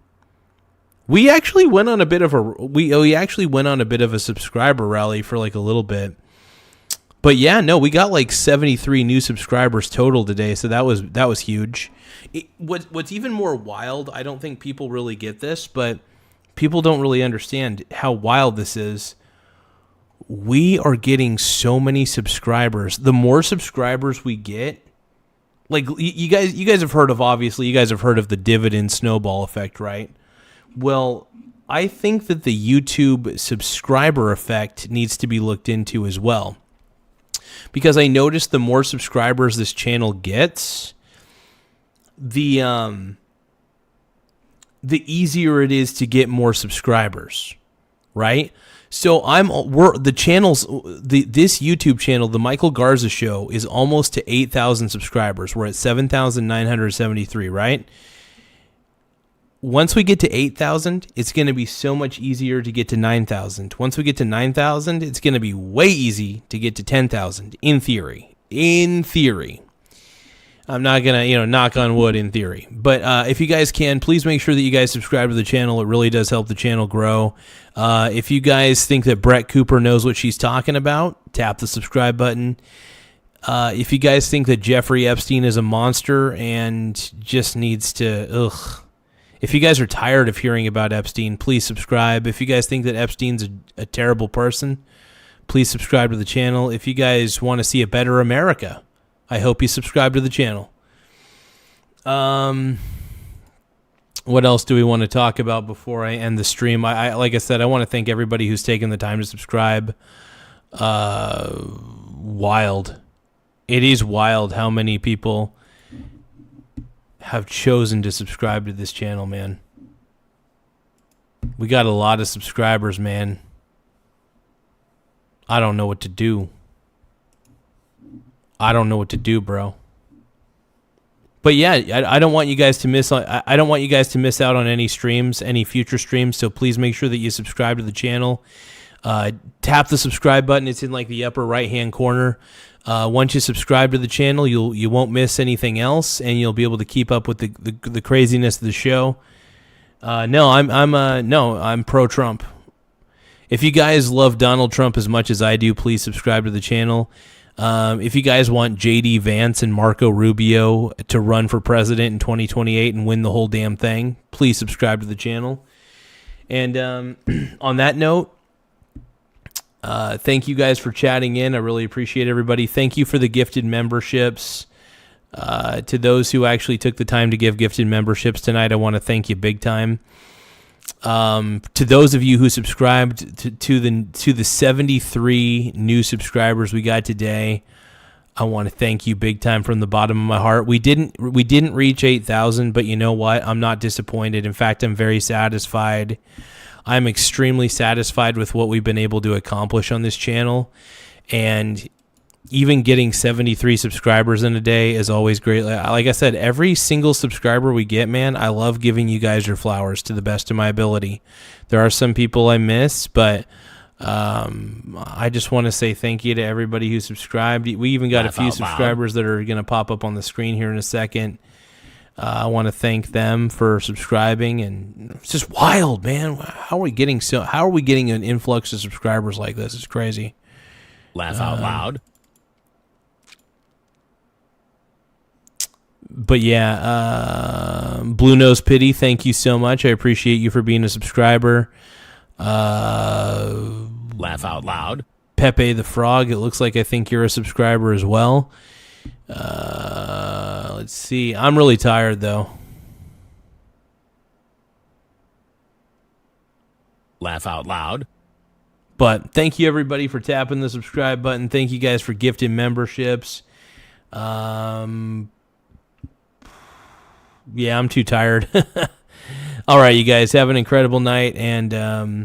We actually went on a bit of a subscriber rally for like a little bit. But yeah, no, we got like 73 new subscribers total today, so that was huge. What's even more wild, I don't think people really get this, but people don't really understand how wild this is. We are getting so many subscribers. The more subscribers we get, like you guys have heard of the dividend snowball effect, right? Well, I think that the YouTube subscriber effect needs to be looked into as well. Because I noticed the more subscribers this channel gets, the easier it is to get more subscribers. right? So this YouTube channel, the Michael Garza Show, is almost to 8,000 subscribers. We're at 7,973, right? Once we get to 8,000, it's going to be so much easier to get to 9,000. Once we get to 9,000, it's going to be way easy to get to 10,000, in theory. In theory. I'm not going to, knock on wood in theory. But if you guys can, please make sure that you guys subscribe to the channel. It really does help the channel grow. If you guys think that Brett Cooper knows what she's talking about, tap the subscribe button. If you guys think that Jeffrey Epstein is a monster and just needs to, if you guys are tired of hearing about Epstein, please subscribe. If you guys think that Epstein's a terrible person, please subscribe to the channel. If you guys want to see a better America, I hope you subscribe to the channel. What else do we want to talk about before I end the stream? I like I said, I want to thank everybody who's taken the time to subscribe. Wild. It is wild how many people have chosen to subscribe to this channel, man. We got a lot of subscribers, man. I don't know what to do. I don't know what to do, bro. But yeah, I don't want you guys to miss. I don't want you guys to miss out on any streams, any future streams. So please make sure that you subscribe to the channel. Tap the subscribe button. It's in like the upper right hand corner. Once you subscribe to the channel, you won't miss anything else, and you'll be able to keep up with the craziness of the show. I'm pro Trump. If you guys love Donald Trump as much as I do, please subscribe to the channel. If you guys want J.D. Vance and Marco Rubio to run for president in 2028 and win the whole damn thing, please subscribe to the channel. And on that note, thank you guys for chatting in. I really appreciate everybody. Thank you for the gifted memberships. To those who actually took the time to give gifted memberships tonight, I want to thank you big time. To those of you who subscribed to the 73 new subscribers we got today, I want to thank you big time from the bottom of my heart. We didn't reach 8,000, but you know what? I'm not disappointed. In fact, I'm very satisfied. I'm extremely satisfied with what we've been able to accomplish on this channel, and even getting 73 subscribers in a day is always great. Like I said, every single subscriber we get, man, I love giving you guys your flowers to the best of my ability. There are some people I miss, but I just want to say thank you to everybody who subscribed. We even got a few subscribers that are going to pop up on the screen here in a second. I want to thank them for subscribing, and it's just wild, man. How are we getting an influx of subscribers like this? It's crazy. Laugh out loud. But yeah, Blue Nose Pity, thank you so much. I appreciate you for being a subscriber. Laugh out loud. Pepe the Frog, it looks like I think you're a subscriber as well. Let's see. I'm really tired, though. Laugh out loud. But thank you, everybody, for tapping the subscribe button. Thank you guys for gifting memberships. Yeah, I'm too tired. All right, you guys, have an incredible night, and